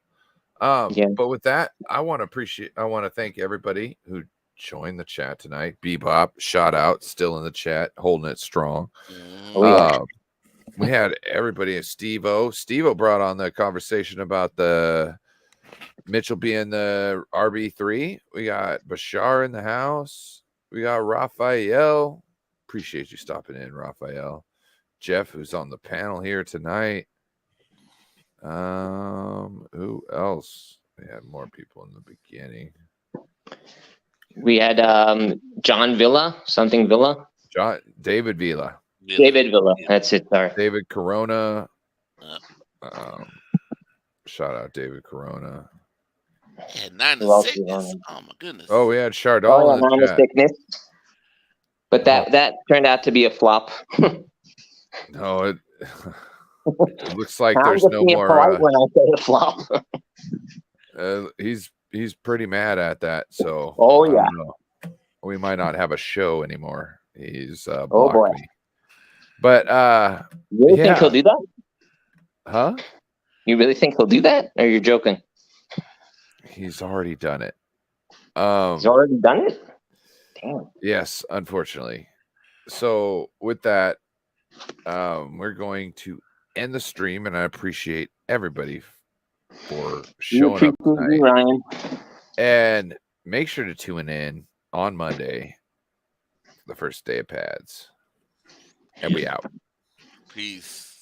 But with that, I want to thank everybody who joined the chat tonight. Bebop, shout out, still in the chat, holding it strong. We had everybody. Steve-O brought on the conversation about the Mitchell being the RB3. We got Bashar in the house. We got Raphael. Appreciate you stopping in, Raphael. Jeff, who's on the panel here tonight. Who else? We had more people in the beginning. We had John Villa, something Villa. David Villa. David Villa. That's it. Sorry. David Corona. Shout out David Corona. Yeah, 96. Oh my goodness. Oh, we had Chardon in the chat. Sickness. But that turned out to be a flop. No, it looks like I'm there's just no being more. polite when I say a flop. He's pretty mad at that. So oh I yeah, don't know. We might not have a show anymore. He's oh blocked boy. me. But You really think he'll do that? Huh? You really think he'll do that, or you're joking? He's already done it. He's already done it. Damn. Yes, unfortunately. So with that, we're going to end the stream, and I appreciate everybody for showing up tonight. Ryan. And make sure to tune in on Monday, the first day of pads. And we out. Peace.